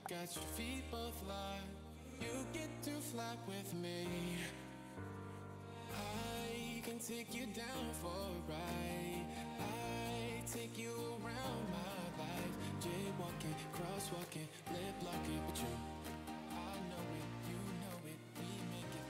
got your feet both light. You get to fly with me. I can take you down for a ride. I take you around my life. Jaywalking, crosswalking, lip locking, but you, I know it, you know it, we make it.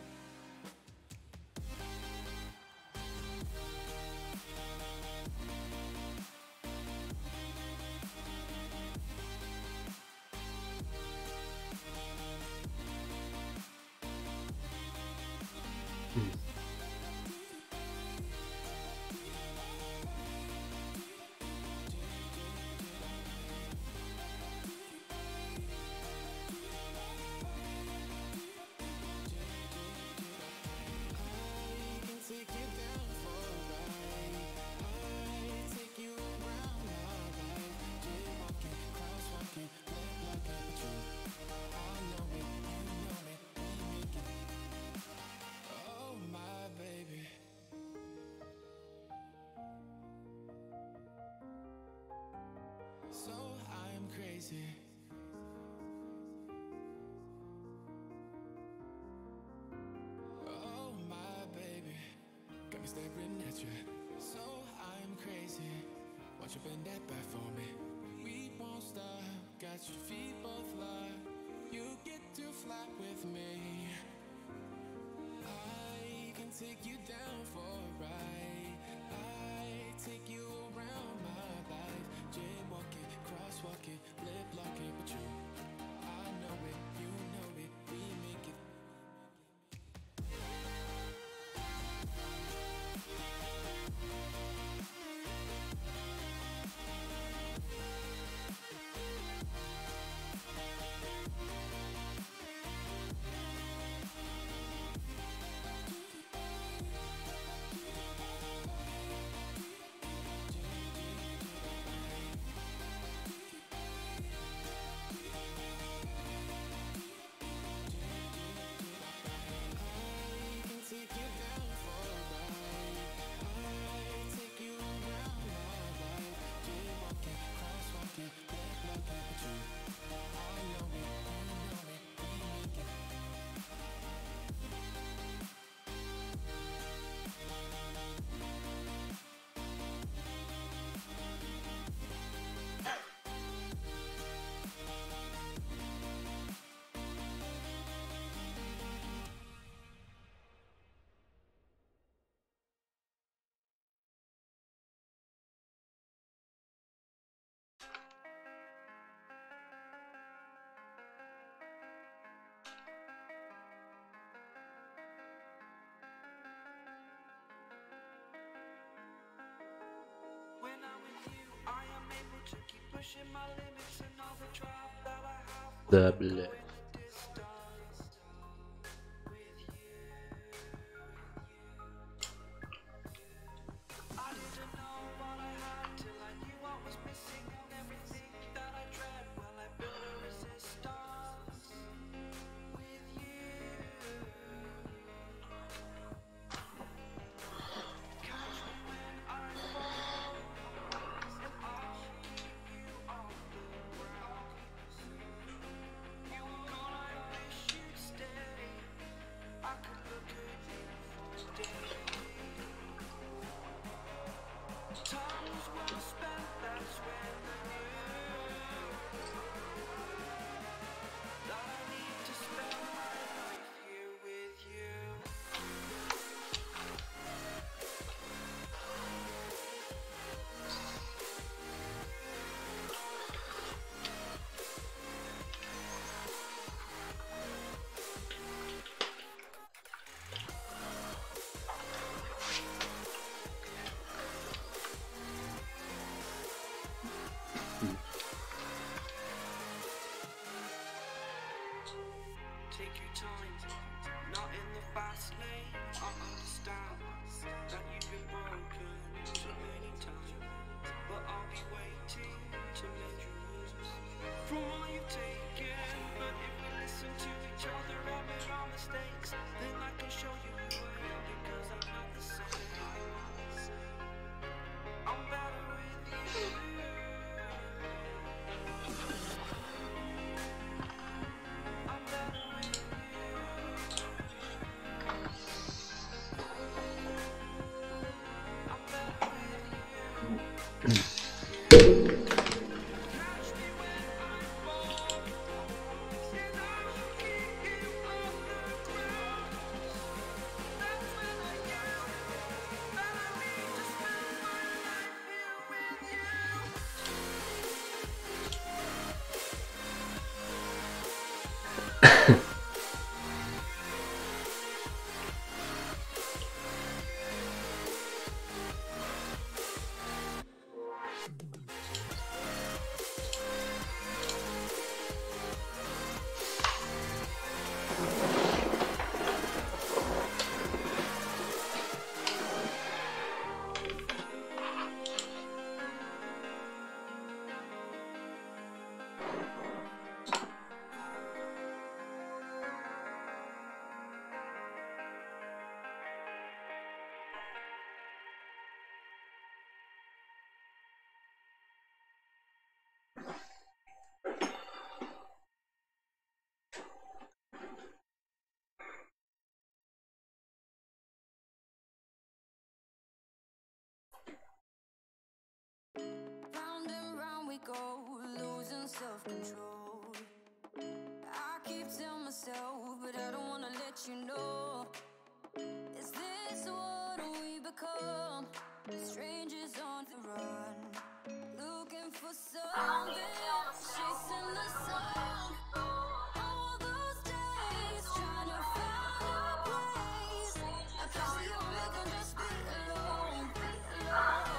So I'm crazy. Oh my baby, got me staring at you. So I'm crazy. Won't you bend that back for me? We won't stop. Got your feet both light. You get to fly with me. I can take you down for a ride. I take you around my life. Jaywalking, crosswalking, lip locking, but you, I know it, you know it, we make it. When I'm with you, I am able to keep pushing my limits, and all the drive that I have will go Double. in the distance. With you, I didn't know what I had till I knew what was missing, and everything that I dread, well, I built a resistance. With you, catch me when I fall, and I'll keep you on the ground. You Round and round we go, losing self-control. I keep telling myself, but I don't wanna let you know. Is this what we become? Strangers on the run, looking for something, chasing the sun. All those days, trying to find a place. I call you, make 'em just be alone, be alone.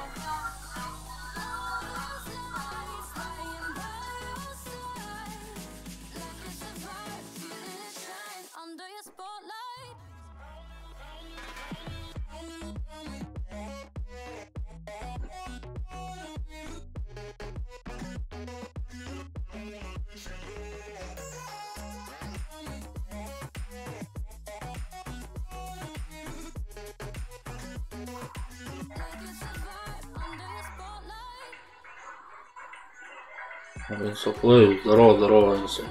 Under your spotlight. Инсоплей, здорово, здорово, Инсо.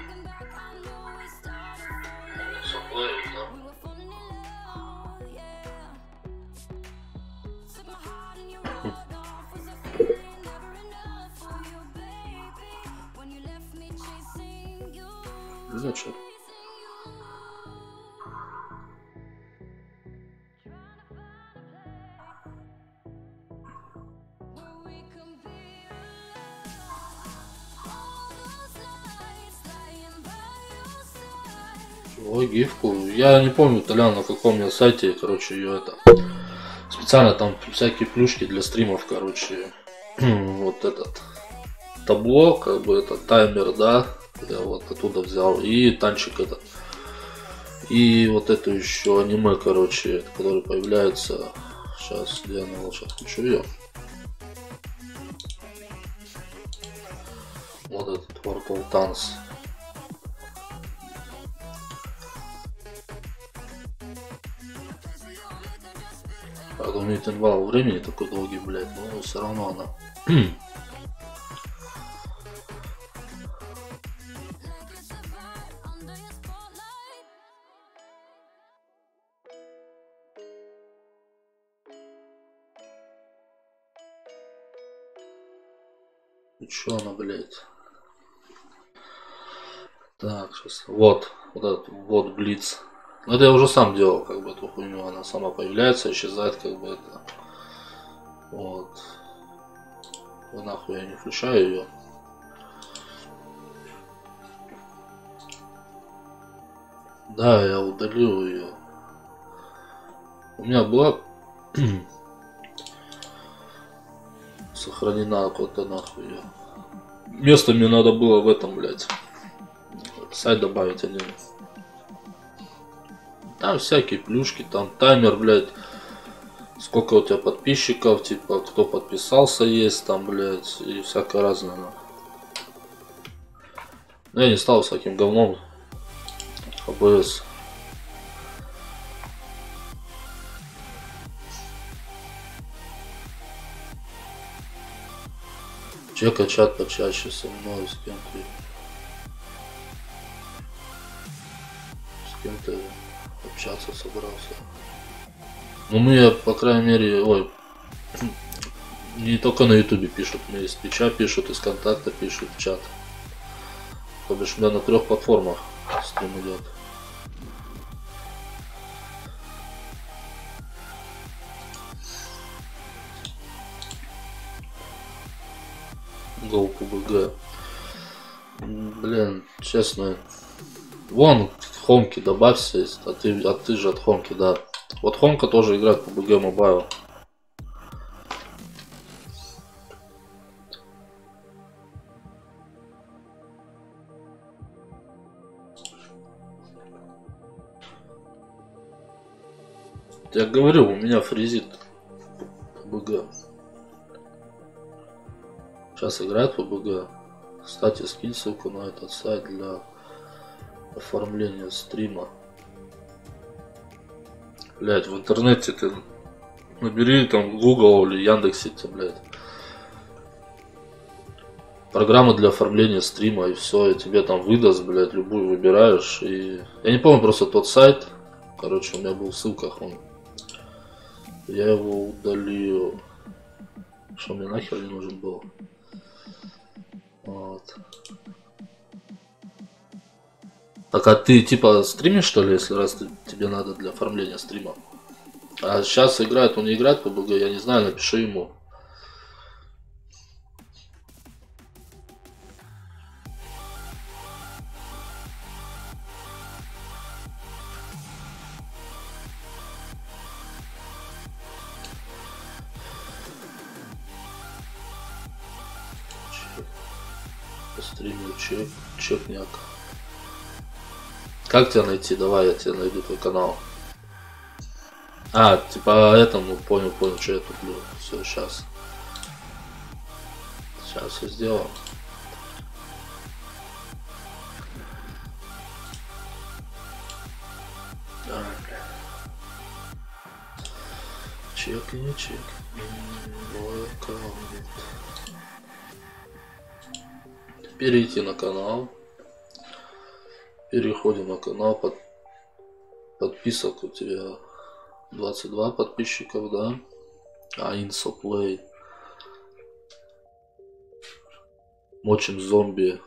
Зачем? Ой, гифку. Я не помню, Толян, на каком я сайте, короче, ее это. Специально там всякие плюшки для стримов, короче. Вот этот табло, как бы это таймер, да. Я вот оттуда взял. И танчик этот. И вот эту еще аниме, короче, который появляется. Сейчас, где она, сейчас включу ее. Вот этот World of Tanks. Правда, у меня интервал времени такой долгий, блядь, но все равно она. И чё она, блядь? Так, сейчас. Вот этот вот Блиц. Это я уже сам делал, как бы, эту хуйню. Она сама появляется, исчезает, как бы, это. Вот. И нахуй я не включаю ее. Да, я удалил ее. У меня была сохранена куда-то нахуй ее. Место мне надо было в этом, блядь. Сайт добавить один. Там всякие плюшки, там таймер, блядь. Сколько у тебя подписчиков, типа, кто подписался есть, там, блядь, и всякое разное. Но я не стал всяким говном. АБС. Чека чат почаще со мной, с кем-то. С кем-то общаться собрался. Ну, мне, по крайней мере, ой, Не только на ютубе пишут, мне из Твича пишут, из контакта пишут в чат. То бишь у меня на 3 платформах стрим идет. Go PUBG. Блин, честно. Вон Хомки добавься, а ты же от Хомки, да. Вот Хомка тоже играет по PUBG Mobile. Я говорю, у меня фризит PUBG. Сейчас играет PUBG. Кстати, скинь ссылку на этот сайт для оформления стрима. Блять, в интернете ты набери там Google или Яндекс.Сети, блять. Программа для оформления стрима, и все, и тебе там выдаст, блять, любую выбираешь. И я не помню просто тот сайт. Короче, у меня был в ссылках он. Я его удалил. Что мне нахер не нужен был. Вот. Так, а ты типа стримишь, что ли, если раз тебе надо для оформления стрима? А сейчас играет, он не играет по PUBG, я не знаю, напиши ему. Стримил чекняк. Как тебя найти? Давай я тебе найду твой канал. А, типа этому понял, что я туплю. Все, сейчас. Сейчас все сделаем. Чекни. Мой аккаунт. Перейти на канал. Переходим на канал. Подписок у тебя 22 подписчиков, да? Инсоплей. Мочим зомби.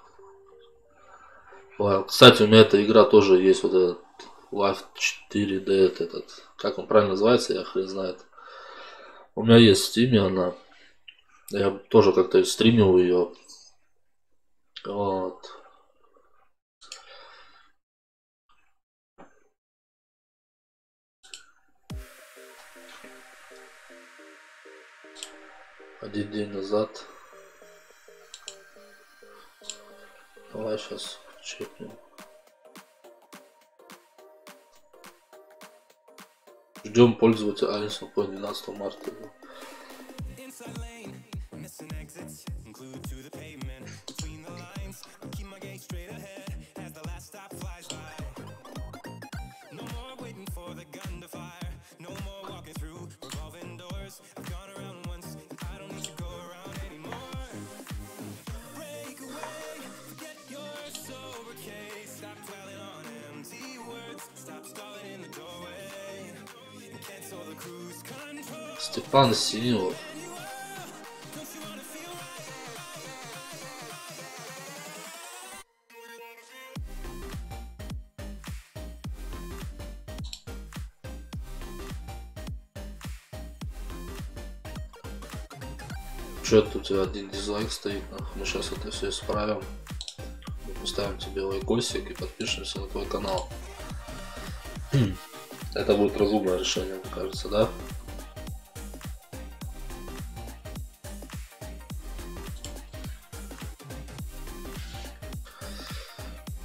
Кстати, у меня эта игра тоже есть, вот этот Life 4D, этот, как он правильно называется, я хрен знает. У меня есть в стиме она. Я тоже как-то стримил ее. Вот. Один день назад. Давай сейчас чекнем. Ждем пользователя Алиса по 12 марта. Степан Синилов. Что-то у тебя один дизлайк стоит, мы сейчас это все исправим. Мы поставим тебе лайкосик и подпишемся на твой канал. Это будет разумное решение, мне кажется, да?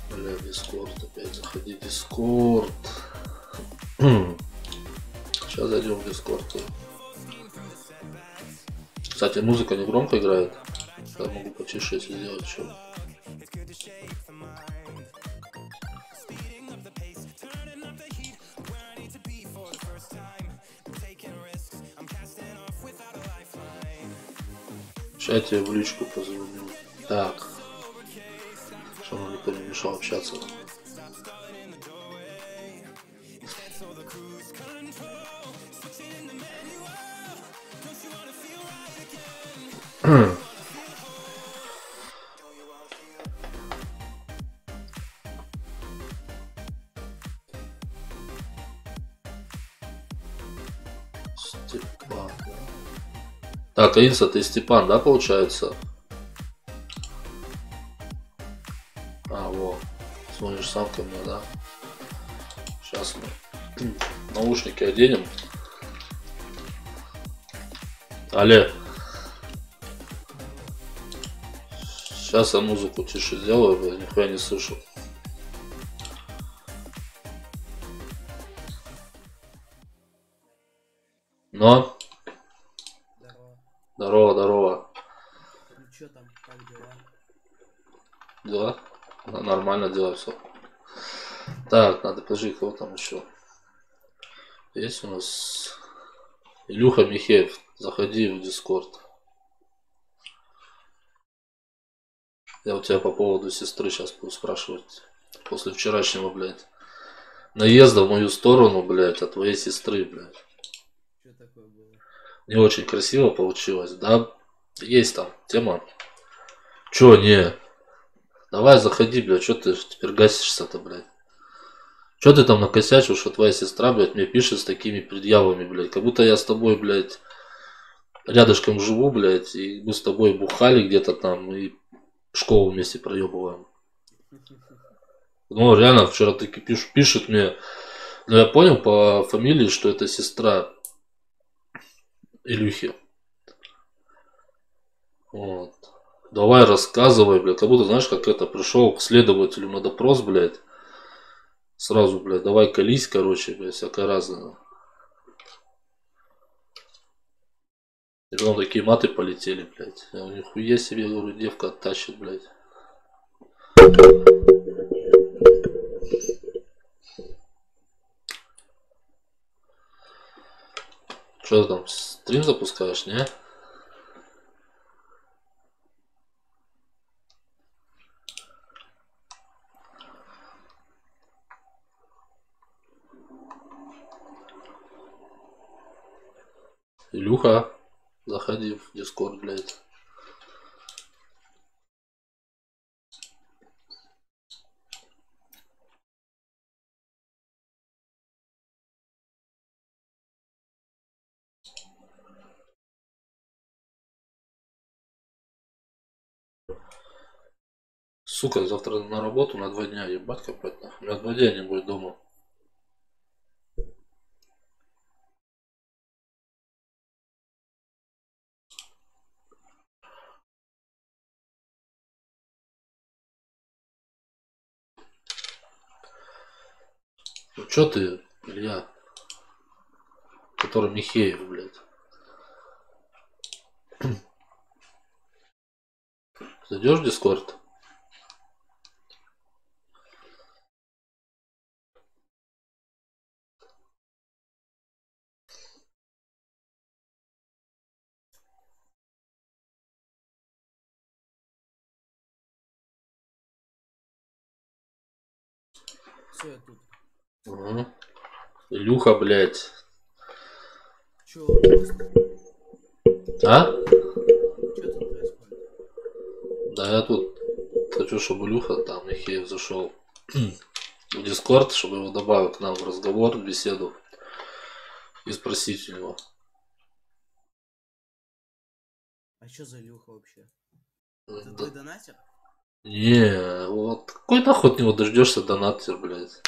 Бля, Дискорд опять, заходи в Дискорд. Сейчас зайдем в Дискорд. Кстати, музыка не громко играет. Я могу потише если сделать что. Сейчас я тебе в личку позвоню. Так. Чтобы нам никто не мешал общаться. Степан, да? Так, Инса, ты Степан, да, получается? А, во. Звонишь сам ко мне, да? Сейчас мы наушники оденем. Алле. Сейчас я музыку тише сделаю, я нихуя не слышу. Но? Здорово. Здорово, здорово. Ну чё там, как дела? Дела? Да, нормально дела все. Так, надо подожди, кого там еще. Есть у нас Илюха Михеев. Заходи в Дискорд. Я у тебя по поводу сестры сейчас буду спрашивать. После вчерашнего, блядь, наезда в мою сторону, блядь, от твоей сестры, блядь. Что такое было? Не очень красиво получилось, да? Есть там тема. Чё, не? Давай заходи, блядь, чё ты теперь гасишься-то, блядь? Чё ты там накосячил, что твоя сестра, блядь, мне пишет с такими предъявами, блядь? Как будто я с тобой, блядь, рядышком живу, блядь, и мы с тобой бухали где-то там и школу вместе проебываем. Ну, реально, вчера таки пишет мне, ну, я понял по фамилии, что это сестра Илюхи. Вот. Давай рассказывай, блядь, как будто, знаешь, как это, пришел к следователю на допрос, блядь. Сразу, блядь, давай колись, короче, блядь, всякое разное. И потом такие маты полетели, блядь. Я нихуя себе, говорю, девка оттащит, блядь. Что ты там, стрим запускаешь, не? Илюха, заходи в Дискорд, блядь. Сука, завтра на работу на 2 дня, ебать копать нахуй. У меня 2 дня не будет дома. Ну чё ты, Илья? Который Михеев, блядь. Зайдешь в Дискорд? Все, я тут. Угу. Илюха, блядь. Чё просто? А? Чё тут происходит? Да я тут хочу, чтобы Илюха там Михеев зашел в Дискорд, чтобы его добавил к нам в разговор, в беседу. И спросить у него. А чё за Илюха вообще? Это Да- твой донатер? Не, вот какой нахуй от него дождешься донатер, блядь.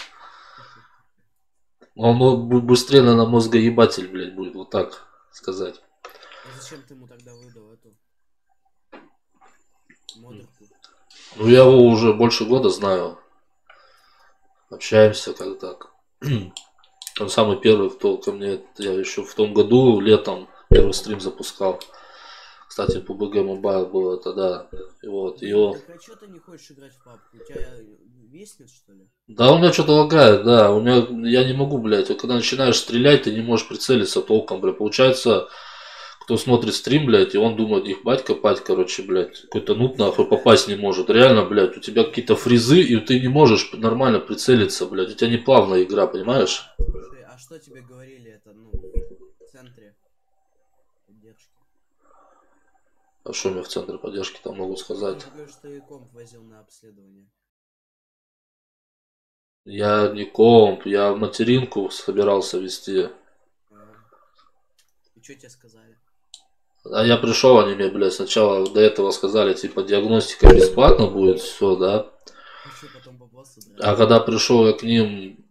Он быстрее на мозгоебатель, блядь, будет, вот так сказать. А зачем ты ему тогда выдал эту модерку? Ну я его уже больше года знаю. Общаемся как так. Он самый первый, кто ко мне, я еще в том году летом первый стрим запускал. Кстати, по БГ Мобайл было тогда. И вот, его... Так а чё ты не хочешь играть в папку? У тебя веснет, что ли? Да, у меня что-то лагает, да. У меня, я не могу, блядь. Вот когда начинаешь стрелять, ты не можешь прицелиться толком, блядь. Получается, кто смотрит стрим, блядь, и он думает, их бать копать, короче, блядь. Какой-то нут нахуй попасть не может. Реально, блядь, у тебя какие-то фризы, и ты не можешь нормально прицелиться, блядь. У тебя не плавная игра, понимаешь? Слушай, а что тебе говорили это, ну, в центре поддержки? А что мне в центре поддержки там могут сказать? Я говорю, что и комп возил на обследование. Я не комп, я материнку собирался вести. И что тебе сказали? А я пришел, они мне, блядь, сначала до этого сказали, типа, диагностика бесплатно будет, все, да. А что потом бабло содрали? А когда пришел я к ним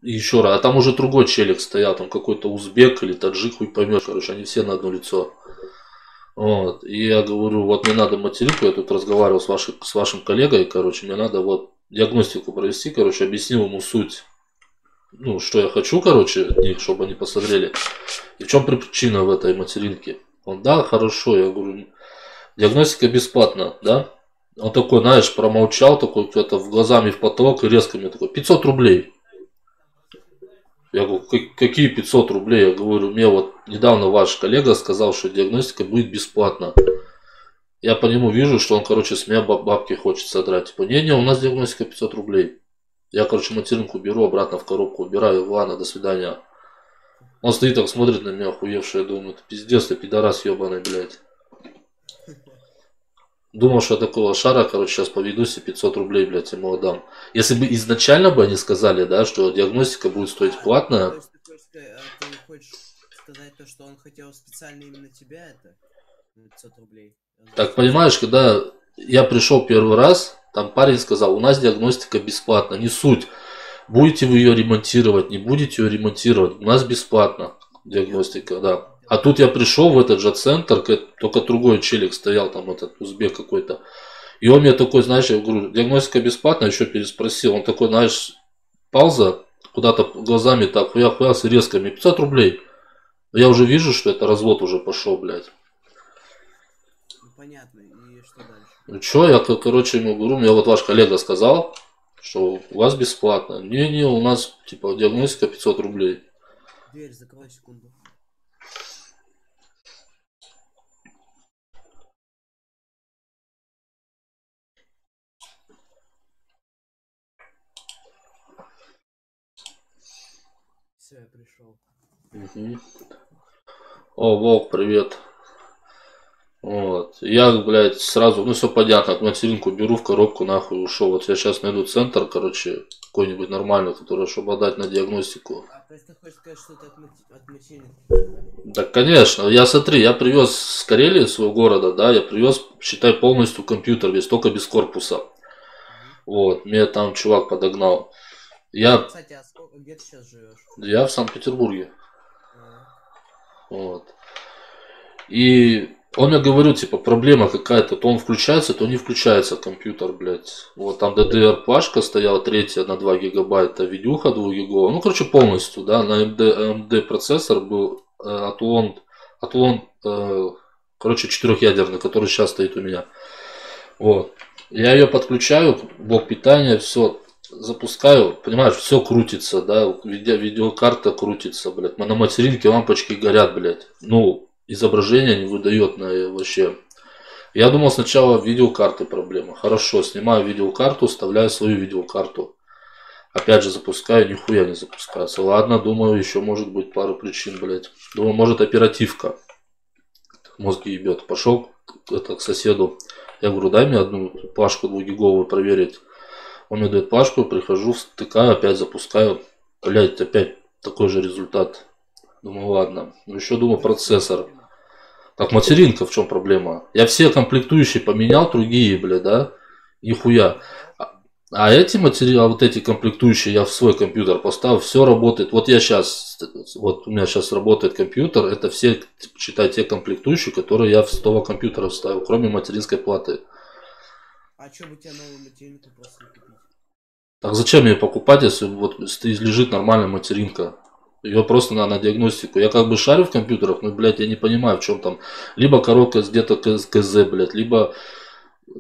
еще раз, а там уже другой челик стоял, там какой-то узбек или таджик, хуй поймешь, короче, они все на одно лицо. Вот, и я говорю, вот мне надо материнку, я тут разговаривал с вашим коллегой, короче, мне надо вот диагностику провести, короче, объяснил ему суть. Ну, что я хочу, короче, от них, чтобы они посмотрели. И в чем причина в этой материнке? Он, да, хорошо, я говорю, диагностика бесплатна, да? Он такой, знаешь, промолчал, такой, что-то в глазами в потолок и резко мне такой, 500 рублей. Я говорю, какие 500 рублей? Я говорю, мне вот недавно ваш коллега сказал, что диагностика будет бесплатна. Я по нему вижу, что он, короче, с меня бабки хочет содрать. Типа, не-не, у нас диагностика 500 рублей. Я, короче, материнку беру, обратно в коробку убираю, ладно, до свидания. Он стоит так, смотрит на меня, охуевший, я думаю, ты пиздец, ты пидорас ебаный, блядь. Думал, что я такого шара, короче, сейчас поведусь и 500 рублей, блядь, ему отдам. Если бы изначально бы они сказали, да, что диагностика будет стоить платно. То есть ты хочешь сказать то, что он хотел специально именно тебя это? 500 рублей. Так, понимаешь, когда я пришел первый раз, там парень сказал, у нас диагностика бесплатна, не суть. Будете вы ее ремонтировать, не будете ее ремонтировать, у нас бесплатно диагностика, да. А тут я пришел в этот же центр, только другой челик стоял, там этот узбек какой-то. И он мне такой, знаешь, я говорю, диагностика бесплатная, еще переспросил. Он такой, знаешь, пауза, куда-то глазами так, хуя-хуя с резками, 500 рублей. Я уже вижу, что это развод уже пошел, блядь. Ну, понятно, и что дальше? Ну что, я, короче, ему говорю, мне вот ваш коллега сказал, что у вас бесплатно. Не-не, у нас, типа, диагностика 500 рублей. Дверь закрой секунду. Все, я пришел. Угу. О, Волк, привет. Вот. Я, блядь, сразу, ну все понятно, материнку беру в коробку, нахуй ушел. Вот я сейчас найду центр, короче, какой-нибудь нормальный, который, чтобы отдать на диагностику. А то есть ты хочешь сказать, что это от материнки? Да, конечно. Я, смотри, я привез с Карелии, своего города, да, я привез, считай, полностью компьютер весь, только без корпуса. Вот, мне там чувак подогнал. Кстати, а где ты сейчас живешь? Я в Санкт-Петербурге. Вот. И он мне говорил, типа, проблема какая-то, то он включается, то не включается компьютер, блядь. Вот там DDR-плашка стояла, третья на 2 гигабайта, видюха 2 гиговая. Ну, короче, полностью, да, на AMD процессор был Athlon, короче, 4-ядерный, который сейчас стоит у меня. Вот. Я ее подключаю, блок питания, все запускаю, понимаешь, все крутится, да, видеокарта крутится, блядь. На материнке лампочки горят, блядь. Ну, изображение не выдает на вообще. Я думал сначала видеокарты проблема. Хорошо, снимаю видеокарту, вставляю свою видеокарту. Опять же запускаю, нихуя не запускается. Ладно, думаю, еще может быть пару причин, блядь. Думаю, может оперативка. Мозг ебет. Пошел к соседу. Я говорю, дай мне одну плашку 2-гиговую проверить. Он мне дает плашку, прихожу, втыкаю, опять запускаю. Блять, опять такой же результат. Думаю, ладно. Ну еще думаю, процессор. Так, материнка, в чем проблема? Я все комплектующие поменял, другие, блядь, да? Нихуя. А эти материалы, вот эти комплектующие я в свой компьютер поставил, все работает. Вот я сейчас, вот у меня сейчас работает компьютер, это все, считай, те комплектующие, которые я с того компьютера вставил, кроме материнской платы. А что бы тебе новую материнку просто не купить? Так зачем ее покупать, если вот лежит нормальная материнка? Ее просто надо на диагностику. Я как бы шарю в компьютерах, но, блядь, я не понимаю, в чем там. Либо коробка где-то КЗ, блядь, либо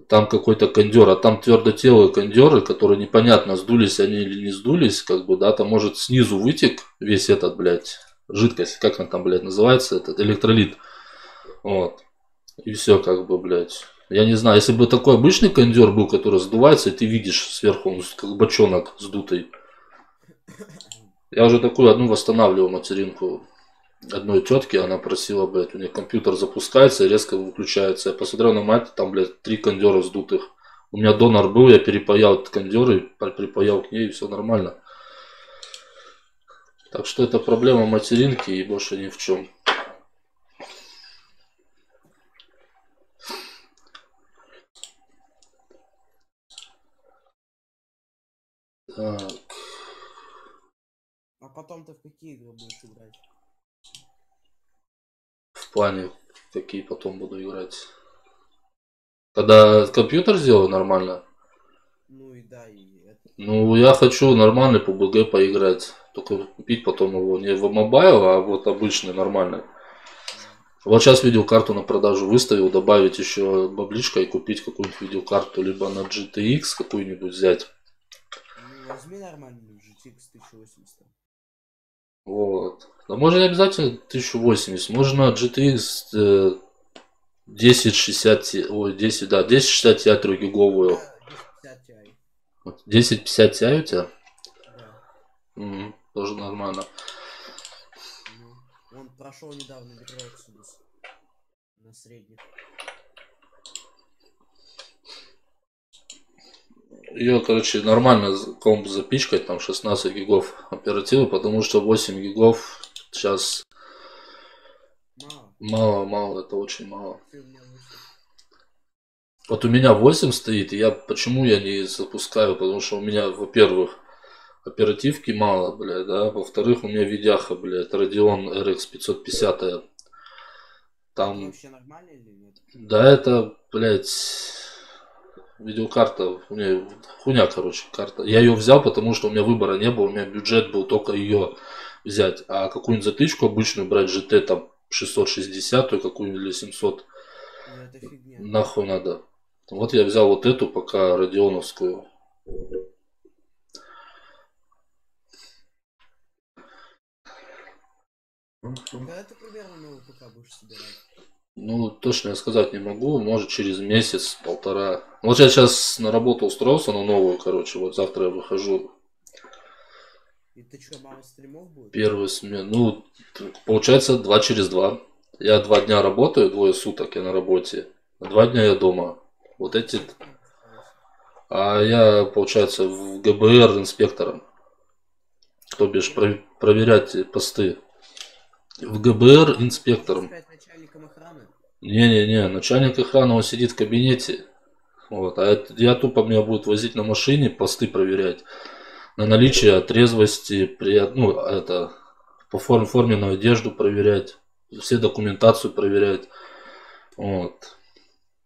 там какой-то кондер, а там твердотелые кондеры, которые непонятно, сдулись они или не сдулись, как бы, да, там может снизу вытек весь этот, блядь, жидкость, как он там, блядь, называется, этот электролит. Вот. И все, как бы, блядь. Я не знаю, если бы такой обычный кондер был, который сдувается, и ты видишь сверху, он как бочонок сдутый. Я уже такую одну восстанавливаю материнку. одной тетки, она просила, блядь, у нее компьютер запускается и резко выключается. Я посмотрел на мать, там, блядь, 3 кондера сдутых. У меня донор был, я перепаял этот кондер и припаял к ней, и все нормально. Так что это проблема материнки и больше ни в чем. Так. А потом ты в какие игры будешь играть? В плане, какие потом буду играть. Когда компьютер сделаю нормально. Ну и да, и это. Ну, я хочу нормальный PUBG поиграть. Только купить потом его не в мобайл, а вот обычный, нормальный. Вот сейчас видеокарту на продажу выставил, добавить еще баблишко и купить какую-нибудь видеокарту, либо на GTX какую-нибудь взять. Ну, возьми нормальный GTX 1080. Вот. Да можно не обязательно 1080, можно GTX 1060, ой, 10, да, 1060 Ti 3-гиговую. 1050 Ti. 1050 Ti у тебя? Да. Тоже нормально. Ну, он прошел недавно метро Exodus на средних. Ее, короче, нормально комп запичкать, там 16 гигов оперативы, потому что 8 гигов сейчас Мало. мало, это очень мало. Ты у меня 8. Вот у меня 8 стоит, и почему я не запускаю, потому что у меня, во-первых, оперативки мало, блядь, да, во-вторых, у меня видяха, блядь, Radeon RX 550. Это Там, вообще нормально или нет? да, это, блядь, видеокарта, у меня хуйня, короче, карта. Я ее взял, потому что у меня выбора не было, у меня бюджет был только ее взять. А какую-нибудь затычку обычную брать, GT там 660 какую-нибудь или 700, Ну это фигня. нахуй надо. Вот я взял вот эту пока радионовскую. Когда ты примерно новый ПК будешь собирать? Ну, точно я сказать не могу, может через месяц, полтора. Вот я сейчас на работу устроился на новую, короче, вот завтра я выхожу. И ты что, мало стримов будет? Первую смену, ну, получается 2 через 2. Я 2 дня работаю, 2 суток я на работе, 2 дня я дома. Вот эти... А я, получается, в ГБР инспектором. То бишь проверять посты. В ГБР инспектором. Сказать начальником охраны? Не-не-не, начальник охраны, он сидит в кабинете. Вот, а я тупо меня будет возить на машине, посты проверять. На наличие трезвости, ну, это, по форменную одежду проверять. Все документацию проверять. Вот.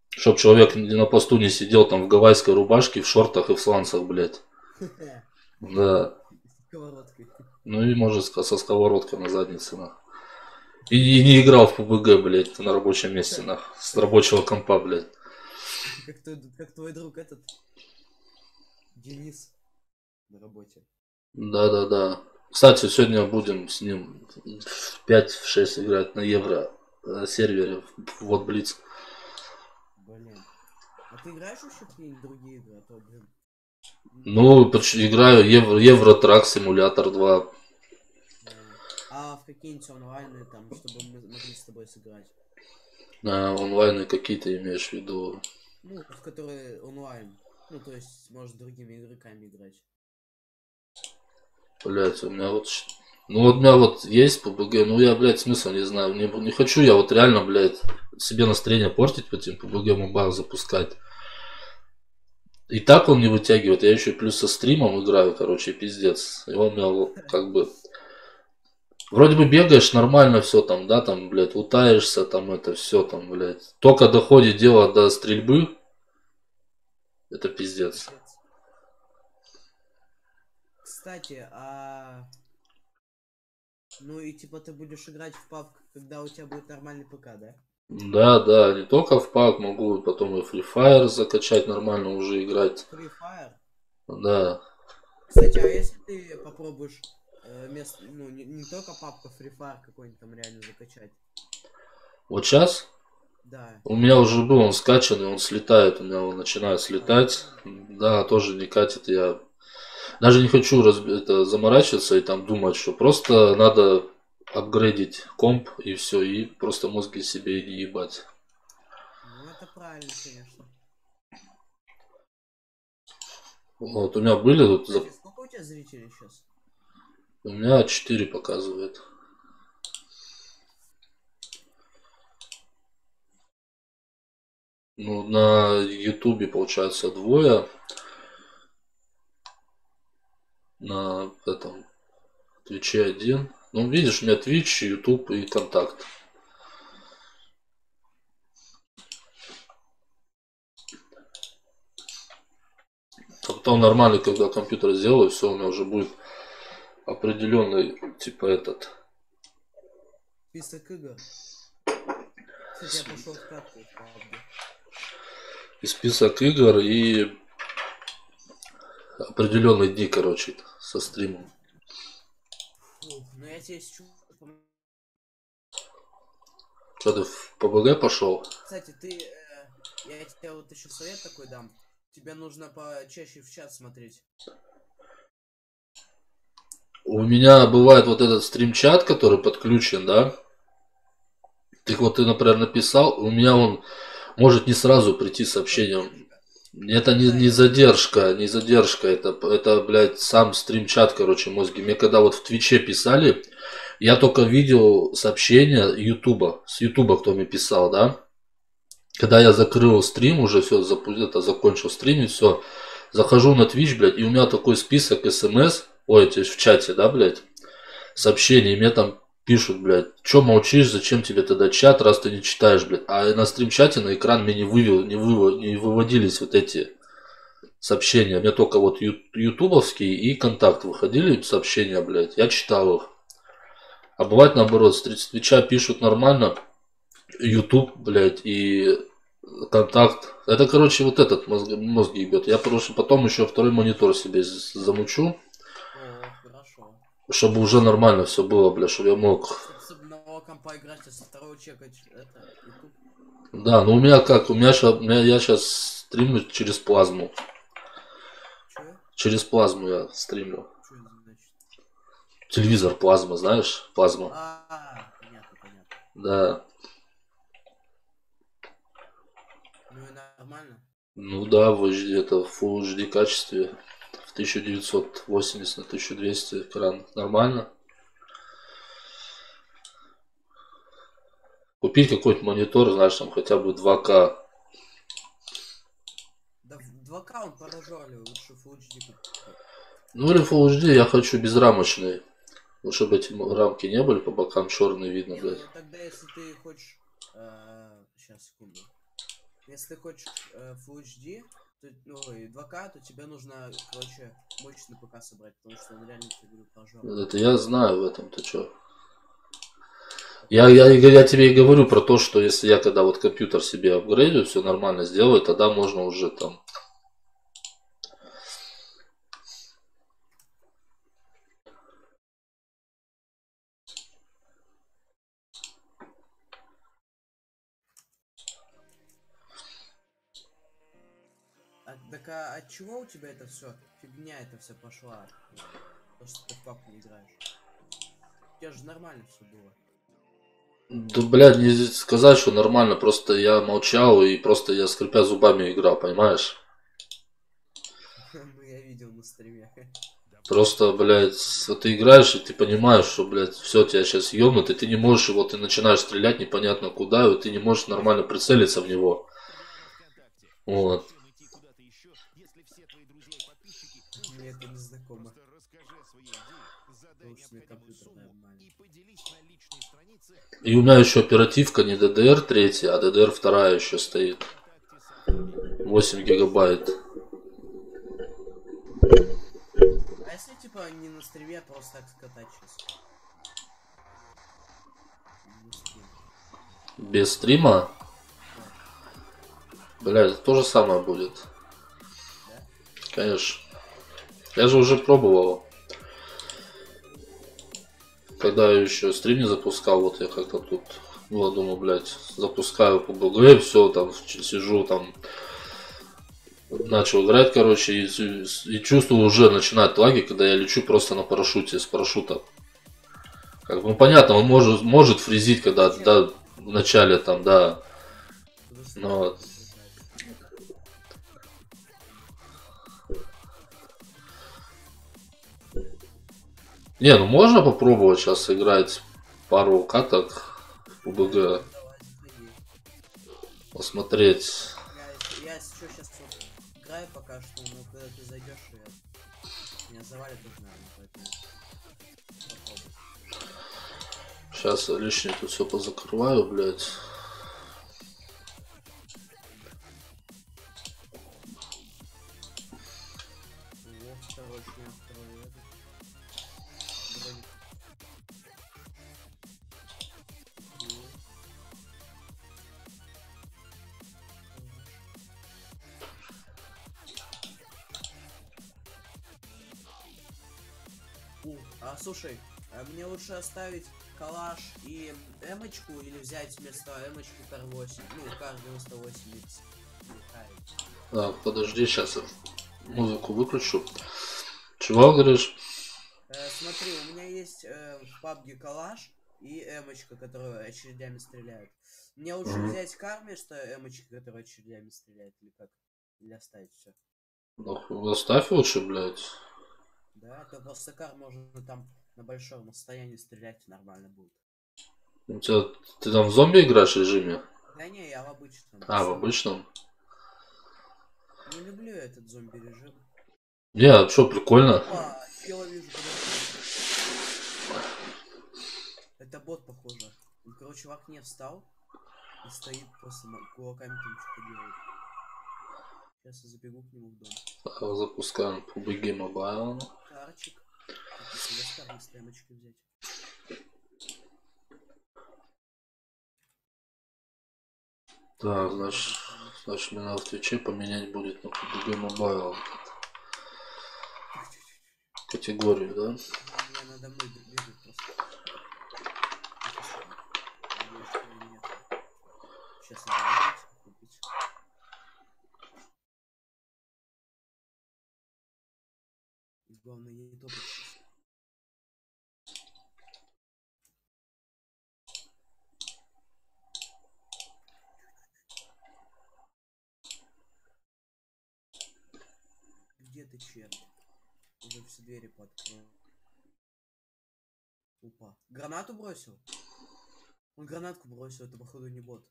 Чтоб человек на посту не сидел там в гавайской рубашке, в шортах и в сланцах, блядь. Да. Сковородкой. Ну и может со сковородкой на заднице, на. И не играл в PUBG, блядь, на рабочем месте, на. С рабочего компа, блядь. Как твой друг этот Денис на работе. Да. Кстати, сегодня будем с ним в 5-6 играть на евро сервере. Вот Блиц. Блин. А ты играешь вообще в какие-нибудь другие игры? А то, блин. Ну, играю Евротрак Симулятор 2. А в какие-нибудь онлайны, там, чтобы мы могли с тобой сыграть? Онлайны какие-то имеешь в виду? Ну, в которые онлайн. Ну, то есть, может, другими игроками играть. Блять, у меня вот... Ну, вот у меня вот есть PUBG, ну я, блядь, смысл не знаю. Не хочу я вот реально, блядь, себе настроение портить по этим PUBG Mobile запускать. И так он не вытягивает. Я еще и плюс со стримом играю, короче, пиздец. И он меня как бы... Вроде бы бегаешь нормально все там, да, там, блядь, лутаешься, там это все там, блядь. Только доходит дело до стрельбы. Это пиздец. Кстати, ну и типа ты будешь играть в PUBG, когда у тебя будет нормальный ПК, да? Да, не только в PUBG, могу потом и Free Fire закачать нормально уже играть. Free Fire? Да. Кстати, а если ты попробуешь ну, не только PUBG, а Free Fire какой-нибудь там реально закачать? Вот сейчас? Да. У меня уже был он скачанный, он слетает, у меня он начинает слетать. Да, тоже не катит, я даже не хочу это заморачиваться и там думать, что просто надо апгрейдить комп и все, и просто мозги себе и не ебать. Ну, это правильно, конечно. Вот, у меня были тут... Кстати, сколько у тебя зрителей сейчас? У меня 4 показывает. Ну, на Ютубе получается 2. На этом Твиче 1. Ну, видишь, у меня Twitch, YouTube и Контакт. А потом нормально, когда компьютер сделаю, все, у меня уже будет определенный, типа этот. Список игр. Кстати, я пошел в катку в PUBG. И список игр, и определенные дни, короче, со стримом. Фу, ну я тебе сейчас... Что ты в ПБГ пошел? Кстати, я тебе вот еще совет такой дам. Тебе нужно почаще в чат смотреть. У меня бывает вот этот стрим-чат, который подключен, да? Ты вот, ты, например, написал, у меня он может не сразу прийти сообщением. Это не задержка, это, блядь, сам стрим-чат, короче, мозги. Мне когда вот в Твиче писали, я только видел сообщения Ютуба, с Ютуба кто мне писал, да? Когда я закрыл стрим, уже все, закончил стримить, все, захожу на Twitch, блядь, и у меня такой список смс, ой, то есть в чате, да, блядь, сообщений, и мне там пишут, блядь, чё молчишь, зачем тебе тогда чат, раз ты не читаешь, блядь. А на стрим-чате на экран мне не выводились вот эти сообщения. Мне только вот ютубовские и контакт выходили сообщения, блядь, я читал их. А бывает наоборот, с Твича пишут нормально, ютуб, блядь, и контакт. Это, короче, вот этот мозги ебет. Я просто потом еще второй монитор себе замучу. Хорошо. Чтобы уже нормально все было, бля, чтобы я мог... Чтобы с одного компа играть, а со второго чекать это, YouTube. Да, ну у меня как, я сейчас стримлю через плазму. Че? Через плазму я стримлю. Что это значит? Телевизор плазма, знаешь? Плазма. Понятно. Да. Ну и нормально. Ну да, в HD, это в Full HD качестве. В 1980 на 1200 экран. Нормально. Купить какой-то монитор, знаешь, там хотя бы 2К. Да в 2К он порожали, лучше Full HD купить. Ну или Full HD я хочу безрамочный. Ну, чтобы эти рамки не были по бокам черные видно, Не, блядь. ну тогда если ты хочешь... Сейчас, секунду. Если ты хочешь Full HD, то, ну, и 2К, то тебе нужно, короче, мощный ПК собрать, потому что он реально тебе говорю порожал. Это я знаю в этом, ты чё? Я тебе и говорю про то, что если я когда вот компьютер себе апгрейдю, все нормально сделаю, тогда можно уже там... Так а от чего у тебя это все? Фигня это все пошла. То, что ты в папу не играешь. У тебя же нормально все было. Да, блядь, не сказать, что нормально, просто я молчал и просто я скрипя зубами играл, понимаешь? Ну я видел на стриме. Просто, блядь, вот ты играешь, и ты понимаешь, что, блядь, все, тебя сейчас ёбнут, и ты не можешь, и вот ты начинаешь стрелять непонятно куда, и вот ты не можешь нормально прицелиться в него. Вот. Мне это не знакомо. Потому что у меня компьютер нормальный. И у меня еще оперативка не DDR3, а DDR2 еще стоит. 8 гигабайт. А если типа не на стриме, а просто так скатать сейчас? Без стрима? Блядь, то же самое будет. Да? Конечно. Я же уже пробовал. Когда я еще стрим не запускал, вот я как-то тут, ну, я думаю, блядь, запускаю по БГ, все, там, сижу, там, начал играть, короче, и чувствую, уже начинают лаги, когда я лечу просто на парашюте, с парашюта. Как бы, ну, понятно, он может фризить, когда да, в начале там, да. Но не, ну можно попробовать сейчас сыграть пару каток в ПБГ, Давай, заходи. посмотреть. Я еще сейчас вот играю пока что, но когда ты зайдешь, меня завалит тут, наверное, поэтому попробуй. Сейчас я лишнее тут все позакрываю, блядь. Вот, второй шлем, второй это. Броник. Слушай, мне лучше оставить калаш и эмочку или взять вместо эмочки кар-8? Ну, кар-98 или кар. Так, подожди, сейчас я музыку выключу. Чего говоришь? Смотри, у меня есть в пабге калаш и эмочка, которая очередями стреляет. Мне лучше взять кар вместо эмочки, которая очередями стреляет, или как? Или оставить все? Ну, оставь лучше, блядь. Да, то просто кар можно там на большом расстоянии стрелять нормально будет. У тебя, ты там в зомби играешь в режиме? Да не, я в обычном. А, в обычном? Не люблю этот зомби-режим. Не, что, прикольно. Опа, чела вижу, подожди. Это бот, похоже. Он, короче, в окне встал и стоит просто кулаками там что-то делает. Сейчас я забегу к нему в дом. Так, запускаем PUBG Mobile. Карчик. Если с темочкой взять. Так, значит мне надо в Твиче поменять будет на PUBG Mobile категорию, да? Мне надо мной бегать просто. Надеюсь, что меня нет. Сейчас надо купить. И главное не топать сейчас. Где ты, черт? Уже все двери подкрыл. Опа. Гранату бросил? Он гранатку бросил, это походу не бот.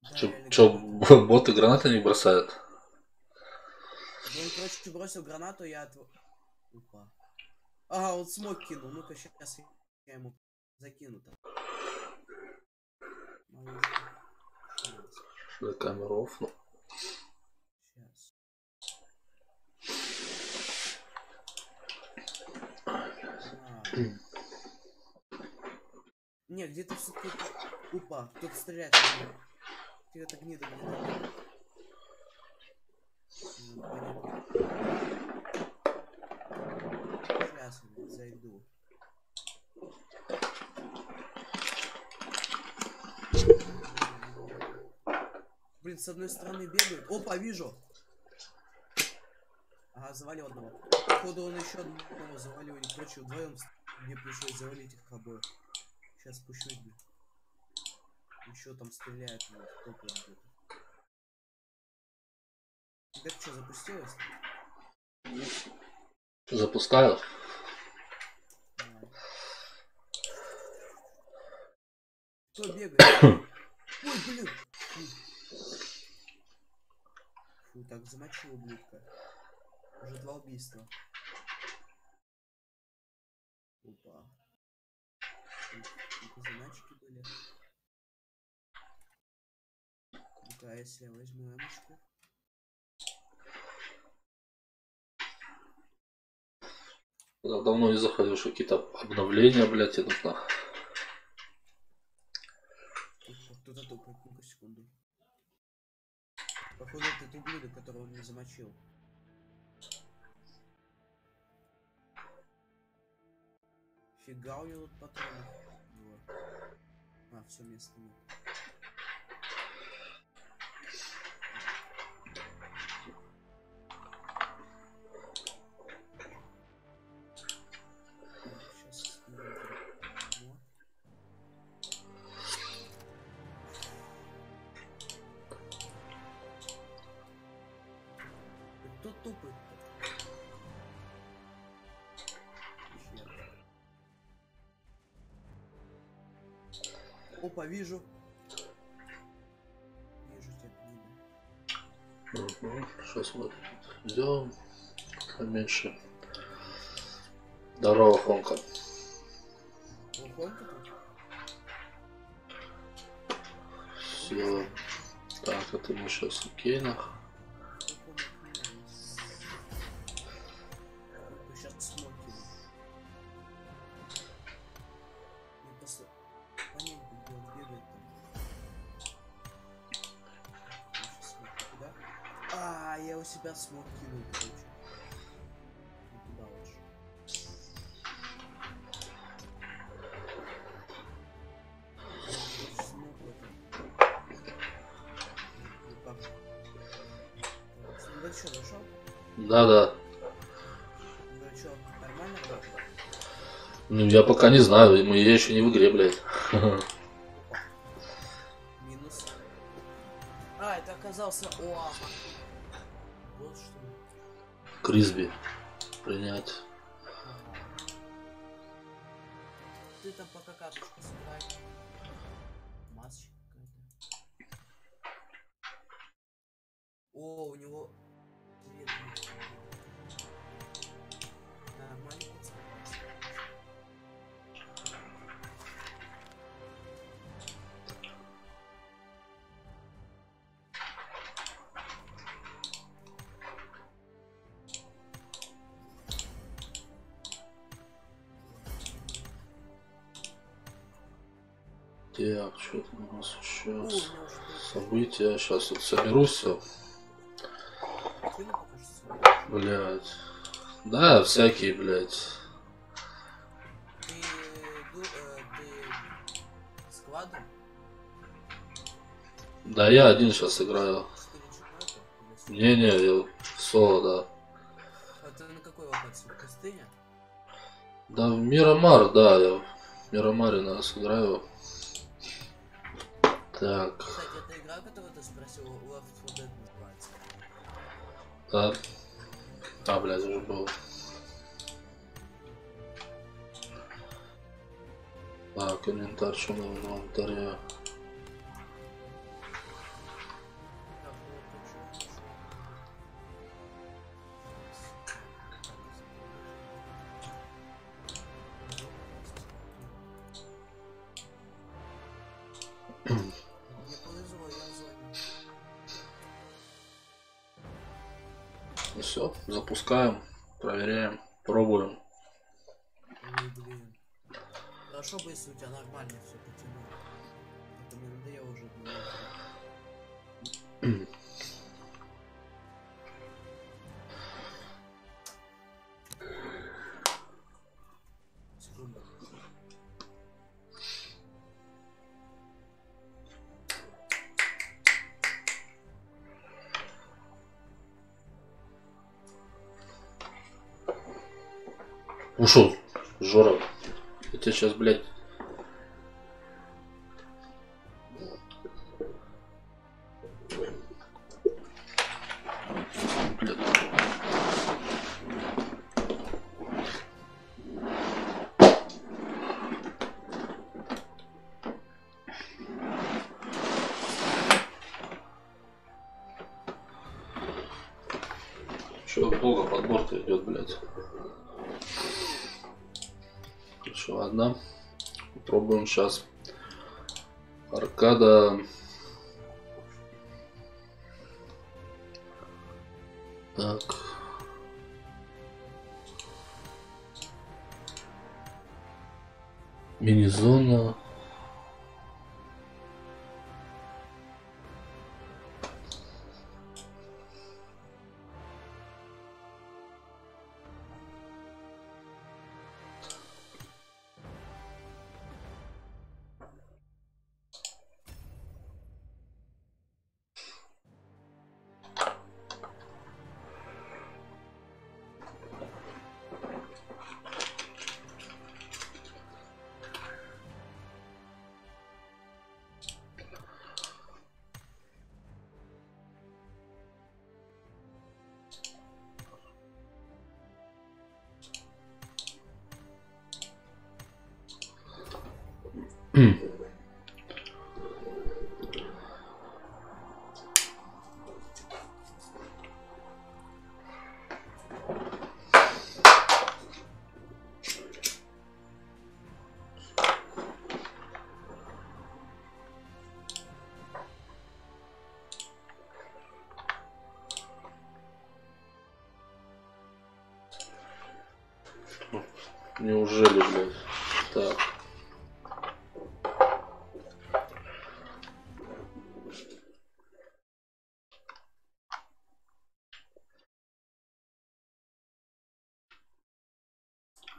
Да, реально Чё, граната. боты гранаты не бросают? Да он, короче, бросил гранату, я от... Опа. Ага, он смог кинул. Ну-ка, сейчас я ему закину там. За камеру офну. Сейчас. Не, где-то все-таки... Опа, кто-то стреляет. Где-то гнида где-то. Понятно. Сейчас я зайду. Блин, с одной стороны бегают. Опа, вижу. Ага, завалил одного. Походу он еще одного завалил. И, короче, вдвоем мне пришлось завалить их обоих. Сейчас спущусь, блин. Еще там стреляют, вот, топают где-то. Так что, запустилось? Запускаю. Давай. Кто бегает? Ой, блин! Фу, так замочил, ублюдка. Уже 2 убийства. Опа. Какие заначки были. Ну-ка, а если я возьму эмочку? Я давно не заходил, что какие-то обновления, блядь, идут на. Кто-то топает, ну-ка, секунду. Походу, это ублюдок, которого он не замочил. Фига у него тут патронов. Вот. А, все, места нет. Опа, вижу. Вижу тебя, пида. Сейчас мы сделаем поменьше. Здорово, Хомка. Лохонка тут? Все. Так, это мы сейчас в кейнах. Сейчас смотрим. Не просто понять, где он бегает там. Сейчас смотрим, куда? А, я у себя смог кинуть, короче. Не туда лучше. Смог в этом. Ну как? Ну что, нашел? Да-да. Ну что, нормально работает? Ну, я пока не знаю, я еще не в игре, блядь. Минус. А, это оказался... О! Вот что ли. Крисби. Принять. Ты там пока карточку собирай. Масочка какая-то. О, у него... Привет, Миша. Нормальный пацан. Так, что там у нас О, еще? у меня уже События. Сейчас вот соберу все. ты покажешь. Блядь. Да, всякие, блядь. Ты складом? Да, я один сейчас играю. 4 человека? Или сколько? Не-не, я соло, да. А ты на какой локации? Пустыня? Да, в Мирамар, да, я в Мирамаре, наверное, сыграю. Так, Кстати, это игра, которую ты спросил, Left 4 Dead называется. да. А, блядь, уже был. Так, инвентарь, что на инвентаре? Так, ну это что? Мне повезло, я в зоне. Ну все, запускаем, проверяем, пробуем. Ой, блин. Хорошо бы, если у тебя нормально все потянуло. Это мне надоело уже. Секунду. Ушел, Жора. Я тебя сейчас, блядь. Блядь. Че долго подбор-то идет, блядь. Короче, ладно. Попробуем сейчас. Аркада. Так. Мини-зона. Неужели, блядь? Так.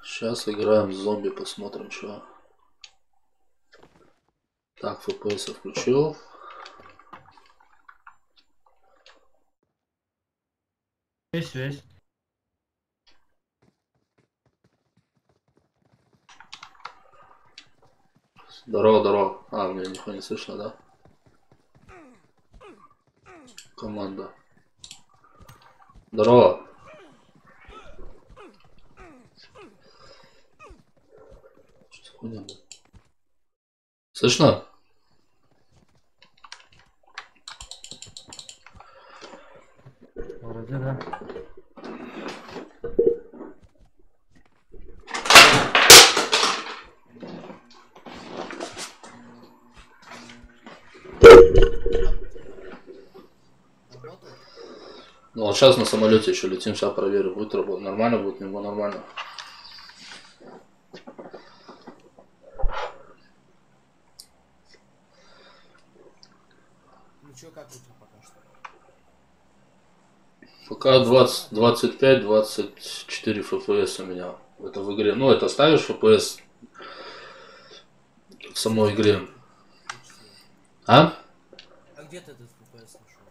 Сейчас играем с зомби, посмотрим, что. Так, FPS включил. Есть связь. Здорово, здорово. А, меня нихуя не слышно, да? Команда. Здорово. Что за хуйня, блядь? Слышно? Вроде да. Работает? Ну вот сейчас на самолете еще летим, сейчас проверю, будет работать. Нормально будет, не будет нормально. Ну чё, как у тебя пока что? Пока 20, 25, 24 FPS у меня. Это в игре. Ну, это ставишь FPS в самой игре. Вычислил. А? А где ты этот FPS нашел?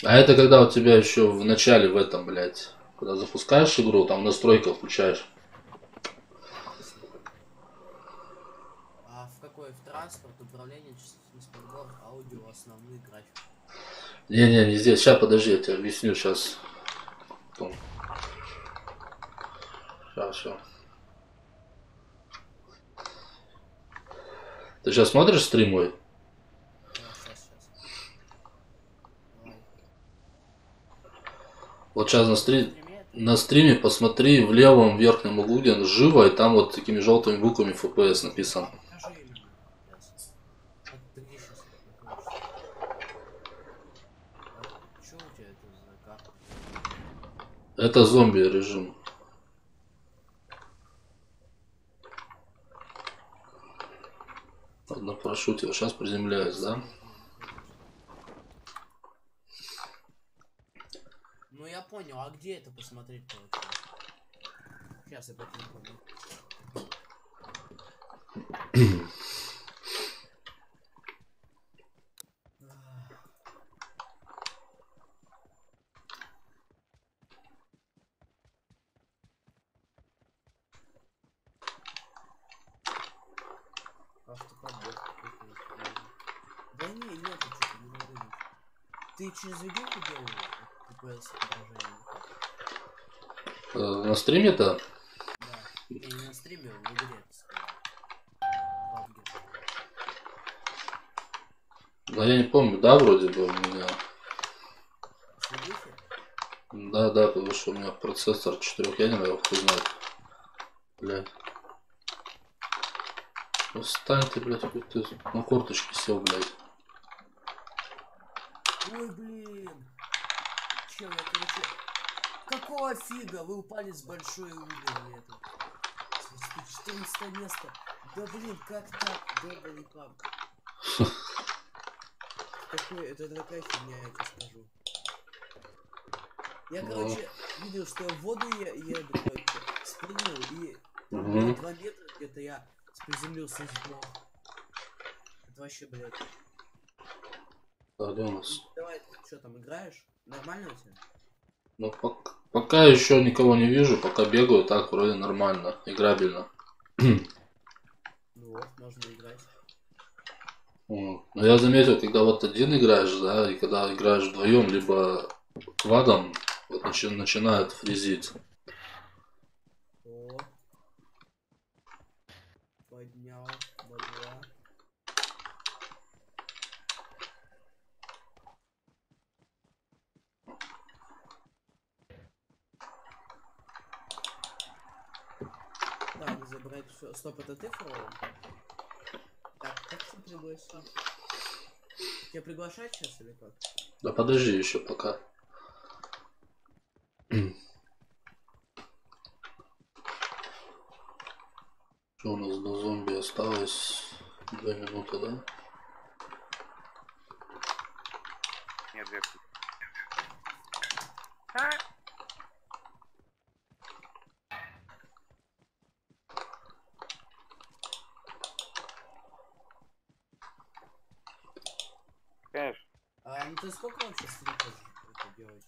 А это когда у тебя еще в начале в этом, блядь. Когда запускаешь игру, там настройка включаешь. А в какой? В транспорт, управление, чувствительность подбор, аудио, основные графики. Не, не здесь. Сейчас, подожди, я тебе объясню сейчас. Сейчас. Ты сейчас смотришь стрим мой? Сейчас. Давай. Вот сейчас Стриме это? на стриме посмотри в левом верхнем углу, где живо, и там вот такими желтыми буквами FPS написано. Покажи именно. Сейчас. А ты где сейчас находишься? А чё у тебя это за карта? Это зомби режим. Ладно, прошу тебя, сейчас приземляюсь, да? Ну я понял, а где это посмотреть, короче? Сейчас я по телефону. Автоподбор какой-то. Да не, нету что-то, не могу. Ты через видеоху делал TPS отображение? На стриме-то? Да. Не на стриме, в игре, так сказать. В PUBG. Ну, я не помню, да, вроде бы у меня. В видюхе? Да, потому что у меня процессор 4-ядерный, кто знает. Блядь. Встань ты, блядь, хоть ты на корточке сел, блядь. Ой, блин. Чел, я, короче... Какого фига? Вы упали с большой и умерли это. 14 место. Да блин, как так? Долбанный паб. Это такая фигня, я тебе скажу. Я, короче, видел, что я в воду еду, короче, спрыгнул, и там 2 метра где-то я приземлился и сдох. Это вообще, блядь. А где у нас? Давай, что там, играешь? Нормально у тебя? Ну, пока еще никого не вижу, пока бегаю, так вроде нормально, играбельно. Ну вот, можно играть. Но я заметил, когда вот один играешь, да, и когда играешь вдвоем, либо квадом, вот начинает фризить. О. Поднял, бабла. Так, забрать все. Стоп, это ты фролом? Так, как тебя пригласить? Тебя приглашать сейчас или как? Да подожди еще пока. 2 минуты, да? Нет, 2. Конечно. Ну ты сколько вообще стрим хочешь это делать?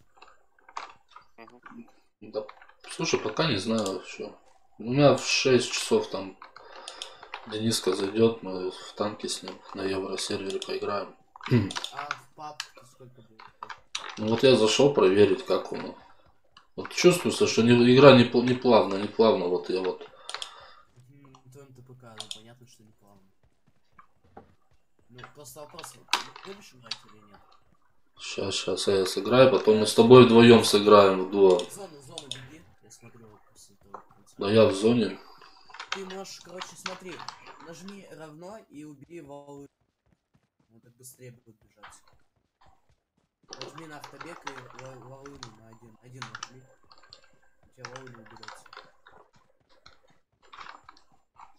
Да, слушай, пока не знаю еще. У меня в 6 часов там Дениска зайдет, мы в танки с ним на евросервере поиграем. А в паб ты сколько будет? Ну вот я зашел проверить, как он. Вот чувствуется, что игра не плавно, вот я вот. Твоем ТПК, ну понятно, что не плавно. Ну просто вопрос, любишь играть или нет? Сейчас я сыграю, потом мы с тобой вдвоем сыграем в дуо. Зону беги, я смотрю вот после того конца. Да я в зоне. Ты можешь, короче, смотри, нажми равно и убери валу. Он так быстрее будет бежать. Нажми на автобег и валуну на один нажми. У тебя валуна уберется.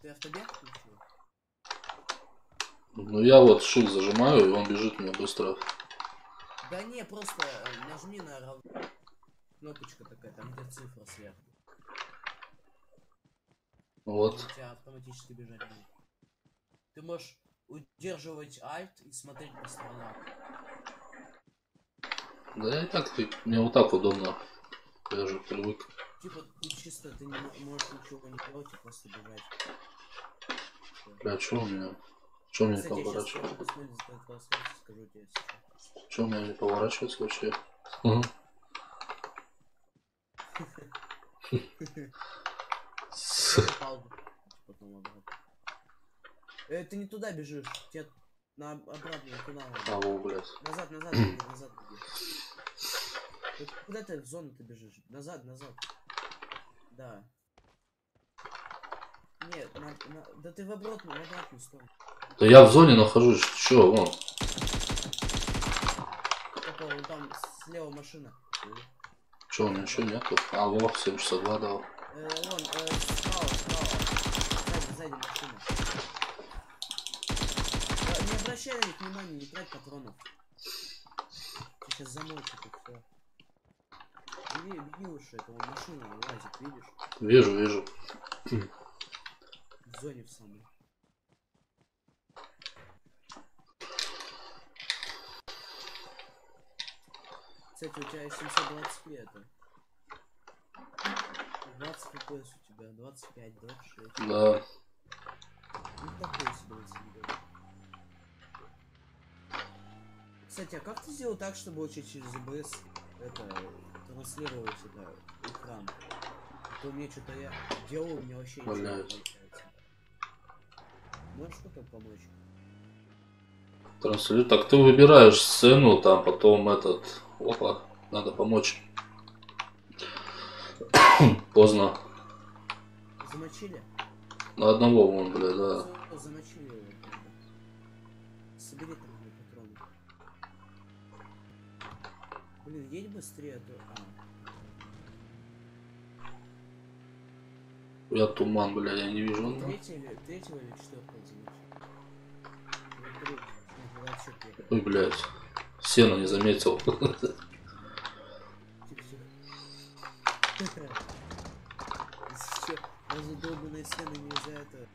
Ты автобег включил? Ну я вот shift зажимаю, и он бежит мне быстро. Да не, просто нажми на равно. Кнопочка такая, там где цифра сверху. Вот. У тебя автоматически бежать будет. Ты можешь удерживать Alt и смотреть по сторонам. Да и так, мне вот так удобно. Я же привык. Типа ты чисто ты не можешь ничего не делать и просто бежать. Бля, что у меня? Что у меня не Кстати, я сейчас поворачивается? посмотрю, скажу тебе сейчас. Что у меня не поворачивается вообще? Угу. Паузу. Потом обратно. Ты не туда бежишь. Тебе на обратно, туда надо. Алло, блядь. Назад беги, назад беги. Куда ты в зону ты бежишь? Назад. Да. Нет, да ты в обратную сторону. Да я в зоне нахожусь. Чё, вон. Такого, вон там слева машина. Чё, у меня ничего нету? А, вот, 762 дал. Вон, справа. Сзади машина. Не обращай на них внимания, не трать патронов. Ты сейчас замочишь и все. Беги лучше, это вон машина лазит, видишь? Вижу. В зоне в самой. Кстати, у тебя 720p это. 20 FPS у тебя, 25, 26. Да. Ну такой себе на самом деле. Кстати, а как ты сделал так, чтобы вообще через OBS это транслировать это экран? А то у меня что-то я делал, у меня вообще ничего не получается. Можешь что-то помочь? Транслируй. Так ты выбираешь сцену, там потом этот. Опа, надо помочь. Поздно. Замочили? На одного вон, бля, да. Всё, замочили его. Собери там мне патроны. Блин, едь быстрее, а то... Я туман, бля, я не вижу. Третьего или четвертого замочили? Ой, блядь. Сено не заметил. Задолбанные сцены нельзя это...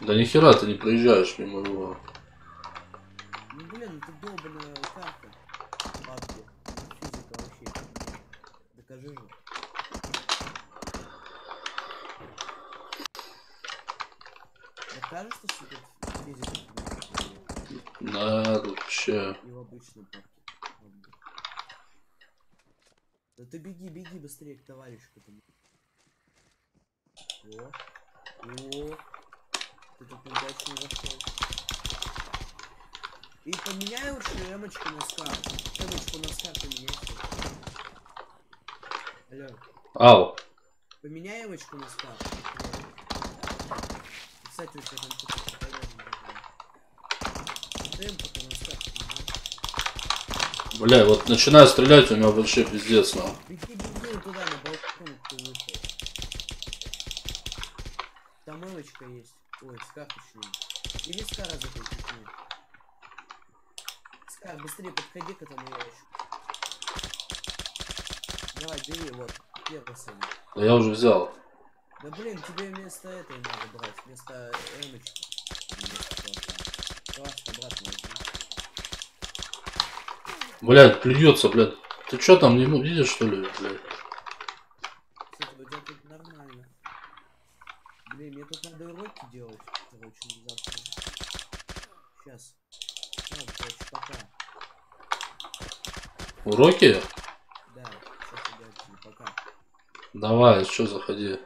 Да нихера ты не проезжаешь мимо его. Ну блин, это долбаная карта. Бабки. Физика вообще. Докажи же. Докажешь, что тут физика? Да, тут вообще. И в обычном парке. Да ты беги быстрее к товарищу к этому. О. Ты тут удачно зашел. И поменяй лучше эмочку на скар. Эмочку на скар поменяй. Алло. Ау. Поменяй эмочку на скар. Кстати, у тебя там что-то полезное. Эмку-то на скар поменяй. Бля, вот начинаю стрелять, у меня вообще пиздец, ну. Беги туда, на балкон, ты вышел. Там эмочка есть. Ой, скар точнее. Иди Скара закрути. Скар, быстрее подходи к этому ящику. Давай, бери, вот, первый сами. Да я уже взял. Да блин, тебе вместо этой надо брать, вместо эмочки. Просто обратно возьми. Блядь, плюется, блядь. Ты чё там, не видишь, что ли, блядь? Кстати, у тебя тут нормально. Блин, мне тут надо уроки делать, короче, завтра. Сейчас. Ладно, короче, пока. Уроки? Да, сейчас удачи, пока. Давай, что заходи.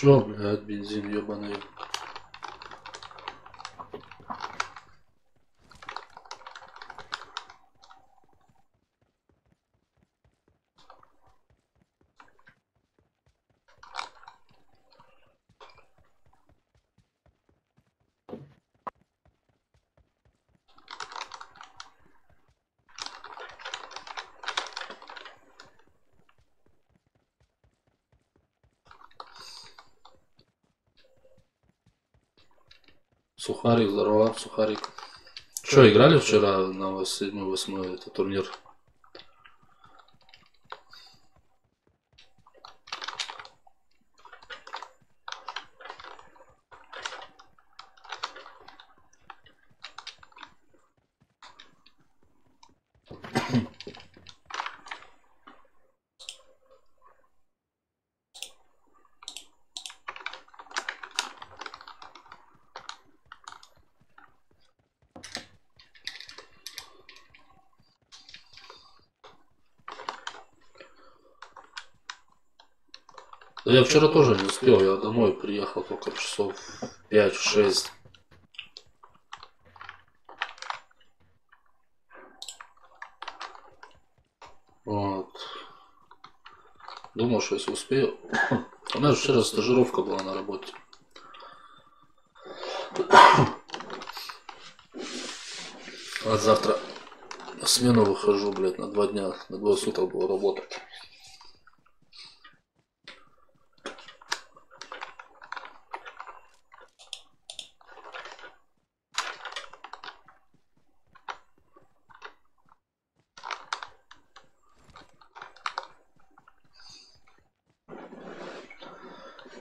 Чё, блядь, бензин ебаный. Сухарик, здорово, Сухарик. Что, играли вчера на 7-8 это турнир? Да я вчера тоже не успел, я домой приехал только часов 5-6. Вот. Думал, что если успею. У меня же вчера стажировка была на работе. А завтра на смену выхожу, блядь, на 2 дня, на 2 суток буду работать.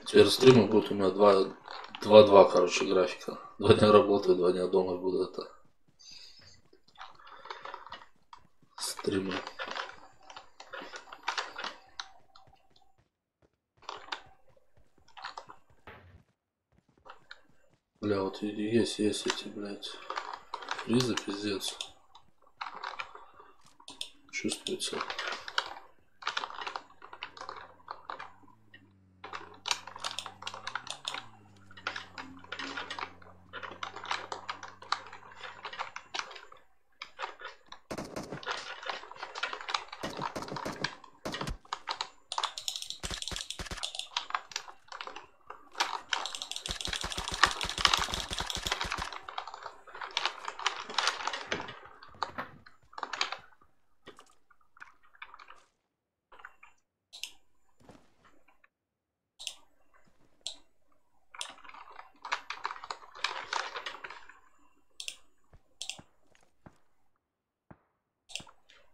Теперь стримы будут у меня 2-2, короче, графика. 2 дня работаю, 2 дня дома буду это. Стримы. Бля, вот есть эти, блядь, фризы, пиздец. Чувствуется.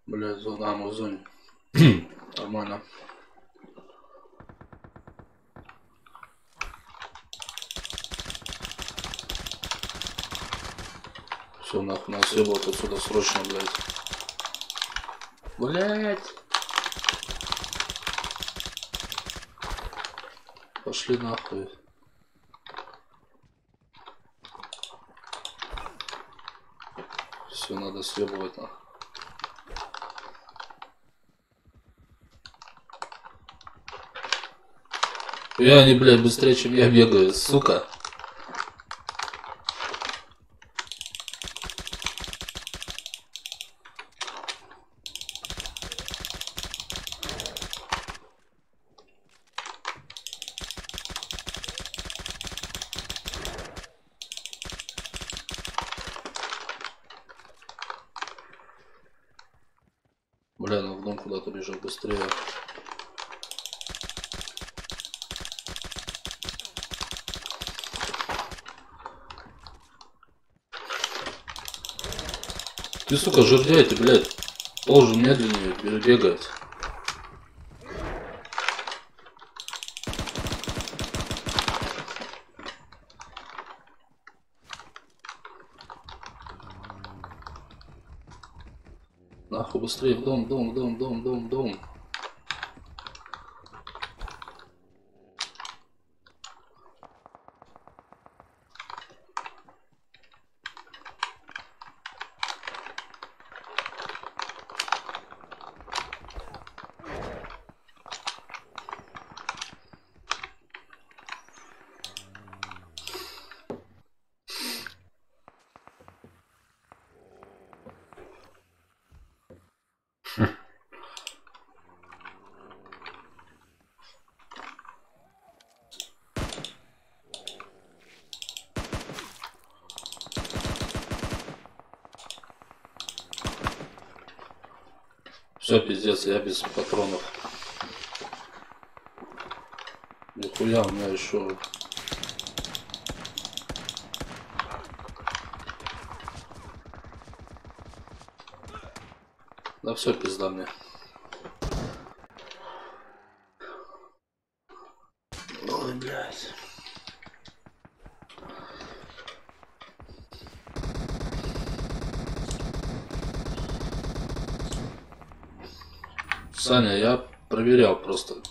Блядь, зона, мы в зоне. Нормально. Все, нахуй, нас съебывать отсюда срочно, блядь. Блядь. Пошли нахуй. Все, надо съебывать нахуй. И они, блядь, быстрее, чем я бегаю, сука. Бля, ну в дом куда-то бежит быстрее. Ты, сука, жердяй, ты, блядь, должен медленнее бегать. Нахуй быстрее в дом. Все, пиздец, я без патронов. Нихуя, у меня еще. Да все, пизда мне. Ой, блядь. Саня, я проверял просто.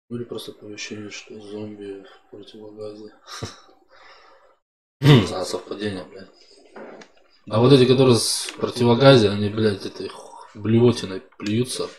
Или просто оповещение, что зомби в противогазе. А, совпадение, блядь. А вот эти, которые с противогазе, они, блядь, этой блевотиной плюются.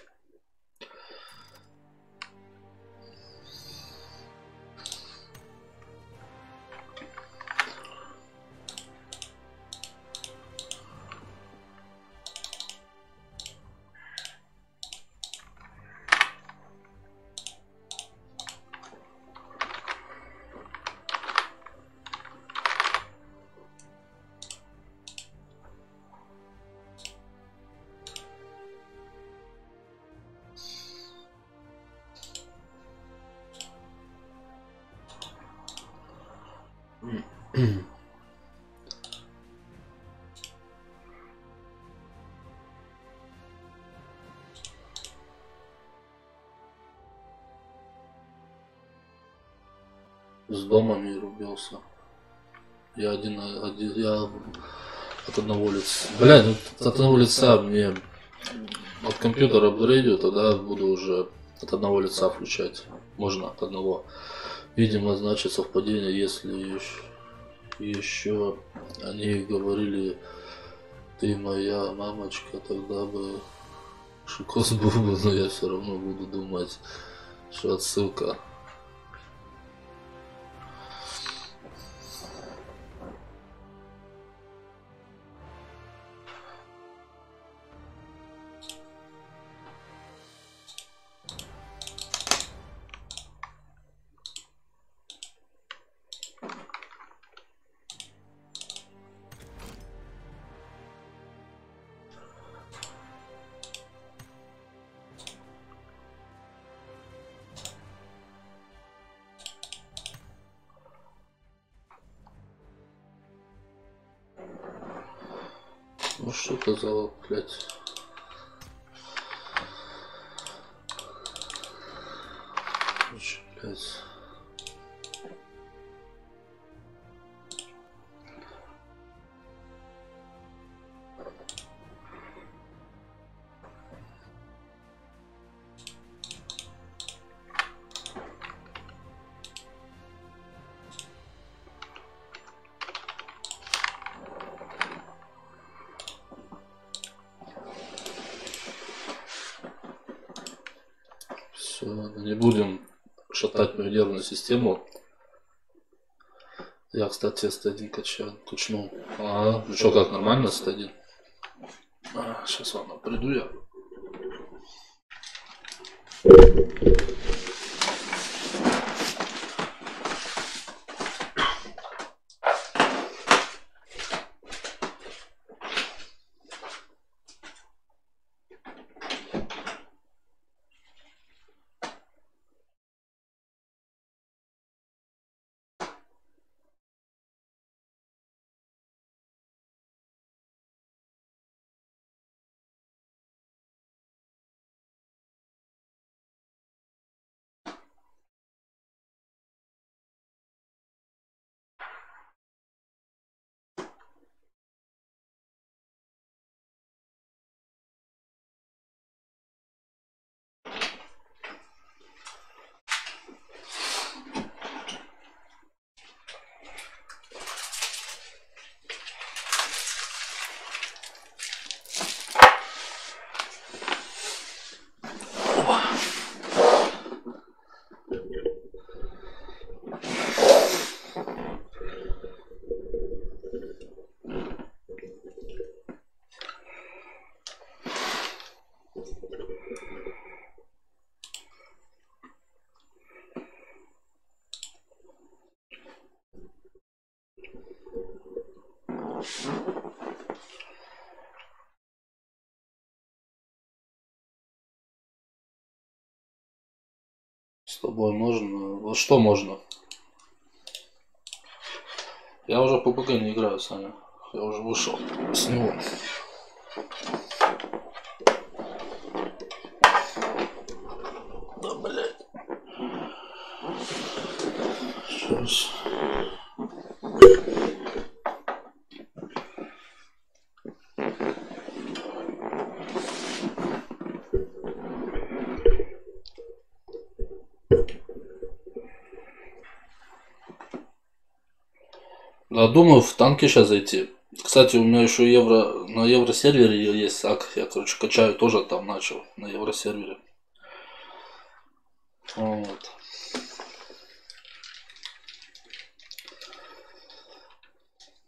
С домами рубился. Я я от одного лица. Блядь, ну, от одного лица мне от компьютера апгрейдю, тогда буду уже от одного лица включать. Можно от одного. Видимо, значит совпадение, если еще они говорили, ты моя мамочка, тогда бы шикос был бы, но я все равно буду думать, что отсылка. Ну что это за, блядь? Блядь. Все, не будем шатать мою нервную систему. Я, кстати, S1 качнул. А, ну что, как, нормально S1? Сейчас ладно, приду я. С тобой можно? Вот что можно? Я уже по ПГ не играю, Саня. Я уже вышел с него. Да, блядь. Сейчас. Думаю, в танки сейчас зайти. Кстати, у меня еще на евросервере есть ак. Я, короче, качаю тоже там начал на евросервере. Вот.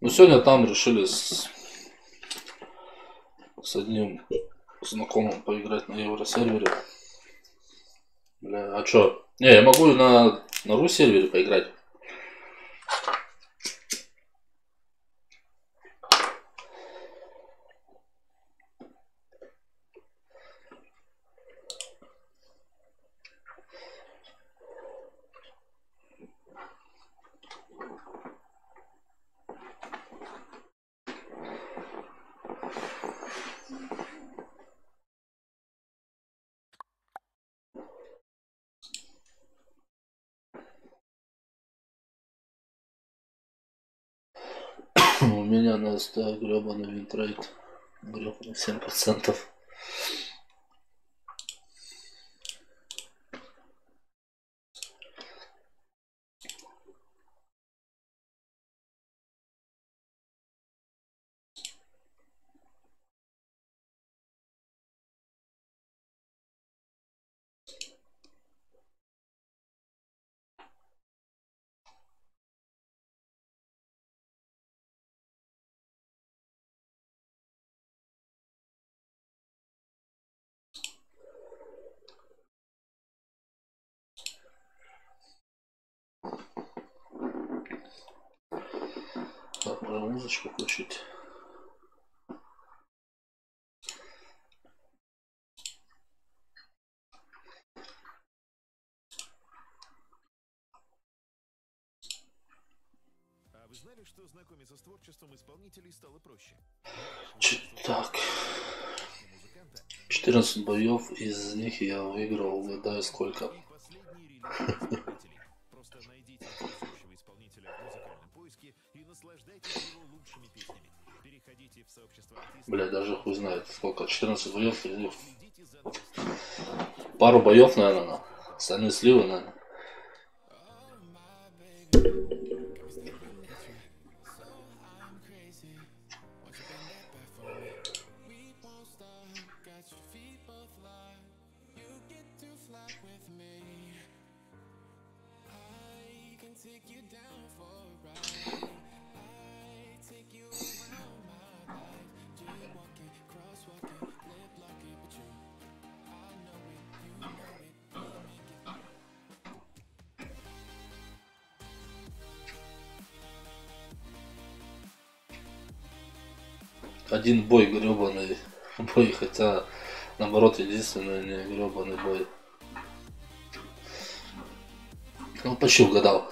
Ну, сегодня там решили с одним знакомым поиграть на евросервере. Бля, а чё? Не, я могу на ру-сервере поиграть. У меня на СТ гребаный винтрейт. Гребаный 7%. Так, надо музычку включить. А вы знали, что знакомиться с творчеством исполнителей стало проще? Так. 14 боев, из них я выиграл, угадаю сколько. И последний релиз исполнителей. Просто найдите интересующего исполнителя в музыкальном поиске и наслаждайтесь его лучшими песнями. Переходите в сообщество артистов. Бля, даже хуй знает сколько. 14 боев, из них Следите за новостями. пару боев, наверное. Остальные сливы, наверное. Один бой гребаный бой, хотя наоборот единственный не гребаный бой. Ну почти угадал.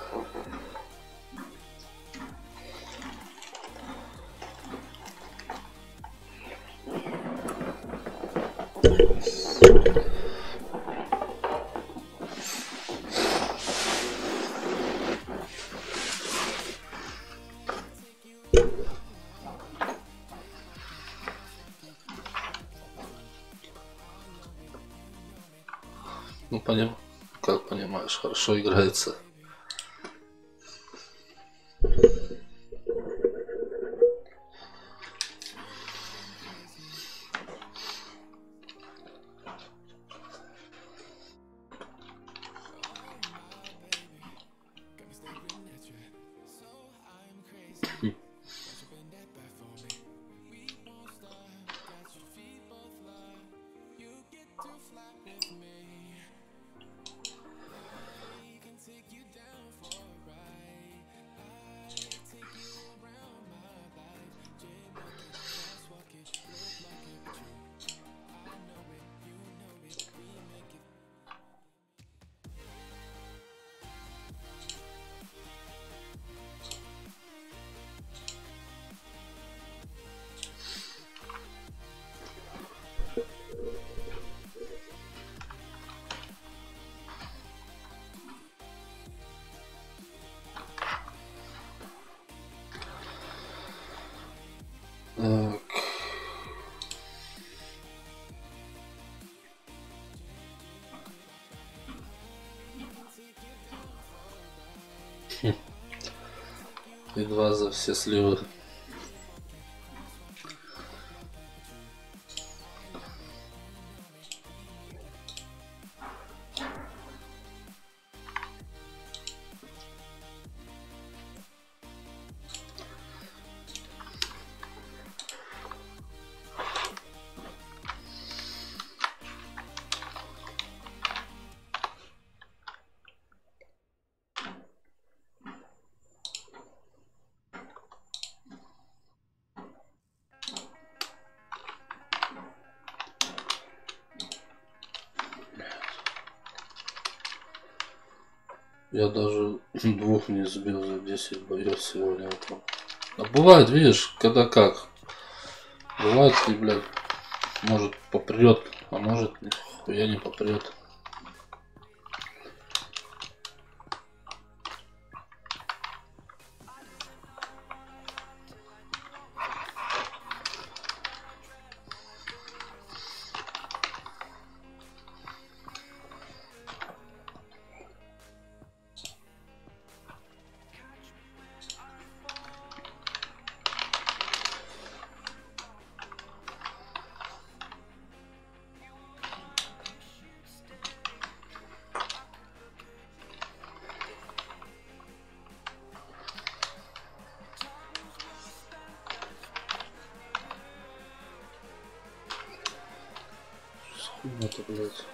Ну как понимаешь, хорошо играется. Так. И 2 за все сливы. Я даже 2 не сбил за 10 боев сегодня утром. А бывает, видишь, когда как. Бывает, ты, блядь, может попрет, а может нихуя не попрет. Это, блядь.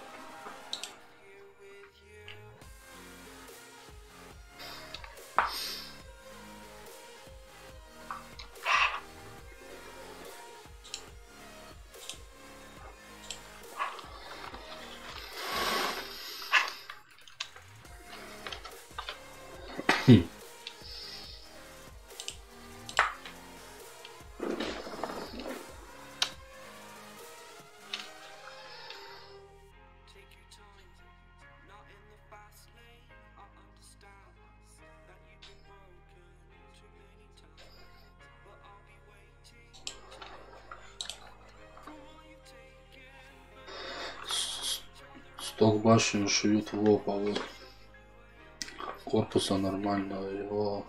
Take your time, not in the fast lane. I understand that you've been broken too many times, but I'll be waiting for all you've taken. Сток башни шьют в лоб, а вот корпуса нормального, его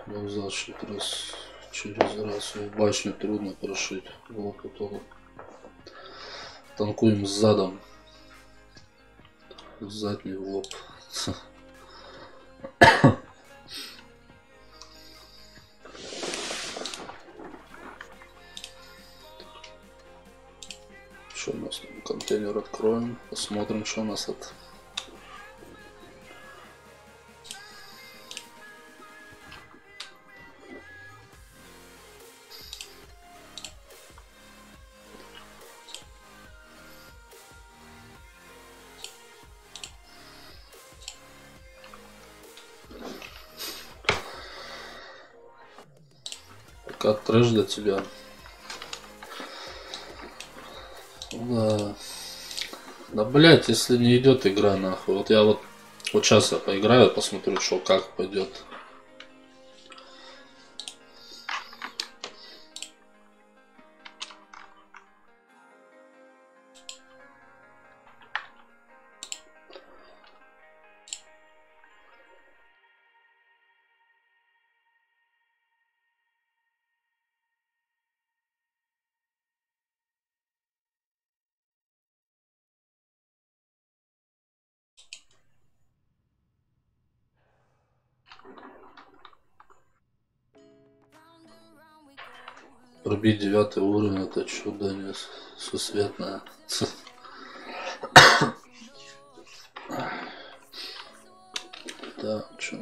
взял шить раз через раз. И башню трудно прошить, в лоб только танкуем с задом, задний в лоб. Что у нас там? Контейнер откроем, посмотрим, что у нас от. Пока трэш для тебя. Да. Да, блять, если не идет игра, нахуй. Вот я вот сейчас я поиграю, посмотрю, что как пойдет. Пробить 9 уровень, это чудо несусветное. Да, чё?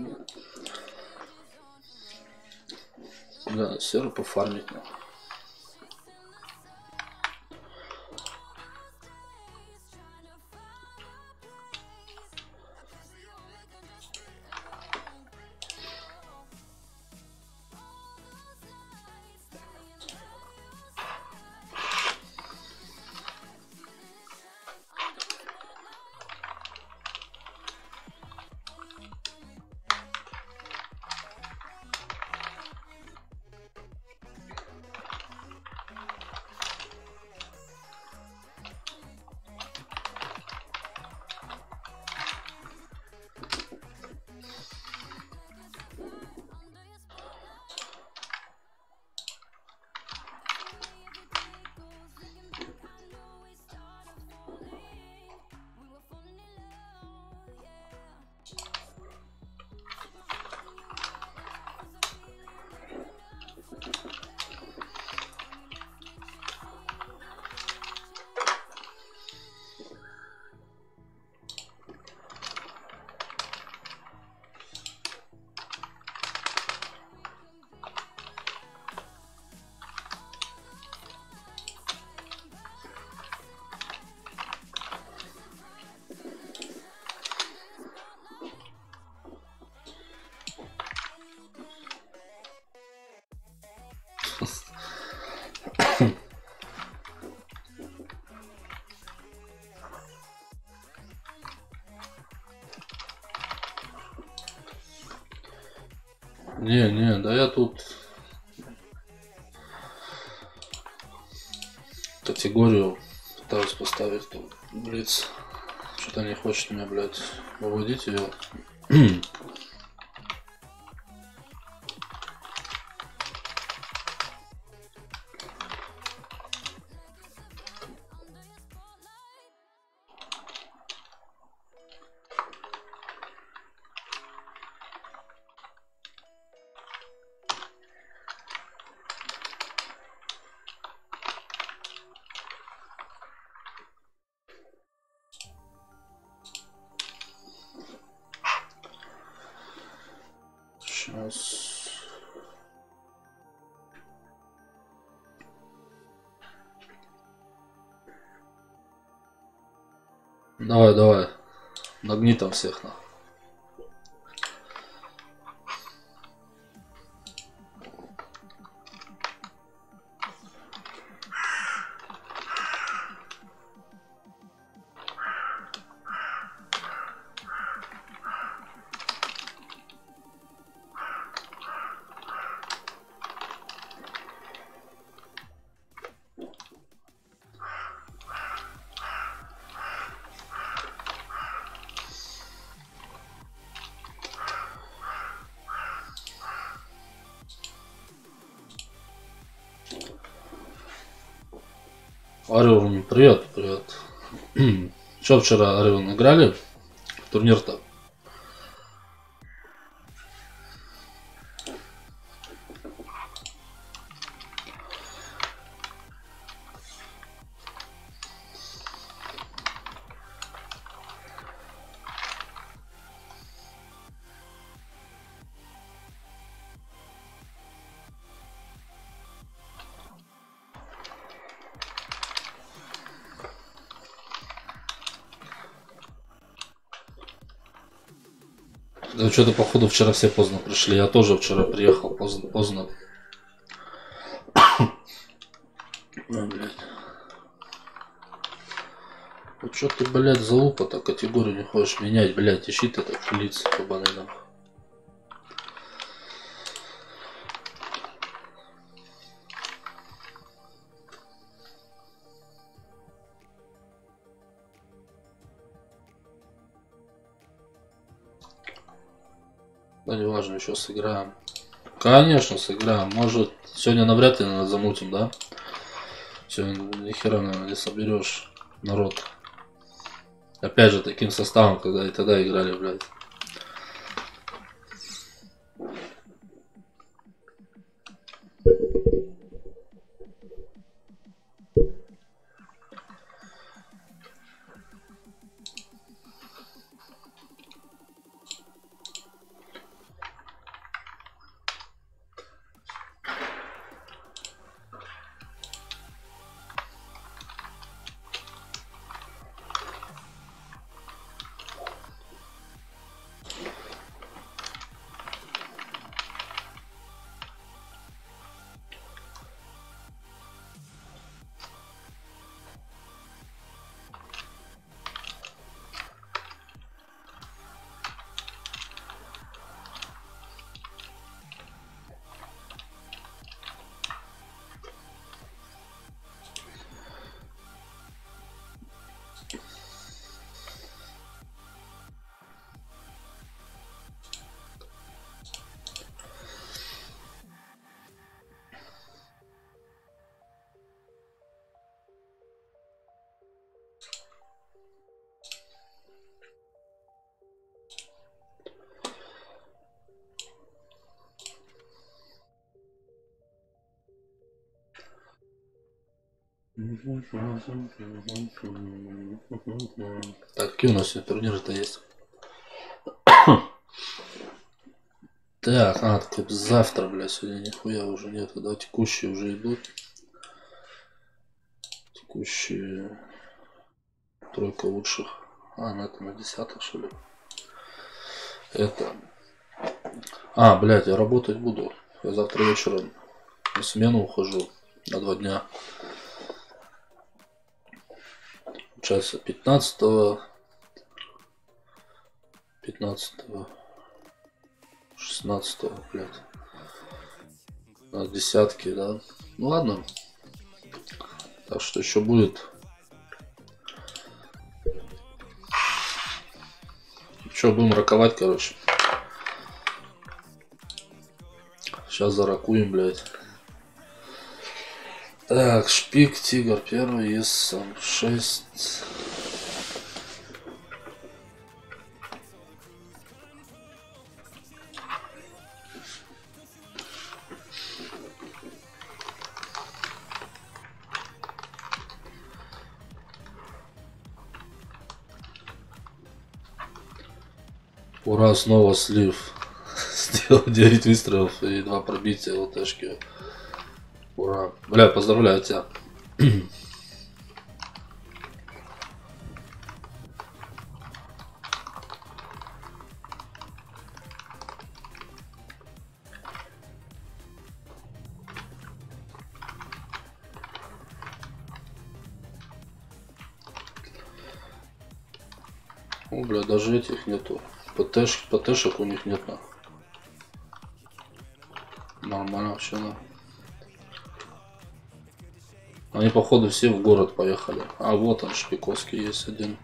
Да, серу пофармить надо. Не, да я тут категорию пытаюсь поставить тут, блиц. Что-то не хочет меня, блядь, выводить ее. Сейчас. Давай. Нагни там всех, на. Орел, привет. Что вчера, Орел, играли? Турнир-то? Да что-то походу вчера все поздно пришли. Я тоже вчера приехал поздно. Ну, блядь. Вот что ты, блядь, залупа-то категорию не хочешь менять, блядь, ищи ты так лиц ебаный нахуй. Да не важно, еще сыграем. Конечно, сыграем. Может, сегодня навряд ли наверное, замутим, да? Сегодня ни хера, наверное, не соберешь народ. Опять же, таким составом, когда и тогда играли, блядь. Так, какие у нас сегодня турниры-то есть? Так, так завтра, блядь, сегодня нихуя уже нет. Да, текущие уже идут. Текущие тройка лучших. Ну это на 10-х, что ли? Это. Блядь, я работать буду. Я завтра вечером на смену ухожу на 2 дня. Часа 15-го 15-го, 16-го, блядь. На десятки, да. Ну ладно. Так что еще будет. Что, будем раковать, короче. Сейчас заракуем, блядь. Так, шпик, тигр, первый, есть сам 6. Ура, снова слив. Сделал 9 выстрелов и 2 пробития ЛТшки. Ура. Бля, поздравляю тебя. О, бля, даже этих нету. ПТшек у них нет. Нормально вообще, да. Они, походу, все в город поехали. А вот он, Шпиковский есть один.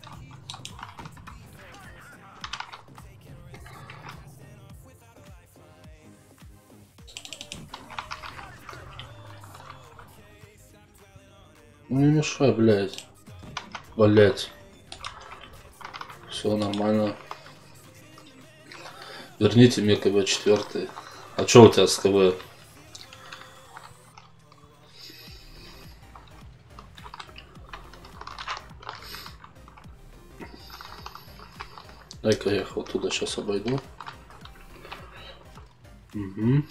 Ну не мешай, блядь. Блядь. Все нормально. Верните мне КВ 4. А что у тебя с КВ? Дай-ка я их вот туда сейчас обойду. Угу.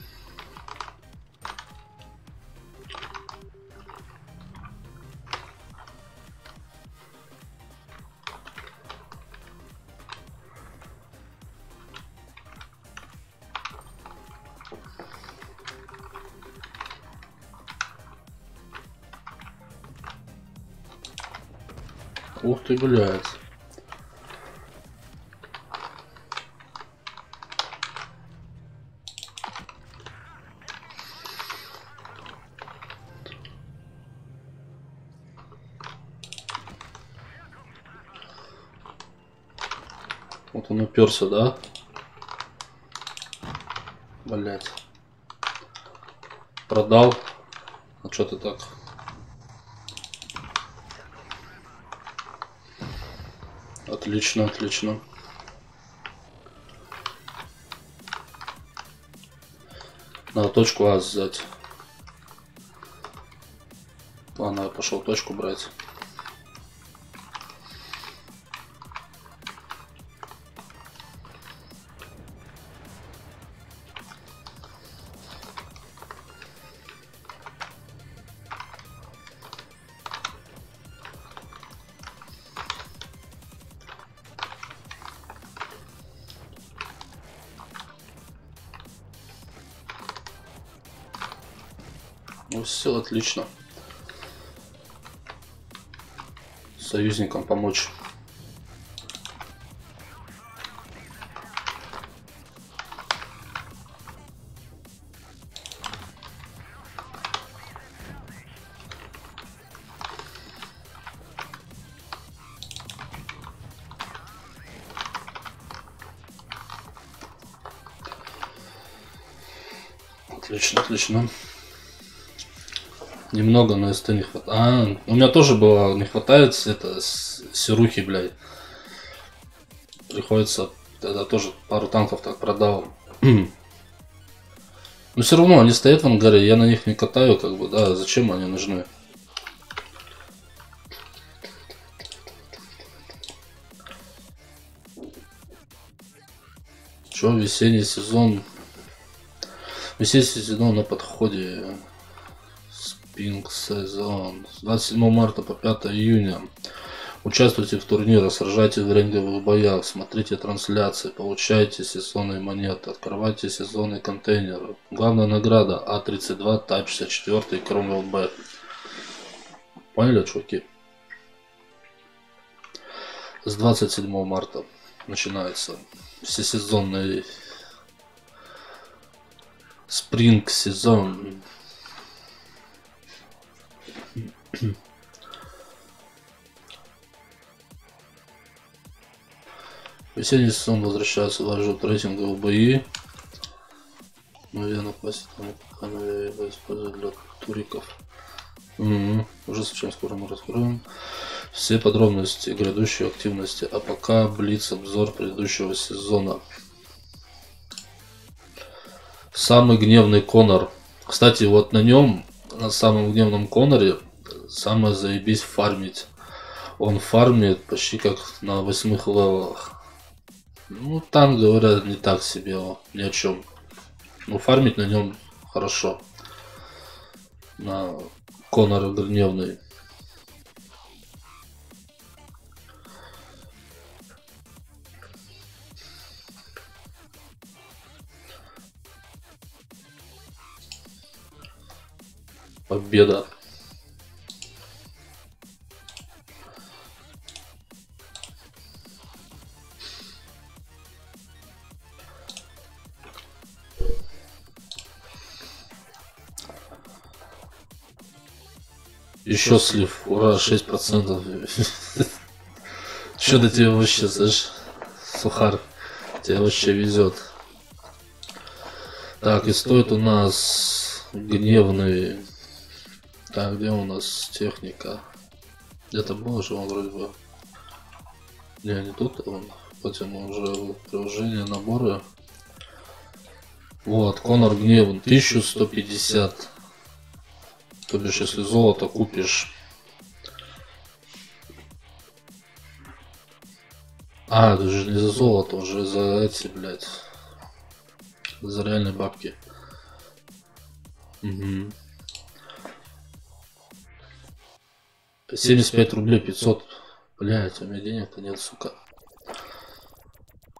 Ух ты, блядь. Вот он уперся, да? Блять. Продал. А что ты так? Отлично, отлично. Надо точку А взять. Ладно, я пошел точку брать. Ну все, отлично. Союзникам помочь. Отлично, отлично. Немного на СТ не хватает. А, у меня тоже было, не хватает это серухи, блядь. Приходится, тогда тоже пару танков так продал. Но все равно они стоят в ангаре, я на них не катаю, как бы, да, зачем они нужны? Чё, весенний сезон? Весенний сезон на подходе. Спинг сезон. С 27 марта по 5 июня. Участвуйте в турнирах, сражайтесь в ринговых боях, смотрите трансляции, получайте сезонные монеты, открывайте сезонные контейнеры. Главная награда А32, Type 64 и Cromwell Б. Поняли, чуваки? С 27 марта. начинается всесезонный спринг сезон. Весенний сезон возвращается, вожут рейтинговые бои. Наверное, хватит использовать для туриков. Уже совсем скоро мы раскроем все подробности грядущей активности. А пока блиц обзор предыдущего сезона. Самый гневный Конор. Кстати, вот на нем, на самом гневном Коноре, самое заебись фармить. Он фармит почти как на 8-х левелах. Ну, там, говорят, не так себе, ни о чем. Но фармить на нем хорошо. На Конор гневный. Победа. Еще слив. Ура, 6%. Что-то тебе вообще, знаешь, сухар. Тебе вообще везет. Так, и стоит у нас гневный. Так, где у нас техника? Где-то был же он вроде бы. Не тут, он. Потом уже приложение, наборы. Вот, Конор гневный. 1150. То бишь, если золото купишь. А, это же не за золото, уже за эти, блядь. За реальные бабки. Угу. 75 рублей 500. Блядь, у меня денег-то нет, сука.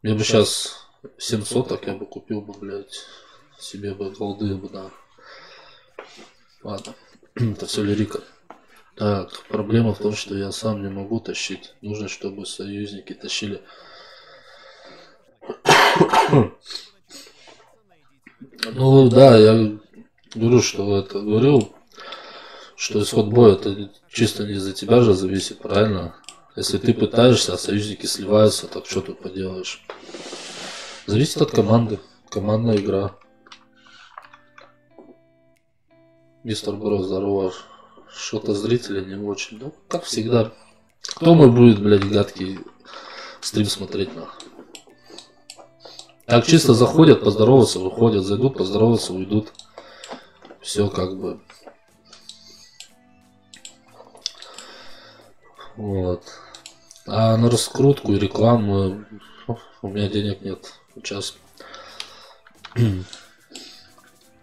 Я бы сейчас 700, так я бы купил бы, блядь, себе бы голды бы, да. Ладно. Это все лирика. Так, проблема в том, что я сам не могу тащить. Нужно, чтобы союзники тащили. Ну да, я говорю, что это говорил, что исход боя это чисто не из-за тебя же зависит, правильно? Если ты пытаешься, а союзники сливаются, так что тут поделаешь? Зависит от команды. Командная игра. Мистер Бро, здорово. Что-то зрители не очень. Ну, как всегда. Кто мой будет, блядь, гадкий стрим смотреть, нахуй? Так чисто заходят, поздороваться, выходят, зайдут, поздороваться, уйдут. Все как бы. Вот. А на раскрутку и рекламу у меня денег нет. Сейчас.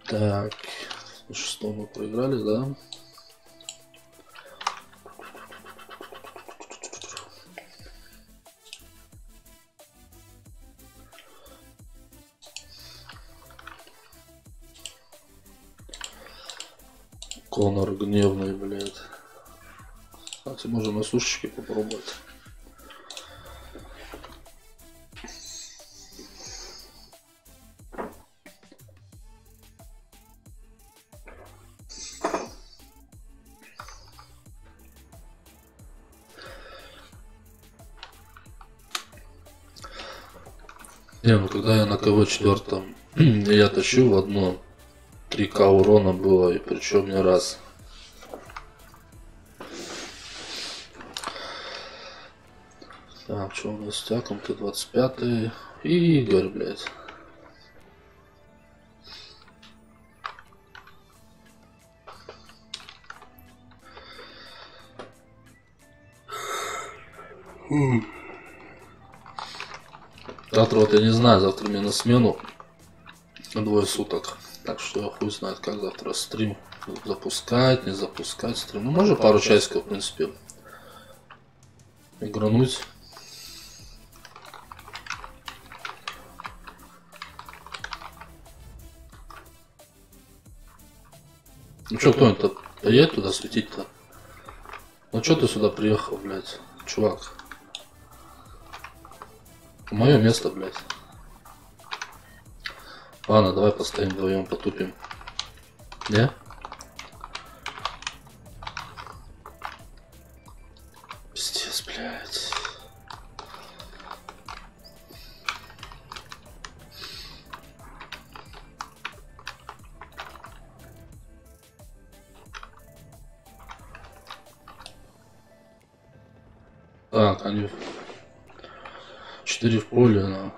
Так. Что мы проиграли, да? Конор гневный, блядь. Кстати, можно на сушечке попробовать. Не, ну когда я на КВ-4 я тащу в одно 3К урона было, и причем не раз. Так, что у нас с тяком? Т-25 и Игорь, блядь. Завтра вот я не знаю, завтра мне на смену 2 суток. Так что я хуй знает, как завтра стрим запускать, не запускать стрим. Ну, можно пару часиков, в принципе, игрануть. Ну что, кто-нибудь поедет туда светить-то? Ну что ты сюда приехал, блядь, чувак? Мое место, блядь. Ладно, давай постоим вдвоем, потупим. Не? Пиздец, блядь. Так, они 4 в поле, но...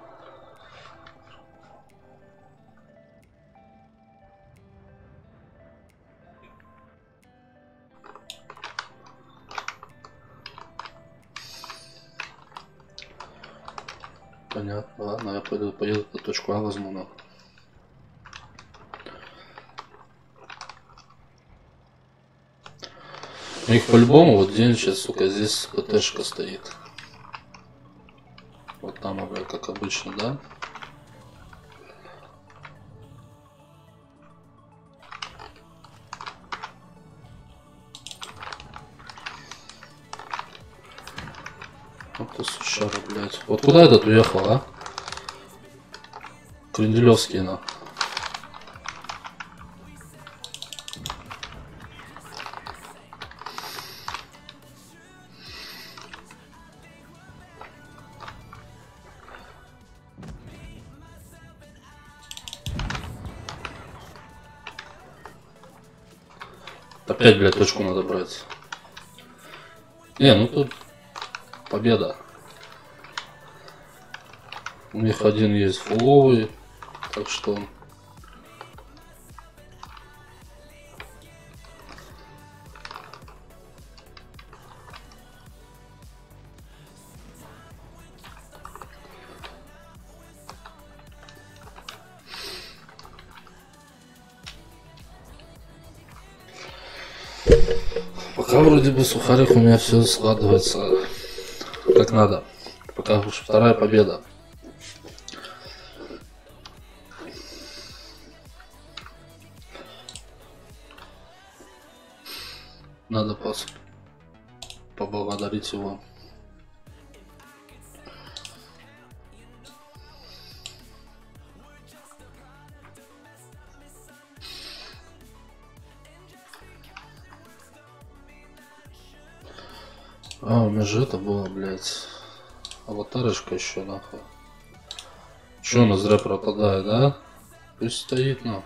Понятно, ладно, я поеду по точку А возьму, но... У них по-любому вот день сейчас, сука, здесь ПТшка стоит. Вот там, бля, как обычно, да? Вот ты сучара, блядь. Вот куда этот уехал, а? Кренделевский, на. Опять, блядь, точку надо брать. Не, ну тут победа. У них один есть фуловый, так что... Пока вроде бы Сухарик у меня все складывается как надо. Пока уж вторая победа. Надо поблагодарить его. А, у меня же это было, блядь, аватарочка еще, нахуй. Че она зря пропадает, да? Пусть стоит, нахуй.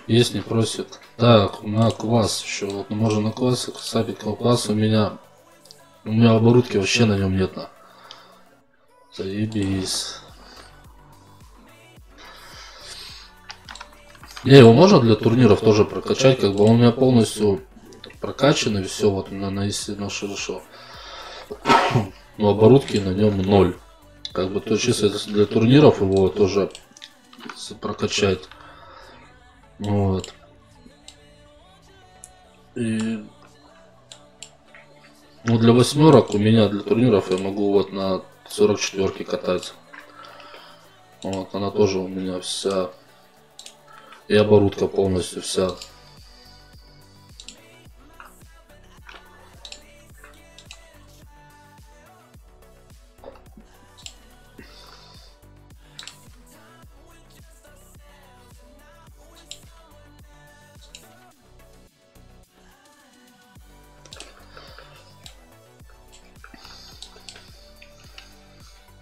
Есть, не просит. Так, на квас еще. Вот, ну, можно на квас, сапик квас у меня оборудки вообще на нем нет, на. Заебись. Не, его можно для турниров тоже прокачать, как бы он у меня полностью прокачан и все, вот на истинно хорошо. Но оборудки на нем 0. Как бы то чисто для турниров его тоже прокачать. Вот. И ну, для восьмерок у меня для турниров я могу вот на 44 катать. Вот, она тоже у меня вся. И оборудка полностью вся.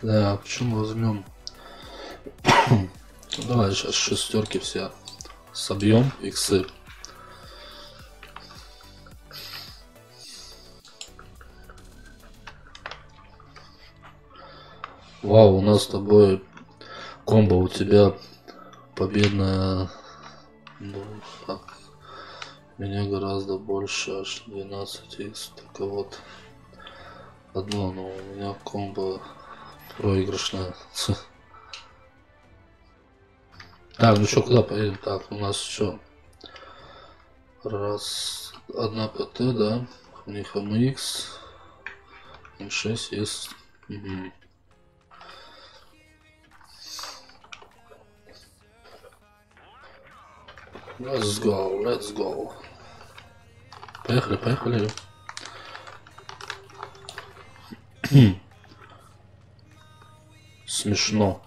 Да, почему возьмем? Давай сейчас шестерки все собьем, иксы. Вау, у нас с тобой комбо, у тебя победная. Ну, меня гораздо больше, аж 12х, только вот одно, но у меня комбо проигрышная. Так, ну что, куда поедем? Так, у нас что? Раз, одна ПТ, да? У них МХ, М6 есть. Угу. Let's go, let's go. Поехали, поехали. Смешно.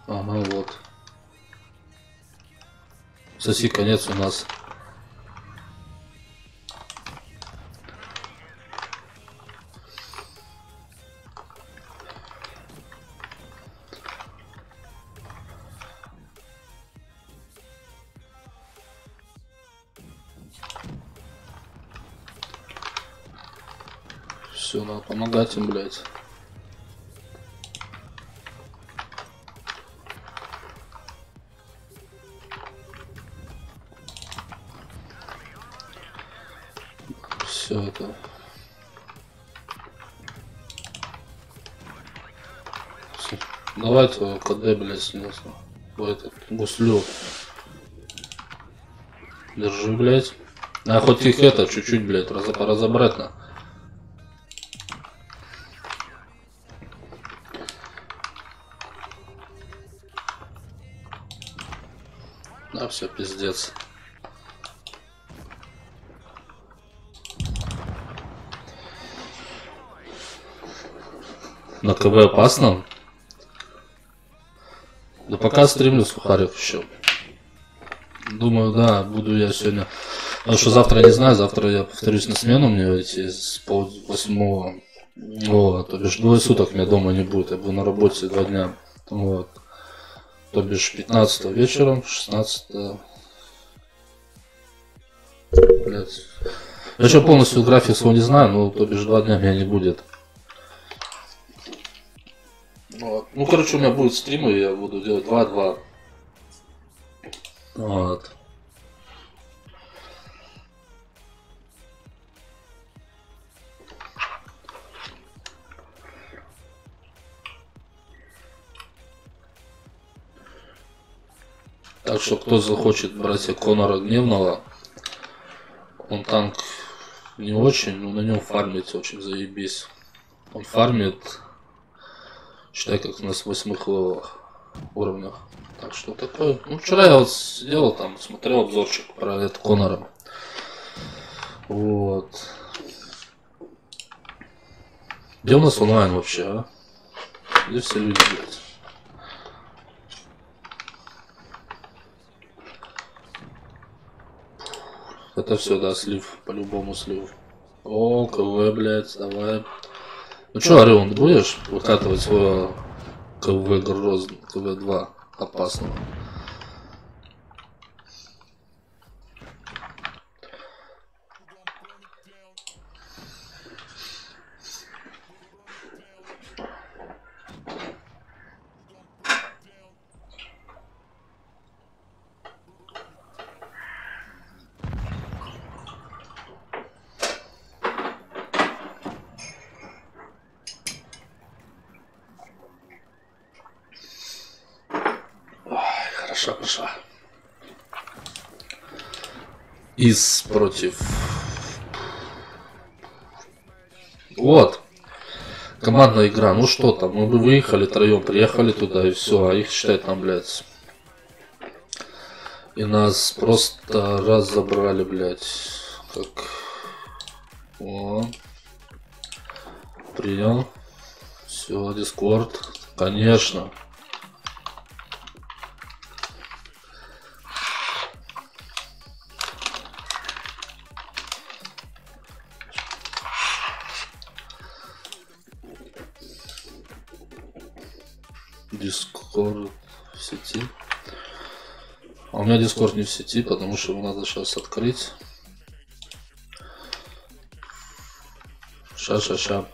Ага, вот. Соси конец у нас. Все, надо помогать им, блядь. Все это. Всё. Давай твою КД, блядь, снес. Этот гуслю. Держи, блядь. А хоть их это чуть-чуть, блядь, разобрать на. Да, все, пиздец. На КВ опасно? Да пока стримлю сухарик еще. Думаю, да, буду я сегодня. Потому что завтра я не знаю, завтра я повторюсь на смену, мне идти с 8:30. Вот, то бишь 2 суток меня дома не будет, я буду на работе 2 дня. Вот. То бишь 15 вечером, 16. Блять. Я еще полностью график свой не знаю, но то бишь 2 дня меня не будет. Вот. Ну, короче, у меня будут стримы, я буду делать 2-2. Вот. Так что, кто захочет братья Конора Гневного, он танк не очень, но на нем фармить очень заебись. Он фармит, считай, как на 8 уровнях. Так что такое. Ну, вчера я вот сидел там, смотрел обзорчик про это Конора. Вот. Где у нас онлайн вообще, а? Где все люди, блядь? Это все, да, слив. По-любому слив. О, КВ, блядь, давай. Ну что, Орион, будешь выкатывать свое КВ грозный, КВ-2 опасного? Хорошо, хорошо. Из против. Вот. Командная игра. Ну что там, мы бы выехали троем, приехали туда и все, а их считай там, блядь. И нас просто разобрали, блядь. Как. О. Принял. Все, Дискорд. Конечно. Дискорд в сети. А у меня Дискорд не в сети, потому что его надо сейчас открыть. Ща.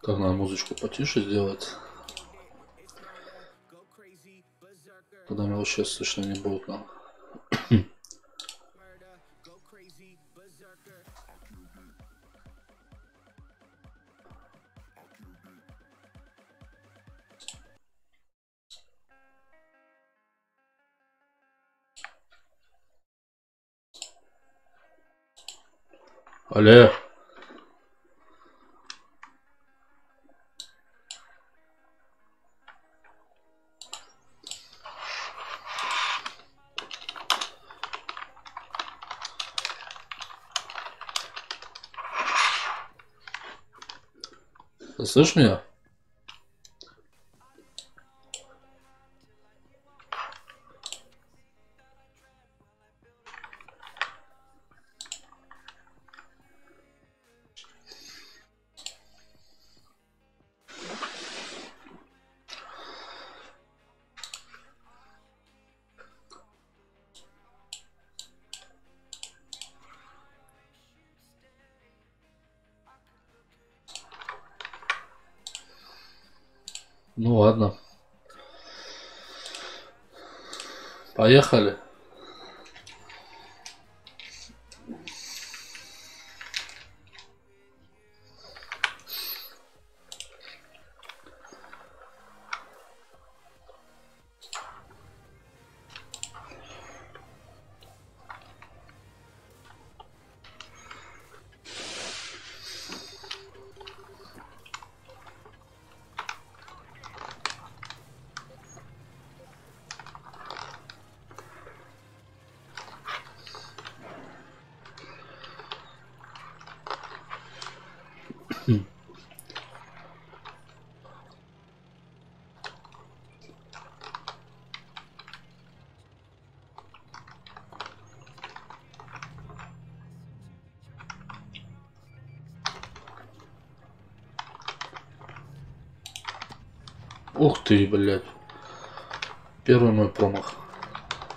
Так, надо музычку потише сделать. Тогда меня вообще слышно не будет нам. Алле. Ты слышишь меня? Ну ладно. Поехали. Ух ты, блядь. Первый мой промах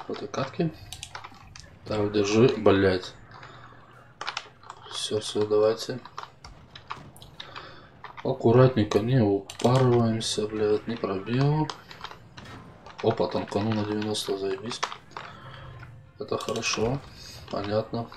в этой катке. Так, держи, блядь. Все, давайте. Аккуратненько, не упарываемся, блядь, не пробил. Опа, танкану на 90, заебись. Это хорошо, понятно.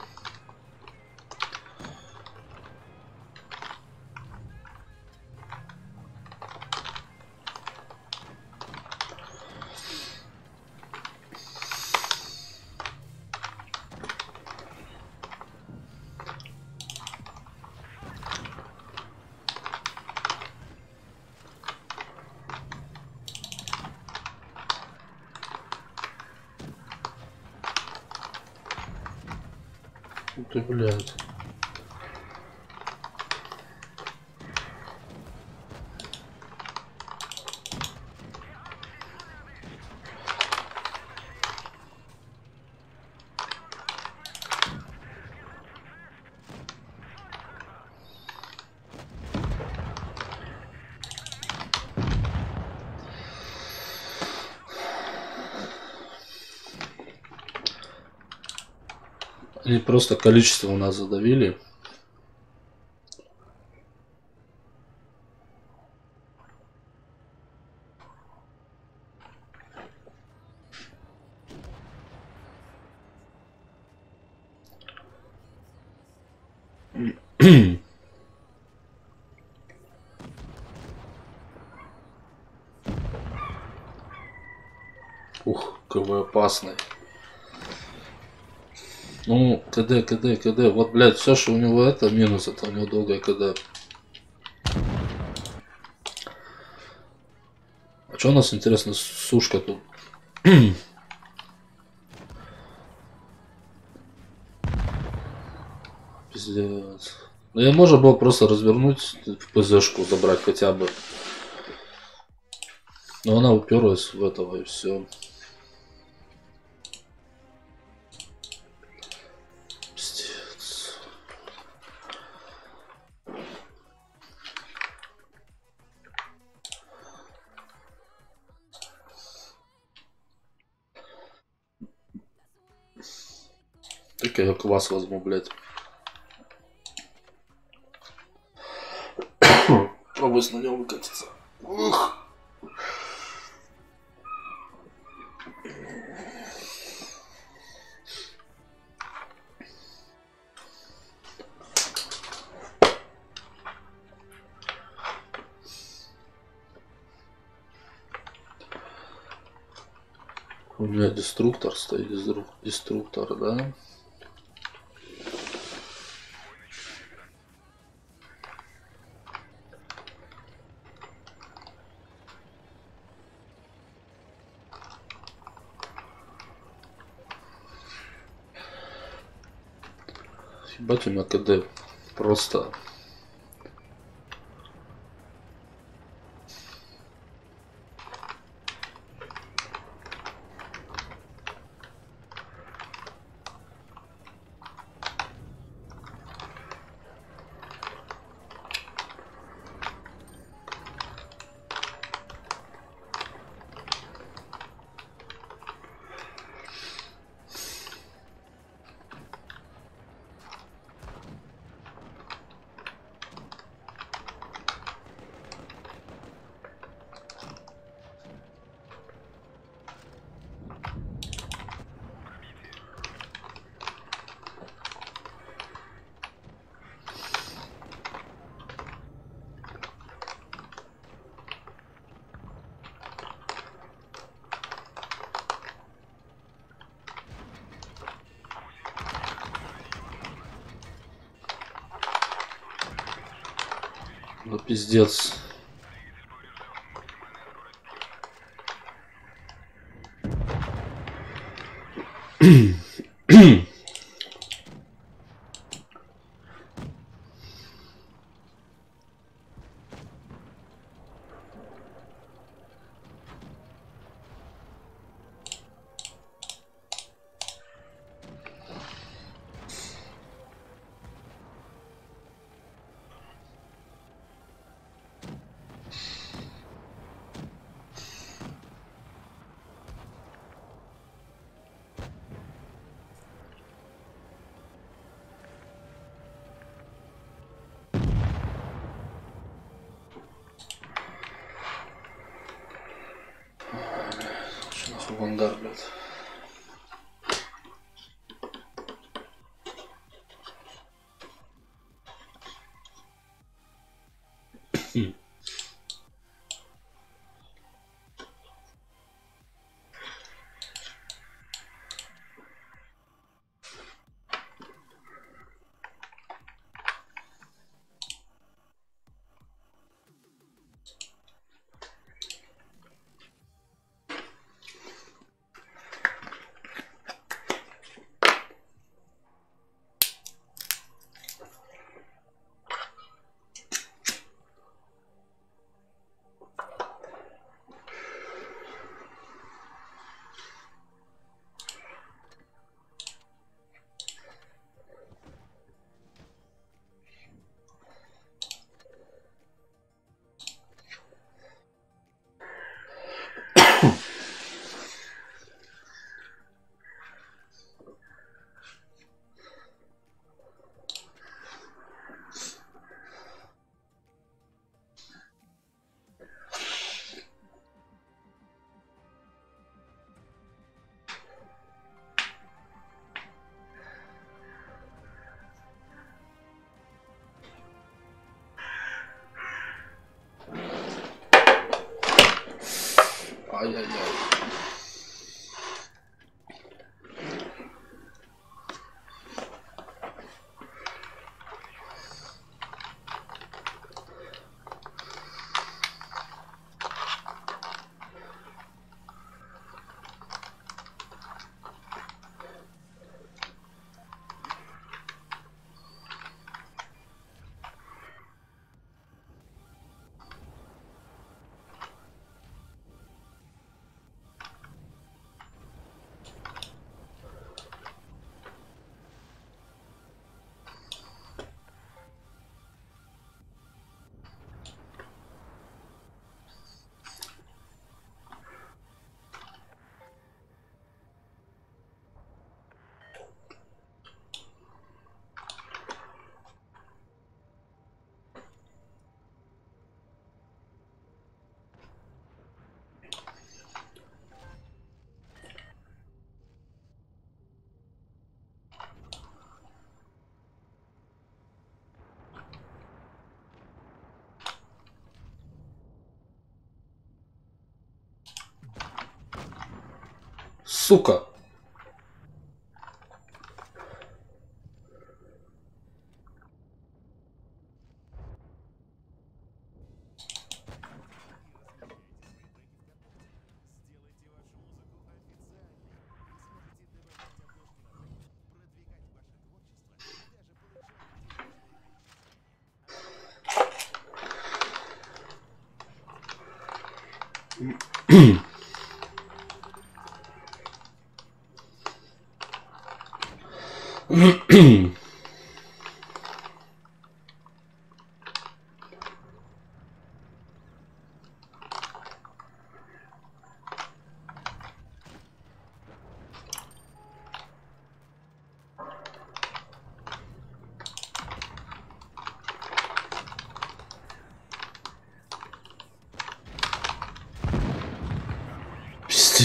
Ты, блядь. Они просто количество у нас задавили. Ух, какой опасный. Ну, КД. Вот, блядь, все, что у него это минус, это у него долгое КД. А что у нас, интересно, сушка тут? Пиздец. Ну, я можно было просто развернуть в ПЗшку, забрать хотя бы. Но она уперлась в этого и все. Пиздец. Так я квас возьму, блядь. Пробуй на нем выкатиться. Ух. У меня деструктор стоит, деструктор, да? Ебать, у меня КД просто. Ну пиздец. Что нахуй вангар, блядь? Ай-яй-яй. Сука.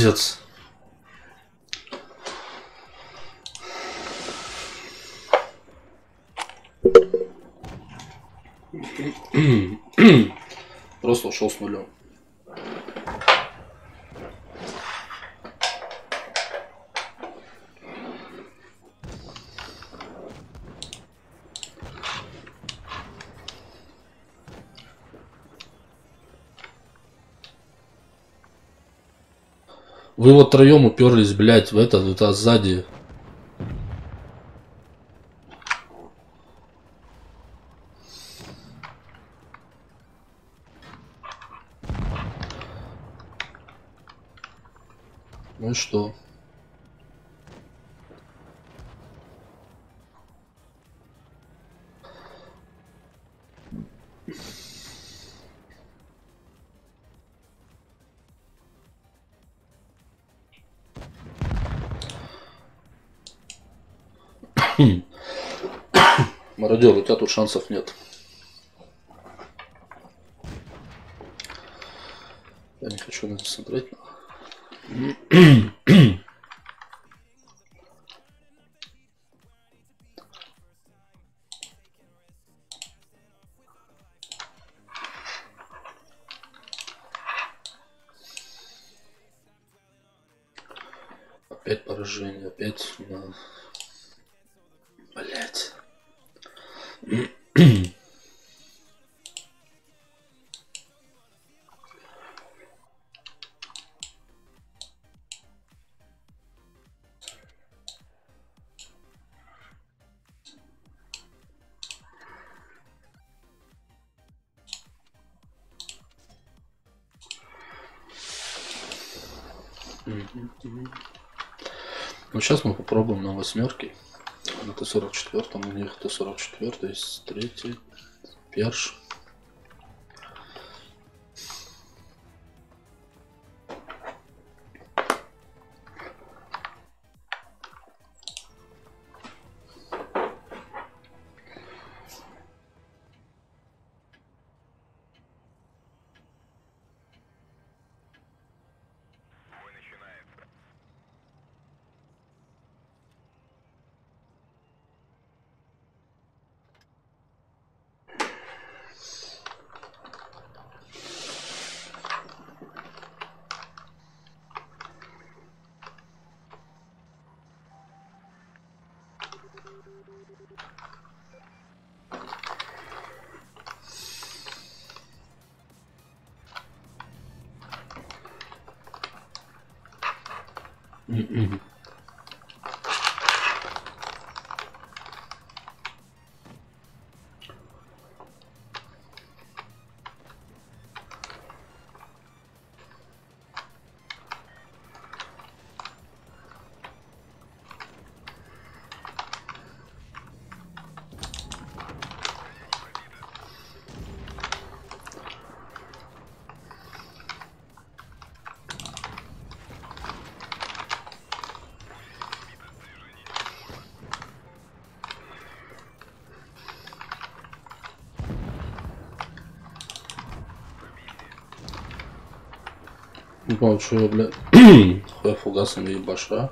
Пиздец. Просто ушел с нулем. Вы вот троем уперлись, блядь, в это сзади. Ну и что? Мародер, у тебя тут шансов нет. Я не хочу на это смотреть. Опять поражение, опять на... Блять. Ну сейчас мы попробуем на восьмерке. На Т-44, у них Т-44, есть третий, перш. Не помню, что я, бля... Хуя фугасом ебаша.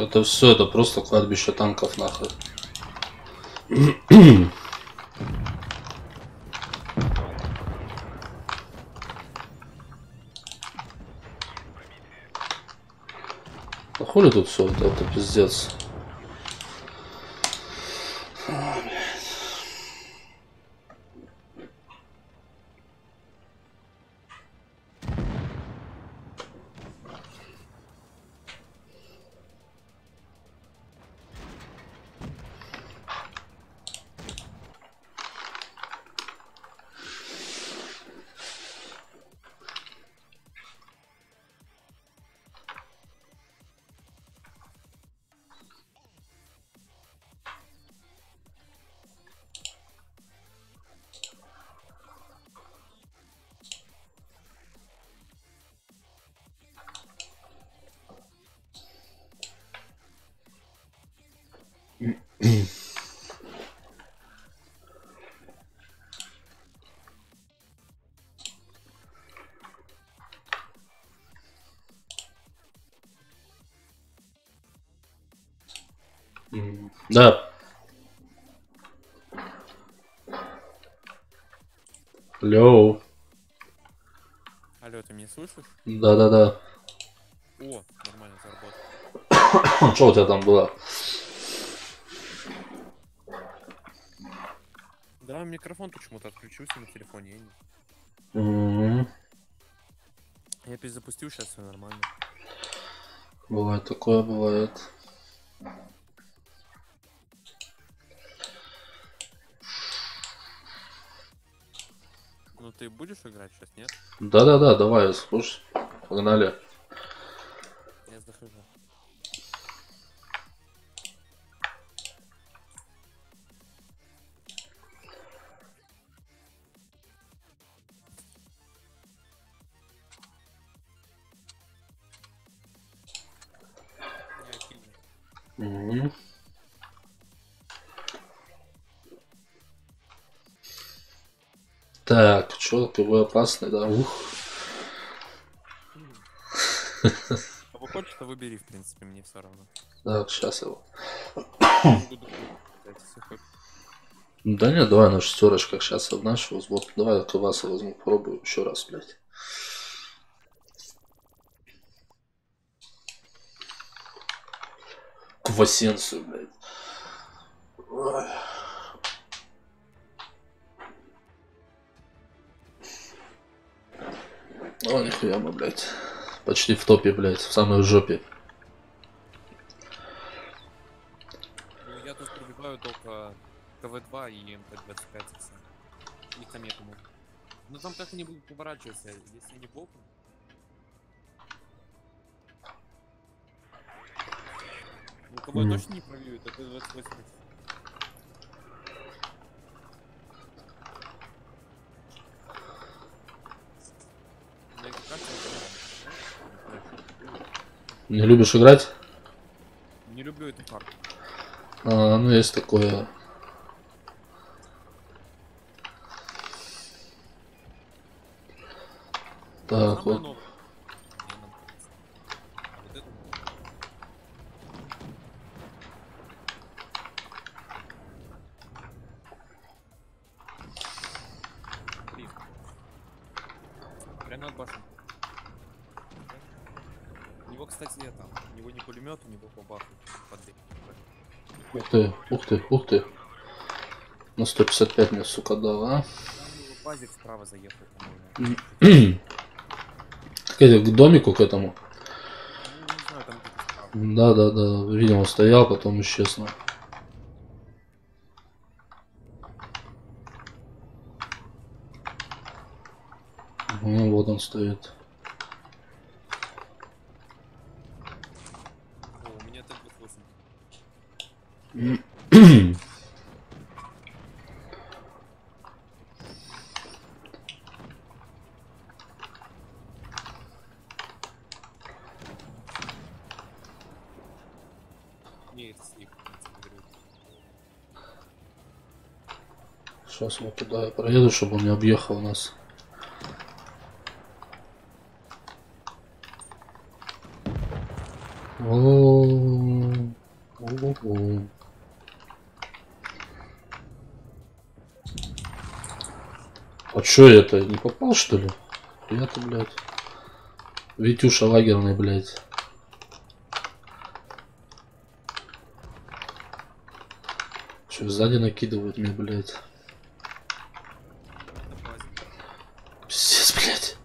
Это все, это просто кладбище танков нахуй. А хули тут все, это пиздец. Да. Алло. Алло, ты меня слышишь? Да-да-да. О, нормально заработал. Что у тебя там было? Да, микрофон почему-то отключился на телефоне. Я перезапустил, сейчас все нормально. Бывает такое, бывает. Ну ты будешь играть сейчас, нет? Да-да-да, давай, слушай. Погнали. Я захожу. Так, чё, КВ опасный, да? Ух. А вы хочешь, то выбери, в принципе, мне все равно. Так, сейчас его. Буду кстати, если хочешь. Да нет, давай на шестерочках сейчас в нашу вот. Давай КВаса возьму, попробую еще раз, блядь. Квасенцию, блядь. Ой. О, нихуя мы, блядь. Почти в топе, блядь, в самой жопе. Ну, я тут пробиваю только КВ-2 и МТ-25. И комету могу. Но там как они будут поворачиваться, если не боком. Ну, КВ точно не пробьют, это 28. Не любишь играть? Не люблю эту карту. А, ну есть такое. Так, вот. Вот это. Блин. Прямо от башни. У него, кстати, это. У него не пулемет, у него по бафу. Ух ты, ух ты, ух ты. На 155 мне, сука, дал, а? Базик справа заехал, по-моему. К домику, к этому. Ну, не знаю, там где-то справа. Да, видимо, стоял, потом исчез. Ну, вот он стоит. О, у меня Т-28. Не, это слив. Сейчас вот туда я проеду, чтобы он не объехал нас. О, О. А чё это? Не попал, что ли? Я-то, блядь. Витюша лагерный, блядь. Чё, сзади накидывают мне, блядь. Пиздец, блядь.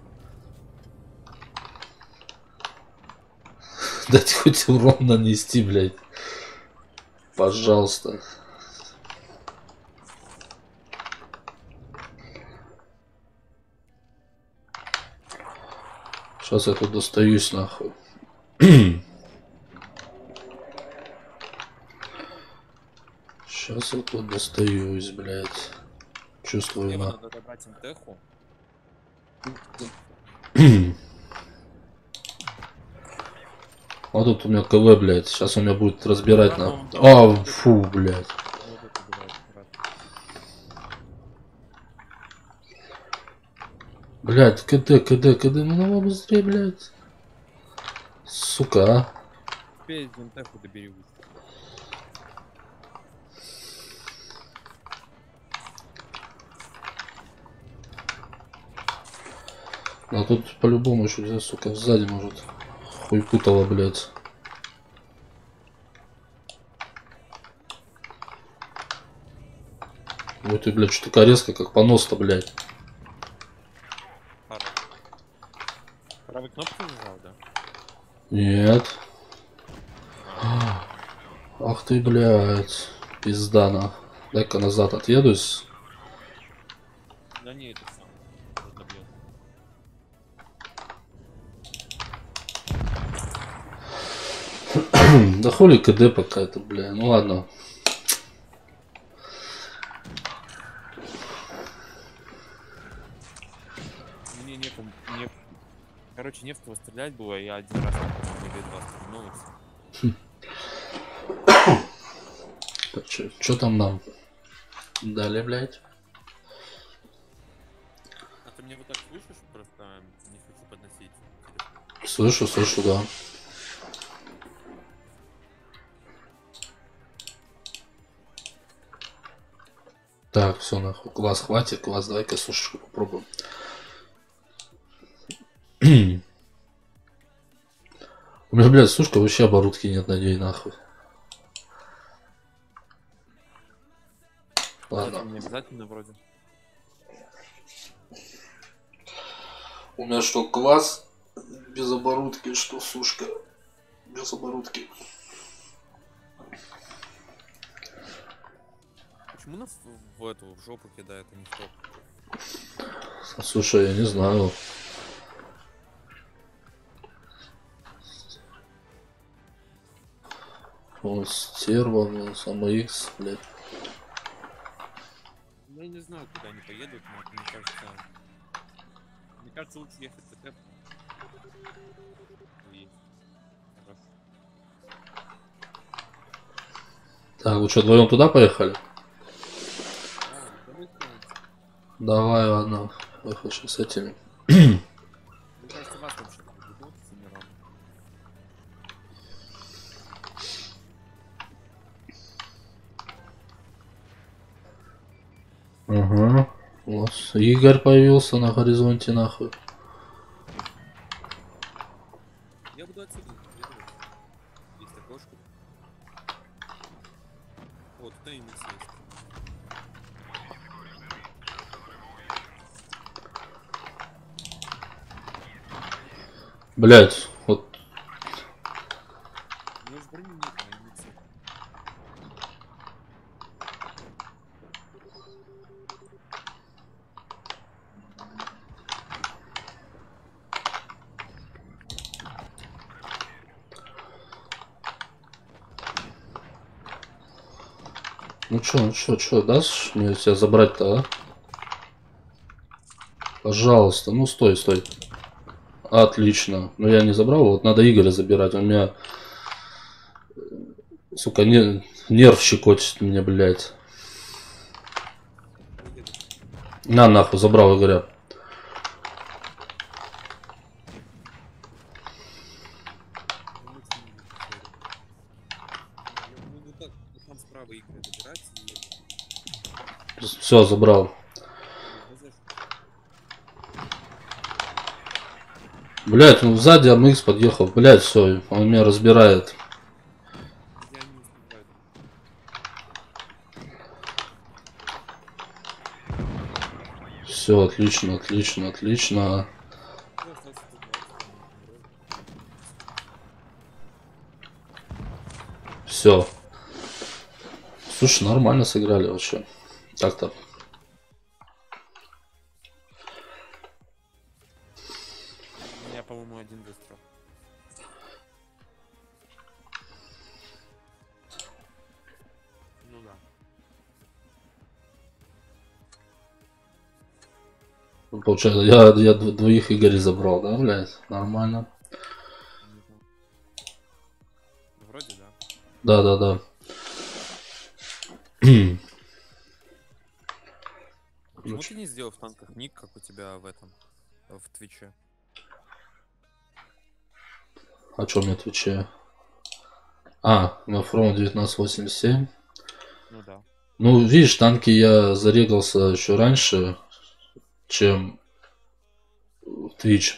Дайте хоть урон нанести, блядь. Пожалуйста. Сейчас я тут достаюсь, нахуй. Сейчас я тут достаюсь, блядь. Чувствую, Либо на. надо добрать МТХу. А тут у меня КВ, блядь. Сейчас он меня будет разбирать на. Ладно, А, фу, блядь. Вот это бывает, брат. Блядь, КД, ну давай быстрее, блядь. Сука, а. Теперь МТХу добери лучше. А тут по-любому еще где, сука, сзади может. Хуй путало, блядь. Вот и, блядь, что такая резко, как понос-то, блядь. Правой кнопкой нажал, да? Нет. Ах ты, блядь. Пизда, на. Дай-ка назад отъедусь. Да не, это сам. Можно бьет. Да хули КД пока-то, бля. Ну ладно. Мне некому, не... Короче, не в кого стрелять было, я один раз или два стрельнулся. Чё там нам? Дали, блядь. А ты мне вот так слышишь? Просто не хочу подносить. Слышу, да. Так, все, нахуй. Класс хватит, класс, давай-ка сушечку попробуем. У меня, блядь, сушка, вообще оборудки нет на ней, нахуй. Ладно. Не обязательно вроде. У меня что, квас без оборудки, что сушка без оборудки. Почему нас в эту в жопу кидает, а не в топ? Слушай, я не знаю. Вот стерва, самый X, блядь. Я не знаю, куда они поедут, но мне кажется... Мне кажется, лучше ехать в ТТ. Так, вы что, вдвоем туда поехали? Давай, ладно. Ехай с этими. Мне кажется, вас там что-то ведут с Миром. Ага. Вот. Игорь появился на горизонте, нахуй. Я буду отсюда следовать. Есть окошко. Вот, тут и мисс есть. Блять, вот. У него же брони нет, а мисс. Ну чё, дашь мне тебя забрать-то, а? Пожалуйста, ну стой. Отлично. Ну я не забрал, вот надо Игоря забирать. Он меня, сука, нерв щекочет мне, блядь. На, нахуй, забрал Игоря. Ну так, Все, забрал. Блять, ну сзади АМХ подъехал. Блять, все, он меня разбирает. Я не успеваю. Все, отлично, отлично, отлично. Все. Слушай, нормально сыграли вообще. Так-то. У меня, по-моему, один выстрел. Ну да. Получается, я двоих Игорей забрал, да, блядь? Нормально. Вроде да. Да, да, да. Почему ты не сделал в танках ник, как у тебя в этом, в Твиче? О чем я отвечаю? А, на From 1987. Ну да. Ну, видишь, танки я зарегался еще раньше, чем Twitch.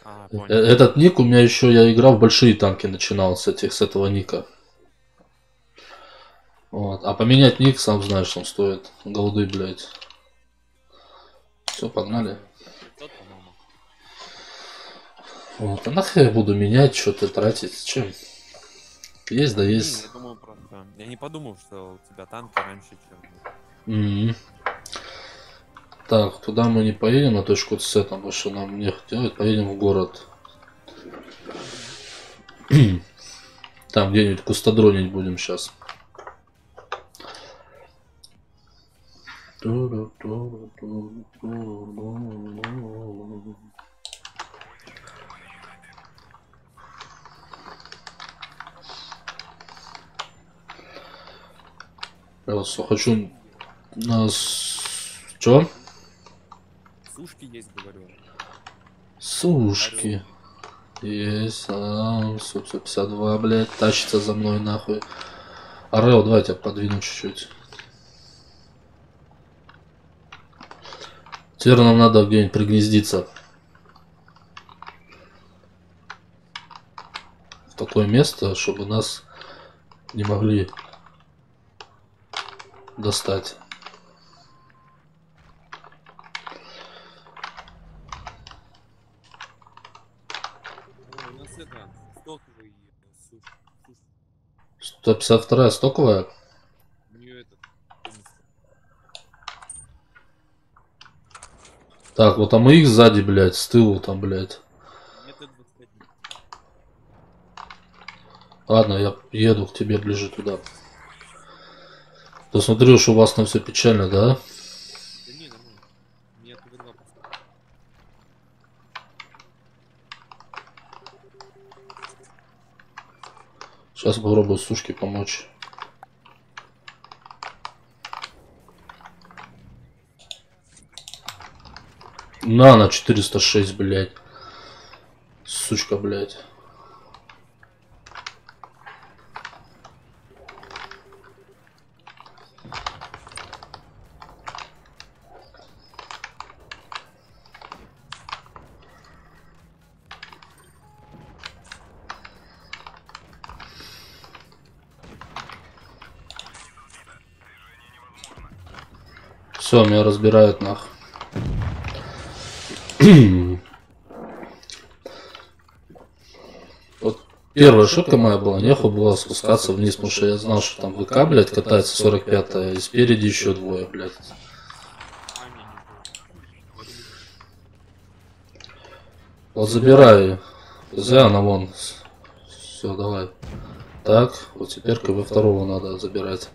А, понял. Этот ник у меня еще, я играл в большие танки, начинал с этого ника. Вот. А поменять ник, сам знаешь, он стоит голды, блядь. Все, погнали. Тот, по-моему. Вот. А нахуй я буду менять, что-то тратить? Чем? Есть, да есть. Я думал просто. Я не подумал, что у тебя танки раньше, чем. Мгм. Так, туда мы не поедем, на точку С, там, потому что нам нехуй делать, поедем в город. Там где-нибудь кустодронить будем сейчас. Я хочу нас... Чё? Сушки есть, говорю. Сушки. Есть. Су-52, блядь, тащится за мной нахуй. Орел, давай тебя подвину чуть-чуть. Теперь нам надо где-нибудь пригнездиться. В такое место, чтобы нас не могли достать. О, у нас это стоковый суш. 152 стоковая? У нее этот. Так, вот там их сзади, блядь, с тылу там, блядь. Нет, это 25. Ладно, я еду к тебе ближе туда. Ты смотрю, что у вас там все печально, да? Да не, нормально. Мне это выдала просто. Сейчас попробую сушке помочь. На 406, блядь. Сучка, блядь. Все, меня разбирают нах. Вот первая ошибка моя была, нехуй было спускаться вниз, потому что я знал, что там ВК, блядь, катается 45-я, и спереди еще двое, блядь. А, не, не. Вот забираю. Зря она вон. Все, давай. Так, вот теперь КВ второго надо забирать.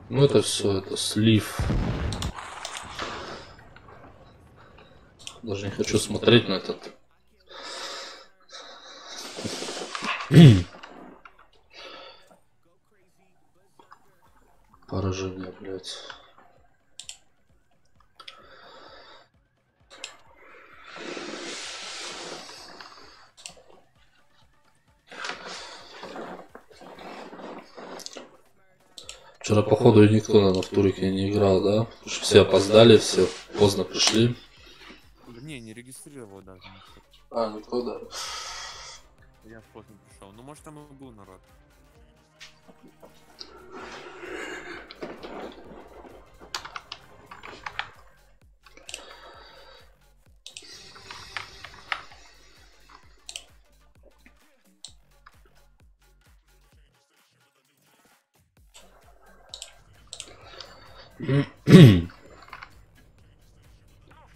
Ну это все, это слив. Даже не хочу смотреть на этот. Поражение, блядь. Вчера, походу, и никто, наверное, в турике не играл, да? Потому что все опоздали, все поздно пришли. Да не регистрировал даже никто. А, никто, да. Я поздно пришел. Ну, может, там и был народ.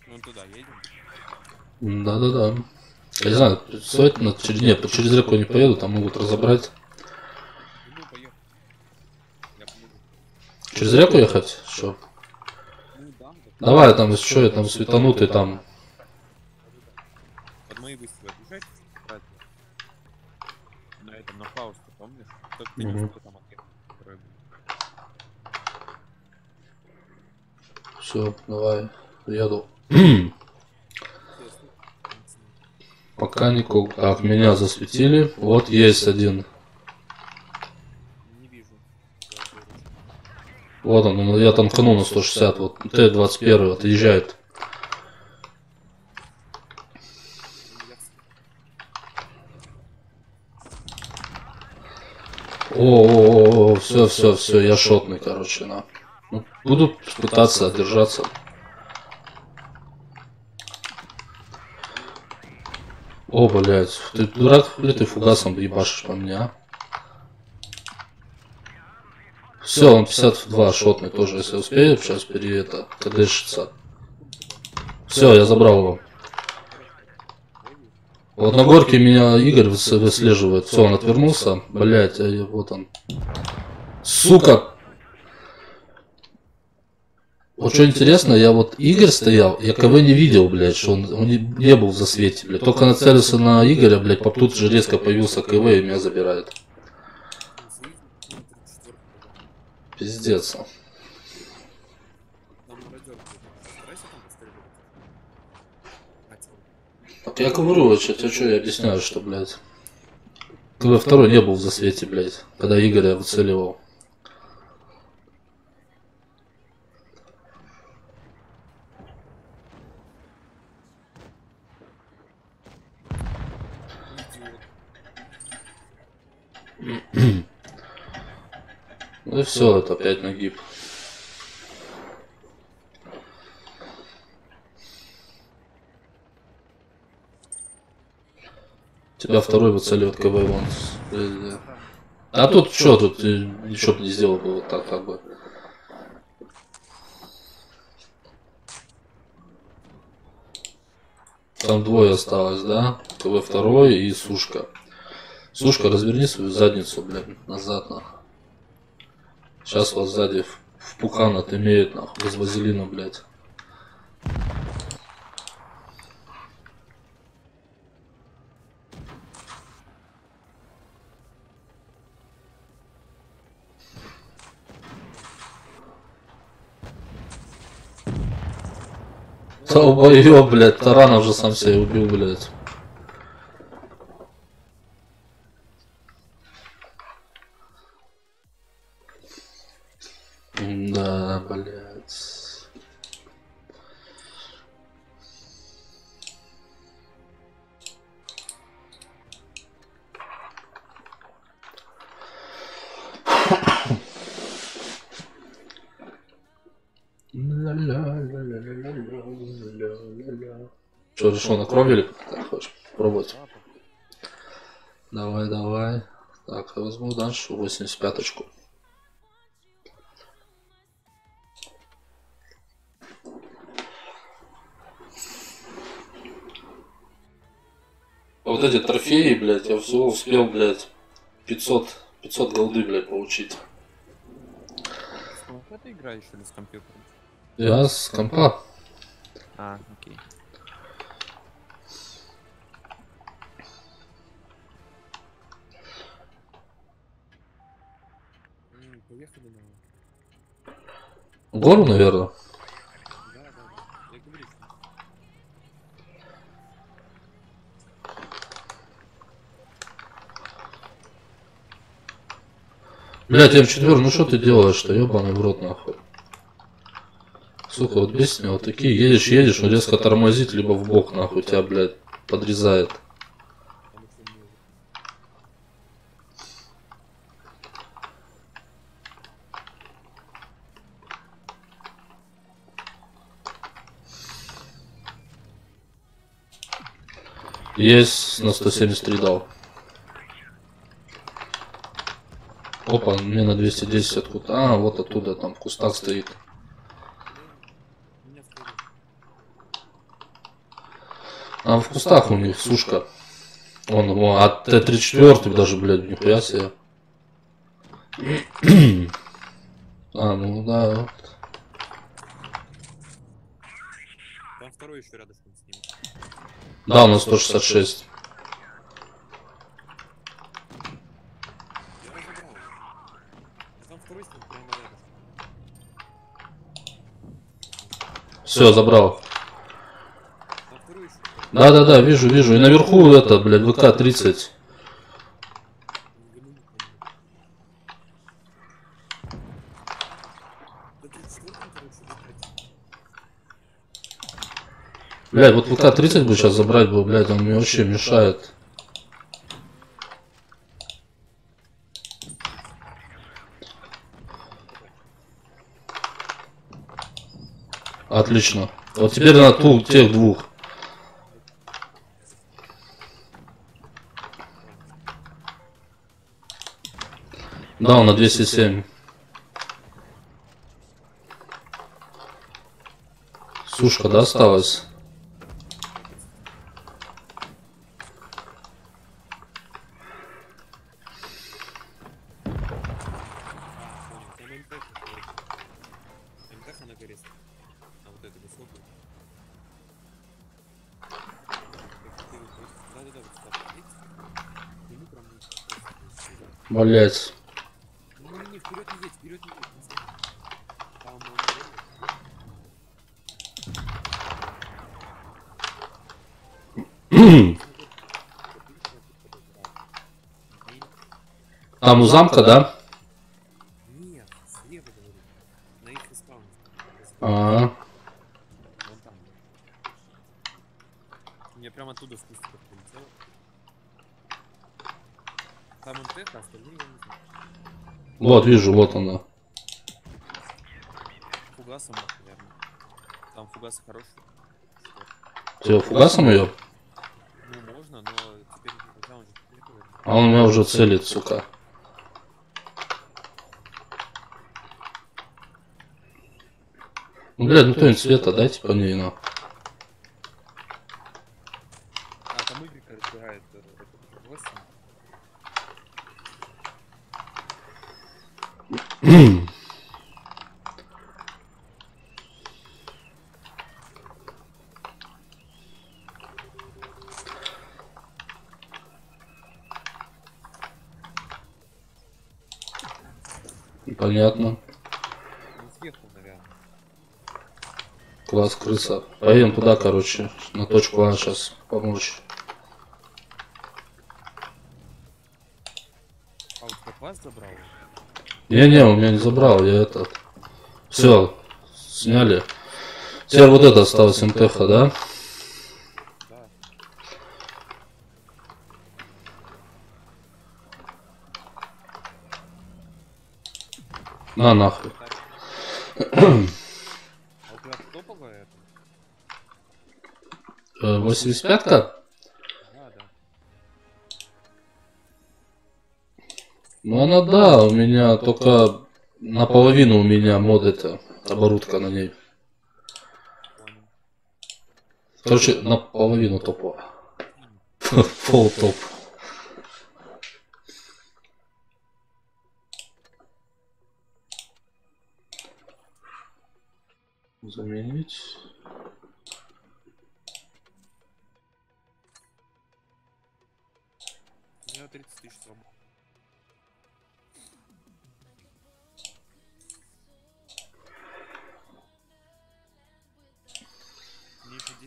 Ну, туда едем. Да-да-да. Я не знаю, стоит через реку не поеду, там могут разобрать. Ну, поехали. Я помогу. Через реку ехать? Что? Ну, да. Давай, там еще там светанутый там. Под мои выстрелы отъезжайте, кстати. На этом, на Фаусте, помнишь? Тот Мгм. принес, кто там отъехал, который был. Все, давай, еду. Пока никого. Так, меня засветили. Вот есть один. Не вижу. Вот он, я танканул на 160. Вот Т-21 отъезжает. О, все, я шотный, короче, на. Ну, буду пытаться держаться. О, блядь, ты дурак, или ты фугасом ебашишь по мне, а? Все, он 52 шотный тоже, если успею, сейчас кадышится. Все, я забрал его. Вот на горке меня Игорь выслеживает. Все, он отвернулся. Блять, вот он. Сука! Вот что интересно, я вот Игорь стоял, я КВ не видел, блядь, что он не был в засвете, блядь. Только нацелился на Игоря, блядь, тут же резко появился КВ и меня забирает. Пиздец. Так я говорю, что я объясняю, что, блядь. КВ второй не был в засвете, блядь, когда Игоря выцеливал. Ну и все, это опять нагиб. Тебя второй выцеливает КВ вон. А тут что, тут ничего бы не сделал бы вот так как бы. Там двое осталось, да? КВ второй и Сушка. Сушка, разверни свою задницу, блядь, назад, нахуй. Сейчас вас сзади в пукан отымеют, нахуй, без вазелина, блядь. Долбоёб, блядь, Таранов же сам себя убил, блядь. Да, блядь. Что, решил на кровь или как хочешь пробовать? Давай, давай. Так, я возьму дальше 85-очку. Вот эти трофеи, блядь, я всего успел, блядь, 500 голды, блядь, получить. С компа ты играешь или с компьютера? Я с компа. А, окей. Поехали на... Гору, наверное. Да. Я говорю, что... Блять, М4, ну что ты делаешь-то, ебаный в рот нахуй. Сука, вот бесит меня, вот такие, едешь, он резко тормозит, либо в бок нахуй тебя, блядь, подрезает. Потому что мне... Есть, на 173 дал. Опа, мне на 210 откуда. А, вот оттуда, там в кустах стоит. У меня вперед. А в кустах у них сушка. А Т-34 даже, блядь, нихуя себе. А, ну да. Там второй еще рядышком с ним. Да, у нас 166. Я разобрал. А там второй с ним прямо рядышком. Все, забрал. Там второй еще. Да, вижу. И наверху это, блядь, ВК-30. Да 34-м, короче, выходи. Блядь, вот ВК-30 бы сейчас забрать бы, блядь, он мне вообще мешает. Отлично. Вот теперь на тех двух. Да, он на 207. Сушка, да, осталась? Понял, там МТХ, короче. МТХ на горе стоит. На вот эту высокую. Да, вот сюда. Видите? К нему прям Блять. не, вперед не едь, вперед не едь. Там он Там у замка, да? Нет, слева говорю. На их спаун. А, Вон там. Мне прямо оттуда с кустиков прилетело. Там МТХ, а остальные я не знаю. вот вижу, вот она. Фугасом, наверное. Там фугасы хорошие. Тебе фугасом ее? Ну, можно, но теперь когда он же не говорит. А он меня уже целит, сука. Ну, блядь, ну кто-нибудь света дайте по ней, на. А, там Игорь разбирает этот 8. Понятно. Он съехал, наверное. Класс, крыса. Поедем туда, короче, на точку А сейчас помочь. А вот попасть забрал? Не, у меня не забрал, я этот. Все, сняли. Теперь вот это осталось МТХ, да? Да. На нахуй. А у тебя топовая это? 85-ка? Да, да. Ну она да, у меня только наполовину у меня мод это, оборудка на ней. Понял. Короче, наполовину топовая. Фол топ. Заменить. У меня 30 тысяч свобод.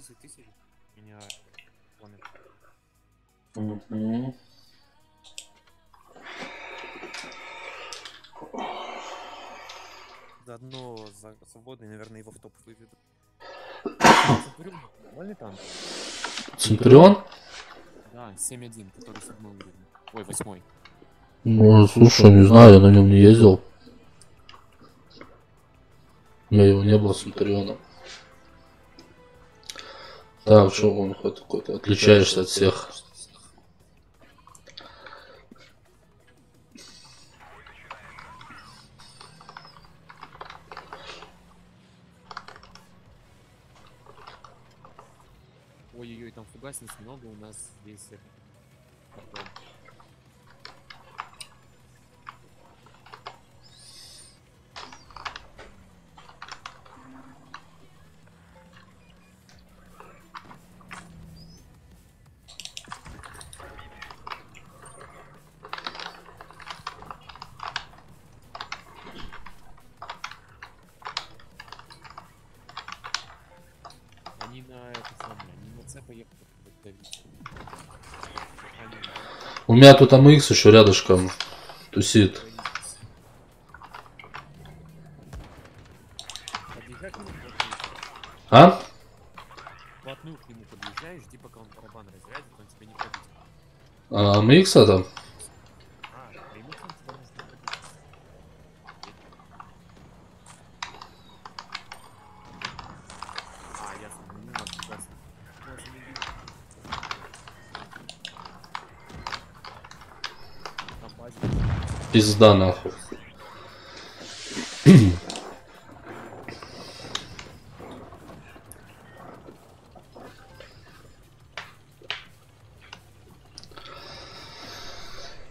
10 тысяч. Меня планы. Мгм. Заодно за свободой, наверное, его в топ выведу. Нормальный танк? Центурион? Да, 7-1, который 7 уровень. Ой, 8. Ну, слушай, не знаю, я на нем не ездил. У меня его не было, Центуриона. Так, что он хоть какой-то отличаешься от всех. Ой-ой-ой, там фугасниц много у нас здесь. Такое. Они на это самое, они на С поехали давить. Они У меня тут АМХ еще рядышком тусит. подъезжай к нему вплотную. А? Вплотную к нему подъезжай, жди, пока он барабан разрядит, он тебя не пробит. АМХ там? А, преимущественно тебя может не пробить. А, ясно, ну у нас фугасник. У нас не видно. Там базе. Пизда нахуй.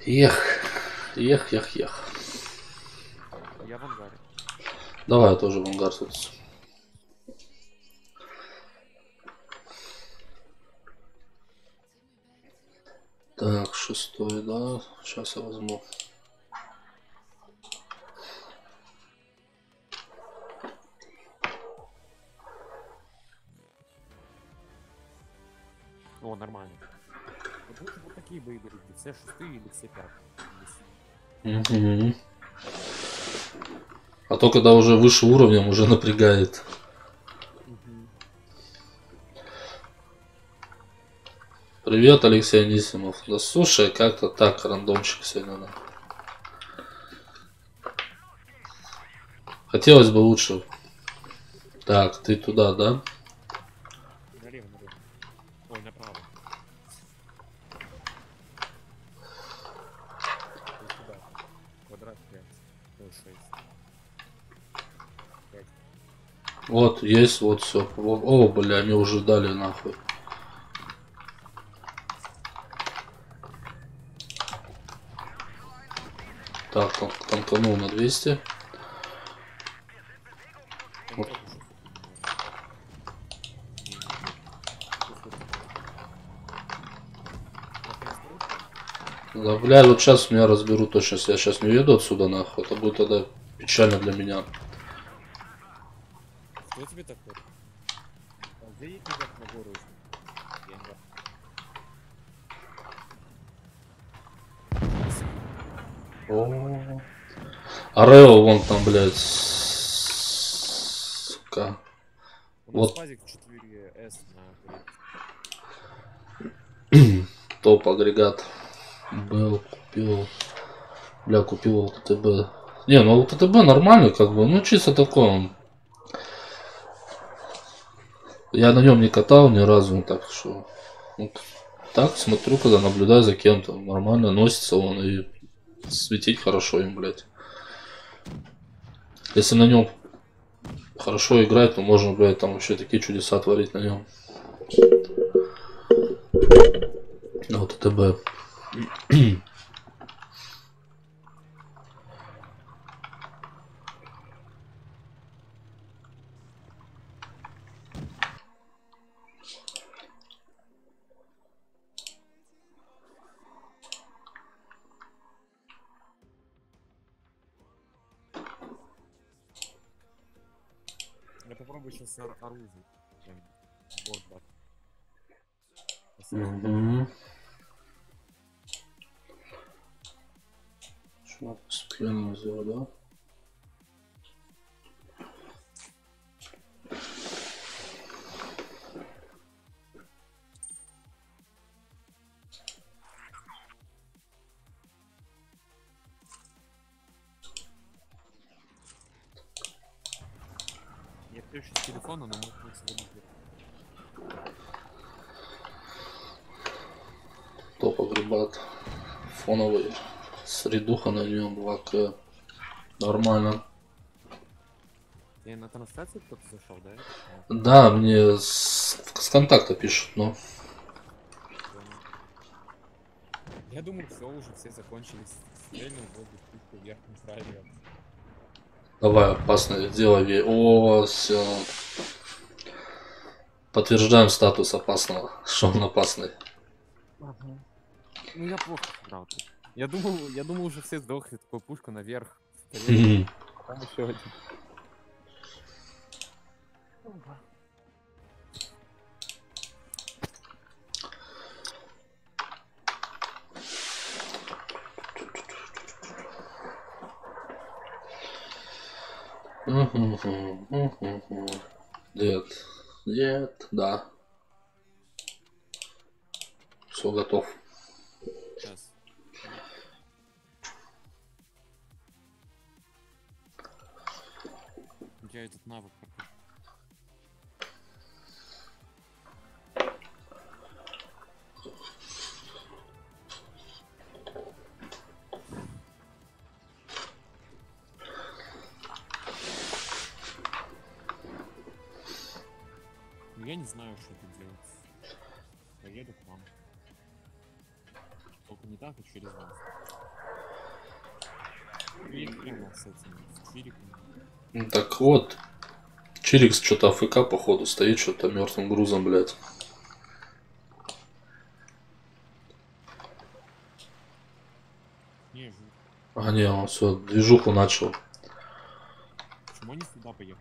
Ех. Я в ангаре. Давай я тоже в ангар тут. Так, 6, да. Сейчас я возьму. О, нормально. Вот лучше вот такие бои берите, все 6 или все 5. Мгм. А то, когда уже выше уровнем, уже напрягает. Привет, Алексей Анисимов. Да слушай, как-то так, рандомчик сегодня. Да. Хотелось бы лучше. Так, ты туда, да? Налево. Ой, направо. Вот сюда. Квадрат 5. Ой, 6. 5. Вот, есть, вот все. О, бля, они уже дали нахуй. Так, танканул на 200. Вот. Да, бля, вот сейчас меня разберут, то сейчас я сейчас не уеду отсюда, нахуй. Это будет тогда печально для меня. Кто тебе такой? А где едет на гору? Я не знаю. О. Арео вон там, блядь. Сука. У нас Вот. пазик 4С на Топ агрегат. Был, купил. Бля, купил ЛТТБ. Не, ну ЛТТБ нормальный, как бы. Ну, чисто такой он. Я на нем не катал ни разу, так что. Вот. Так, смотрю, когда наблюдаю за кем-то. Нормально носится он и светить хорошо им, блядь. Если на нем хорошо играть, то можно, блядь, там вообще такие чудеса творить на нем. На ЛТТБ. Я попробую сейчас оружие. Вот, да. Угу. Что, постепенно сделать, да? Я включу с телефона, но может быть сегодня. Кто погребат? Фоновый. Средуха на нем 2К. Нормально. Я на трансляцию кто-то зашел, да? Да, мне с контакта пишут, но... Я думаю, все, уже все закончились. Стрельнул, воздух, пушку вверх, не сразу. Давай, опасное дело. О, все. Подтверждаем статус опасного. Что он опасный. Ага. Ну я плохо сыграл. Я думал уже все сдохли, такой пушка наверх. Стрельнул, там еще один. Нет. Нет, да. Все готов. Сейчас. Я этот навык пропущу. Я не знаю, что тут делать. Поеду к вам. Только не так, а через вас. И прямо с этим, с чириком. Так вот. Чирикс что-то АФК походу стоит, что-то мертвым грузом, блядь. Не, жив. А не, он все, движуху начал. Почему они сюда поехали?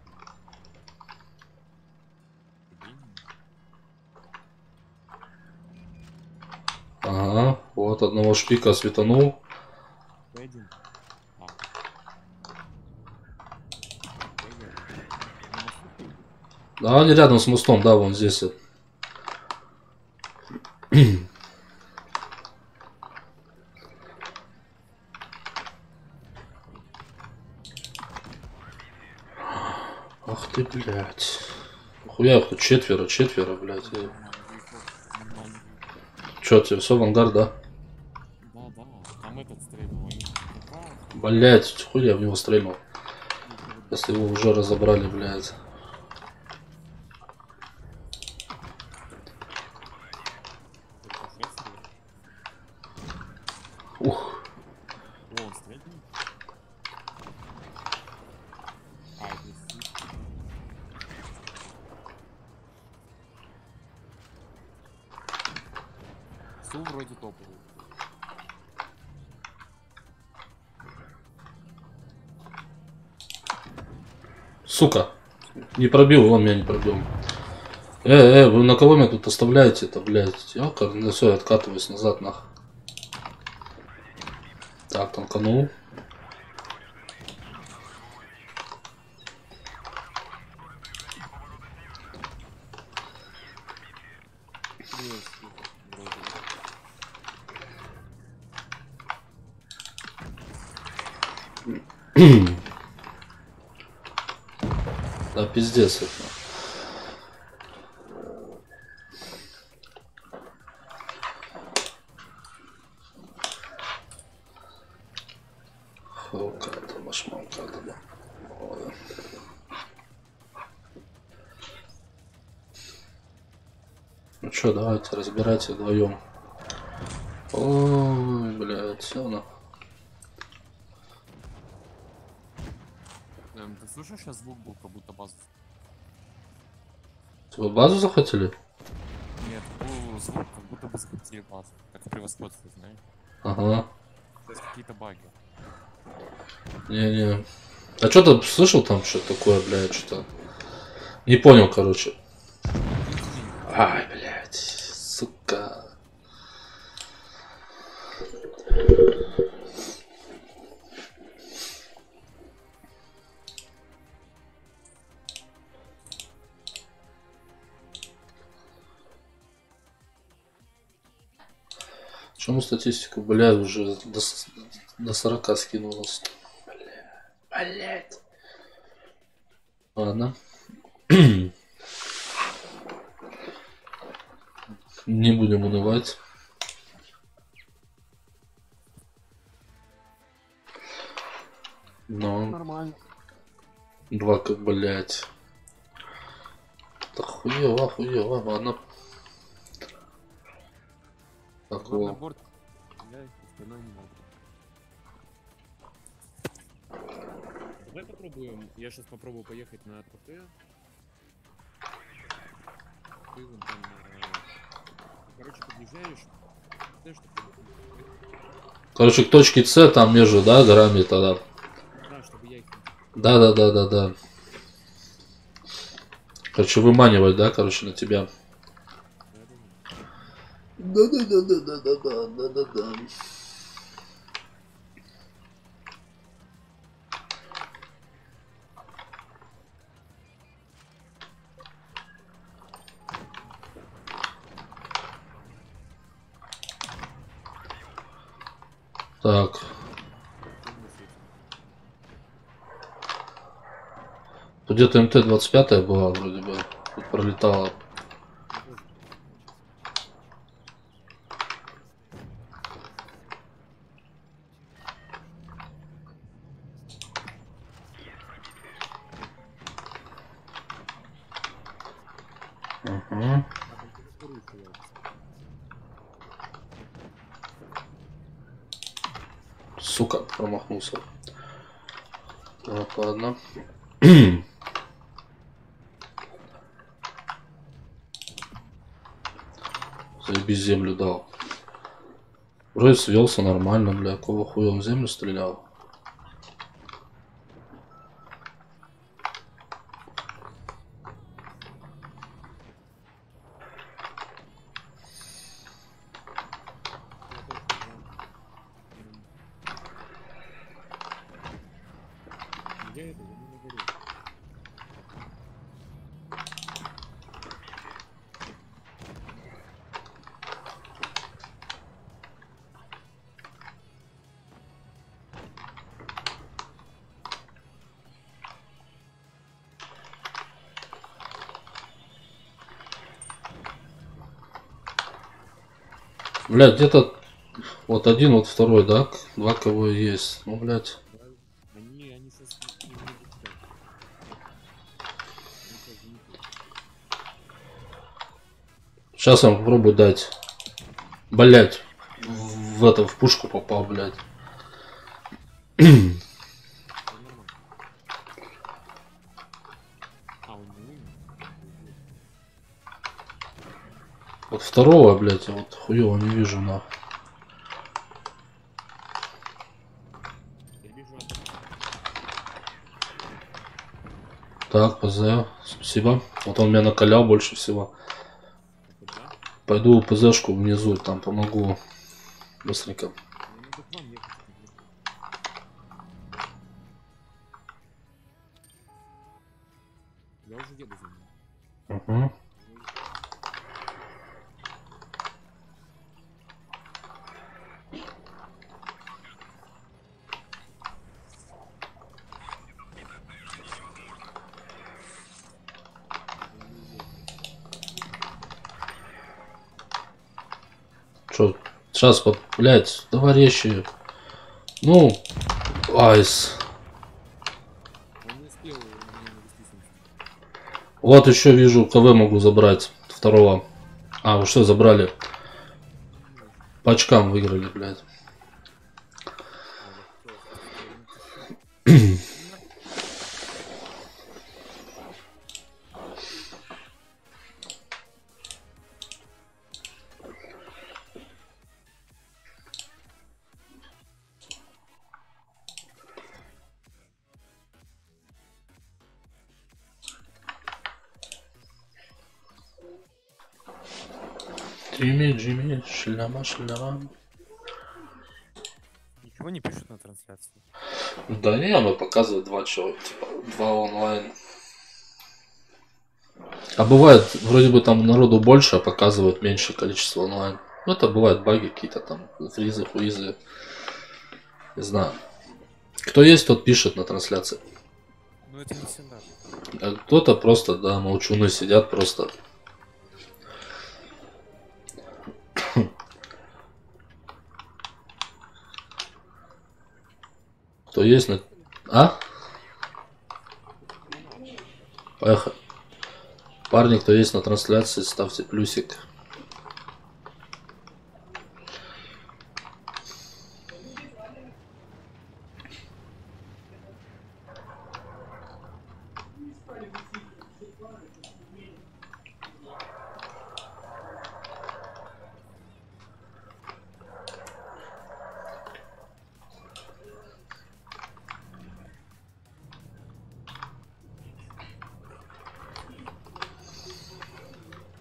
Ага, вот одного шпика светанул. Один. Да, они рядом с мостом, да, вон здесь. Ах ты, блядь. Хуя, хоть четверо, блядь. Чё, тебе все в ангар, да? Да, там этот стрельнул. Блядь, хуя в него стрельнул. Если его уже разобрали, блядь. Ух. О, он стрельнул? А, это не стрельнул. Су вроде топовый. Сука. Не пробил, он меня не пробил. Вы на кого меня тут оставляете это, блядь? Я, ну все, откатываюсь назад, нах. Так, танканул. Да, пиздец это. Халка-то, башмалка-то, да. Ну чё, давайте, разбирайте вдвоем. Ой, блядь, все на. Ты слышишь, сейчас звук был, как будто базу? Вы базу захотели? Нет, был звук, как будто бы захотели базу. Как в превосходстве, знаешь? Ага. То есть какие-то баги. Не-не. А что ты слышал там что такое, блядь, что-то? Не понял, короче. Ай, блядь, сука. Почему статистика, блядь, уже до 40 скинулась? Блядь. Ладно. Не будем унывать. Но Нормально. 2, как, блядь. Да хуево, ладно. Так, Главный вот. борт. Я остальное не могу. Давай попробуем. Я сейчас попробую поехать на ТП. Ты вон там, короче, подъезжаешь. Знаешь, что Короче, к точке С там между, да, горами тогда. да, чтобы я их... Да. Короче, выманивать, да, короче, на тебя. Да. Так. Тут где-то МТ-25 была вроде бы. Тут пролетала. Угу. Сука, промахнулся. Так, ладно. Заебись, землю дал. Вроде свелся нормально, бля. Какого хуя он в землю стрелял? Я это, я не говорю. Блядь, где-то вот один, вот второй, да? 2 кого есть. Ну, блядь. Они сейчас не будут ждать. Они сейчас не будут. Сейчас я попробую дать. Блядь. В пушку попал, блядь. Это нормально. А, он не умер? Вот второго, блядь, я вот хуёво не вижу, нахуй. Я вижу одного. Так, ПЗ, спасибо. Вот он меня накалял больше всего. Это да? Пойду ПЗшку внизу, там помогу. Быстренько. Я надо к вам ехать. Я уже еду за ним. Угу. Чё, сейчас, блядь, давай резче. Ну, айс. Он не успел меня навести с ним. Вот еще вижу, КВ могу забрать. Второго. А, вы что, забрали? По очкам выиграли, блядь. Джимми, шляма. Ничего не пишут на трансляции. Да не, оно показывает 2 человека, типа 2 онлайн. А бывает, вроде бы там народу больше, а показывает меньшее количество онлайн. Ну это бывает баги какие-то там, фризы, хуизы. Не знаю. Кто есть, тот пишет на трансляции. Ну это не всегда. А кто-то просто, да, молчуны сидят просто. Кто есть на... А? Поехали. Парни, кто есть на трансляции, ставьте плюсик.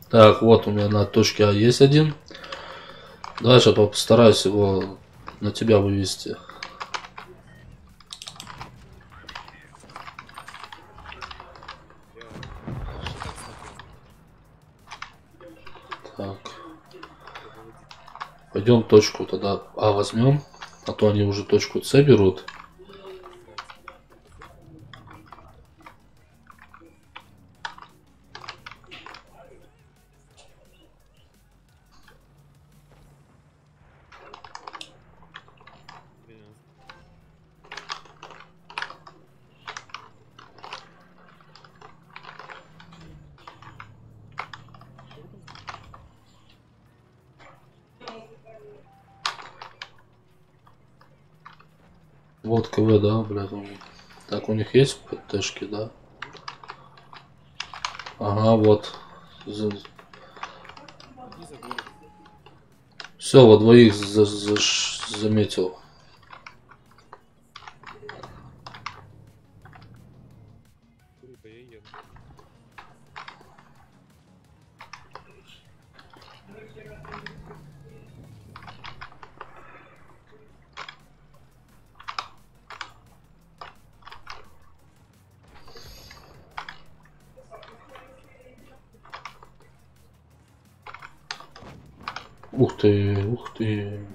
Так, вот у меня на точке А есть один. Дальше постараюсь его на тебя вывести. Так. Пойдем точку тогда А возьмем. А то они уже точку С берут. Вот КВ, да, блядь. Так, у них есть ПТшки, да? Ага, вот. Все, во двоих заметил. Ух ты, ух ты.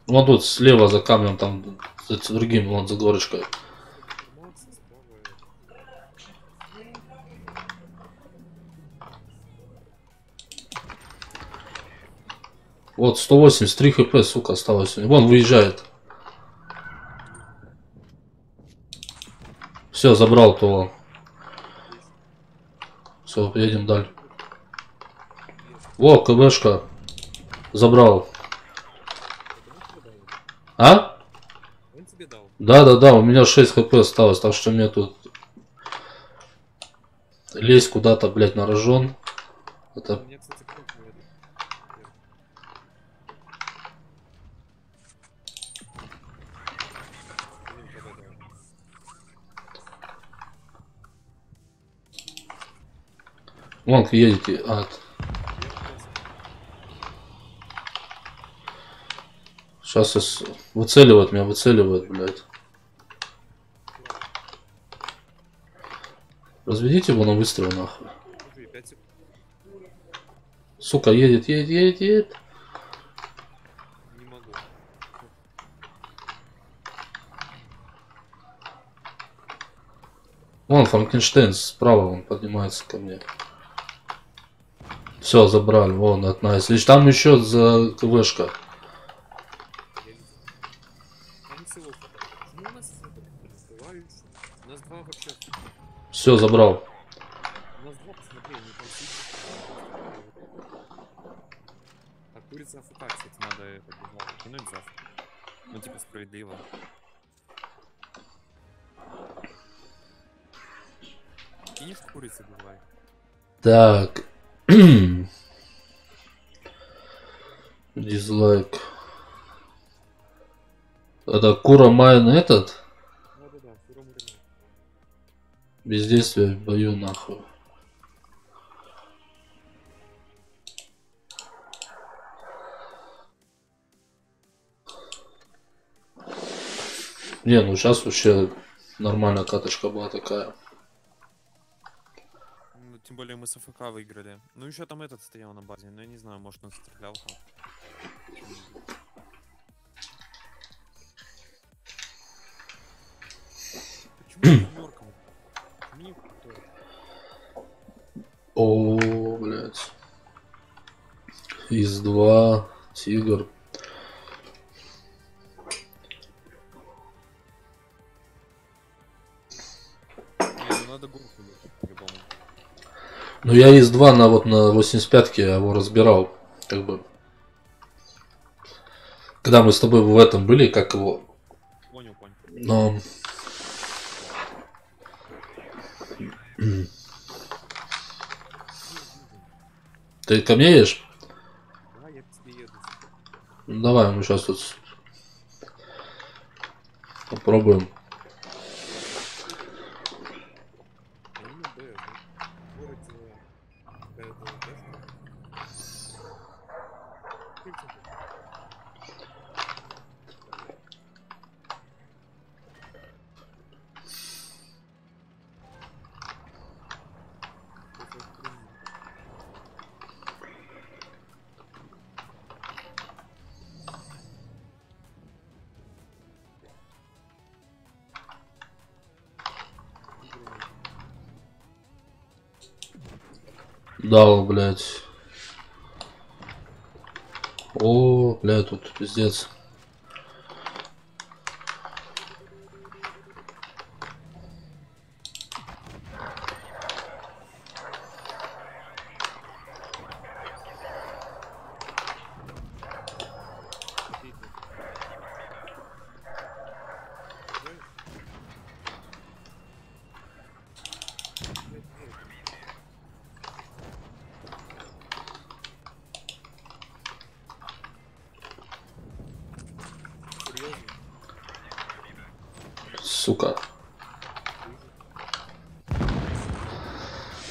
Вот тут слева за камнем, там за другим, вон за горочкой. Вот 183 хп, сука, осталось. Вон выезжает. Все, забрал то. Все, едем дальше. Во, КВшка. Забрал. А? Да, у меня 6 хп осталось, так что мне тут лезть куда-то, блядь, на рожон. Это... Вон, едете. Сейчас выцеливают меня, выцеливают, блядь. Разведите его на выстрел, нахуй. Сука, едет. Не могу. Вон Франкенштейн справа, он поднимается ко мне. Все, забрали, вон, от найс. Лишь там еще за КВшка. Все, забрал. А курица АФК, кстати, надо это кинуть завтра. Ну типа справедливо. Кинешь курицу, бывает. Так. Дизлайк. Это Кура Майн этот? Да-да-да, Кура Мурина. Бездействие в бою нахуй. Не, ну сейчас вообще нормальная каточка была такая. Ну, тем более мы с АФК выиграли. Ну еще там этот стоял на базе, но я не знаю, может он стрелял там. Почему семерком? Мне кто? О, блядь. Из-2, Тигр. Не, ну надо горку по-любому. Ну я из-2 на вот на 85-ке его разбирал. Как бы. Когда мы с тобой в этом были, как его. Понял, понял. Но. Ты ко мне едешь? Да, я к тебе еду. Ну, давай, мы сейчас тут попробуем. Я не на Б, в городе какая-то Дэшка. Дал, блядь. О, блядь, тут пиздец. Сука.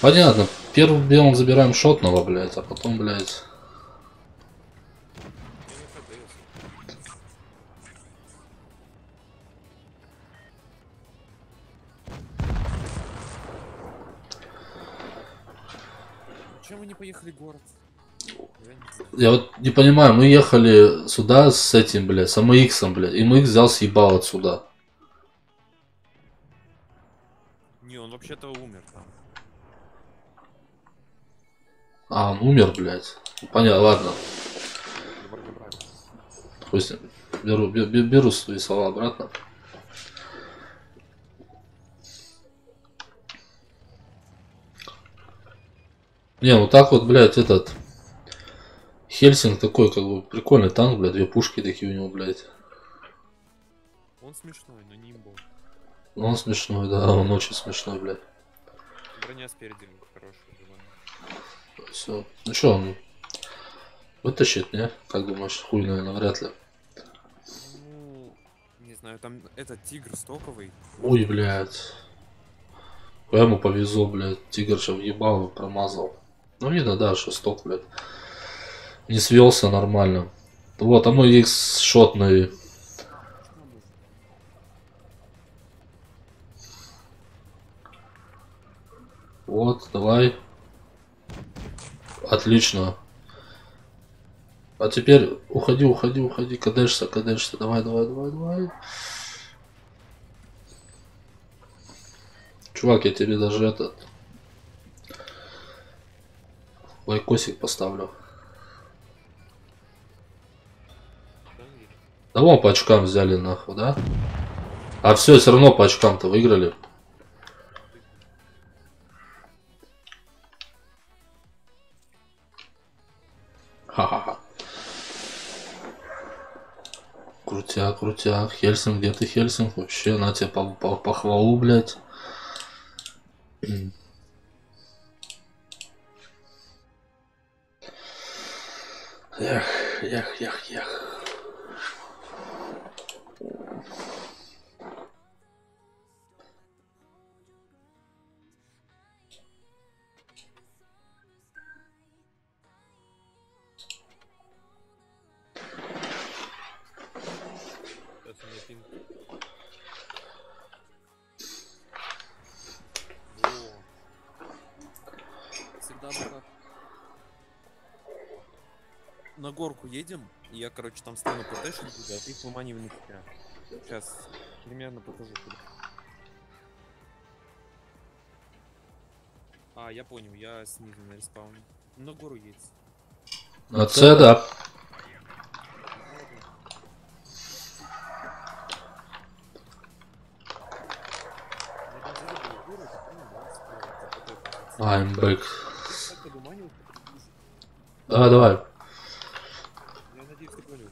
Понятно. Первым делом забираем шотного, блядь, а потом, блядь. Чем вы не поехали в город? Я не знаю. Я вот не понимаю, мы ехали сюда с этим, блядь, с АМХ, блядь, и МХ взял съебал отсюда. Не, он вообще-то умер там. А, он умер, блядь. Понятно, ладно. Вроде брали. Хуй с ним. Беру свои слова обратно. Не, вот так вот, блядь, этот Хельсинг такой, как бы, прикольный танк, блядь, 2 пушки такие у него, блядь. Он смешной, но не имбол. Ну, он смешной, да, он очень смешной, блядь. Броня спереди хорошая, живая. Все. Ну что, он вытащит, не? Как думаешь, хуй, наверное, вряд ли. Ну, не знаю, там этот тигр стоковый. Ой, блядь. Я ему повезло, блядь. Тигр же въебал и промазал. Ну, видно, да, что сток, блядь. Не свелся нормально. Вот, а мы их шотные. Вот, давай. Отлично. А теперь уходи, уходи, уходи. Кадешься, кадешься. Давай, давай, давай, давай. Чувак, я тебе даже этот лайкосик поставлю. Да вон по очкам взяли нахуй, да? А все, все равно по очкам-то выиграли. Ха-ха-ха. Крутяк, крутяк. Хельсинг, где ты, Хельсинг? Вообще, на тебе похвалу, блядь. Эх. ях. Сейчас у меня пинг. Всегда бы так. На горку едем, и я, короче, там стану ПТшить буду, а ты их выманивай на тебя. Сейчас примерно покажу куда. А, я понял, я снизу на респауне. На гору едь. На С, да. I'm back. Давай. Я надеюсь, ты понял.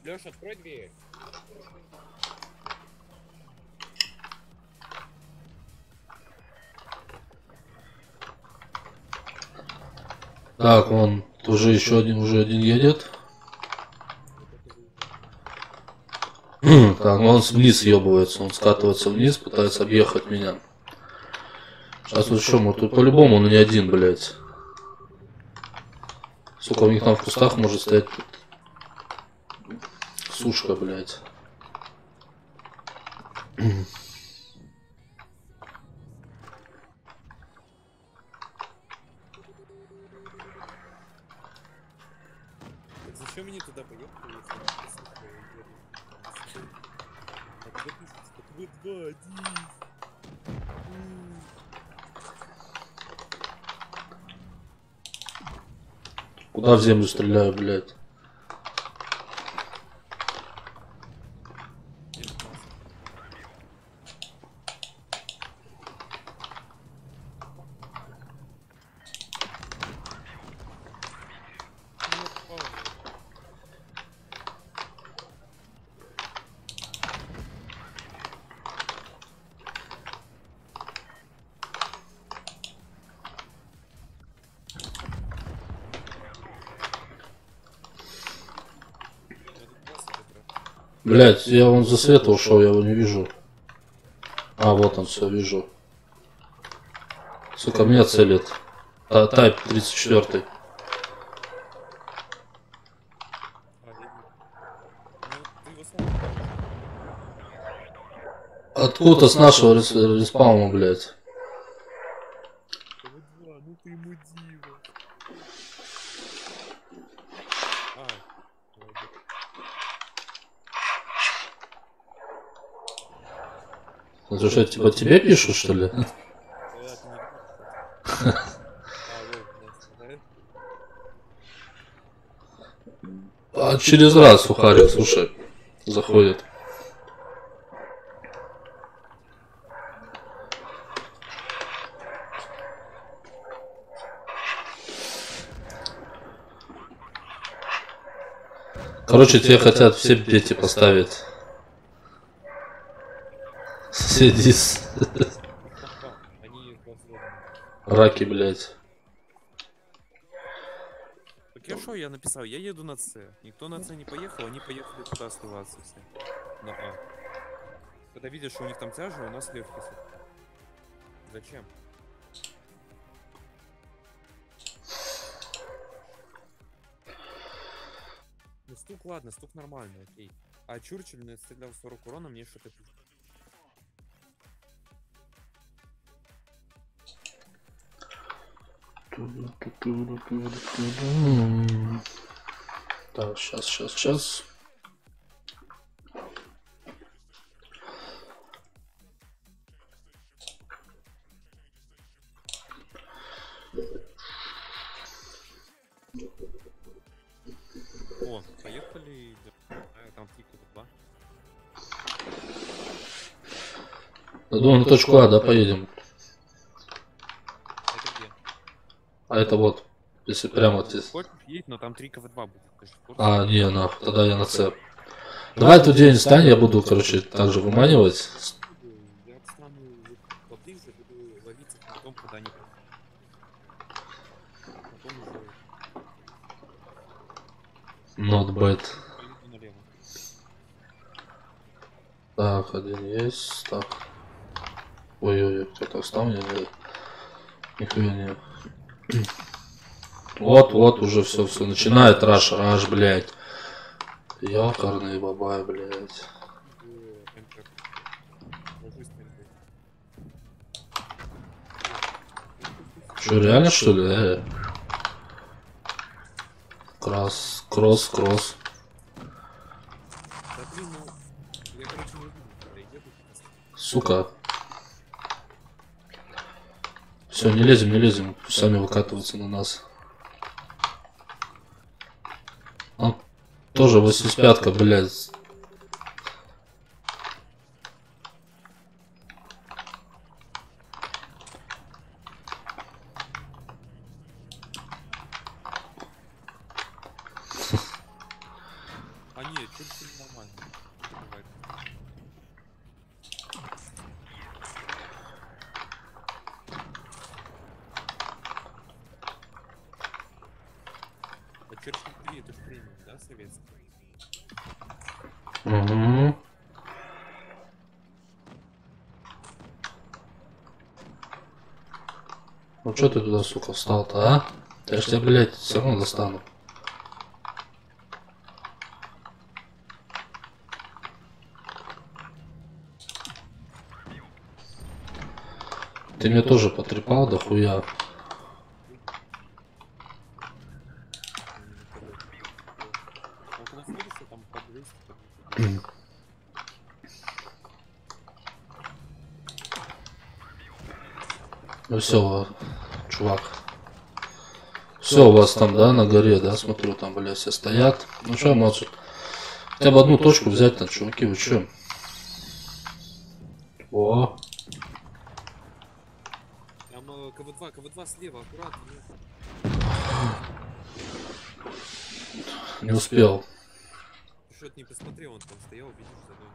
Лёша, открой дверь. Так, он уже еще один едет. Так, он вниз съебывается, он скатывается вниз, пытается объехать меня. Сейчас вот что, мы тут по-любому, но не один, блядь. Сука, у них там в кустах может стоять сушка, блядь. Так зачем мне туда поехали, если я написано, что я еду? А туда пишется, так вы 2-1. Куда в землю стреляю, блядь? Блять, я вон за света ушел, я его не вижу. А, вот он, все, вижу. Сука, меня целит. Тайп 34. Откуда с нашего респауна, блять? Ну ты мудила. Это что, типа тебе пишут, что ли? А через раз сухарик, слушай, заходит. Короче, тебе хотят все дети поставить. Соседи. Раки, блядь. Так я шо, я написал, я еду на С. Никто на С не поехал, они поехали туда оставаться все. На А. Когда видишь, что у них там тяжи, у нас легкий. Зачем? Ну стук, ладно, стук нормальный, окей. А Чурчиль настрелял 40 урона, мне что-то пишет. Так, сейчас. О, поехали. Там флика 2. Думаю, на точку А, да, поедем. Это где? А это вот, если прямо вот здесь. Хочешь едь, но там 3 КВ2 будет. А, не, нахуй, тогда я на С. Давай тут день встань, я буду, короче, также выманивать. Я встану поближе, буду ловить их потом, когда они... Not bad. Иду налево. Так, один есть. Так. Ой-ой-ой, кто-то встал мне? Нет. Нихуя не. Вот, уже все начинает раш, блядь. Якорный бабай, блядь. МП. Ложись на МП. Что, реально что ли? Кросс. Да блин, ну, я, короче, не буду, когда еду. Сука. Все, не лезем. Сами выкатываются на нас. Он тоже 85-ка, блядь. А нет, Черчилль нормально. Бывает. А Черчилль 3 это же премиум, да, советский? Угу. Ну что ты туда, сука, встал-то, а? Я ж тебя, блядь, все равно достану. Ты мне тоже потрепал, да хуя. Он когда находится там по 200, по 200. Ну все, чувак. Все у вас там, да, на горе, да, смотрю, там, блядь, все стоят. Ну что, молчат. Хотя бы одну точку взять там, чуваки, вы че? О, Там КВ-2 слева, аккуратно. не успел. Ты что-то не посмотрел, он там стоял, видишь, за домом.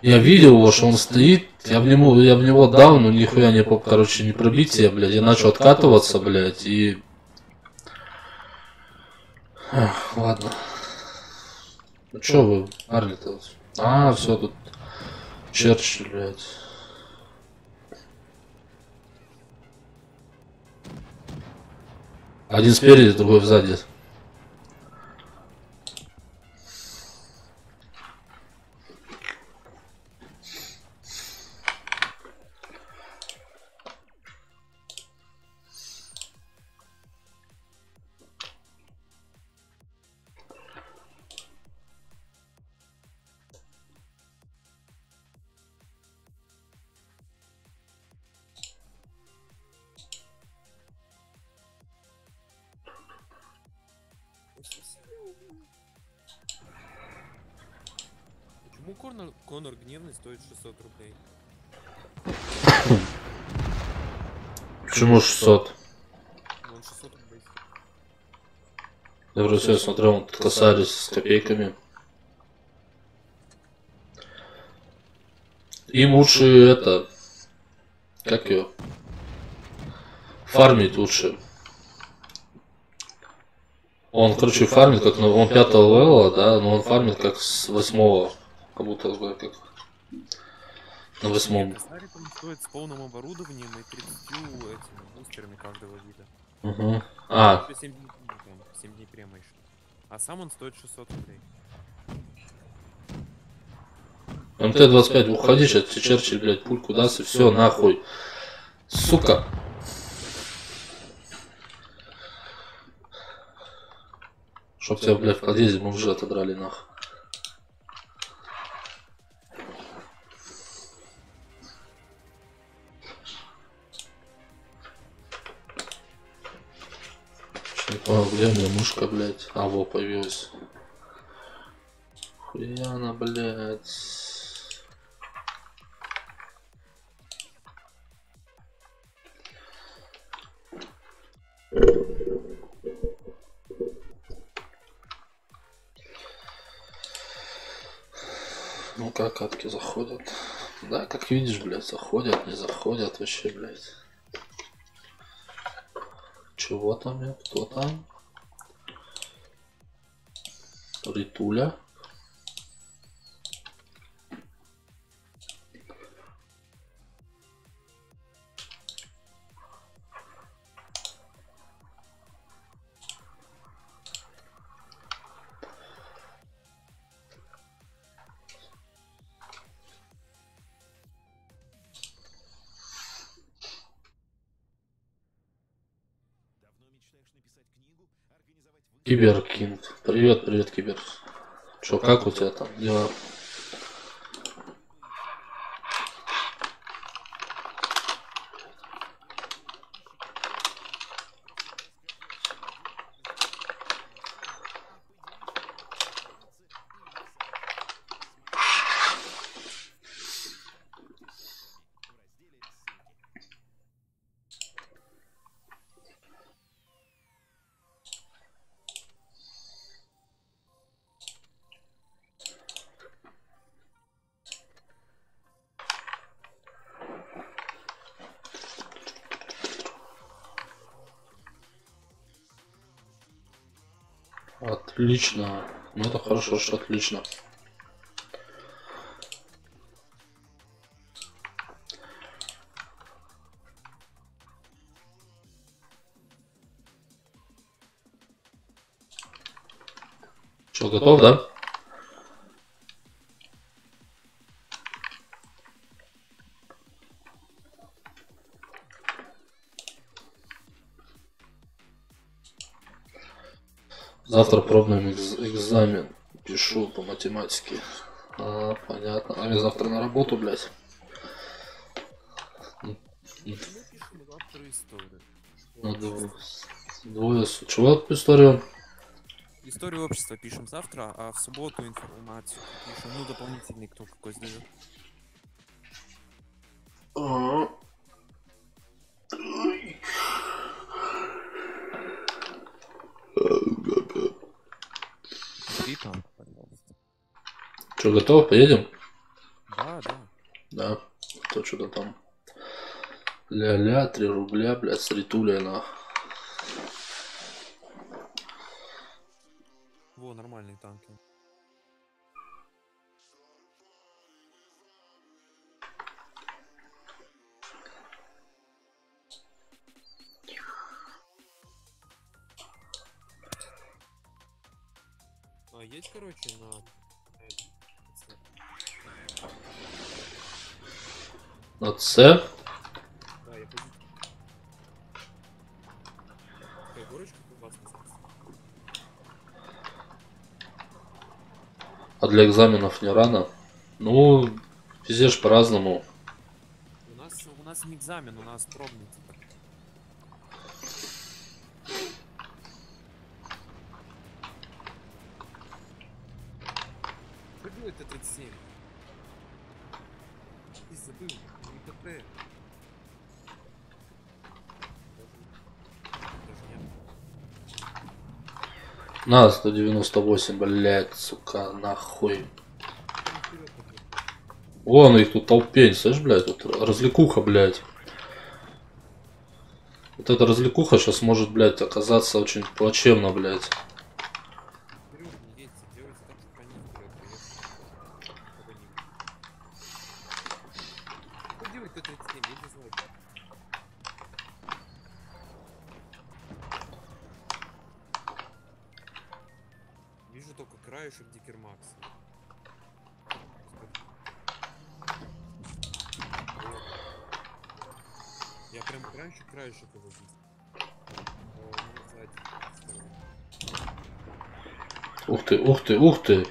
Я видел его, что он стоит, я в него дал, но нихуя не, короче, не пробитие, блядь. Я начал откатываться, блядь, и... Ах, ладно. Ну чё вы, Арли-то? А, все тут. Черчилль, блядь. Один спереди, другой сзади. Почему Конор гневный стоит 600 рублей? Почему 600? Ну, он 600 рублей. Я просто смотрел, он тут косарис с копейками. Им лучше это... Как ее? Фармить лучше. Он, короче, фармит как... Он 5-го левела, да, но он фармит как с 8-го. Как будто бы как... На 8-м. Косарь там стоит с полным оборудованием и 30 этими бустерами каждого вида. Угу. А, 7 дней, прям, 7 дней прямо еще. А сам он стоит 600 рублей. МТ-25, уходи, сейчас тебе Черчилль, блядь, пульку даст и все, нахуй. Сука. Чтоб тебя, блядь, в подъезде мужи отодрали, нахуй. Не понял, где у меня мушка, блядь? А, во, появилась. Хуяна, блядь. Ну как катки заходят? Да, как видишь, блядь, заходят, не заходят вообще, блядь. Чего там я? Кто там? Ритуля. Киберкинг. Привет, привет, Кибер. Чё, как у тебя там дела? Отлично. Ну это хорошо, что отлично. Что, готов, да? Завтра пробный экзамен. Пишу по математике. А, понятно. А я завтра на работу, блядь. Надо двое. Чего историю? Историю общества пишем завтра, а в субботу информацию пишем. Ну, дополнительный кто какой сдает. Там, пожалуйста. Что, готов? Поедем? Да, да. Да. То что-то там. Ля-ля, 3 рубля, блядь, с ритулей на. Во, нормальные танки. А есть, короче, На С? Да, я буду. Какая горочка классная. А для экзаменов не рано? Ну, везде ж по-разному. У нас не экзамен, у нас пробный. Типа. Что делает Т-37? Ты забыл, не ТП. На, 198, блядь, сука, нахуй. Вон их тут толпень, слышь, блядь, тут развлекуха, блядь. Вот эта развлекуха сейчас может, блядь, оказаться очень плачевно, блядь. Вижу только краешек Дикермакс. Я прям краешек его видел. Ух ты, ух ты, ух ты.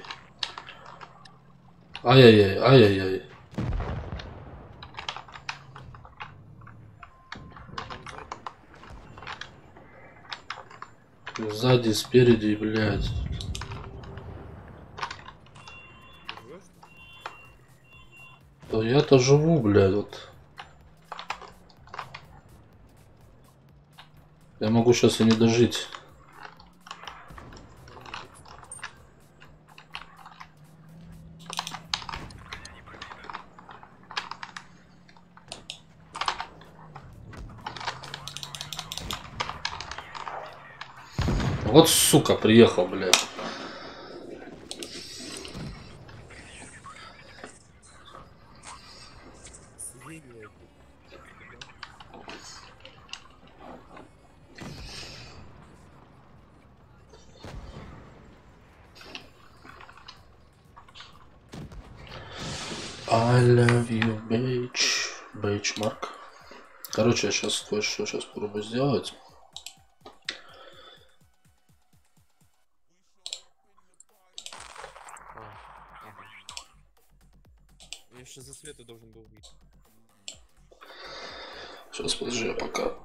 Ай-яй-яй, ай-яй-яй. Сзади, спереди, блядь. Да я-то живу, блядь, вот. Я могу сейчас и не дожить. Вот сука, приехал, блядь. гения. I love you, bitch. Бейчмарк. Короче, я сейчас кое-что сейчас попробую сделать. Я еще за света должен был выйти. Сейчас, подожди, я пока.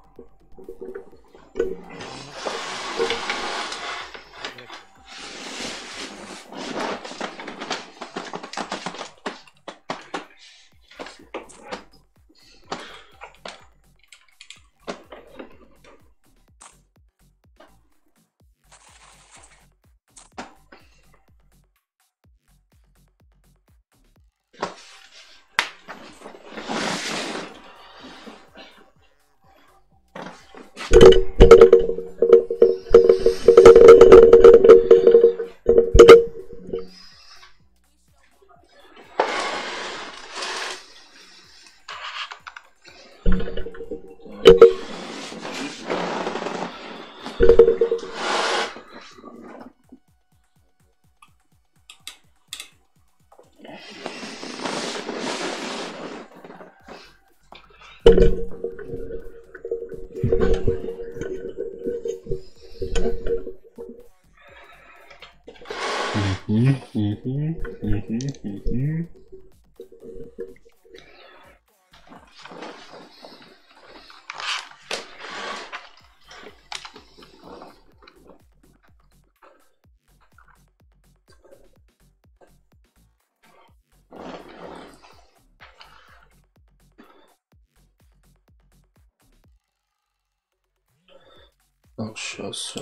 Так, сейчас.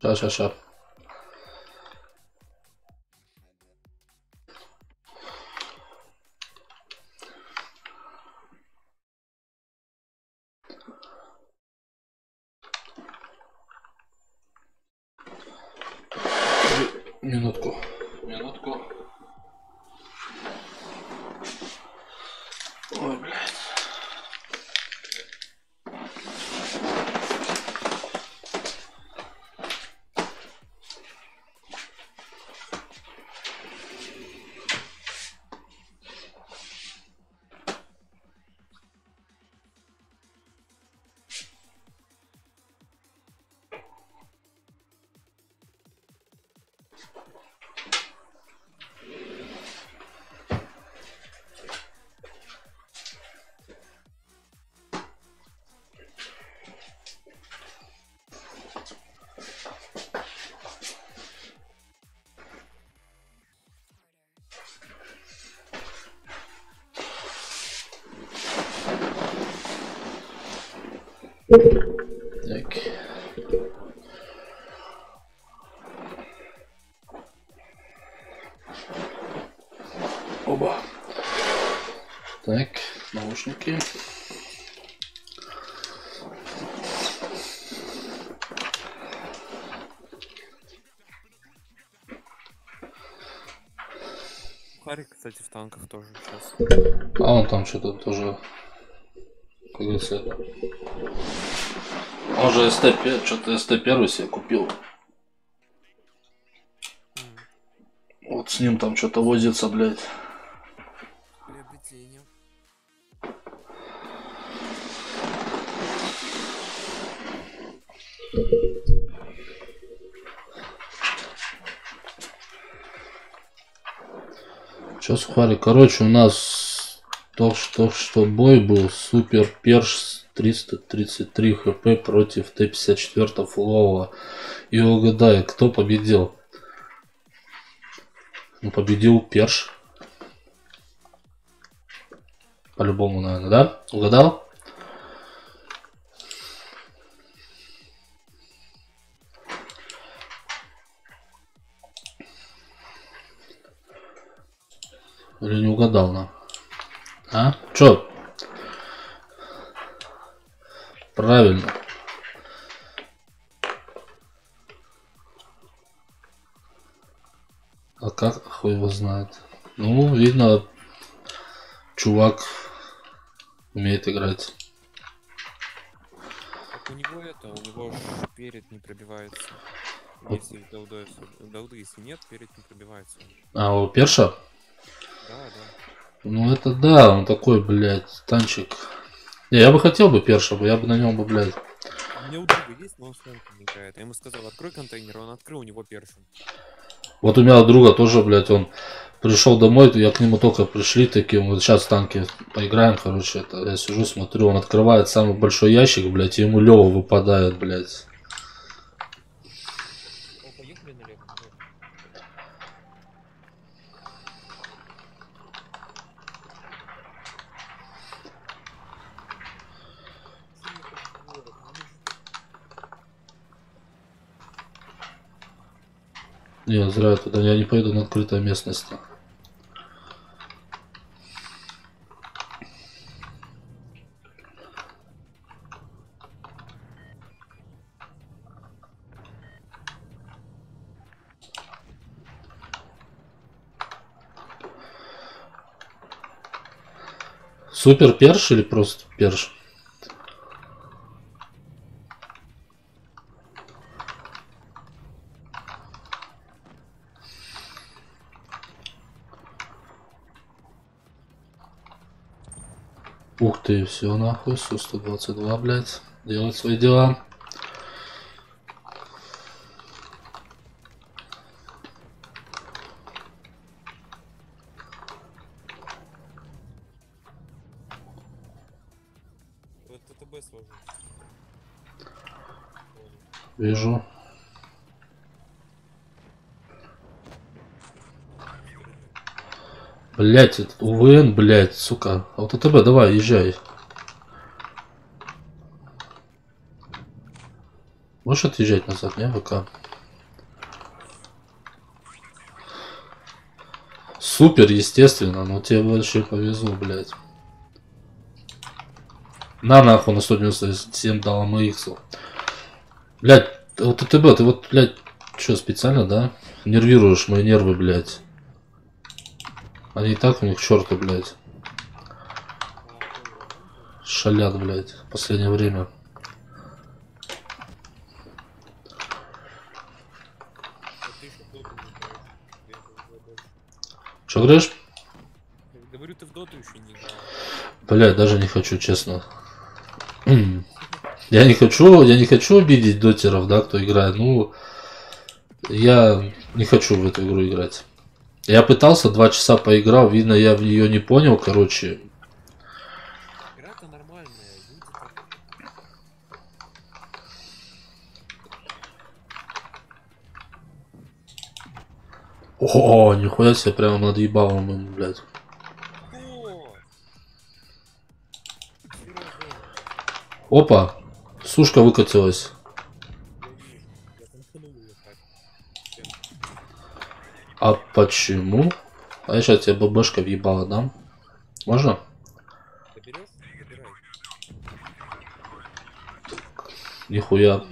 Сейчас. Минутку. Ой, блядь. Так. Оба. Так, наушники. Харик, кстати, в танках тоже сейчас. А он там что-то тоже, как говорится, это. Он же что-то СТ-1 себе купил. Вот с ним там что-то возится, блядь. Приобретение. Че, сухари, короче, у нас только что бой был. Супер Перш 333 хп против Т-54 фулового. И угадай, кто победил? Ну, победил Перш. По-любому, наверное, да? Угадал? Или не угадал, на? А? Чё? Правильно. А как? Хуй его знает. Ну, видно, чувак умеет играть. Так у него ж перед не пробивается. Если в Дауда, если нет, перед не пробивается. А, у Перша? Да, да. Ну это да, он такой, блядь, танчик. Не, я бы хотел бы Перша, я бы на нем бы, блядь. У меня у друга есть, но он с танком не играет. Я ему сказал, открой контейнер, он открыл, у него першин. Вот у меня у друга тоже, блядь, он пришел домой, я к нему только пришли такие, вот сейчас в танки поиграем, короче, это, я сижу, смотрю, он открывает самый большой ящик, блядь, и ему Лёва выпадает, блядь. О, поехали налево. Не, зря туда, я не поеду на открытой местности. Супер перш или просто перш? Ух ты, все нахуй, Су-122, блядь, делать свои дела. Вот ТТБ сложу. Вижу. Блять, этот УВН, блять, сука. А вот АТБ, давай, езжай. Можешь отъезжать назад, не, ВК? Супер, естественно, но тебе вообще повезло, блять. На нахуй на 197 дал АМХ. Блять, вот АТБ, ты вот, блять, что, специально, да? Нервируешь мои нервы, блять. Они и так у них к черту, блядь. Шалят, блядь, в последнее время. Че говоришь? Говорю, ты в доту еще не играл. Блядь, даже не хочу, честно. Я не хочу обидеть дотеров, да, кто играет. Ну, я не хочу в эту игру играть. Я пытался, 2 часа поиграл, видно, я в нее не понял, короче. Игра-то нормальная, люди так... О, нихуя себе, прямо над ебалом им, блядь. О! Опа, сушка выкатилась. Я танканул ее так. А почему? А я сейчас тебе ББшка въебала дам. Можно? Доберешь? Добирай. Нихуя.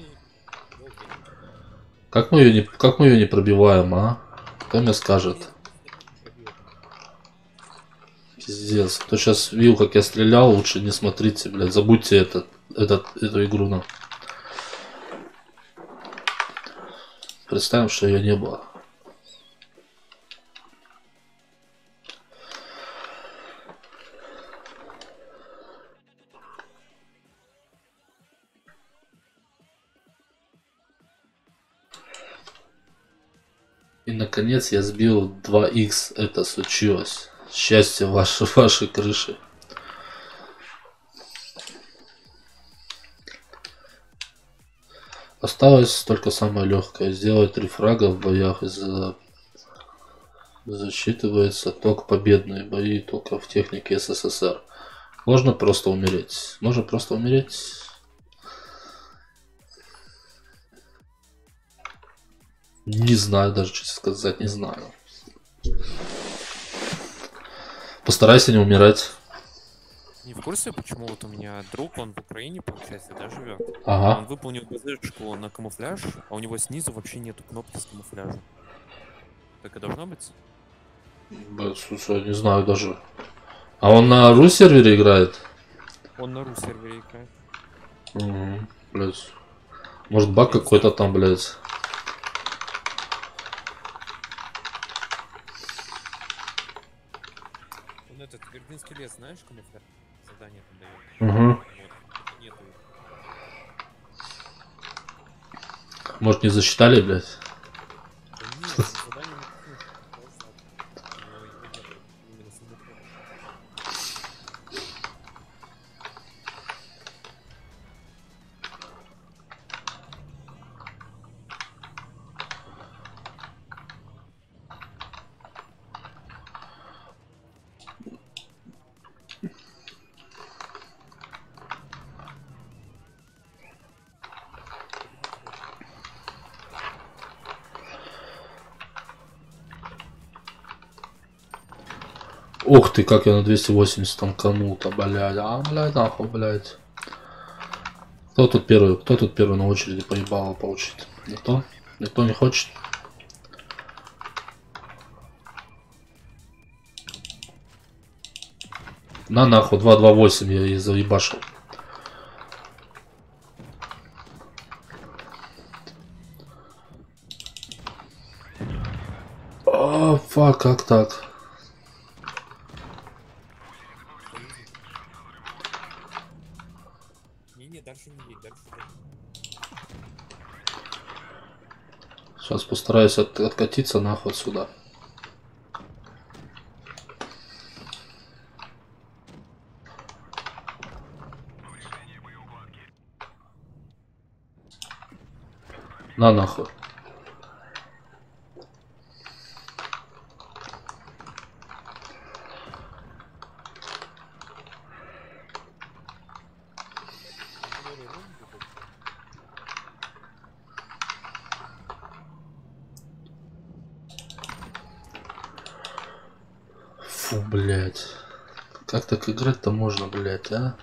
Как мы ее не пробиваем, а? Кто мне скажет? Пиздец. Кто сейчас видел, как я стрелял, лучше не смотрите, блядь. Забудьте эту игру нам. Представим, что ее не было. И наконец я сбил 2х. Это случилось. Счастье вашей крыши. Осталось только самое легкое. Сделать 3 фрага в боях. Засчитывается только победные бои, только в технике СССР. Можно просто умереть. Можно просто умереть. Не знаю даже, честно сказать, не знаю. Постарайся не умирать. Не в курсе, почему вот у меня друг, он в Украине, получается, да, живет? Ага. Он выполнил ГЗшку на камуфляж, а у него снизу вообще нету кнопки с камуфляжем. Так и должно быть. Слушай, я не знаю даже. А он на ру сервере играет? Он на ру сервере играет. Угу, блядь. Может баг какой-то там, блядь. Он этот Вердинский лес, знаешь, камуфляж? Задание там дает. Угу. Вот. Нету их. Может не засчитали, блядь? Да нет, там задание не такое. Но его нет. Именно с камуфляжем. Ух ты, как я на 280 танканул-то, блядь. А, блядь, нахуй, блядь. Кто тут первый на очереди поебало получит? Никто? Никто не хочет? На нахуй, 228 я и заебашил. А, фак, как так? Не, дальше не едь, дальше. Сейчас постараюсь откатиться нахуй отсюда. На нахуй. Фу, блядь. Как так играть-то можно, блядь, а?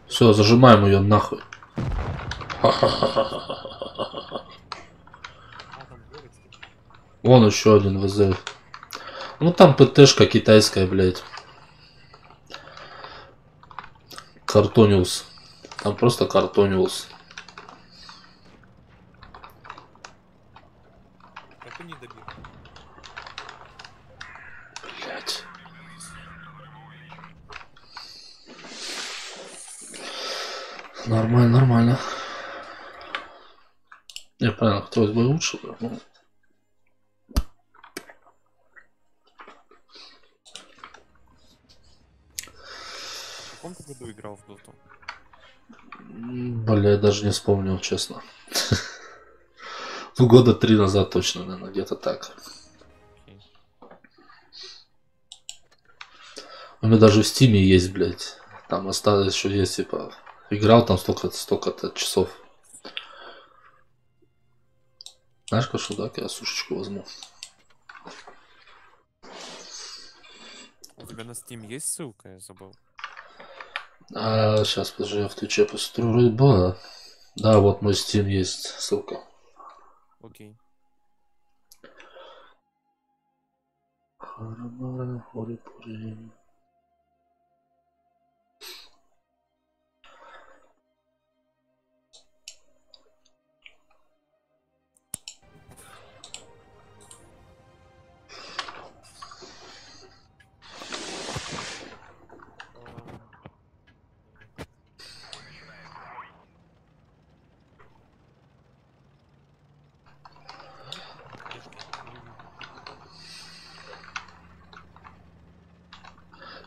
Все, зажимаем ее нахуй. Вон еще один ВЗ. Ну там ПТшка китайская, блядь. Картониус. Там просто картониус. Как он не добил? Блядь. Нормально, нормально. Не, правильно, хотелось бы лучше, но... В каком ты году играл в доту? Бля, я даже не вспомнил, честно. Ну, года 3 назад точно, наверное, где-то так. Окей. У меня даже в стиме есть, блядь. Там осталось еще есть, типа... Играл там столько-то часов. Знаешь, Кашу, да? Я сушечку возьму. У тебя на Steam есть ссылка, я забыл. А, сейчас, подожди, я в Твиче посмотрю, вроде было. Да, вот мой Steam есть ссылка. Окей.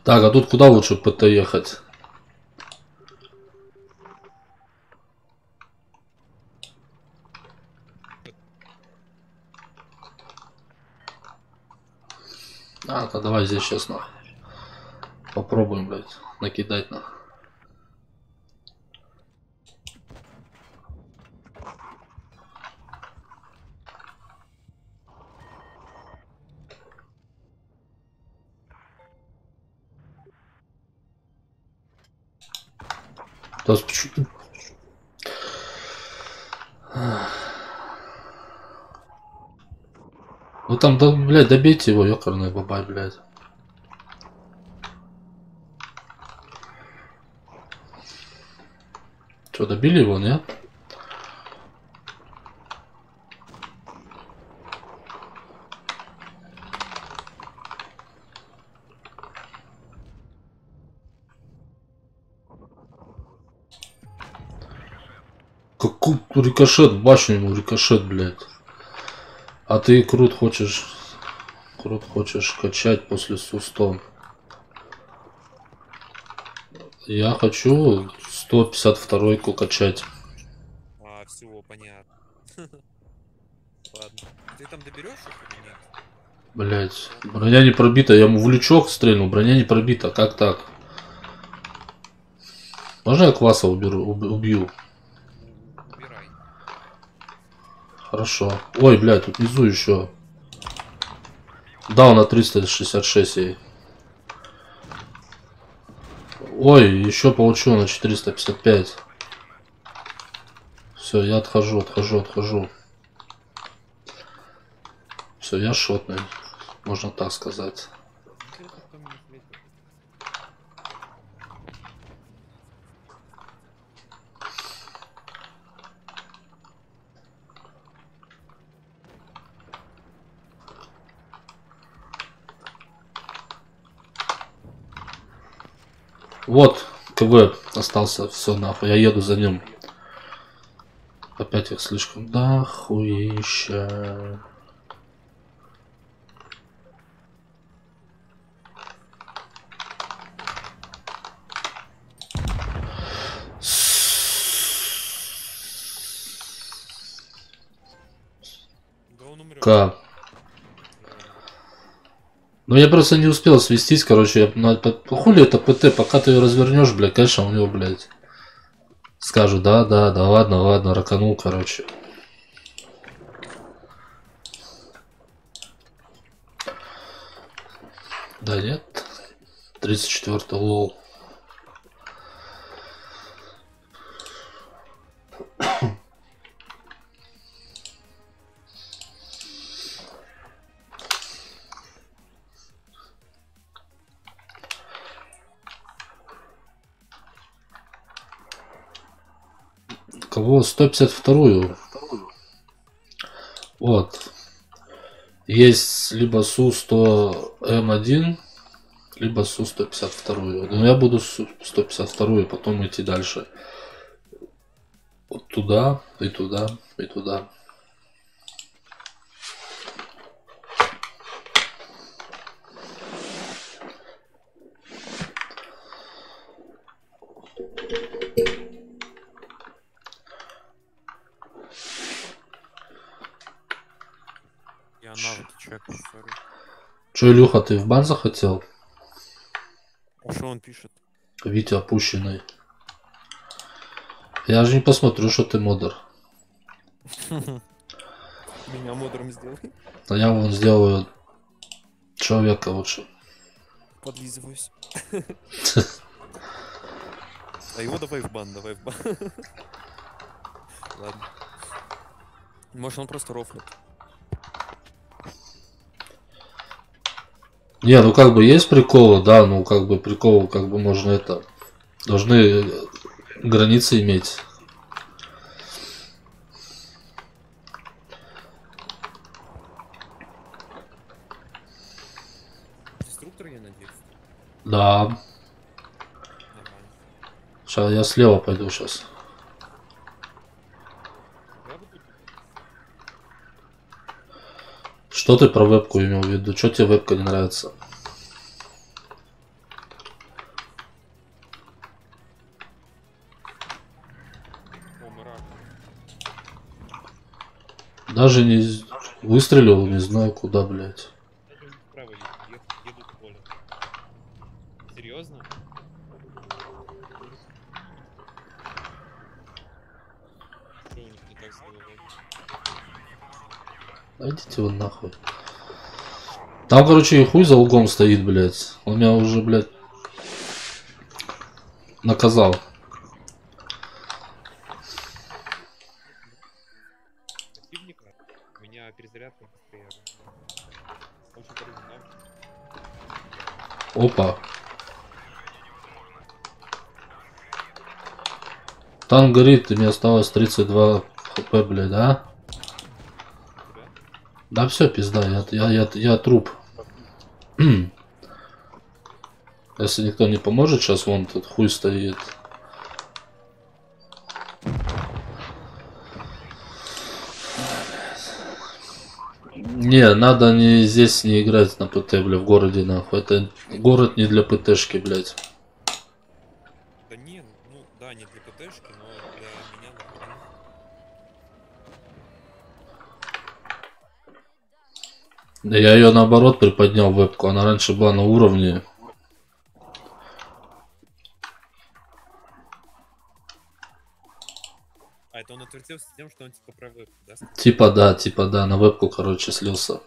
Так, а тут куда лучше ПТ ехать? А, то давай здесь сейчас нахуй. Попробуем, блядь, накидать нахуй. Да почему? Вы там, да, блядь, добейте его, ёкарный бабай, блядь. Что, добили его, нет? Какой рикошет, башню ему рикошет, блядь. А ты крут хочешь качать после Су-100. Я хочу 152-ку качать. А, все, понятно. Ладно. Ты там доберешь их или нет? Блять, броня не пробита. Я ему в лючок стрельнул, броня не пробита. Как так? Можно я Кваса убью? Убирай. Хорошо. Ой, блядь, тут внизу еще. Да, на 366 ей. Ой, еще получу на 455. Все, я отхожу. Все, я шотный. Можно так сказать. Вот, КВ остался, все нахуй, я еду за ним. Опять их слишком дохуища. Да он умрет. К. Ну я просто не успел свестись, короче, хули это ПТ, пока ты ее развернешь, блядь, конечно, у него, блядь, скажу, да, ладно, раканул, короче. Да нет, 34-й лол. Кого? 152-ю. Вот. Есть либо Су-100М1, либо Су-152. Но я буду Су-152 потом идти дальше. Вот туда, и туда, и туда. Я навыки чекаю, сори. Че, Илюха, ты в бан захотел? А что он пишет? Витя опущенный. Я же не посмотрю, что ты модер. Меня модером сделай. А я вон сделаю человека лучше. Подлизываюсь. А его давай в бан. Ладно. Может он просто рофлит. Не, ну как бы есть приколы, да, ну как бы прикол, как бы можно это... Должны границы иметь. Деструктор, я надеюсь. Да. Нормально. Сейчас я слева пойду сейчас. Я буду... Что ты про вебку имел в виду? Что тебе вебка не нравится? О, мрак. Даже не выстрелил, не знаю куда, блядь. Даже вправо еду в поле. Серьезно? Что у них не так с головой? Да идите вы нахуй. Там, короче, и хуй за углом стоит, блядь. Он меня уже, блядь, наказал. Противника? У меня перезарядка быстрее. Очень полезно, да? Опа. Танк горит, и мне осталось 32 хп, блядь, да? Тебя? Да все, пизда, я труп. Если никто не поможет, сейчас вон тут хуй стоит. Не, надо не здесь не играть на ПТ, бля, в городе, нахуй. Это город не для ПТшки, блядь. Да не, ну да, не для ПТшки, но для меня нормально. Да я ее наоборот приподнял вебку, она раньше была на уровне. А это он отвертелся тем, что он типа про вебку, да? Типа да, на вебку, короче, слился.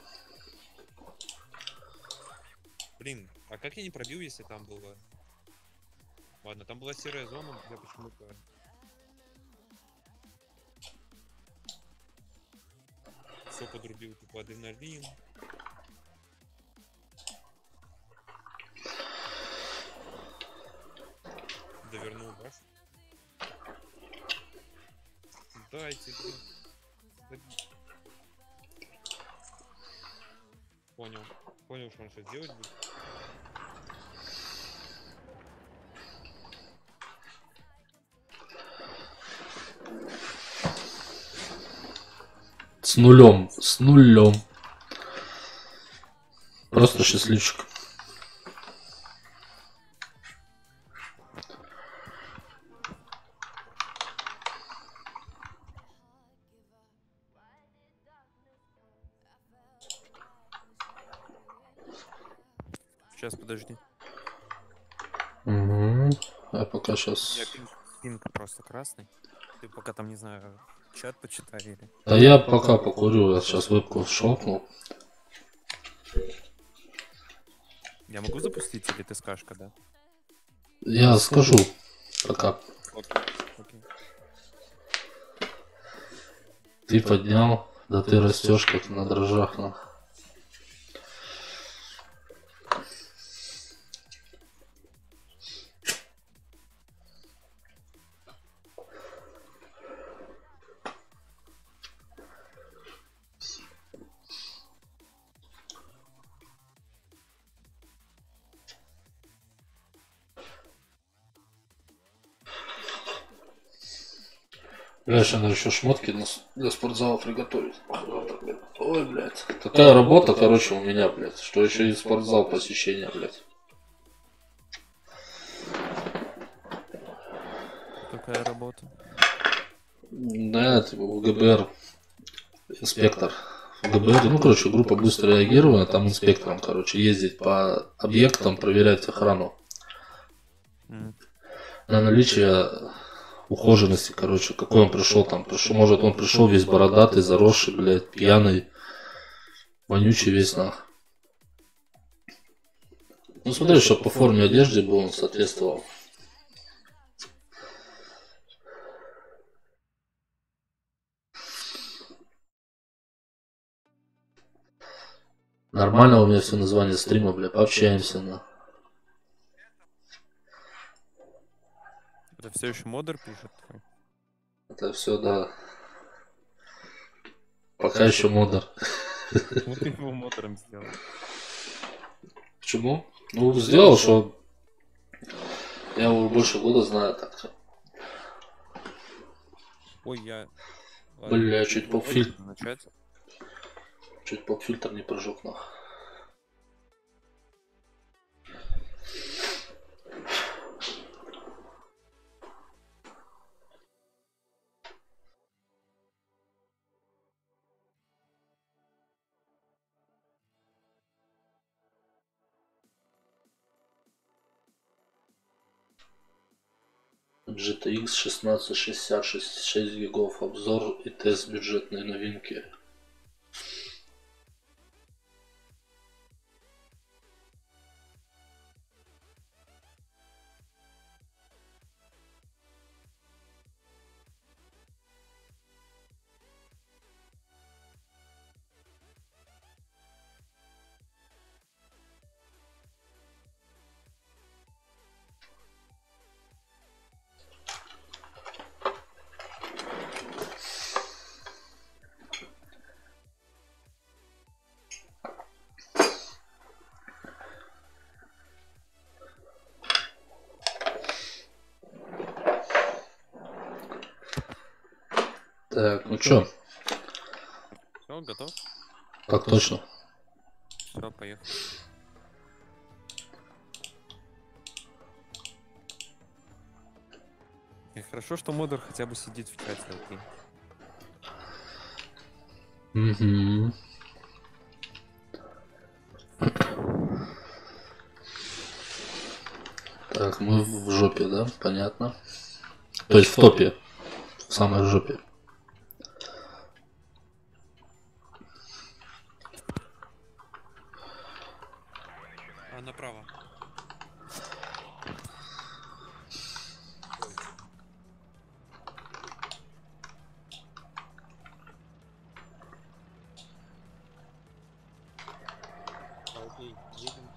Блин, а как я не пробил, если там было... Ладно, там была серая зона, я почему-то... Все подрубил, типа адреналин. Довернул баш. Дайте, блин. Забить. Понял. Понял, что он сейчас делать будет. С нулем, с нулем. Просто счастливчик. Сейчас, подожди. Угу. А пока Я сейчас. пинг просто красный. Ты пока там, не знаю, чат почитай или... Да я пока покурю, я сейчас вебку шокнул. Я могу запустить или ты скажешь, когда? Я скажу. Пока. Окей. Окей. Ты поднял, да ты растешь как на дрожжах, на. Бля, сейчас надо еще шмотки для спортзала приготовить. Ой, блядь. Такая работа, короче, у меня, блядь. Что еще и спортзал посещения, блядь. Какая работа? Да, типа в ГБР инспектор. В ГБР, ну, короче, группа быстрого реагирования, там инспектором, короче, ездить по объектам, проверять охрану. На наличие ухоженности, короче, какой он пришел там. Пришел, может, он пришел весь бородатый, заросший, блядь, пьяный, вонючий весь нах. Ну, смотри, чтобы по форме одежды был, он соответствовал. Нормально у меня все название стрима, бля, пообщаемся, на. Это все еще модер пишет? Это все, да. Пока еще модер. Почему ты его модером сделал? Почему? Ну, сделал, что я его больше года знаю так-то. Ой, я... Бля, чуть поп-фильтр. Начать? Чуть поп-фильтр не прожег, нах. GTX 1660, 6 гигов, обзор и тест бюджетной новинки. Так, ну чё, Все, готов? так точно. Все, поехали. И хорошо, что модер хотя бы сидит в чате, окей. Угу. Так, мы в жопе, да? Понятно. То есть в топе. В самой жопе. А направо. Окей, едем.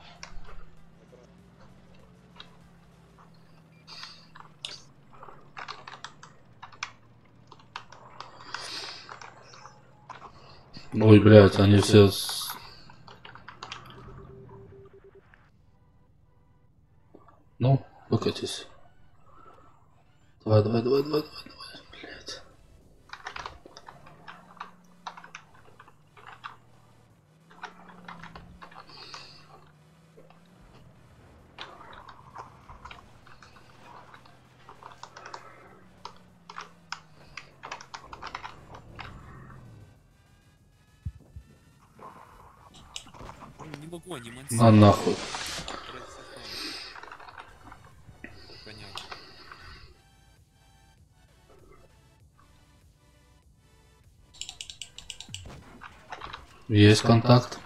Ой, блядь, они все... Ну, выкатись. Давай, давай, давай, давай, давай, давай, блядь. Не могу анимацию. На нахуй. Понятно. Есть контакт.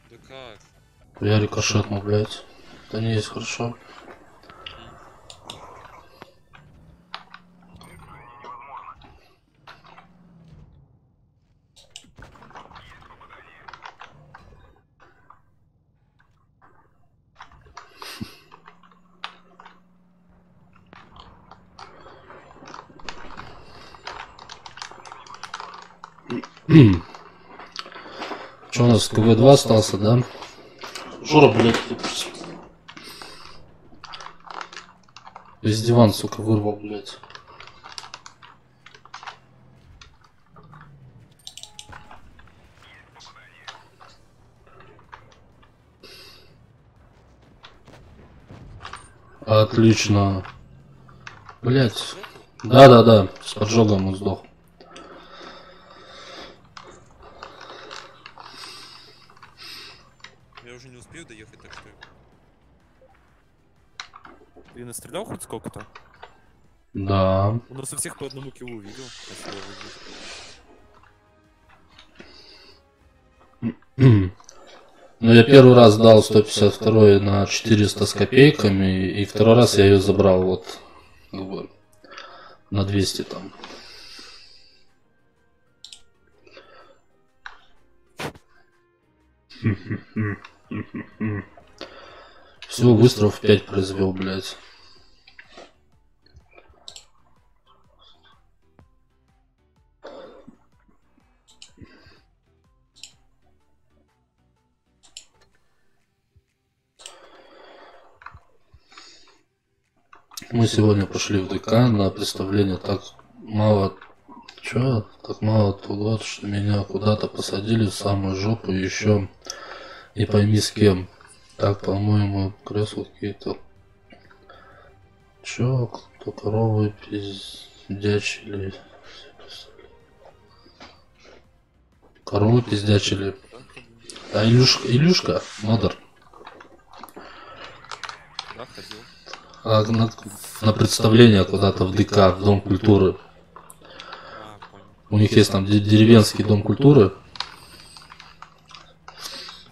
Да как? Я рикошетнул, блядь. Это не есть хорошо. Что у нас, КВ-2 остался, да? Жора, блядь, весь диван, сука, вырвал, блядь. Отлично. Блядь. Да-да-да, с поджогом он сдох. Я уже не успею доехать, так что... Ты настрелял хоть сколько-то? Да. У нас у всех по одному киллу видел. Красиво выглядит. Ну, я первый раз дал 152 на 400 с копейками, и второй раз я ее забрал вот как бы, на 200 там. Всего выстрелов 5 произвел, блядь. Мы сегодня пошли в ДК на представление, так мало... Чё? Так мало того, что меня куда-то посадили в самую жопу, еще не пойми с кем. Так, по-моему, кресла какие-то... Чё? Кто коровы пиздячили? Коровы пиздячили. А Илюшка, модер. Да, ходил. А на представление куда-то в ДК, в Дом культуры. А, понял. У них есть там деревенский Дом культуры.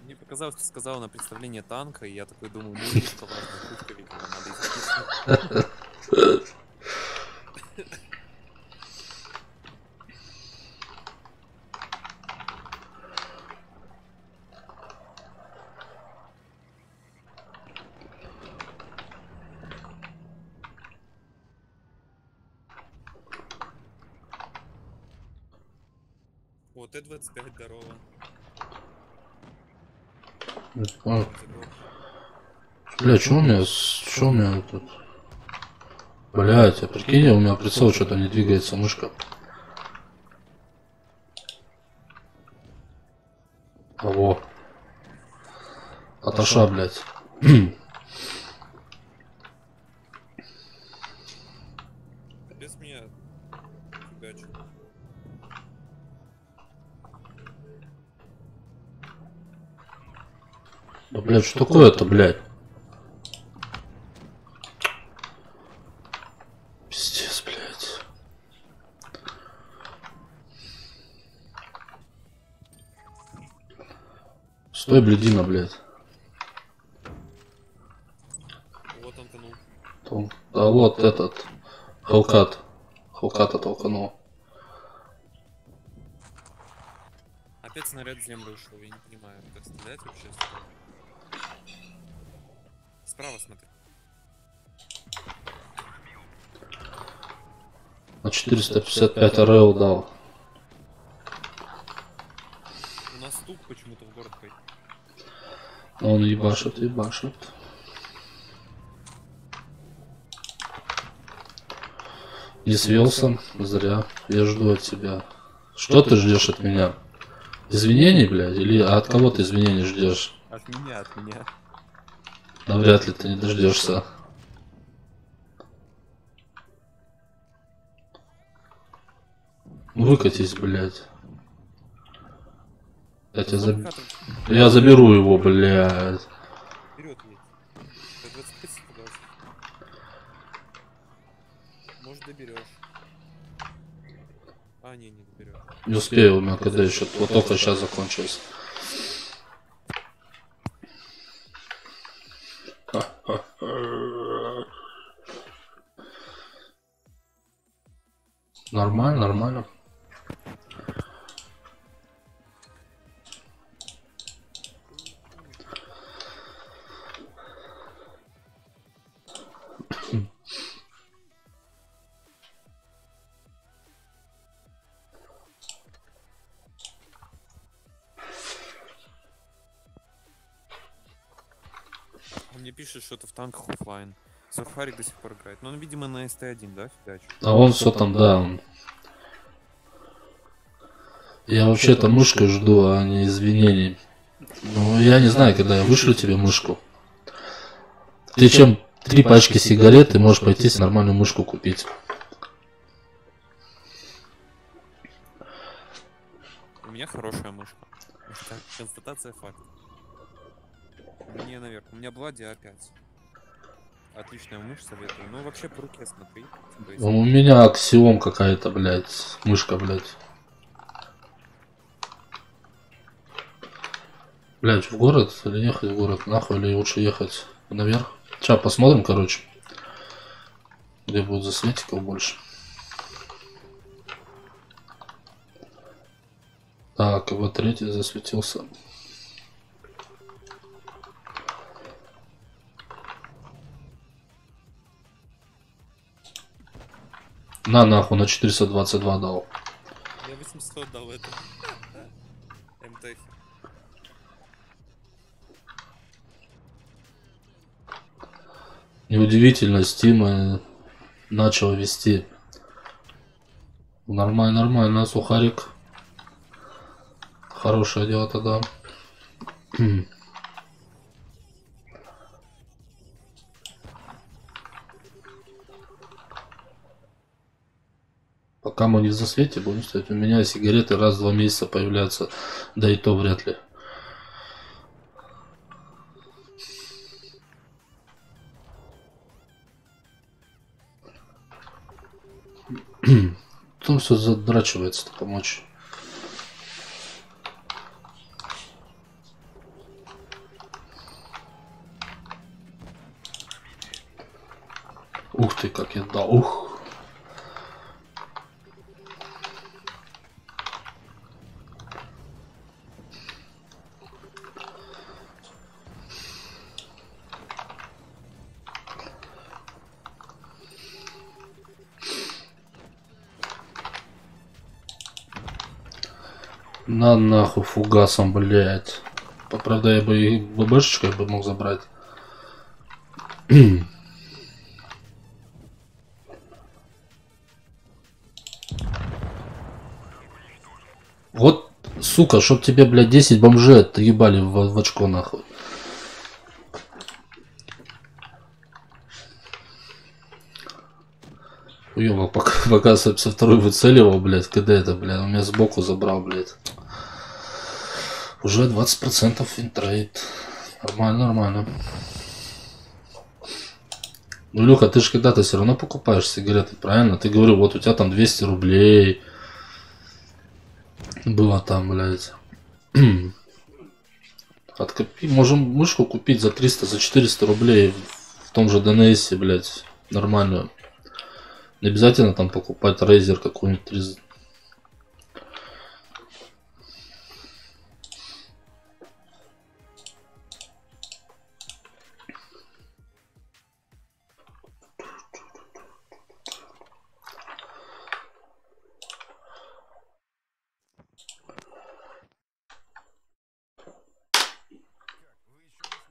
Мне показалось, ты сказал на представление танка, и я такой думаю, ну, Илюшка, важная пушка, видимо, надо идти. О, Т-25, здорово. А, бля, чё у меня тут? Блять, а прикинь, у меня прицел что-то не двигается, мышка. Во. Аташа, блять. Без меня фигачу. Да, блядь, что такое-то, блядь? Пиздец, блядь. Стой, блядина, блядь. Вот он тонул. Да вот этот. Хелкат. Хелката толканул. Опять снаряд в землю ушел, я не понимаю, как стрелять вообще. Справа смотри. На 455 РЛ дал. У нас стук почему-то в город пойдет. Он ебашит, ебашит. Не свелся, зря. Я жду от тебя. Что ты ждешь от меня? Извинений, блядь? Или от кого ты извинений ждешь? От меня, от меня. Да вряд ли ты не дождешься. Выкатись, блядь. Я заберу его, блядь. Вперед едь. Т-25 испугался. Может доберешь. А, не доберешь. Не успею, у меня КД еще вот только сейчас закончился. Нормально, нормально. Он мне пишет, что-то в танках оффлайн. Сурфарик до сих пор играет. Но он, видимо, на СТ-1, да, фигач? А он все там, да. Я вообще-то мышку жду, а не извинений. Ну, я не знаю, когда я вышлю тебе мышку. Ты чем 3 пачки сигарет, ты можешь пойти с нормальную мышку купить. У меня хорошая мышка. Это констатация факта. Мне наверх. У меня была DA5. Отличная мышь, советую. Ну, вообще по руке смотри. У меня Аксиом какая-то, блядь. Мышка, блядь. Блядь, в город или ехать в город? Нахуй, или лучше ехать наверх? Сейчас посмотрим, короче. Где будет засветиков больше. Так, вот третий засветился. На нахуй, на 422 дал. Я 800 дал это. МТХ. Неудивительно, Стима начал вести. Нормально, нормально, сухарик. Хорошее дело тогда. Пока мы не в засвете будем стоять. У меня сигареты раз в 2 месяца появляются. Да и то вряд ли. Там все задрачивается, помочь. Ух ты, как я дал. Ух. На нахуй фугасом, блядь. Правда, я бы и ББшечкой бы мог забрать. Вот, сука, чтоб тебе, блядь, 10 бомжей отъебали в очко, нахуй. Уёбок, пока со второй выцеливал, блядь, когда это, блядь, он меня сбоку забрал, блядь. Уже 20% винтрейд. Нормально, нормально. Ну, Люха, ты же когда-то все равно покупаешь сигареты, правильно? Ты говорил, вот у тебя там 200 рублей. Было там, блядь. Откопи. Можем мышку купить за 300, за 400 рублей в том же ДНС, блядь. Нормальную. Не обязательно там покупать Razer какую-нибудь.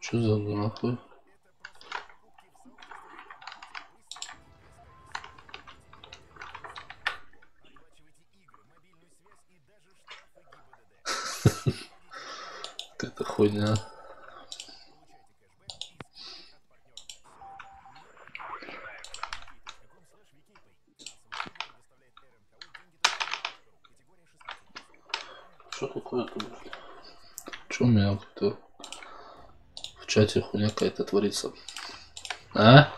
Что за нахуй? Какая-то хуйня. Что такое-то, блядь? Что у меня кто? В чате хуйня какая-то творится. А?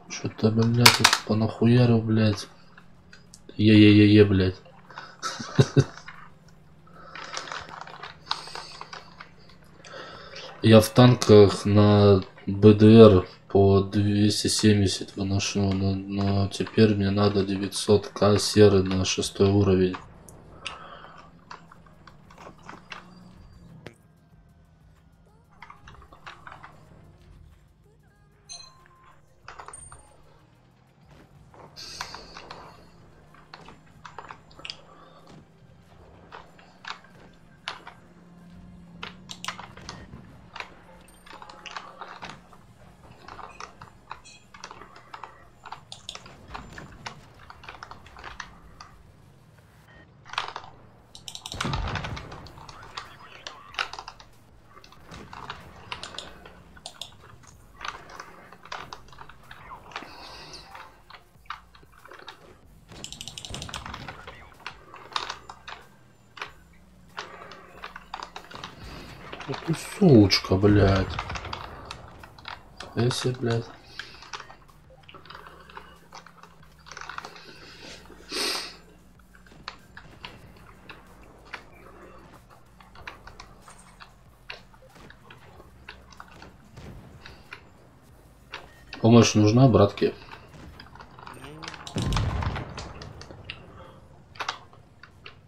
Что-то, блядь, понахуярил, блядь. Е-е-е-е, блядь. Я в танках на БДР по 270 выношу, но теперь мне надо 900к серый на 6 уровень. Ты сучка, блядь. Если, блядь. Помощь нужна, братки?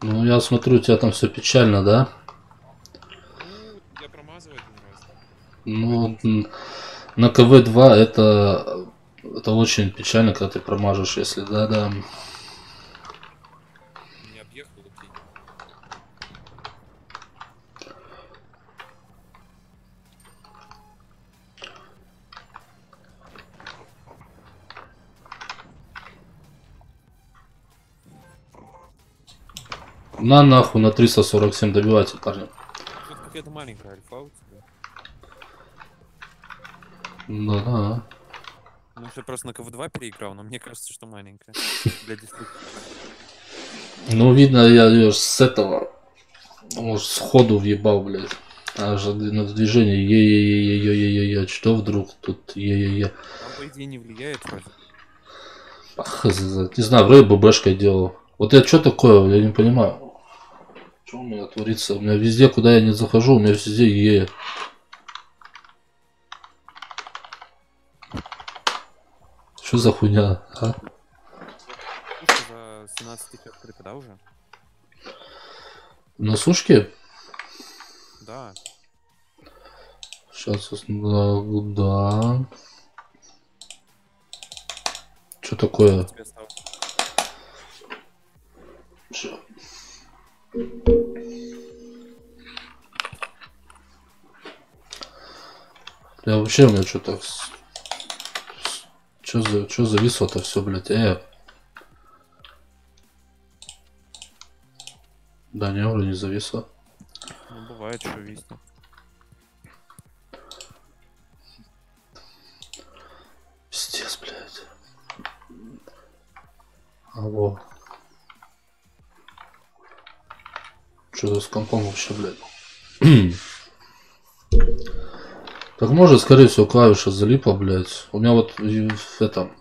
Ну, я смотрю, у тебя там все печально, да? Я промазываю один раз. Ну, на КВ-2 это очень печально, когда ты промажешь, если да. Не объехал окей. На нахуй на 347 добивайте, парни. Тут какая-то маленькая альфа у тебя. Да. Ну, я просто на КВ-2 переиграл, но мне кажется, что маленькая. Для десятки. Ну, видно, я ее с этого, может, сходу въебал, блядь. Аж на движение е-е-е-е-е-е-е. Что вдруг тут е-е-е? Там, по идее, не влияет вроде. Ах, не знаю, вроде ББшкой делал. Вот это что такое, я не понимаю. Что у меня творится? У меня везде, куда я не захожу, у меня везде е. Что за хуйня, а? За 17 тысяч открыто, да, уже? На сушке? Да. Сейчас, да. Что такое? Тебе осталось. Я вообще, у меня что-то... Чё зависло-то все, блядь? Да не, вроде не зависло. Ну, бывает, что виснет. Пиздец, блядь. Алло. Что-то с компом вообще, блядь. Так может, скорее всего, клавиша залипла, блядь. У меня вот в этом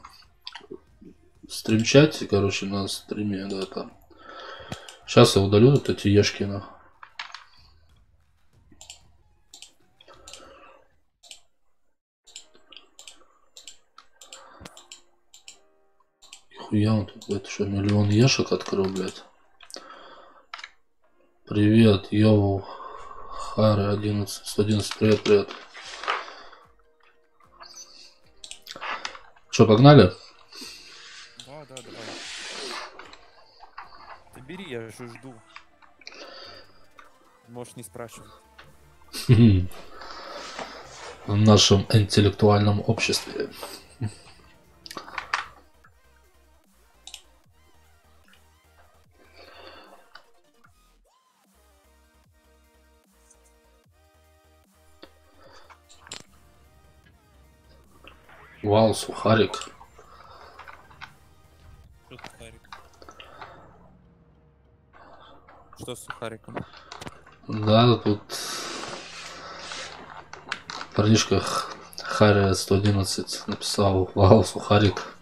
стримчате, короче, на стриме, да, там. Сейчас я удалю вот эти ешкины. Хуя он тут, блядь, что, миллион ешек открыл, блядь. Привет, йоу. Хары 11, 111, привет, привет. Что, погнали? Да, давай. Ты бери, я же жду. Можешь не спрашивать. В нашем интеллектуальном обществе. Вау, сухарик. Что сухарик? Что с сухариком? Да, тут парнишка Харри 111 написал: вау, сухарик.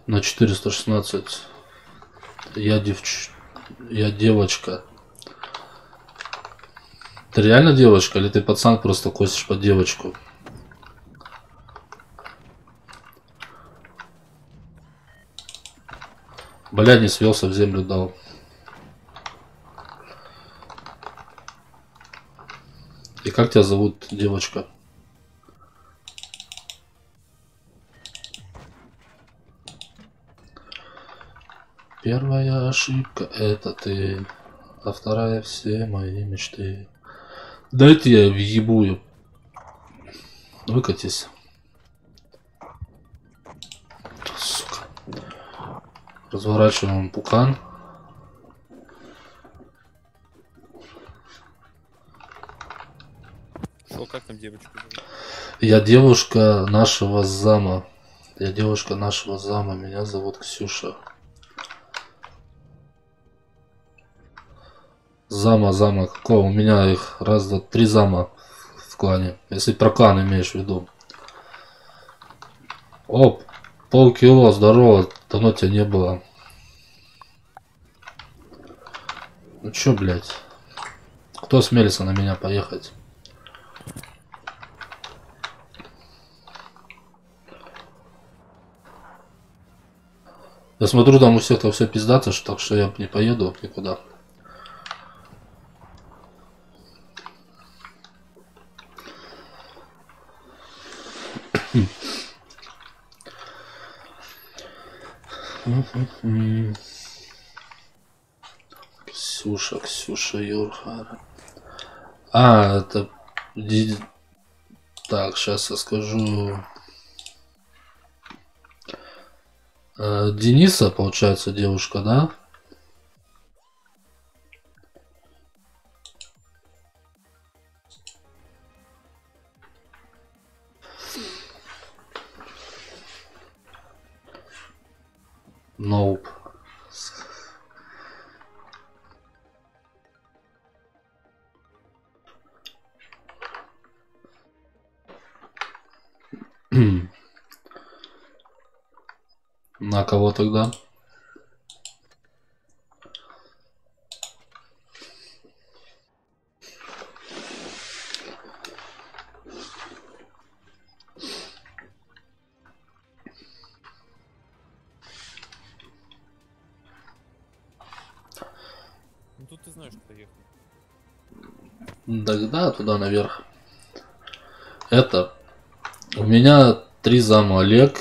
На 416. Я девочка. Ты реально девочка, или ты пацан просто косишь под девочку? Бля, не свелся, в землю дал. И как тебя зовут, девочка? Первая ошибка это ты, а вторая все мои мечты. Дайте я въебую. Выкатись. Сука. Разворачиваем пукан. Что, как там девочку зовут? Я девушка нашего зама. Я девушка нашего зама. Меня зовут Ксюша. Зама, какого? У меня их раз, два, три зама в клане. Если про клан имеешь в виду. Оп, полкило, здорово, давно тебя не было. Ну чё, блядь? Кто осмелится на меня поехать? Я смотрю, там у всех-то все пиздато, так что я не поеду никуда. Ксюша Юрхара. А, это... Так, сейчас я скажу. Дениса, получается, девушка, да? Nope. На кого тогда? тут ты знаешь, куда ехать. Да, туда наверх. Это. У меня 3 зама: Олег,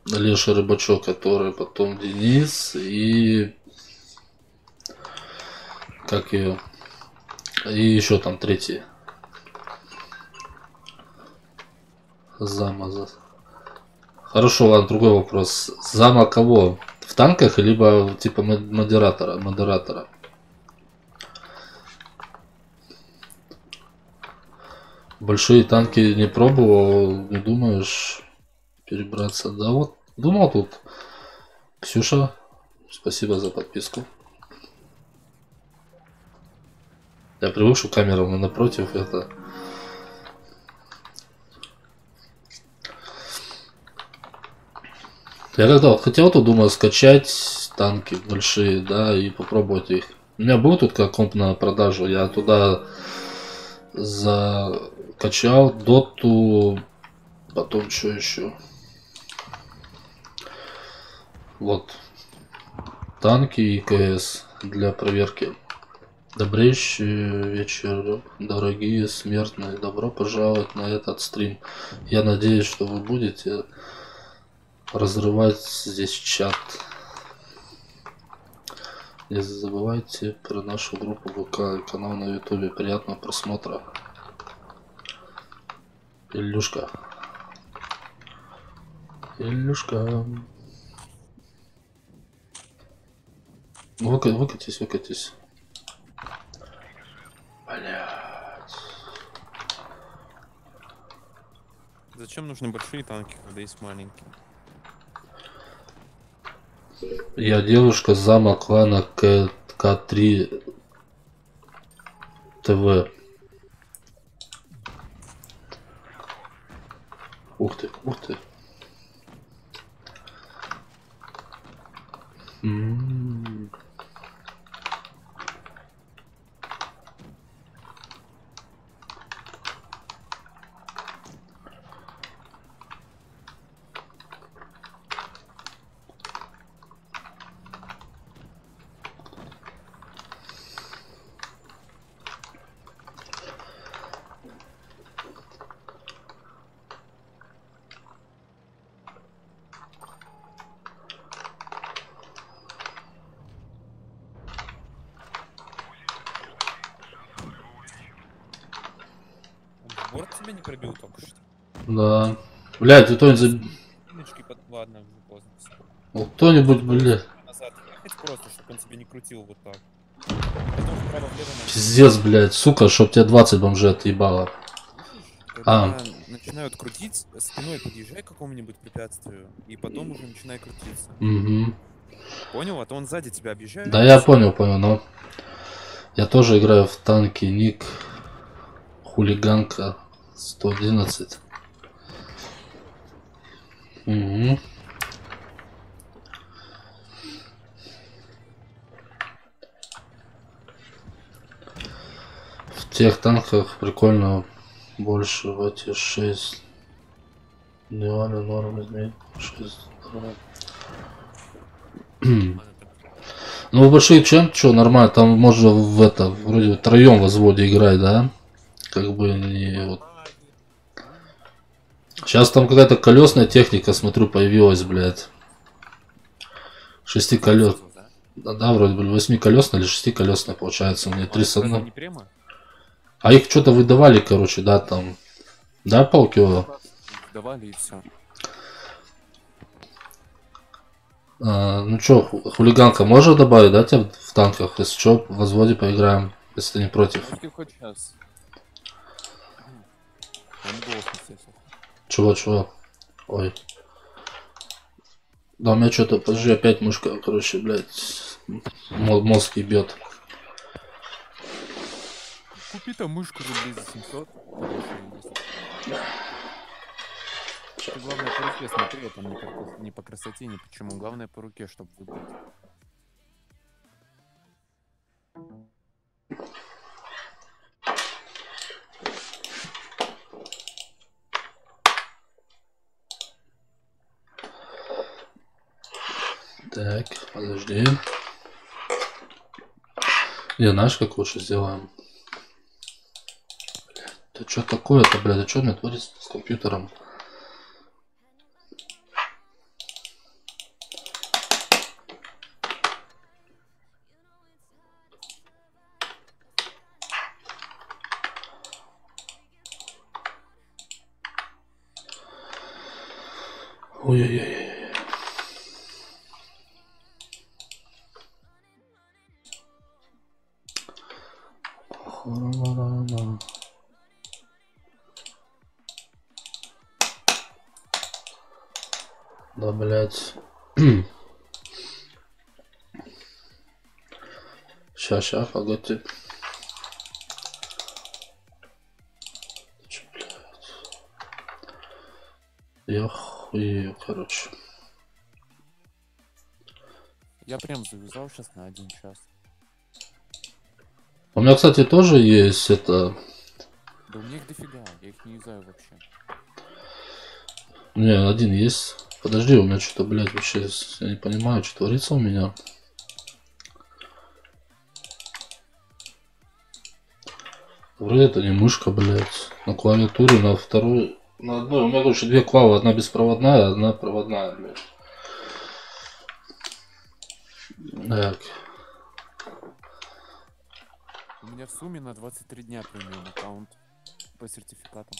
Леша Рыбачок, который, потом Денис и... Как ее? И еще там 3 зама. Хорошо, ладно, другой вопрос. Зама кого? В танках, либо типа модератора? Большие танки не пробовал, не думаешь перебраться? Да вот, думал тут. Ксюша, спасибо за подписку. Я привык, что камера напротив, это... Я когда хотел, то думаю скачать танки большие, да, и попробовать их. У меня был тут как комп на продажу, я туда закачал доту, потом что еще? Вот, танки и КС для проверки. Добрейший вечер, дорогие смертные, добро пожаловать на этот стрим. Я надеюсь, что вы будете разрывать здесь чат. Не забывайте про нашу группу ВК и канал на ютубе. Приятного просмотра. Илюшка. Выкатись. Блять. Зачем нужны большие танки, когда есть маленькие? Я девушка зама клана К3 ТВ. Ух ты. Борт тебя не пробил только что? Да. Блядь, кто-нибудь... Миночки под... Ладно, уже поздно. Кто-нибудь, блядь. Назад ехать просто, чтобы он тебе не крутил вот так. Потом вправо-влево... Пиздец, блядь, сука, чтоб тебя 20 бомжей отъебало. Когда начинают крутить, спиной подъезжай к какому-нибудь препятствию, и потом уже начинай крутиться. Угу. Понял? А то он сзади тебя объезжает. Да, я понял, но... Я тоже играю в танки, ник... Хулиганка 111. Угу. В тех танках прикольно больше, в эти 6. Нереально норм изменить. 6. Ну, в больших чем, что нормально, там можно в это, вроде втроем в взводе играть, да? Как бы не вот. Сейчас там какая-то колесная техника, смотрю, появилась, блядь. 6 колес. Да, вроде бы 8-колесная или 6-колесная получается. У меня 3 с 1. А их что-то выдавали, короче, да, там. Да, полкило? Давали и все. Ну что, хулиганка можно добавить, да, тебя в танках? Если что, в взводе поиграем, если ты не против. Хоть сейчас. Чего? Ой. Да, у меня что-то, подожди, опять мышка, короче, блядь, мозг ебет. Купи там мышку рублей за 700. Ты главное по руке смотри, а там не по красоте, ни почему. Главное по руке, чтобы выбрать. Так, подожди. Не, знаешь, как лучше сделаем? Да что такое-то, блядь? Да что мне творится с компьютером? Ой-ой-ой. Да, блядь. Ща, погоди. Чё, блядь? Я хуею, короче. Я прям завязал сейчас на 1 час. У меня, кстати, тоже есть это... Да у меня их дофига, я их не юзаю вообще. Не, один есть. Подожди, у меня что-то, блядь, вообще... Я не понимаю, что творится у меня. Вроде это не мышка, блядь. На клавиатуре, на второй... На одной. У меня, короче, 2 клавы. Одна беспроводная, одна проводная, блядь. Так. У меня в сумме на 23 дня премиум аккаунт по сертификатам.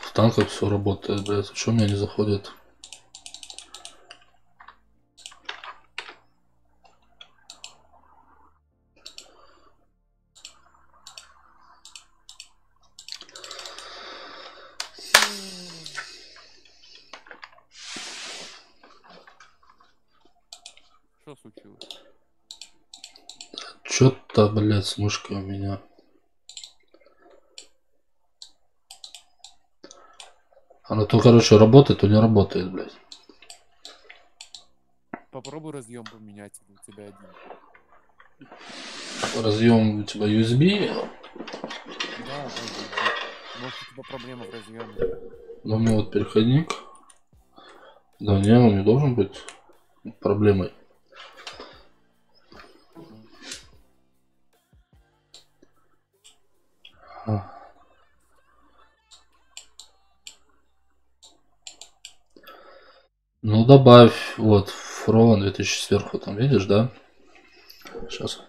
В танках все работает, блядь. Что у меня не заходит? Что случилось? Что-то, блядь, с мышкой у меня. Она то, короче, работает, то не работает, блядь. Попробуй разъем поменять, у тебя один. Разъем у тебя USB. Да. Может, у тебя проблема в разъеме. Но у меня вот переходник. Да не, он не должен быть проблемой. Ну добавь вот Фрон 2000 сверху, там видишь, да? Сейчас.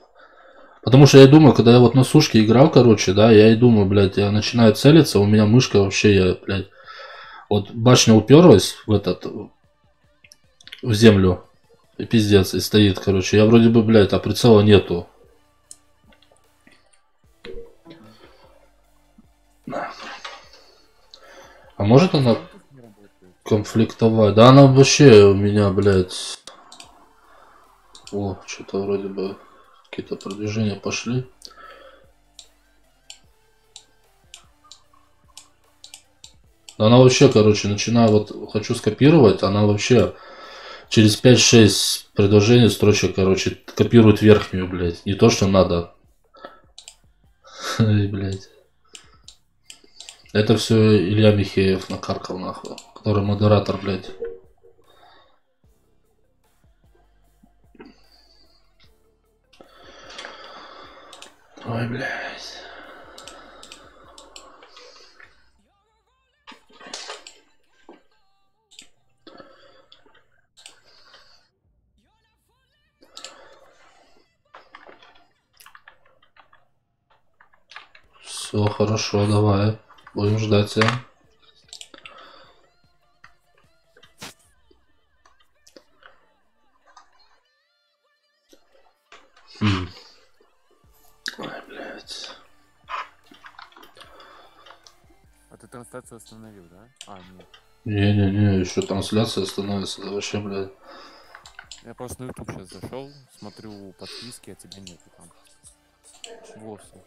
Потому что я думаю, когда я вот на сушке играл, короче, да, я и думаю, блядь, я начинаю целиться, у меня мышка вообще, я, блядь, вот башня уперлась в этот, в землю, и пиздец, и стоит, короче, я вроде бы, блядь, а прицела нету. А может она конфликтовать? Да она вообще у меня, блядь... О, что-то вроде бы какие-то продвижения пошли. Она вообще, короче, начинаю вот, хочу скопировать, она вообще через 5-6 предложений, строчек, короче, копирует верхнюю, блядь. Не то, что надо. Блядь. Это все Илья Михеев накаркал, нахуй. Который модератор, блядь. Ой, блядь. Все хорошо, давай. Будем ждать тебя. Ой, блядь. А ты трансляцию остановил, да? А, нет. Не-не-не, еще трансляция становится, это вообще, блядь. Я просто на YouTube сейчас зашел, смотрю подписки, а тебя нету там. Вовсе.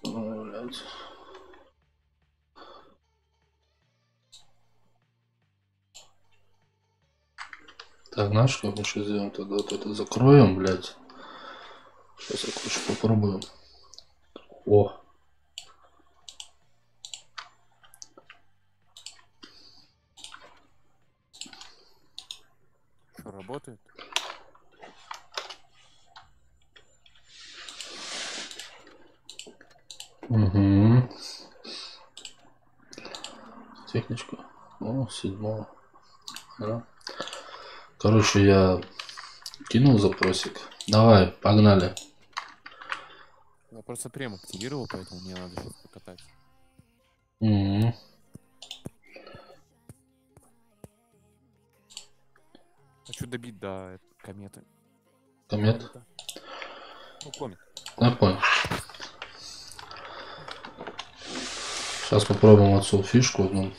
Ой, блядь. Так, знаешь, как мы сейчас сделаем тогда? Вот это закроем, блядь. Сейчас я короче попробую. О. Что, работает? Угу. Техничка. О, 7. Да. Короче, я кинул запросик. Давай, погнали. Я просто прем активировал, поэтому мне надо сейчас покатать. Угу. Хочу добить до кометы. Комет. Ну, комет. Я понял. Сейчас попробуем отцу фишку одну.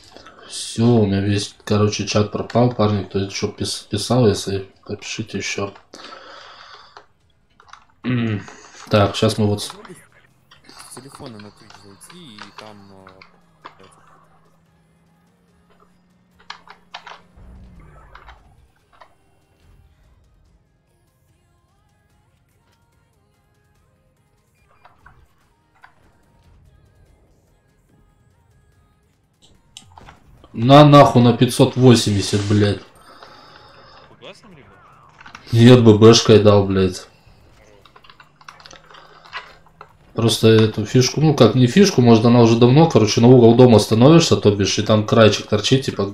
Все, у меня весь, короче, чат пропал, парни, кто еще писал, если напишите еще. Так, сейчас мы вот... С телефона на Twitch зайти и там... На нахуй на 580, блядь. Согласен, ребят? Нет, ББшкой дал, блядь. Просто эту фишку, ну как не фишку, может она уже давно, короче, на угол дома становишься, то бишь, и там крайчик торчит, типа.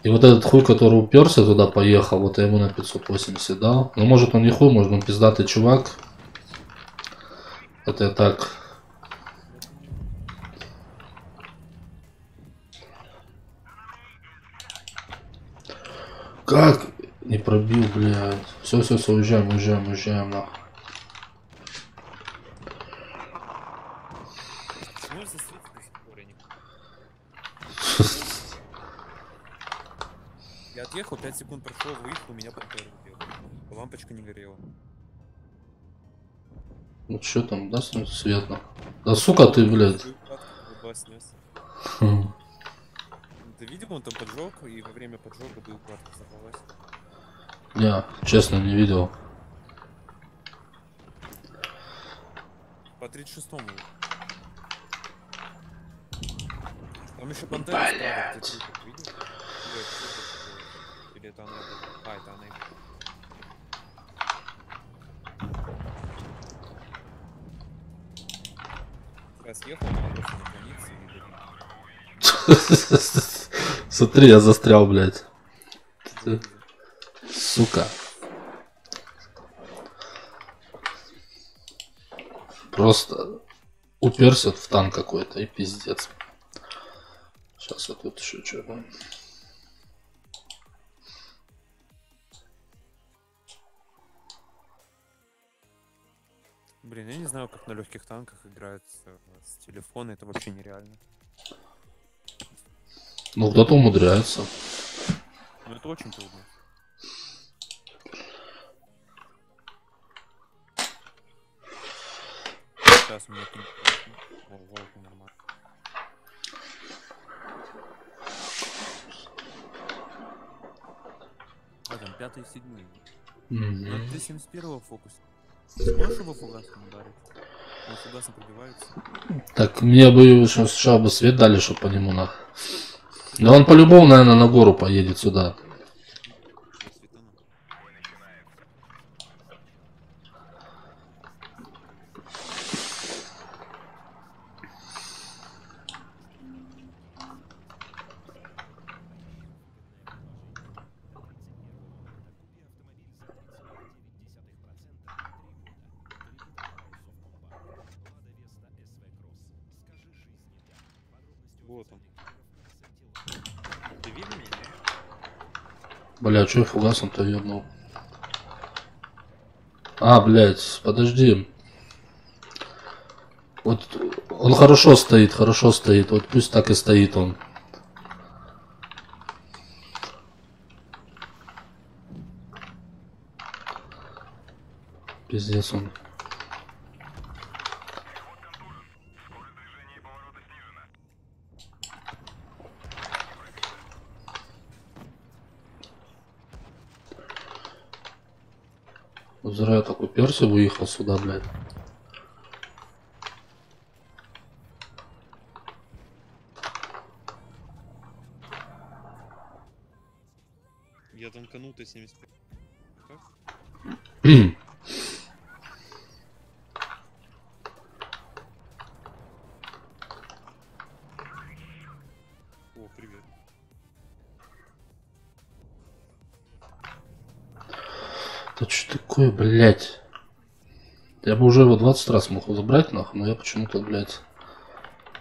И вот этот хуй, который уперся туда, поехал, вот я ему на 580 дал. Ну может он не хуй, может он пиздатый чувак. Это я так. Как? Не пробил, блядь. Все, уезжаем, нахуй. Почему за свет до сих пор я не... Я отъехал, 5 секунд прошло, выехал, у меня ПТР горел. Лампочка не горела. Ну что там, да, светло? Да сука ты, блядь. Хм. Ты видел, он там поджег, и во время поджога бы укладка взорвалась. Не, честно, не видел. По 36-му. Там еще пантера справа, где трупик, видел? Или это она была? А, это она и была. Я съехал, надо просто наклониться и добить. Смотри, я застрял, блядь. Сука. Просто уперся в танк какой-то и пиздец. Сейчас я тут еще что-то. Блин, я не знаю, как на легких танках играют с телефона, это вообще нереально. Ну, кто-то умудряется. Ну, это очень трудно. Сейчас у меня пинг. Волку нормально. А там 5-й и 7-й. Ну, ты 71-го фокус. Сможешь его фугасом ударить? Он фугасом пробивается. Так, мне бы сначала бы свет дали, чтобы по нему нах. Да он по-любому, наверное, на гору поедет сюда. Вот он. Ты видел меня? Бля, что я фугасом-то ёбнул? А, блядь, подожди. Вот он хорошо стоит. Вот пусть так и стоит он. Пиздец он. Вот зря я так уперся, выехал сюда, блядь. Я танканул Т-75. Как? О, привет. Да что такое, блядь? Я бы уже его 20 раз мог забрать, нахуй, но я почему-то, блядь...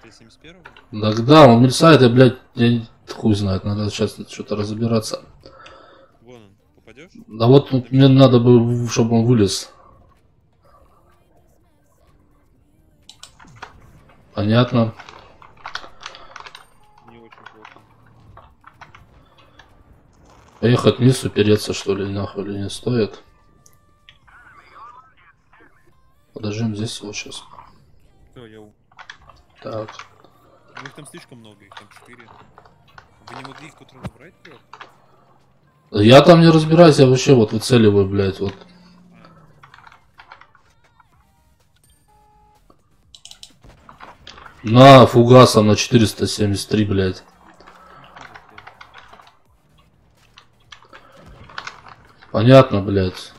Т-71? Да, он мерцает, я, блядь, я хуй знает, надо сейчас что-то разбираться. Вон он, попадешь? Да вот мне надо бы, чтобы он вылез. Понятно. Не очень плохо. Поехать вниз, упереться, что ли, нахуй, или не стоит? Подождем здесь его сейчас. Всё, я Так. Ну их там слишком много, их там 4. Вы не могли их тут разобрать, Пётр? Я там не разбираюсь, я вообще вот выцеливаю, блядь, вот. На, фугасом на 473, блядь. Понятно, блядь.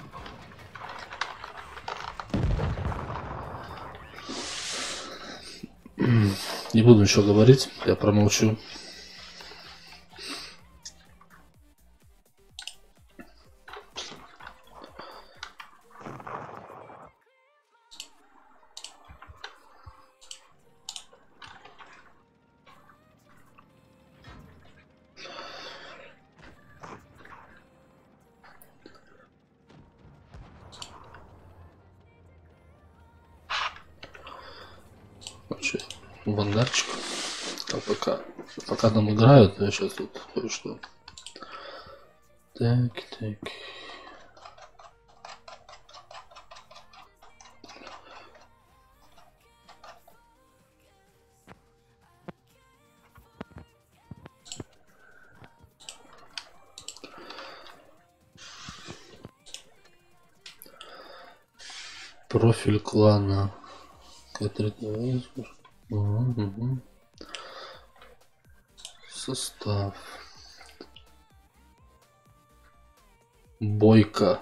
Не буду ничего говорить, я промолчу. Вообще, в ангарчик. Так, пока там играют, я сейчас тут кое-что. Так. Профиль клана. Угу. Состав. Бойко.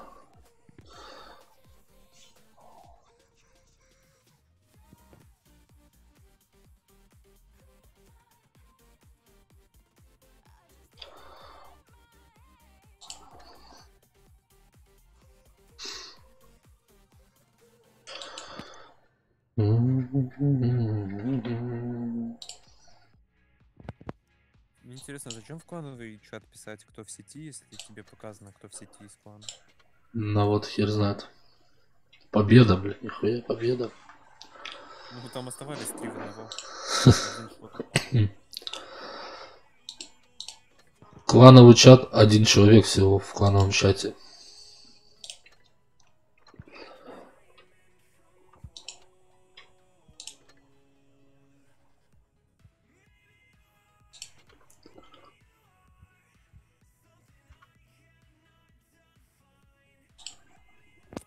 Мне интересно, зачем в клановый чат писать, кто в сети, если тебе показано, кто в сети из клана? Ну вот хер знает. Победа, блядь, нихуя победа. Ну там оставались 3 в одного. Клановый чат, 1 человек всего в клановом чате.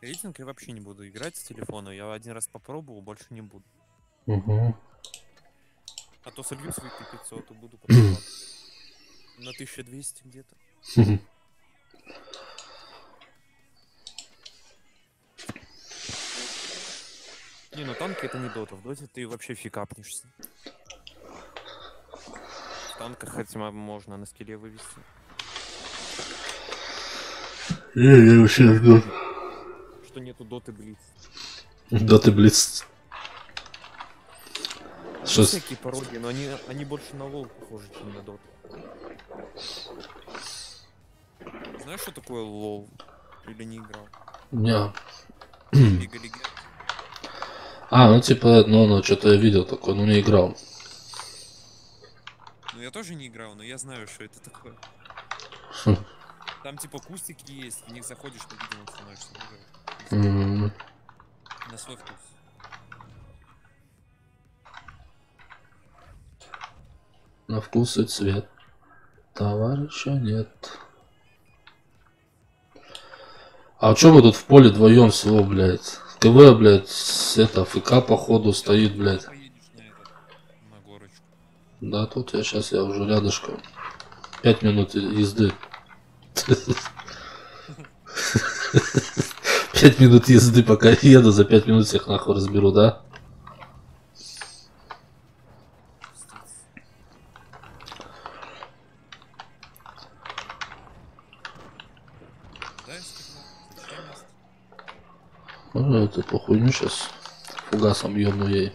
Рейтинг я вообще не буду играть с телефона. Я один раз попробовал, больше не буду. Угу. А то солью свои 500 и буду потом на 1200 где-то. Не, ну танки это не дота. В доте ты вообще фикапнешься. В танках хотя бы можно на скилле вывести. Я вообще жду. Что нету доты блиц. Доты блиц. Что всякие пародии, но они больше на лол похожи, чем на доту. Знаешь, что такое лол? Или не играл? Не. Лига Легенд. Ну типа, ну, что-то я видел такое, но не играл. Ну я тоже не играл, но я знаю, что это такое. Там типа кустики есть, в них заходишь, невидимым становишься. На свой вкус. На вкус и цвет. Товарища нет. А чё вы тут в поле вдвоем всего, блядь? КВ, блядь, это ФК походу стоит, блядь. Поедешь на этот, на горочку. Да, тут я уже рядышком. 5 минут езды. 5 минут езды, пока еду, за 5 минут всех нахуй разберу, да? Да, стекло. Зачем место? Ну, эту хуйню сейчас фугасом ёбну ей.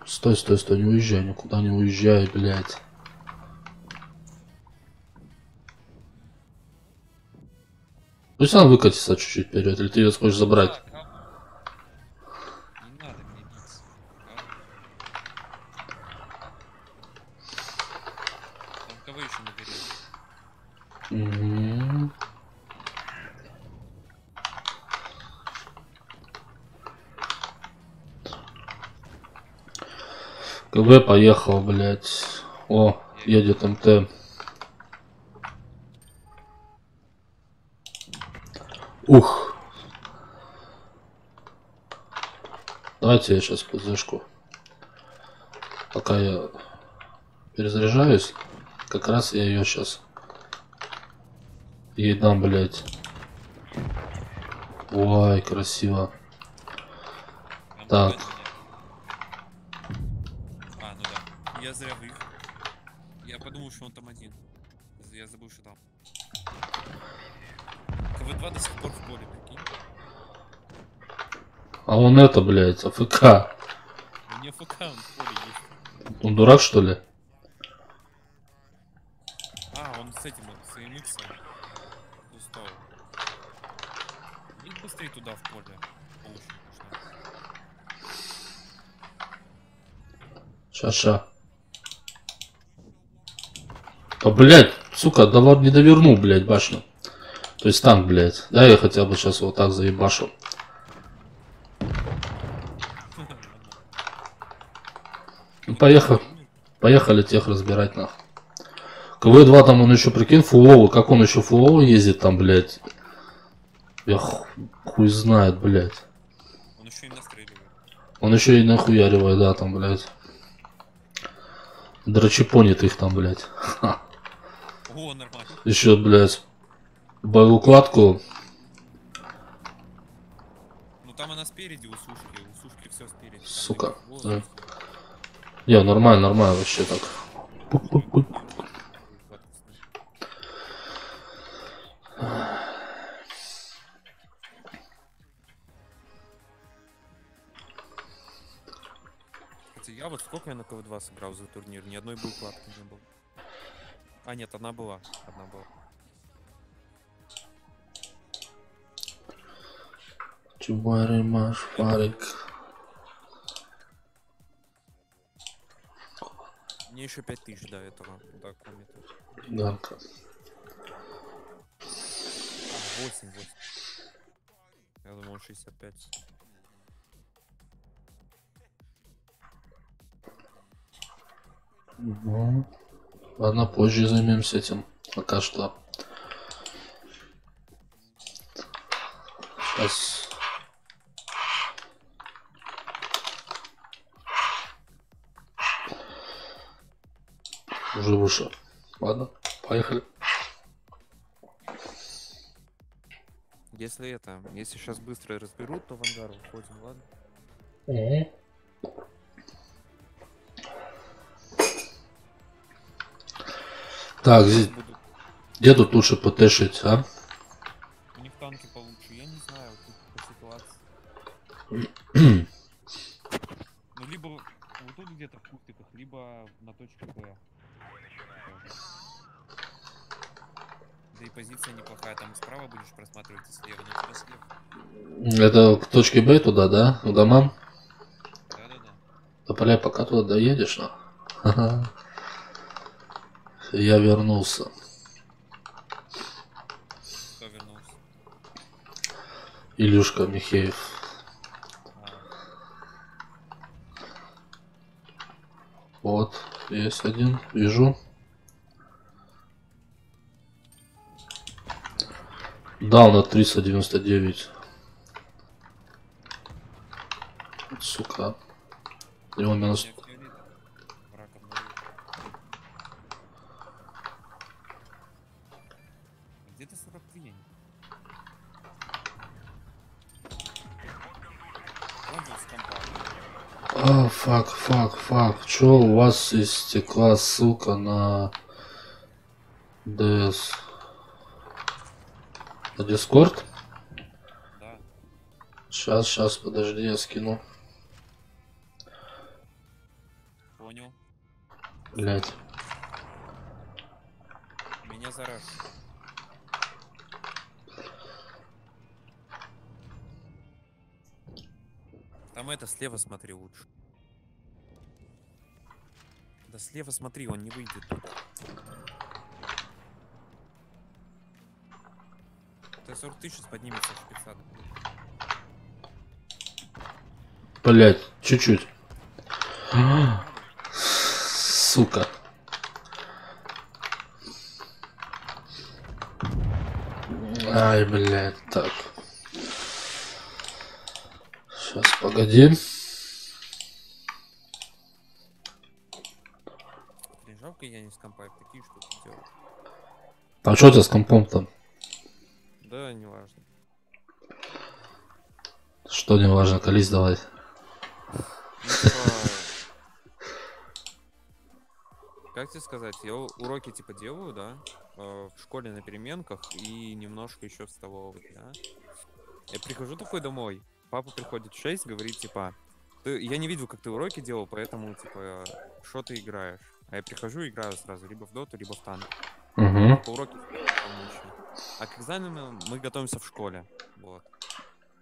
Стой, стой, стой, не уезжай, никуда не уезжай, блядь. Пусть она выкатится чуть-чуть вперед, или ты ее сможешь забрать? Не надо мне биться. Там КВ еще на горе. Мгм. КВ поехал, блядь. О, едет МТ. Ух. Давайте я сейчас ПЗшку. Пока я перезаряжаюсь, как раз я ее сейчас ей дам, блядь. Ой, красиво. Так. А, ну да. Я зря выехал. Я подумал, что он там один. Я забыл, что там. КВ-2 до сих пор в поле, прикинь. А он это, блядь, АФК. У меня ФК, он в поле есть. Он дурак, что ли? А, он с этим, с МХ. Устал. Иди быстрее туда, в поле. Очень нужно. Ша-ша. А, блядь, сука, не довернул, блядь, башню. То есть танк, блядь. Да, я хотя бы сейчас вот так заебашу. Ну, поехали тех разбирать, нахуй. КВ-2 там он еще, прикинь, фуловый. Как он еще фуловый ездит там, блядь. Я хуй знает, блядь. Он еще и настреливает. Он еще и нахуяривает, да, там, блядь. Дрочепонит их там, блядь. Ха. О, нормально. Еще, блядь, боеукладку. Ну там она спереди у сушки все спереди. Там Сука. воздух, Да. Не, нормально, нормально вообще так. Пук-пук-пук. Кстати, я вот сколько я на КВ-2 сыграл за турнир, ни одной боеукладки не было. А, нет, одна была. Одна была. Чубаримаш, фарик. Мне еще 5000 до этого, до комета. Данка. 8. Я думал 65. Угу. Ладно, позже займемся этим. Пока что. Сейчас. Уже выше. Ладно, поехали. Если сейчас быстро разберут, то в ангар уходим, ладно? Так, где тут лучше ПТшить, а? У них танки получше, я не знаю, тут по ситуации. Ну, либо вот тут где-то в кустиках, либо на точке Б. Да и позиция неплохая, там справа будешь просматривать и слева, но тебя слева. Это к точке Б туда, да? В домам? Да-да-да. Тополя, пока туда доедешь, ну. Ха-ха. Я вернулся. Кто вернулся? Илюшка Михеев. Вот, есть один, вижу. Дал на 399. Сука. И он минус. Мне фиолетово. Враг обновил. Где-то 43. Вон здесь компания. Фак. Чё у вас истекла, сука, на ДС? На Дискорд? Да. Сейчас, подожди, я скину. Понял. Блять. Меня зараж. Там это слева смотри лучше. Да слева смотри, он не выйдет туда. Т-40 сейчас поднимется в шпица. Блять, чуть-чуть. Сука. Ай, блядь, так. Сейчас, погоди. Блин, жалко, я не с компа такие штуки делаю. А что у тебя с компом-то? Да, не важно. Что не важно, колись давай. Как тебе сказать, я уроки типа делаю, да, в школе на переменках и немножко еще в столовой, да. Я прихожу такой домой, папа приходит в 6, говорит типа, я не видел, как ты уроки делал, поэтому типа, что ты играешь? А я прихожу и играю сразу, либо в доту, либо в танк. Угу. По уроки а к экзаменам мы готовимся в школе, вот.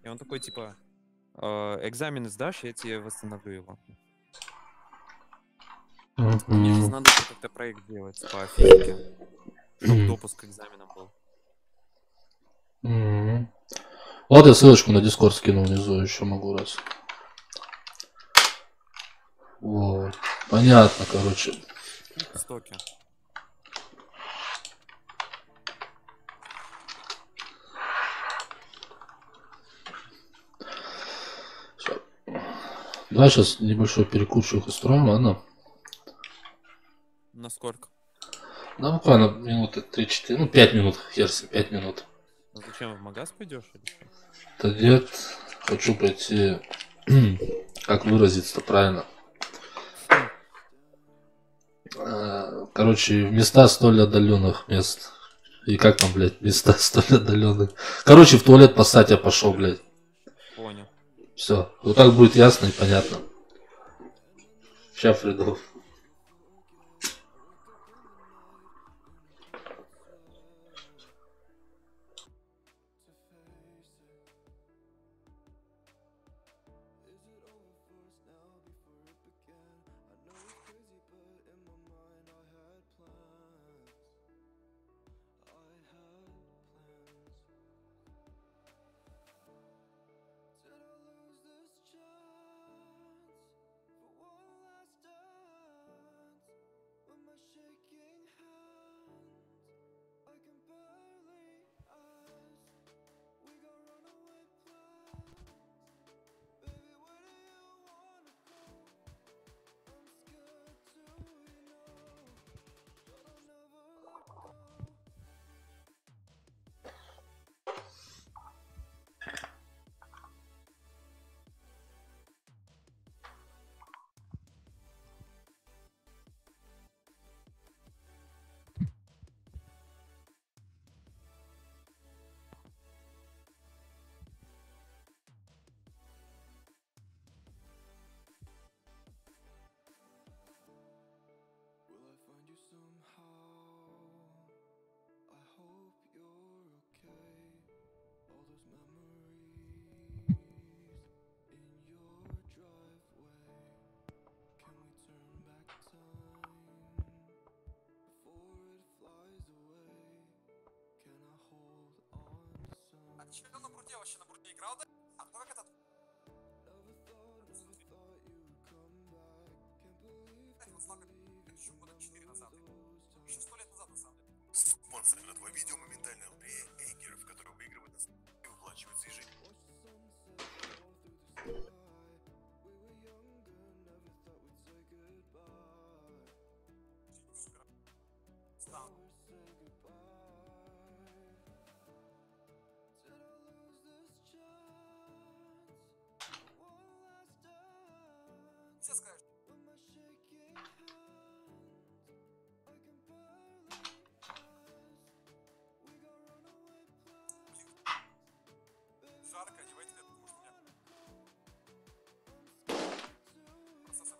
И он такой типа, экзамены сдашь, я тебе восстановлю его. Мне сейчас надо как-то проект делать по физике, чтобы допуск к экзаменам был. Вот я ссылочку на Дискорд скину внизу, еще могу раз. Вот. Понятно, короче. Стоки. Давай сейчас небольшой перекурчик устроим, ладно? Насколько? Да, буквально минуты 3-4, ну 5 минут, херси, 5 минут. Ну зачем, в магаз пойдешь или что? Да нет, хочу пойти, как выразиться правильно. Короче, в места столь отдаленных мест. И как там, блядь, места столь отдаленных. Короче, в туалет поссать я пошел, блядь. Понял. Все, вот так будет ясно и понятно. Ща, Фредов. Спонсор этого видео — моментальная лотерея Эйгер, в которую выигрывают заканчивается и жить. Все скажешь. Жарко, одевайте лет, потому что у меня пососать.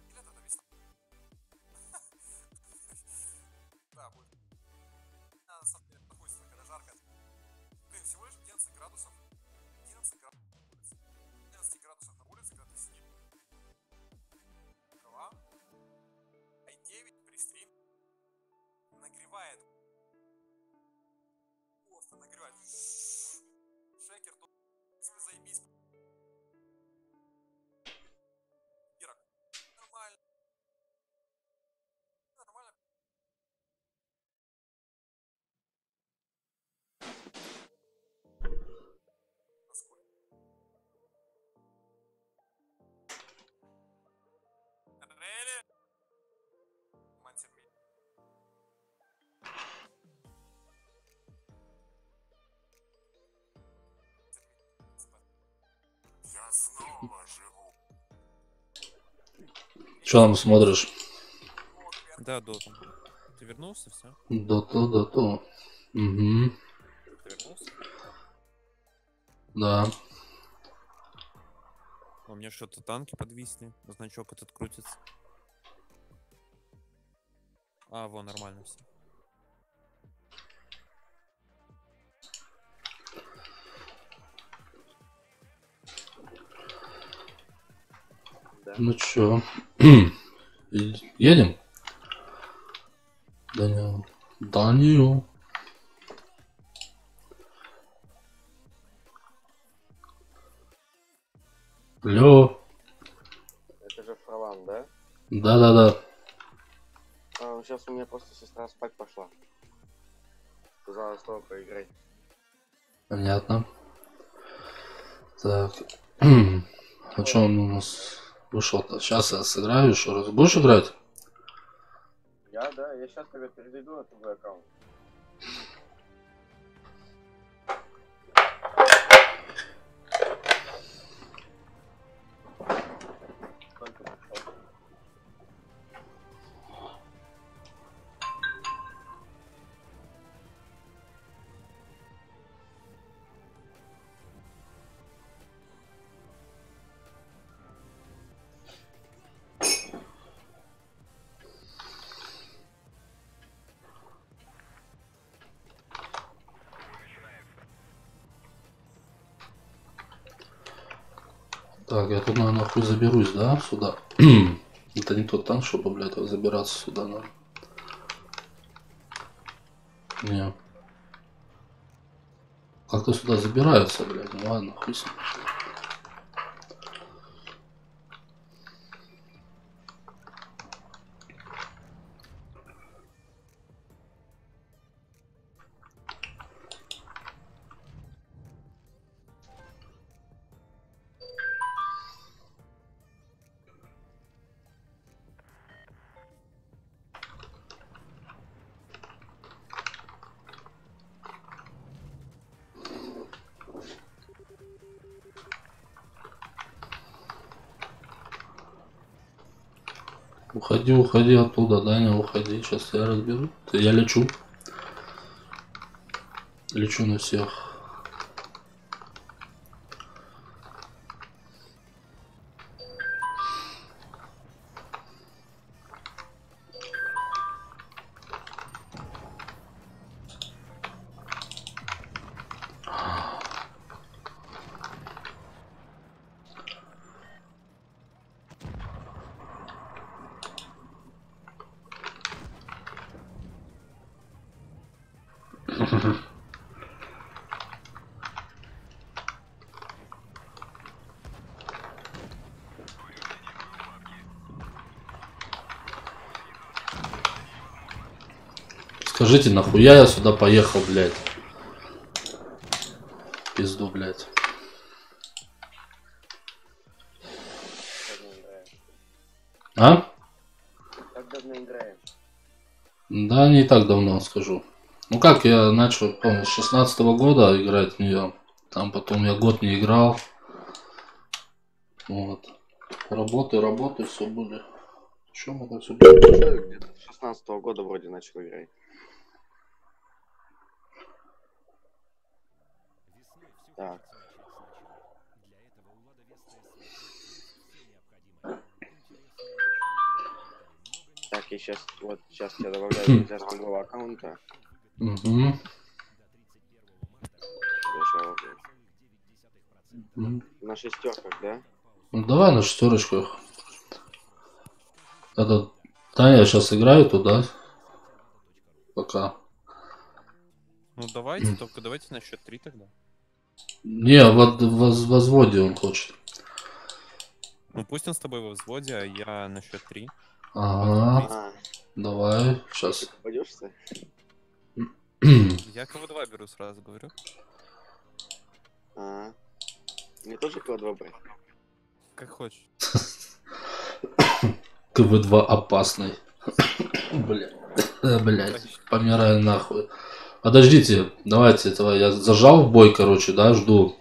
Или это весна? Да, будет. На самом деле находится, когда жарко. Блин, всего лишь 11 градусов. 11 градусов на улице. 11 градусов на улице, когда ты сидишь. Голова. i9 при стрим нагревает. Просто нагревает. Шекер тут. Заебись. Ирак. Нормально. Нормально. Насколько? Really? Мантер ми. Я снова живу. Что там смотришь? Да, Доту. Ты вернулся, все? Доту. Угу. Ты вернулся? Да. У меня что-то танки подвисли, значок этот крутится. А, вон, нормально все. Ну чё? Едем? Данил. Алло. Это же Фролан, да? Да. Сейчас у меня просто сестра спать пошла. Сказала, что поиграй. Понятно. Так. А что он у нас вышел-то? Сейчас я сыграю еще раз. Будешь играть? Я сейчас тебя перейду на твой аккаунт. Так, я тут, наверное, хуй заберусь, да, сюда? Это не тот танк, чтобы, блядь, забираться сюда, наверное. Не. Как-то сюда забираются, блядь, ну ладно, хуй с ним. Уходи оттуда, Даня, уходи. Сейчас я разберу. Я лечу. Лечу на всех. Скажите, нахуя я сюда поехал, блядь? Пизду, блядь. А? Как давно играем? Да, не так давно, скажу. Ну как, я начал, помню, с 16-го года играть в нее. Там потом я год не играл. Вот. Работаю, все были. Что мы так все Где-то с 16-го года вроде начал играть. Так. Так, я сейчас тебя добавляю для другого аккаунта. Угу. На шестерках, да? Ну давай на шестерочках. Это... Да, я сейчас играю туда. Пока. Ну давайте, только давайте на счет 3 тогда. Не, в возводе он хочет. Ну пусть он с тобой во взводе, а я на счет 3. Ага. Давай, сейчас. Пойдешься? Я КВ-2 беру, сразу говорю. Мне тоже КВ-2 брать? Как хочешь. КВ-2 опасный. Блять, помираю нахуй. Подождите, давайте, давай, я зажал в бой, короче, да, жду.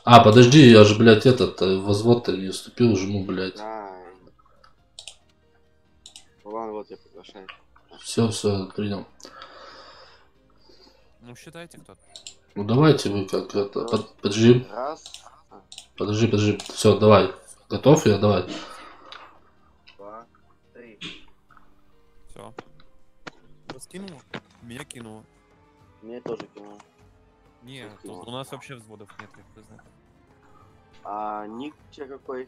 А, подожди, я же, блядь, этот, возвод-то не вступил, жму, блядь. Ладно, вот я приглашаю. Все, принял. Ну, считайте кто-то. Ну, давайте вы как это, подожди. Раз. Подожди, все, давай. Готов я, давай. 2, 3. Все. Раскинуло? Меня кинуло. Меня тоже кинуло. Не, тут у нас вообще взводов нет, как ты знаешь. А ник у тебя какой?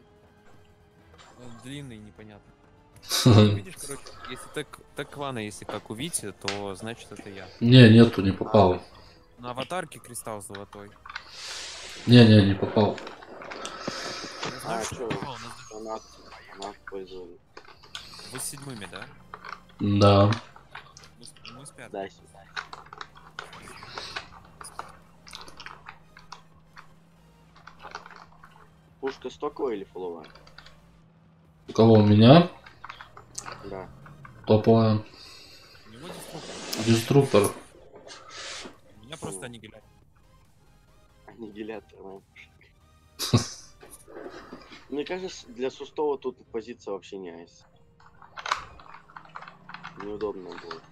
Длинный, непонятно. Видишь, короче, если так Вана, если как увидите, то значит это я. Не, нету, не попал. На аватарке кристалл золотой. Не попал. Что? Она пользовали. Вы с 7-ми, да? Да. Мы с 5-м. Да, пушка стоковая или фуловая? У кого, у меня? Да. Топовая. У него деструктор. Деструктор. У меня просто аннигилятор. Аннигилятор, пушка. Мне кажется, для Сустова тут позиция вообще не айс. Неудобно будет.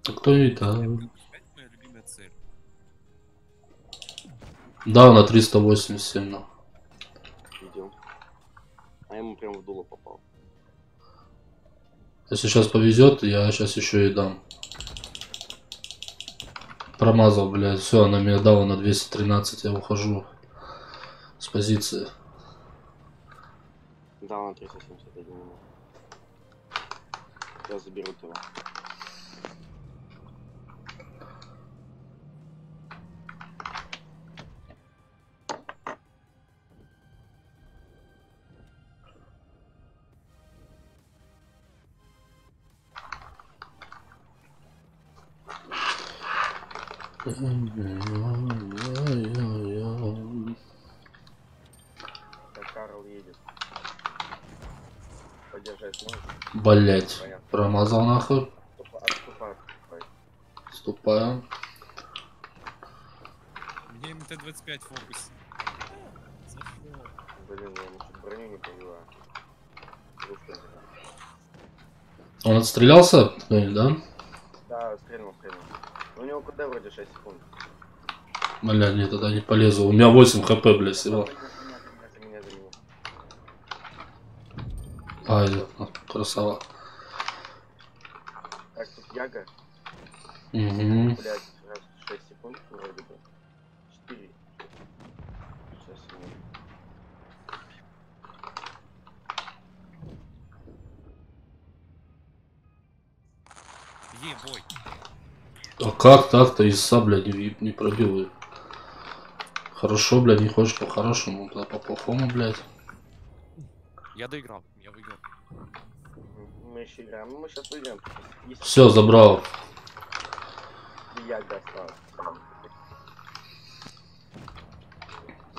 А кто это? Моя любимая цель. Да, на 387. Да. Идем. А ему прям в дуло попал. Если сейчас повезет, я сейчас еще и дам. Промазал, блядь. Все, она меня дала на 213, я ухожу с позиции. Да, на 371. Сейчас заберут его. Карл едет. Поддержать можешь? Блять, промазал нахуй. Отступаю. Мне МТ-25 фокус. Блин, я ему броню не понимаю. Он отстрелялся? Да? Да, стрельнул. У него КД вроде 6 секунд. Бля, нет, тогда не полезу. У меня 8 хп, блядь, всего. За меня. Ай, красава. Так, тут Яга. Угу. Блять, 6 секунд вроде бы. 4. Сейчас секунд. Ебой. А как так-то иса, блядь, не пробил? Хорошо, блядь, не хочешь по-хорошему, тогда по-плохому, блядь. Я доиграл, я выиграл. Мы еще играем. Ну, мы сейчас выиграем. Все, забрал. Я достал.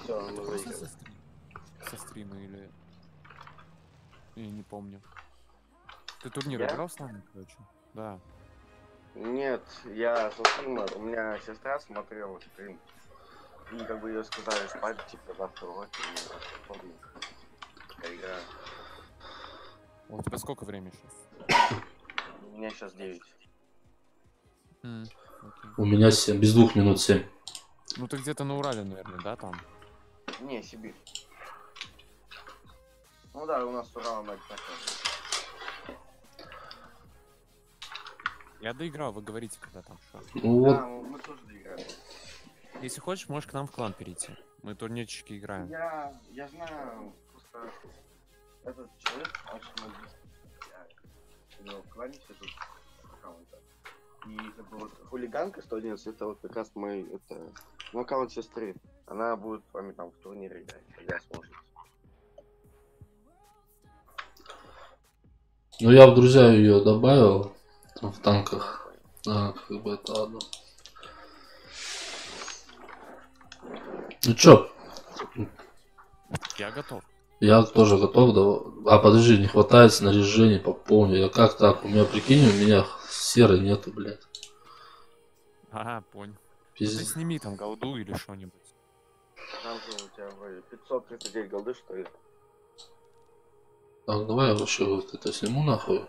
Все, мы Просто выиграли. со стрима или... Я не помню. Ты турнир Я? играл с нами, короче? Да. Нет, я со стрима. У меня сестра смотрела стрим. И как бы ее сказали спать, типа, завтра уроки. И вторник. Я играю. У тебя сколько времени сейчас? У меня сейчас 9. Окей. У меня 7, без 2 минут 7. Ну ты где-то на Урале, наверное, да, там? Не, Сибирь. Ну да, у нас Урал на Я доиграл, вы говорите, когда там что. Ну вот. Да, мы тоже доиграли. Если хочешь, можешь к нам в клан перейти. Мы турнирчики играем. Я знаю, просто этот человек очень английский. Я у него в клане сижу с аккаунта. И как бы вот хулиганка 111, это вот как раз мой, это, ну, аккаунт сестры. Она будет с вами там в турнире играть, когда сможет. Ну я в друзья ее добавил там, в танках. А, как бы это одно. Ну чё? Я готов. Я тоже готов. Да. А подожди, не хватает снаряжения, пополню. Я как так? У меня, прикинь, у меня серой нету, блядь. Ага, понял. Ну, Пиздец. ты сними там голду или что-нибудь. Там же у тебя вроде 539 голды, что ли? Так, давай я вообще вот это сниму нахуй.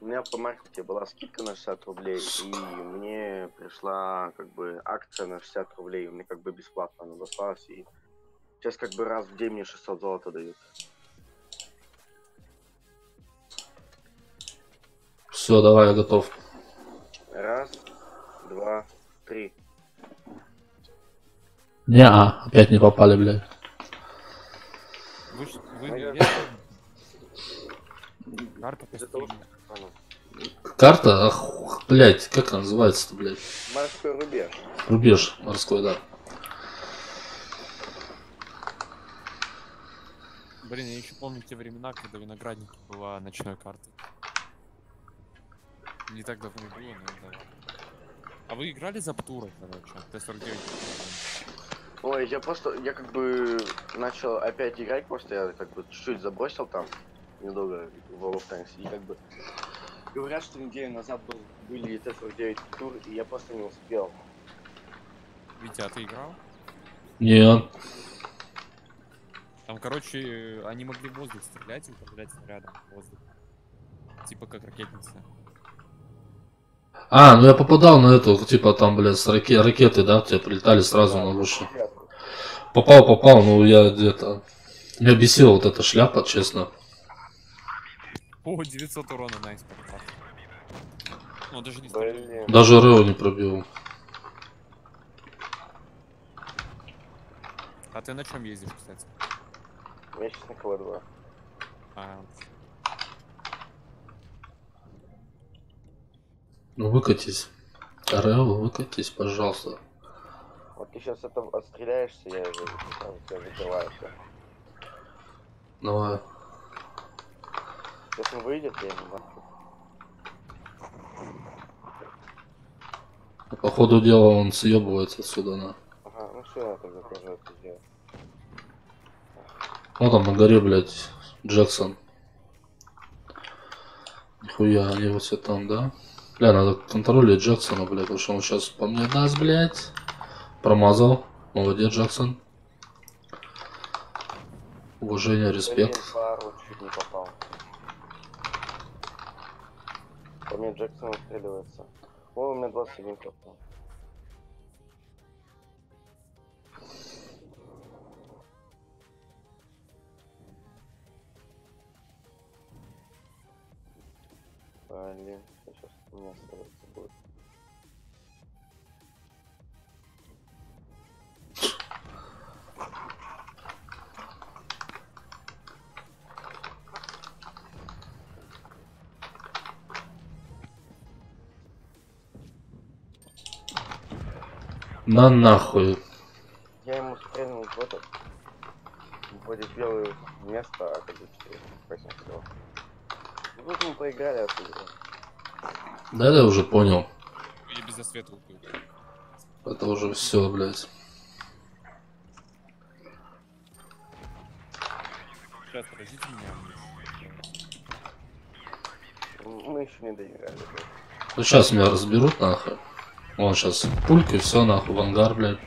У меня по маркете была скидка на 60 рублей, и мне пришла как бы акция на 60 рублей, мне как бы бесплатно она досталась, и сейчас как бы раз в день мне 600 золота дают. Все, давай, я готов. Раз, два, три. Не-а, опять не попали, блядь. Вы карта Из-за того, что... Карта? Ах, блядь, как она называется-то, блядь? Морской рубеж. Рубеж морской, да. Блин, я еще помню те времена, когда виноградники была ночной картой. Не так давно и было, но да. А вы играли за Птурой, короче? Т-49. Ой, я как бы начал опять играть, просто я как бы чуть-чуть забросил там недолго в World of Tanks, и как бы говорят, что неделю назад были Т-49 тур, и я просто не успел. Витя, а ты играл? Нет. Там, короче, они могли в воздух стрелять и управлять снарядом в воздух. Типа как ракетница. А, ну я попадал на эту, типа там, блядь, с ракеты, да, тебе прилетали сразу на выше. Попал, но я где-то... Меня бесила вот эта шляпа, честно. О, 900 урона, найс, попал. Ну, даже не стрелял. Даже Рео не пробил. А ты на чем ездишь, кстати? Я сейчас на КВ-2. А, Ну выкатись. Рео, выкатись, пожалуйста. Вот ты сейчас это отстреляешься, я уже сразу тебя закрываю всё. Давай. Сейчас он выйдет, я не знаю. По ходу дела он съебывается отсюда, на. Ага, ну все, я тогда тоже это сделаю. Ну там на горе, блядь, Джексон. Нихуя, они вот все там, да? Бля, надо контролить Джексона, блядь, потому что он сейчас по мне даст, блядь. Промазал. Молодец, Джексон. Уважение, респект. Блин, пару чуть не попал. По мне Джексон отстреливается. О, у меня 21 попал. Блин, сейчас у меня остается будет. На нахуй. Я ему стрельнул в этот. Вроде белое место, а как бы 4. 8 всего. Ну, тут мы проиграли отсюда. Да, я уже понял. Я без засвета убил. Это уже все, блядь. Сейчас, подождите меня. Мы еще не доиграли. Ну сейчас меня разберут нахуй. Вон сейчас пульки, все нахуй, в ангар, блядь.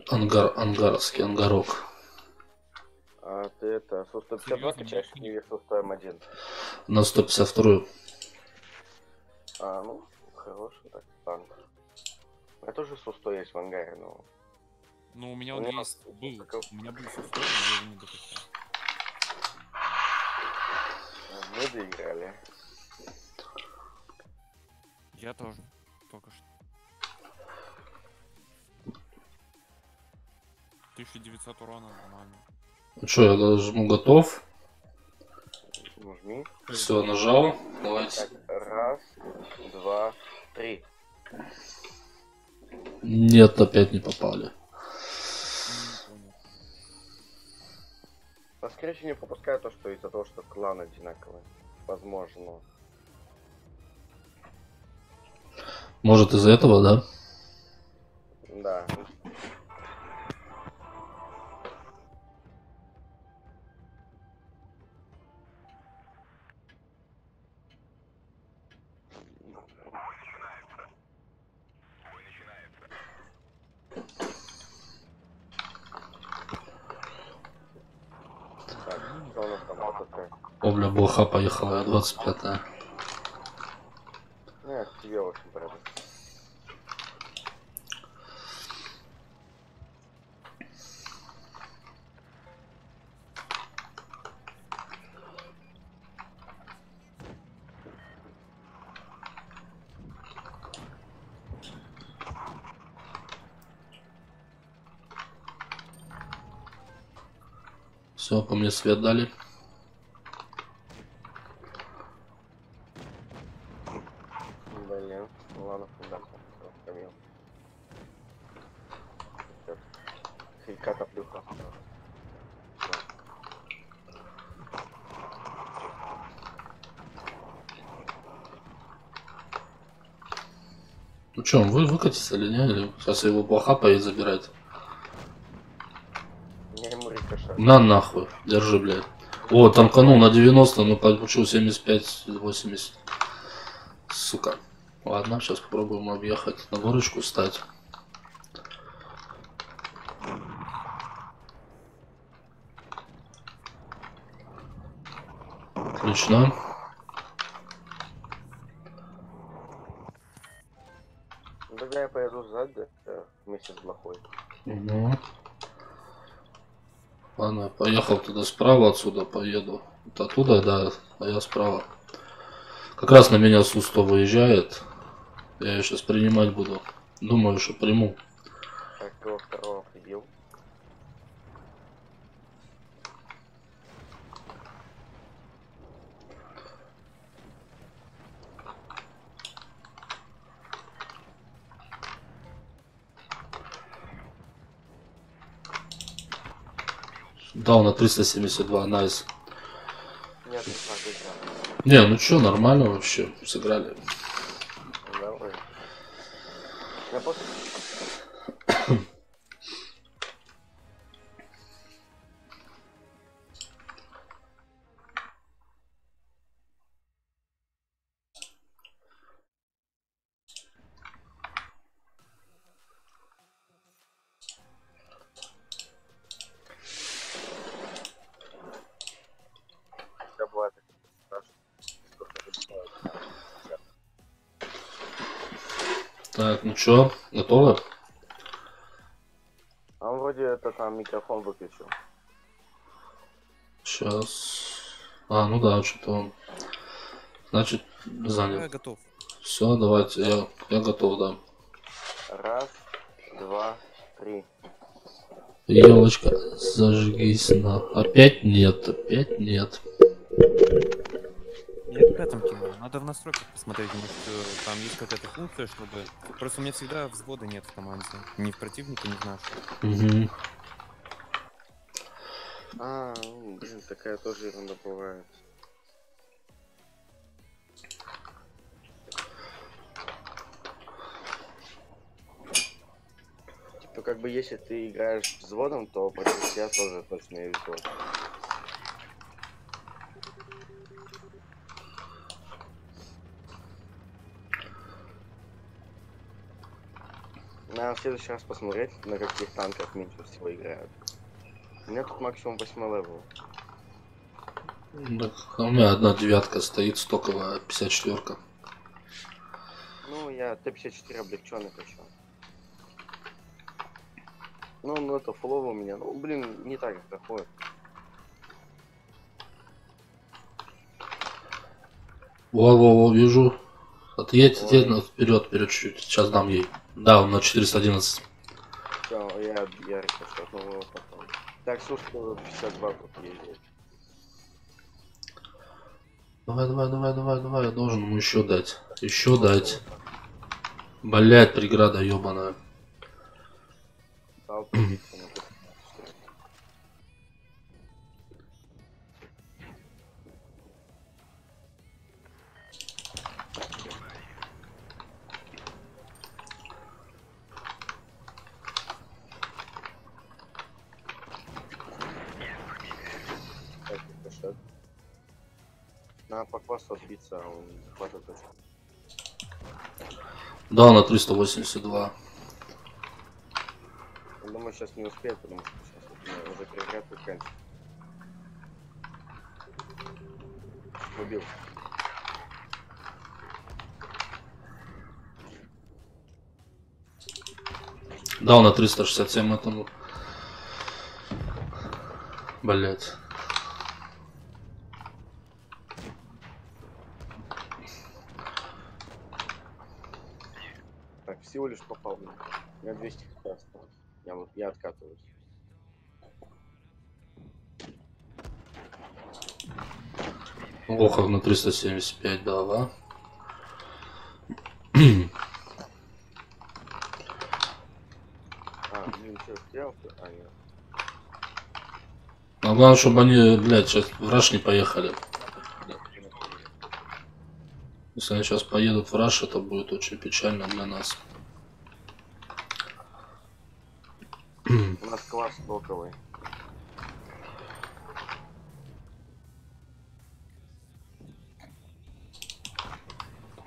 Ангаровский ангарок. А ты это, со 152 качаешь или со 101? На 152. А, ну, хороший так, танк. Я тоже со 100 есть в ангаре, но... Ну, у меня он есть, был, у меня был со 100, но я его не допустил. Мы доиграли. Я тоже, только что. 1900 урона, нормально. Ну что, я нажму готов. Нажми. Все, нажал. Давайте. Так, раз, два, три. Нет, опять не попали. А скорее всего не пропускаю то, что из-за того, что клан одинаковый. Возможно. Может из-за этого, да? Да. Так, что у нас там такое? О, бля, блоха поехала, 25-я. Ну, я к тебе, в общем, порядок. Все, по мне свет дали. Блин, ну ладно, да, камил. Хейката плюха. Ну что, он выкатится или не? Или сейчас его блоха поедет забирать? Я ему рикошет. На нахуй, держи, блядь. О, танканул на 90, но получил 75-80. Сука. Ладно, сейчас попробуем объехать, на горочку встать. Отлично. Ну, тогда я поеду сзади вместе с блохой. Угу. Ладно, я поехал туда справа, отсюда поеду. Вот оттуда, да, а я справа. Как раз на меня Су-100 выезжает. Я ее сейчас принимать буду. Думаю, что приму. Так, его второго прибил. Дал на 372, найс. Нет, не смог выиграть. Не, ну чё, нормально вообще, сыграли. Да, вроде. Я просто... Так, ну чё, готовы? А он вроде это там микрофон выключил. Сейчас. А, ну да, что-то он. Значит, занят. Я готов. Все, давайте, я готов, да. Раз, два, три. Елочка, зажгись на. Опять нет, опять нет. Я ребятам кинул. Надо в настройках посмотреть, может, там есть какая-то функция, чтобы... Просто у меня всегда взвода нет в команде. Ни в противнике, ни в нашем. Угу. Блин, такая тоже ерунда бывает. Типа, как бы, если ты играешь взводом, то против тебя тоже точно есть взвод. Надо в следующий раз посмотреть, на каких танках меньше всего играют. У меня тут максимум 8 левел. Так, у меня одна девятка стоит, стоковая 54-ка. Ну, я Т-54 облегченный хочу. Ну, это фуловый у меня. Ну, блин, не так как доходит. Во, вижу. Отъедь, вперед чуть-чуть. Сейчас дам ей. Да, он на 411. Все, я рикошетнул его потом. Так, слушай, 52 тут ездит. Давай, я должен ему еще дать. Еще дать. Блять, преграда ебаная. Надо по классу отбиться, а он захватывает точку. Да, на 382. Я думаю, сейчас не успеет, потому что сейчас уже переград заканчивается. Убил. Да, на 367 этому. Блять. Так, всего лишь попал. У меня 200 хп осталось. Я откатываюсь. Ох, на 375 дала. Блин, что, сделал? Нет. А главное, чтобы они, блядь, сейчас в раш не поехали. Если они сейчас поедут в раш, это будет очень печально для нас. У нас класс стоковый.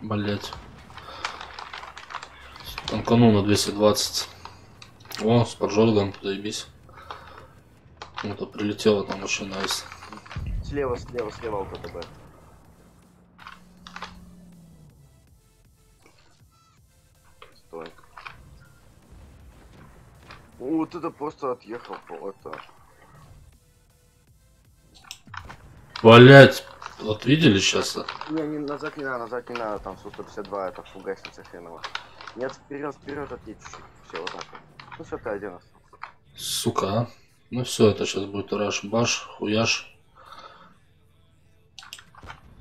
Блять. Танкану на 220. О, с поджогом, заебись. Вот-то прилетело там очень найс. Слева ЛКТБ. Стой. Вот это просто отъехал. Это. Блять, вот видели сейчас? Не, назад не надо, там Су-152, это фугасница хренова. Нет, вперед отъедь чуть-чуть. Все, вот так вот. Ну все, ты один остался. Сука, а? Ну все, это сейчас будет раш, баш, хуяш.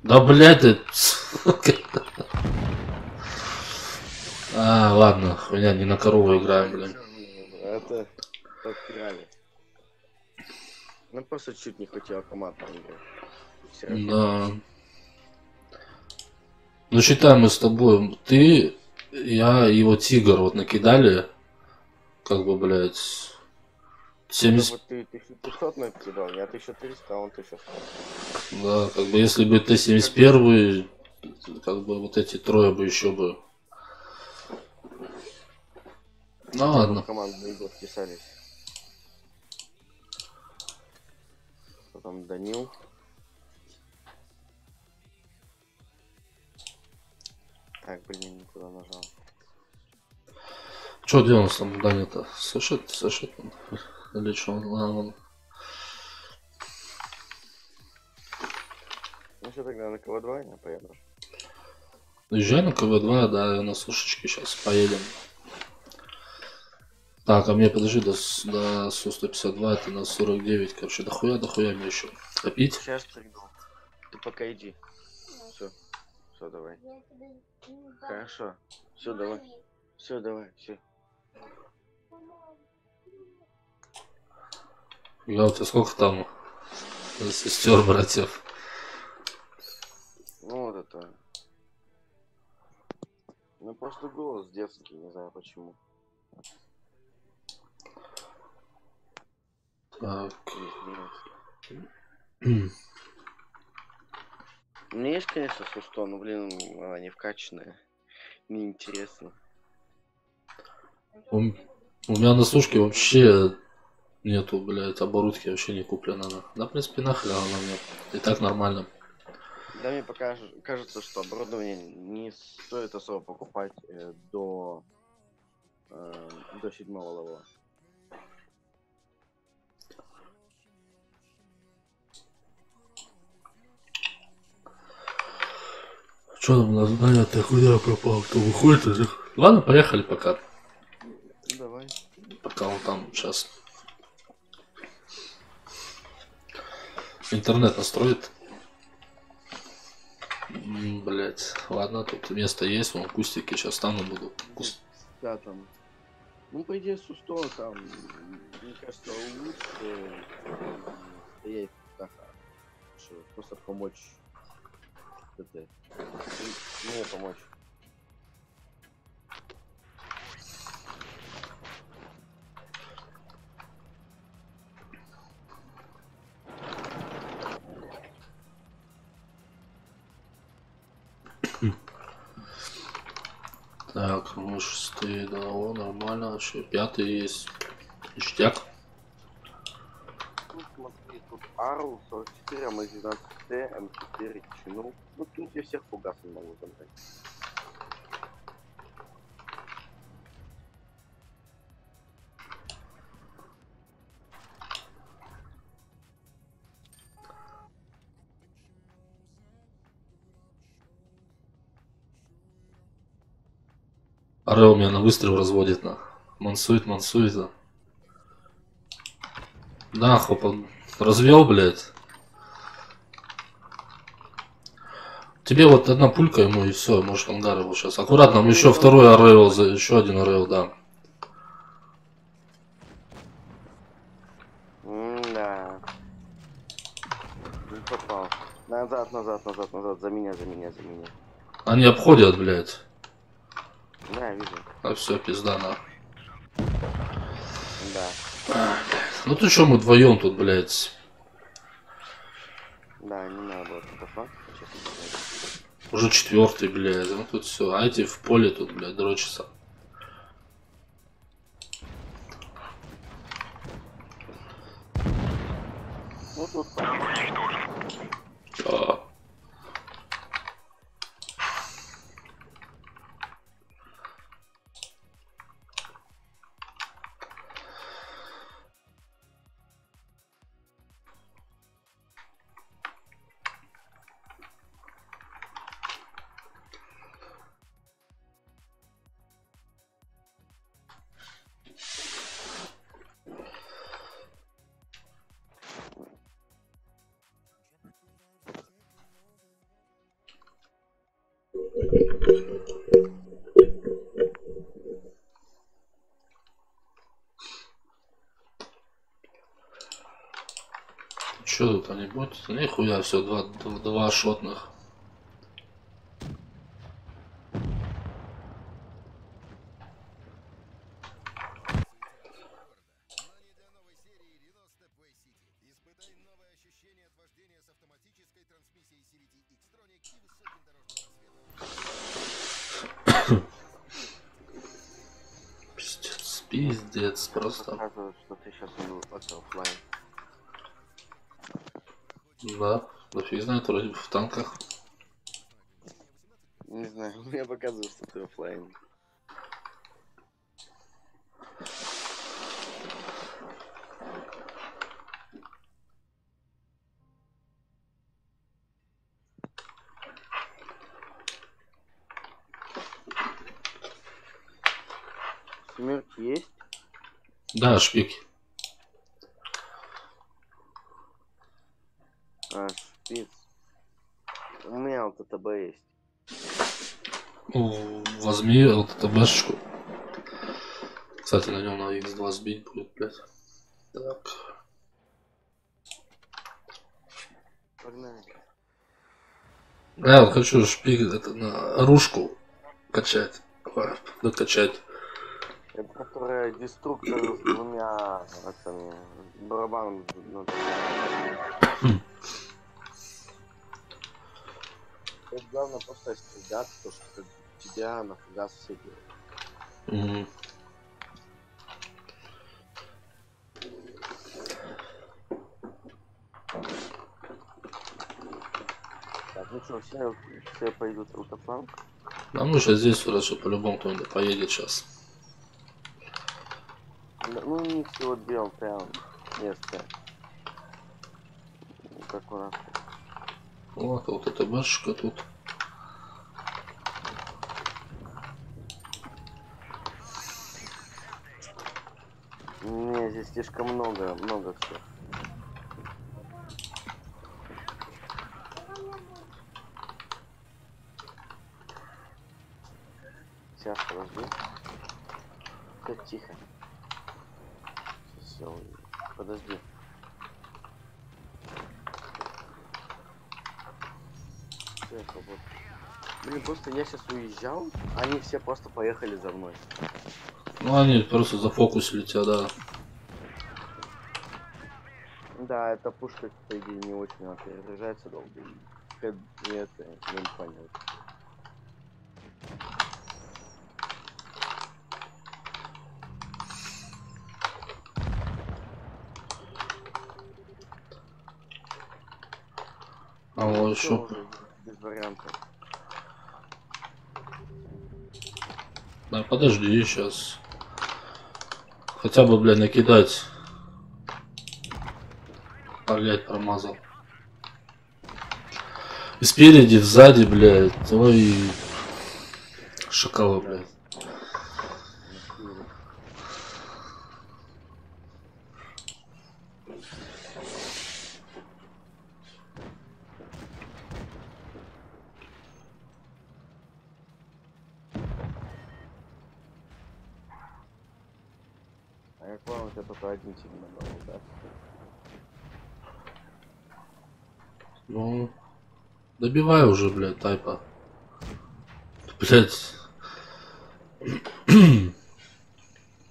Да блять ты, сука. А, ладно, хуйня, не на корову играем, блин. Это подпирали. Ну просто чуть не хватило команд на игре. Да. Ну считай, мы с тобой, ты, я и вот Тигр вот накидали, как бы, блядь, 70... Ты 1500 накидал, я 1300, а он 1100. Да, как бы, если бы Т-71, как бы, вот эти трое бы еще бы... Ну ладно. Командные игры вписались. Потом Данил. Так, блин, не туда нажал. Что делать там, Даня-то? Сошит он. Или что он? Ну что, тогда на КВ-2 я поеду. Езжай на КВ-2, да, на сушечке сейчас поедем. Так, а мне подожди, до Су-152 это на 49, короче, дохуя мне еще копить. Сейчас приду. Ты пока иди. Все, давай. Хорошо. Все, давай. Все, давай, все. Я у тебя сколько там сестер, братьев? Ну, вот это... Ну, просто голос детский, не знаю почему. Так. У меня есть, конечно, сусто, но, блин, она не вкачанная. Неинтересно. У меня на сушке вообще нету, блядь, оборудки вообще не куплено. Да, в принципе, нахрен она мне. И так нормально. Да, мне пока кажется, что оборудование не стоит особо покупать до 7-го левела. Что там у нас, Даня, ты куда пропал? Кто выходит из их? Ладно, поехали пока. Давай. Пока он там сейчас интернет настроит. Блять, ладно, тут место есть, вон кустики, сейчас стану буду. Да, там. Ну, по идее, сусто там, мне кажется, лучше стоять так, чтобы просто помочь это, мне помочь. Так, ну 6, да, о, нормально, вообще 5 есть. Ништяк. Ну, смотри, тут Арл 44, АМ-12Т, М4, Чину. Ну, тут я всех фугасом могу забрать. Орел меня на выстрел разводит, на. Мансует, да. Да, хопа, развел, блядь. Тебе вот одна пулька ему и все, можешь ангар его сейчас. Аккуратно, еще второй орел, еще один орел, да. Да. Не попал. Назад, за меня. Они обходят, блядь. Да, вижу. А все, пизда, на. Да. Ну ты что, мы вдвоем тут, блядь. Да, не надо было попал. Уже 4-й, блядь. Ну тут все. А эти в поле тут, блядь, дрочатся. Вот. Чё? Что тут они будут? Нихуя, все, два шотных. Пиздец, просто. Показывает, что ты сейчас оффлайн. Да, да фиг знает, вроде в танках. Не знаю, мне показывает, что ты оффлайн. Семерки есть? Да, шпики. А, шпиц. У меня ЛТТБ есть. Возьми ЛТТБшечку. Кстати, на нем на X2 сбить будет, блядь. Так. Погнали. Я вот хочу шпик это на ружку качать. Докачать. Это которая деструктор с двумя этими барабанами. Это главное просто стрелять, то что тебя нафига все делают. Так, ну что, все пойдут в ультрафланг? А мы сейчас здесь хорошо, по-любому кто-нибудь поедет сейчас. Ну, у них всего две прям места. Как у нас. Вот эта башка тут. Не, здесь слишком много всего. Сейчас, подожди. Так, тихо. Все, подожди. Тихо, вот. Блин, просто я сейчас уезжал, они все просто поехали за мной. Ну они просто зафокусили тебя, да. Да, эта пушка, по идее, не очень она перезаряжается долго. И это не понял. А вот еще. Без вариантов. Да, подожди, сейчас. Хотя бы, блядь, накидать. Блядь, промазал. И спереди, сзади, блядь. Ой. Шакалы, блядь. А я понял, у тебя только один сигнал был, да? Ну, добивай уже, блядь, тайпа. Блядь.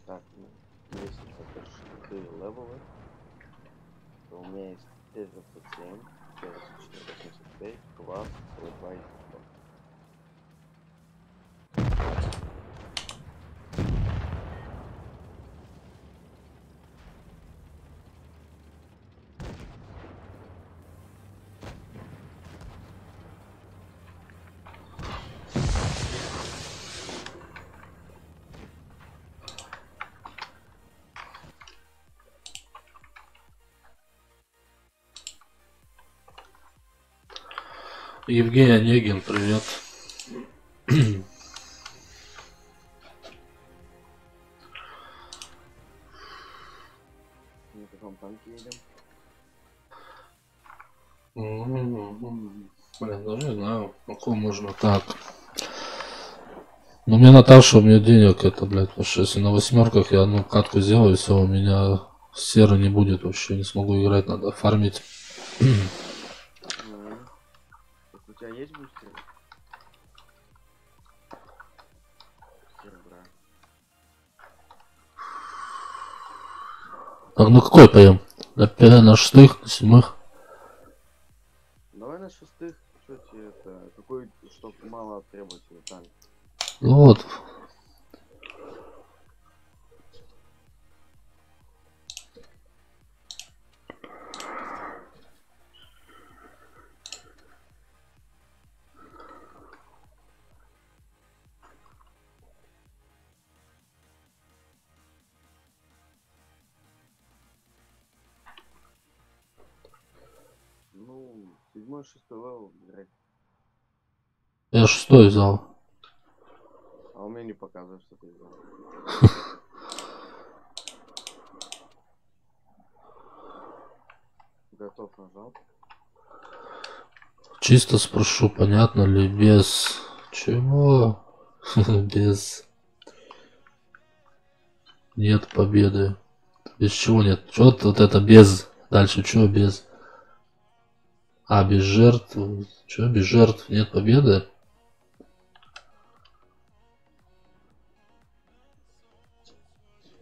Так, ну, если это 4 левелы, то у меня есть 97, 94, 85, класс, 42 и 100. Евгений Онегин, привет. На каком танке едем? Блин, даже не знаю, какого можно так. Но мне Наташа, у меня денег это, блядь, потому что если на восьмерках я одну катку сделаю, все, у меня серы не будет вообще, не смогу играть, надо фармить. У тебя есть бустер? Так, ну какой поем? На шестых, на седьмых? Давай на шестых, что тебе это, какой, что мало требовательный танк. Ну вот. Ну, 7-6 левел играть. Я шестой взял. А у меня не показывает, что ты взял. Готов, нажал. Чисто спрошу, понятно ли без чего? Без... Нет победы. Без чего нет? Что вот это без? Дальше что без? А, без жертв. Что без жертв? Нет победы?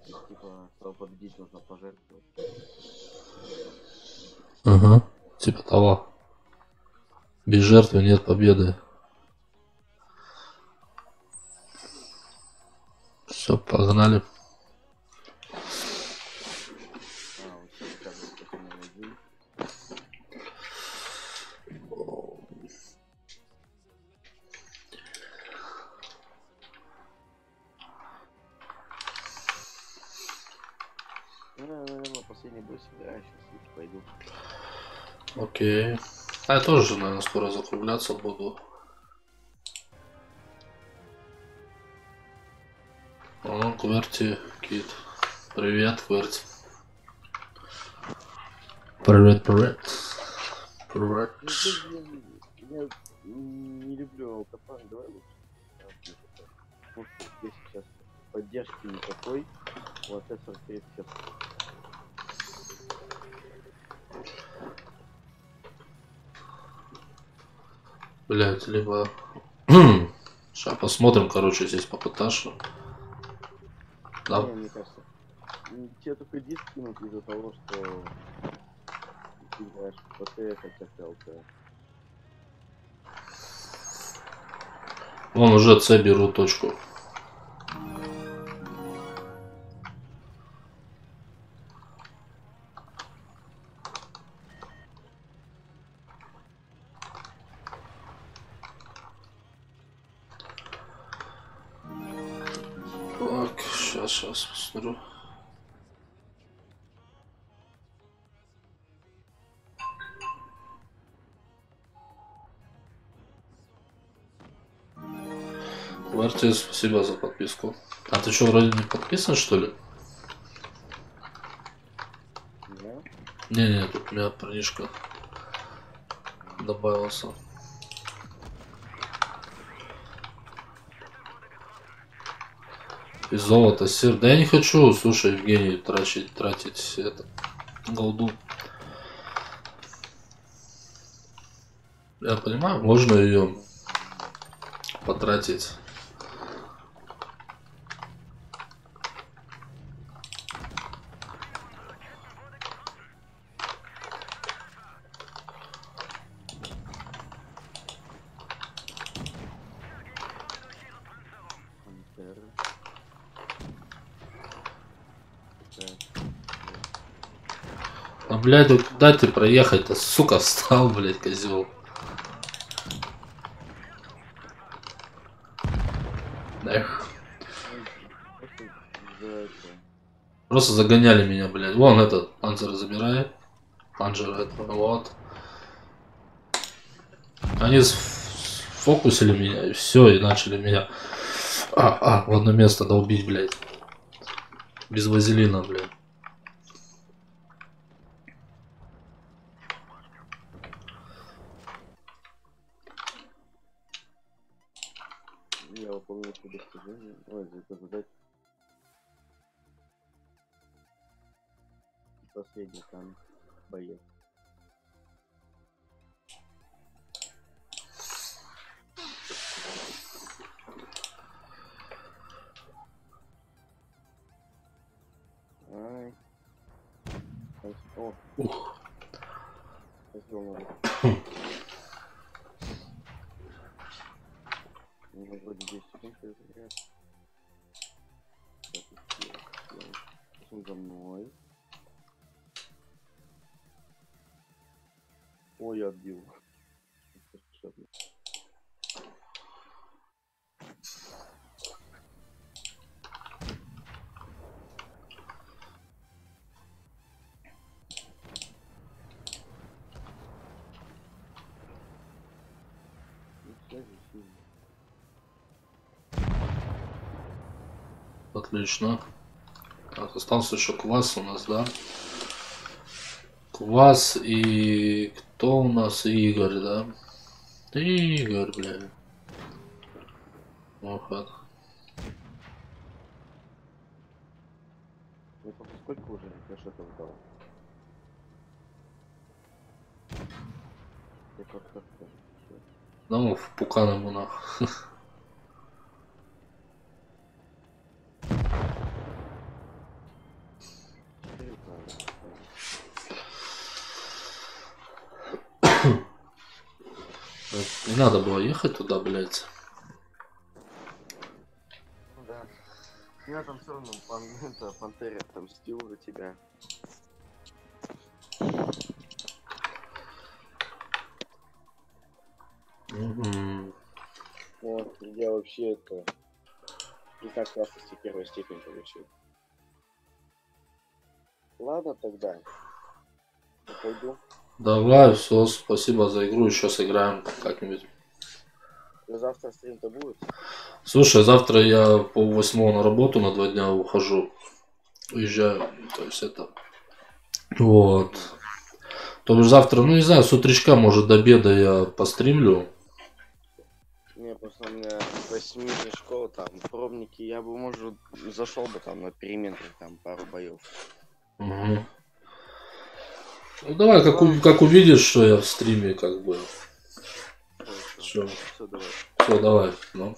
Типа, чтобы победить, нужно пожертвовать. Ага. Типа того. Без жертвы нет победы. Все, погнали. Наверное, последний бой собираю, сейчас пойду. Окей. А я тоже, наверное, скоро закругляться буду. О, Кверти, Кит. Привет, Кверти. Привет, привет. Привет. Я не люблю алкопан, давай лучше. Потому что здесь сейчас поддержки никакой. Вот это 43 сейчас. Блять, либо... Сейчас посмотрим, короче, здесь попыташу. Да. Не, мне кажется, тебе только диск кинут из-за того, что ты играешь в ПТ, хотя ты ЛТ. Вон уже С беру точку. Так, сейчас посмотрю. Кварти, спасибо за подписку. А ты что, вроде не подписан, что ли? Да? Не, тут у меня парнишка добавился. И золото, сыр. Да я не хочу, слушай, Евгений, тратить это голду. Я понимаю, можно ее потратить. А, блядь, ну куда ты проехать-то, сука, встал, блядь, козел. Эх. Просто загоняли меня, блядь. Вон этот панцир забирай. Панцир это, вот. Они сфокусили меня и все, и начали меня в одно место долбить, блядь. Без вазелина, блядь. Я выполнил все достижения. Ой, это задать. Последний там боец. Ай. О. Ух. Вроде 10 секунд проверяет. Он за мной. Ой, я отбил. Отлично. Так, остался еще квас у нас, да? Квас и... Кто у нас? Игорь, да? Игорь, бля. Вот. Ну, сколько уже рикошетов дал? Я как-то скажу. Ну, в пукан ему нахуй. Не надо было ехать туда, блядь. Да. Я там все равно Пантере отомстил за тебя. Вот, я вообще это знак классности первой степени получил. Ладно тогда. Я пойду. Давай, все, спасибо за игру, еще сыграем как-нибудь. Завтра стрим-то будет? Слушай, завтра я по 8 на работу на 2 дня ухожу. Уезжаю, то есть это... Вот. То бишь завтра, ну не знаю, с утречка, может, до обеда я постримлю. Не, просто у меня 8 школа, там, пробники, я бы, может, зашел бы там на переменках, там, пару боев. Угу. Ну давай, как увидишь, что я в стриме, как бы. Все, давай. Все, давай. Ну.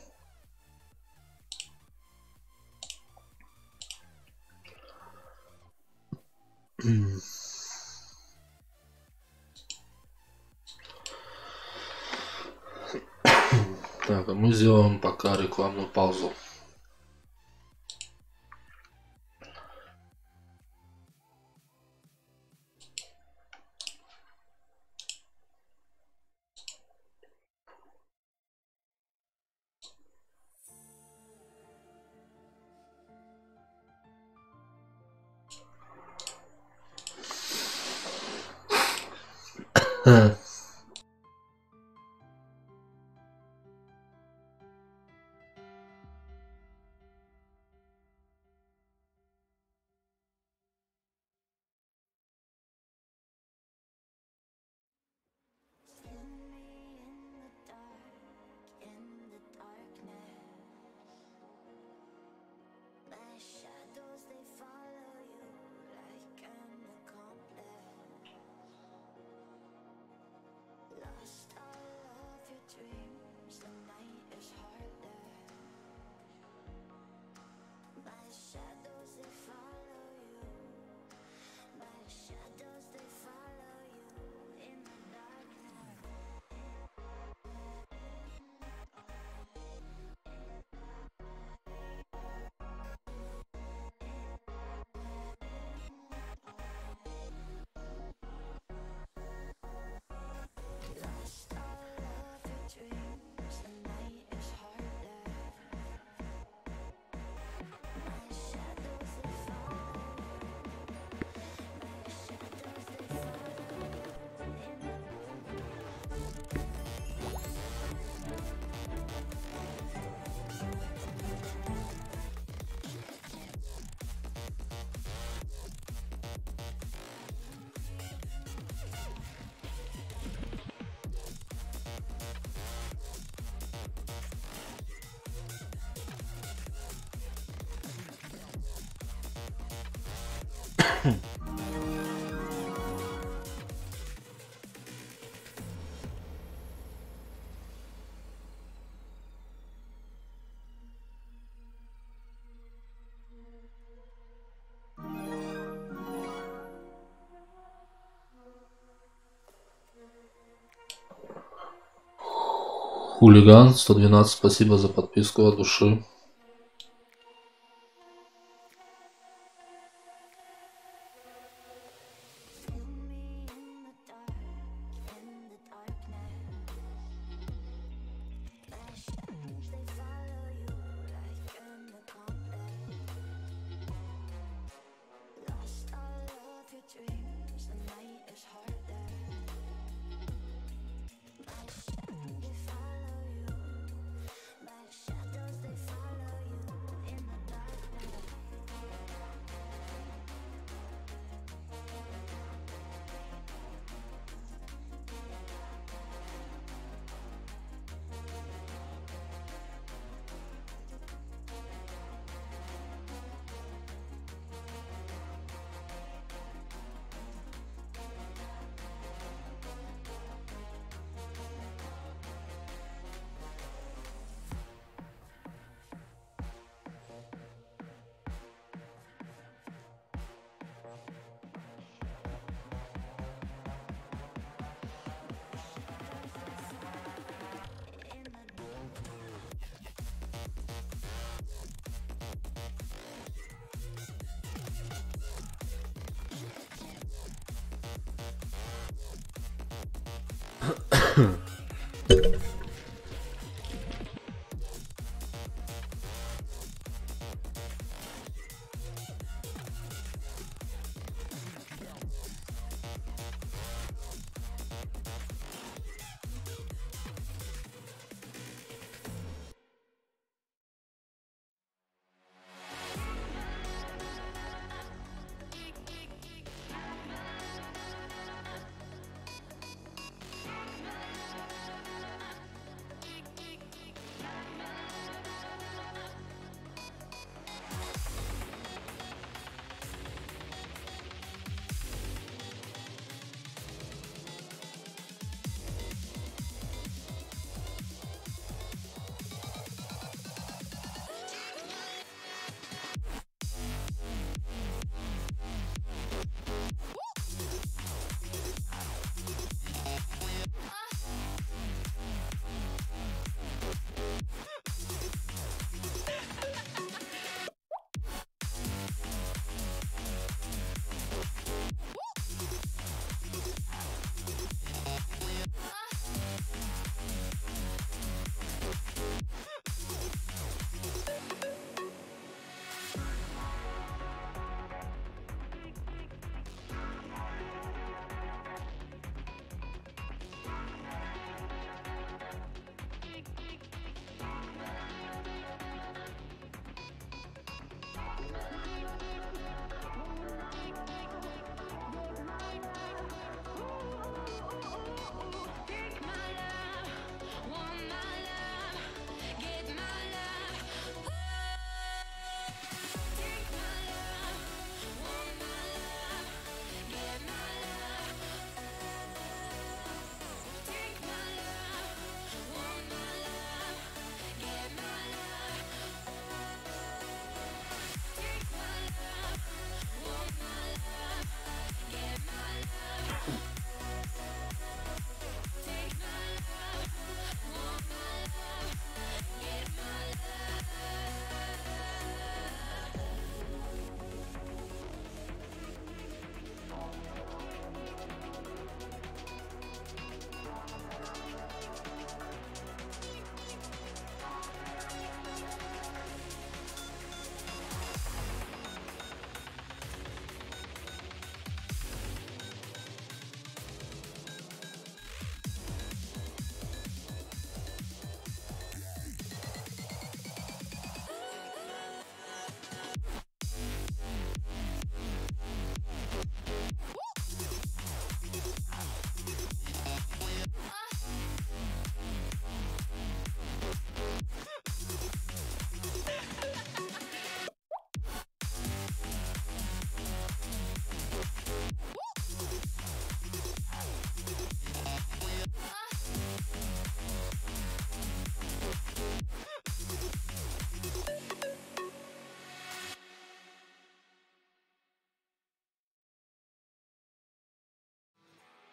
Так, а мы сделаем пока рекламную паузу. Хулиган 112, спасибо за подписку от души. Shadows they follow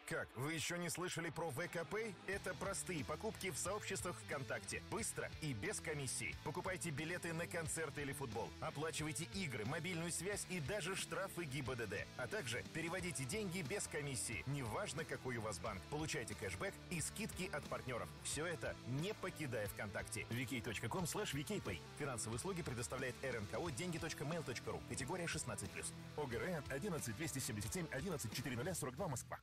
Как, вы еще не слышали про ВКП? Это простые покупки в сообществах ВКонтакте. Быстро и без комиссии. Покупайте билеты на концерты или футбол. Оплачивайте игры, мобильную связь и даже штрафы ГИБДД. А также переводите деньги без комиссии. Неважно, какой у вас банк. Получайте кэшбэк и скидки от партнеров. Все это не покидая ВКонтакте. vk.com/vkpay. Финансовые услуги предоставляет РНКО деньги.mail.ru. Категория 16+. ОГРН 11 277 11 4042 Москва.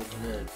блядь.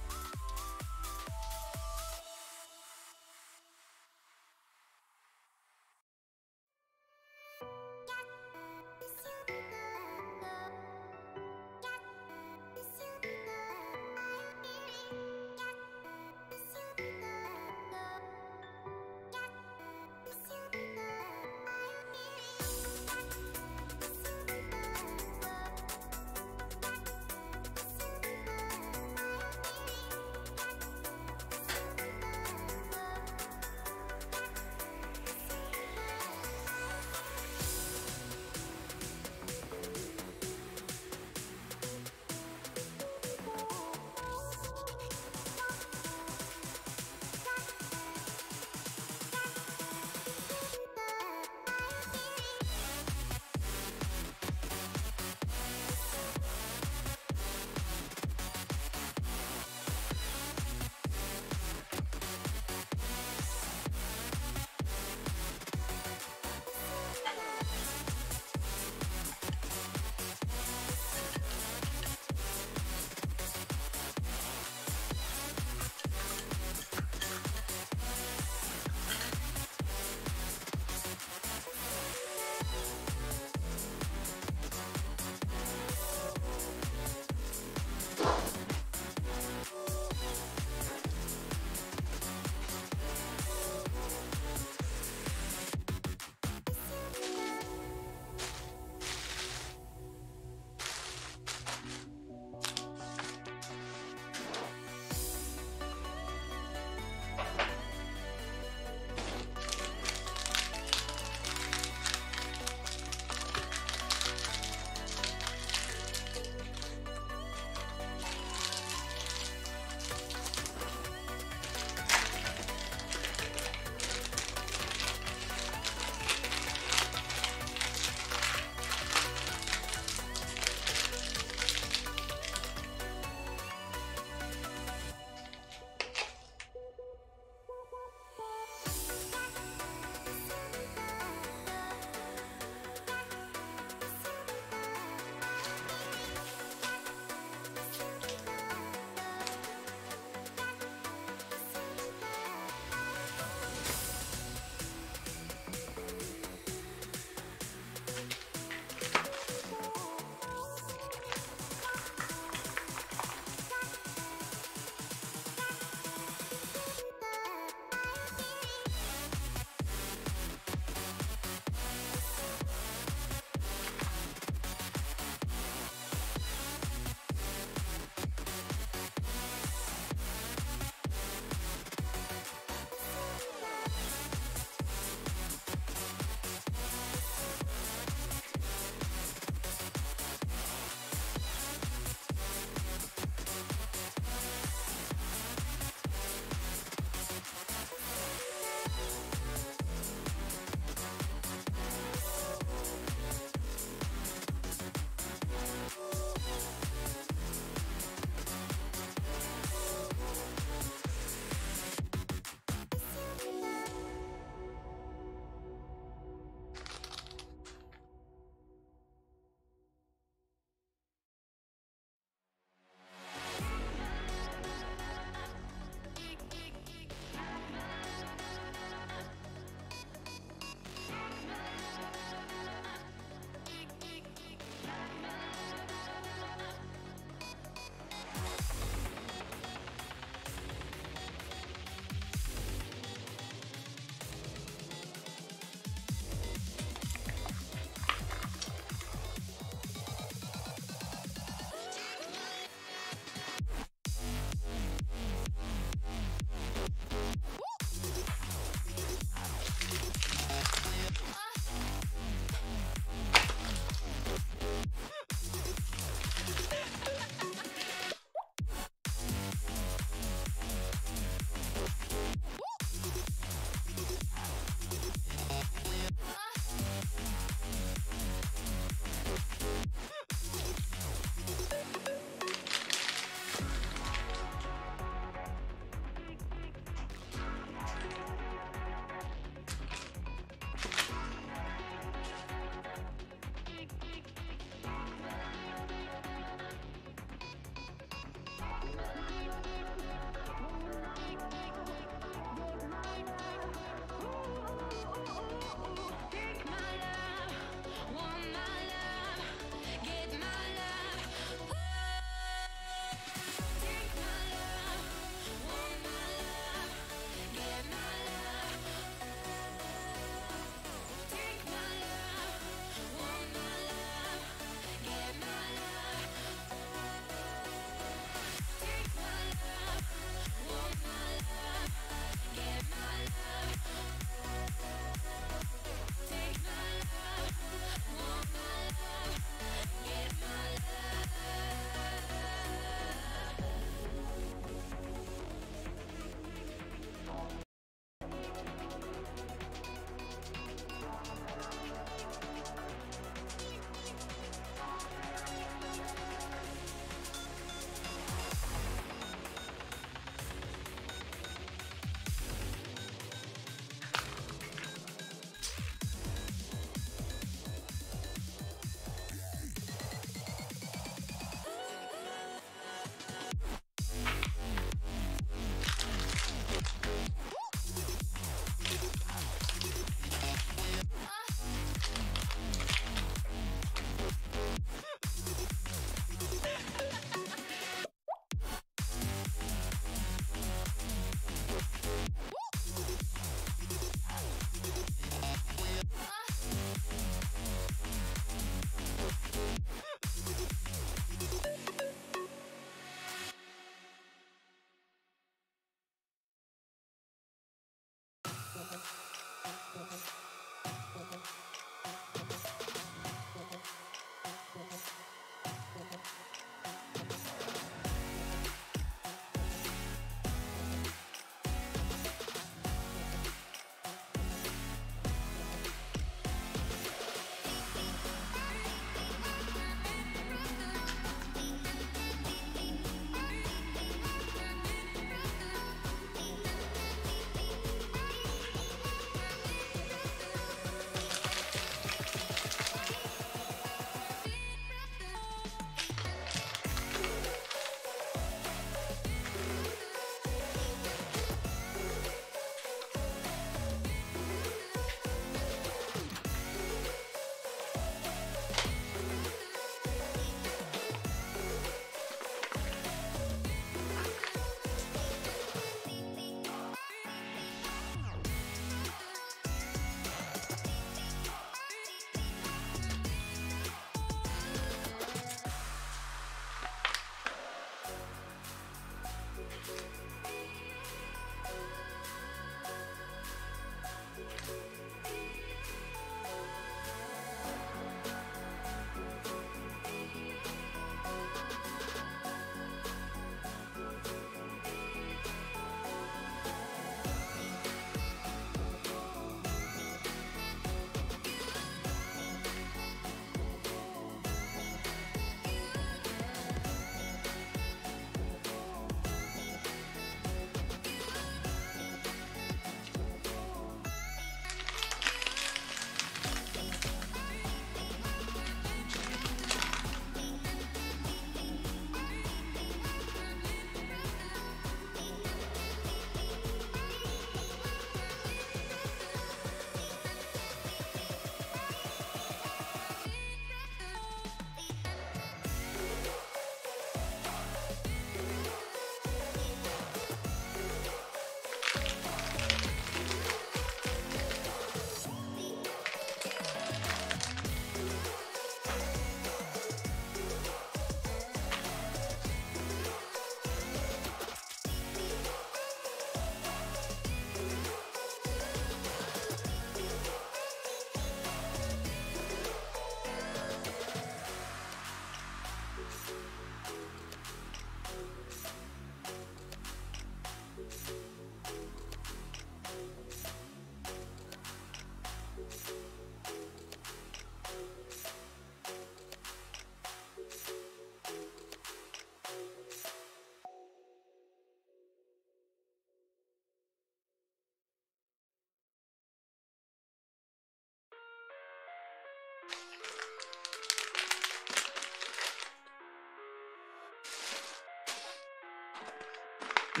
I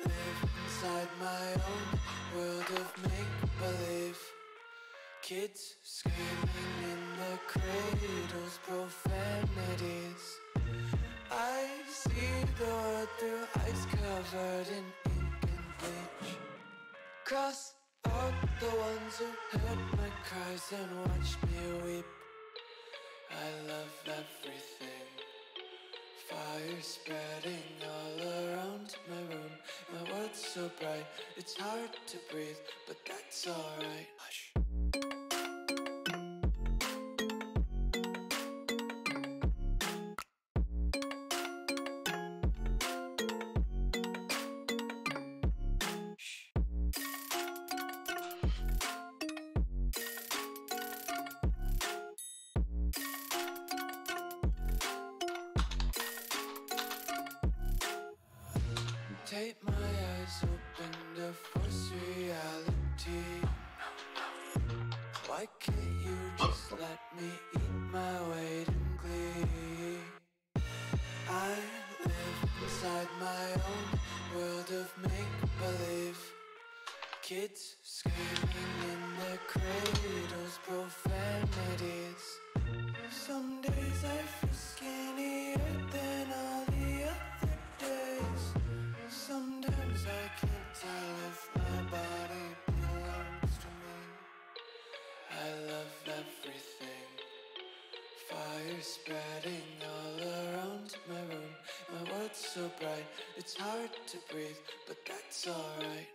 live inside my own world of make-believe. Kids screaming in the cradles, profanities. I see the world through ice covered in ink and bleach. Cross out the ones who heard my cries and watched me weep. I love everything. Fire spreading all around my room. My world's so bright, it's hard to breathe, but that's alright. Hush. Take my eyes open to force reality. Why can't you just let me eat my weight in glee? I live inside my own world of make-believe. Kids screaming in their cradles, profanities. Some days I feel skinnier than all the other days. Sometimes I can't tell if my body belongs to me. I love everything. Fire spreading all around my room. My world's so bright, it's hard to breathe, but that's alright.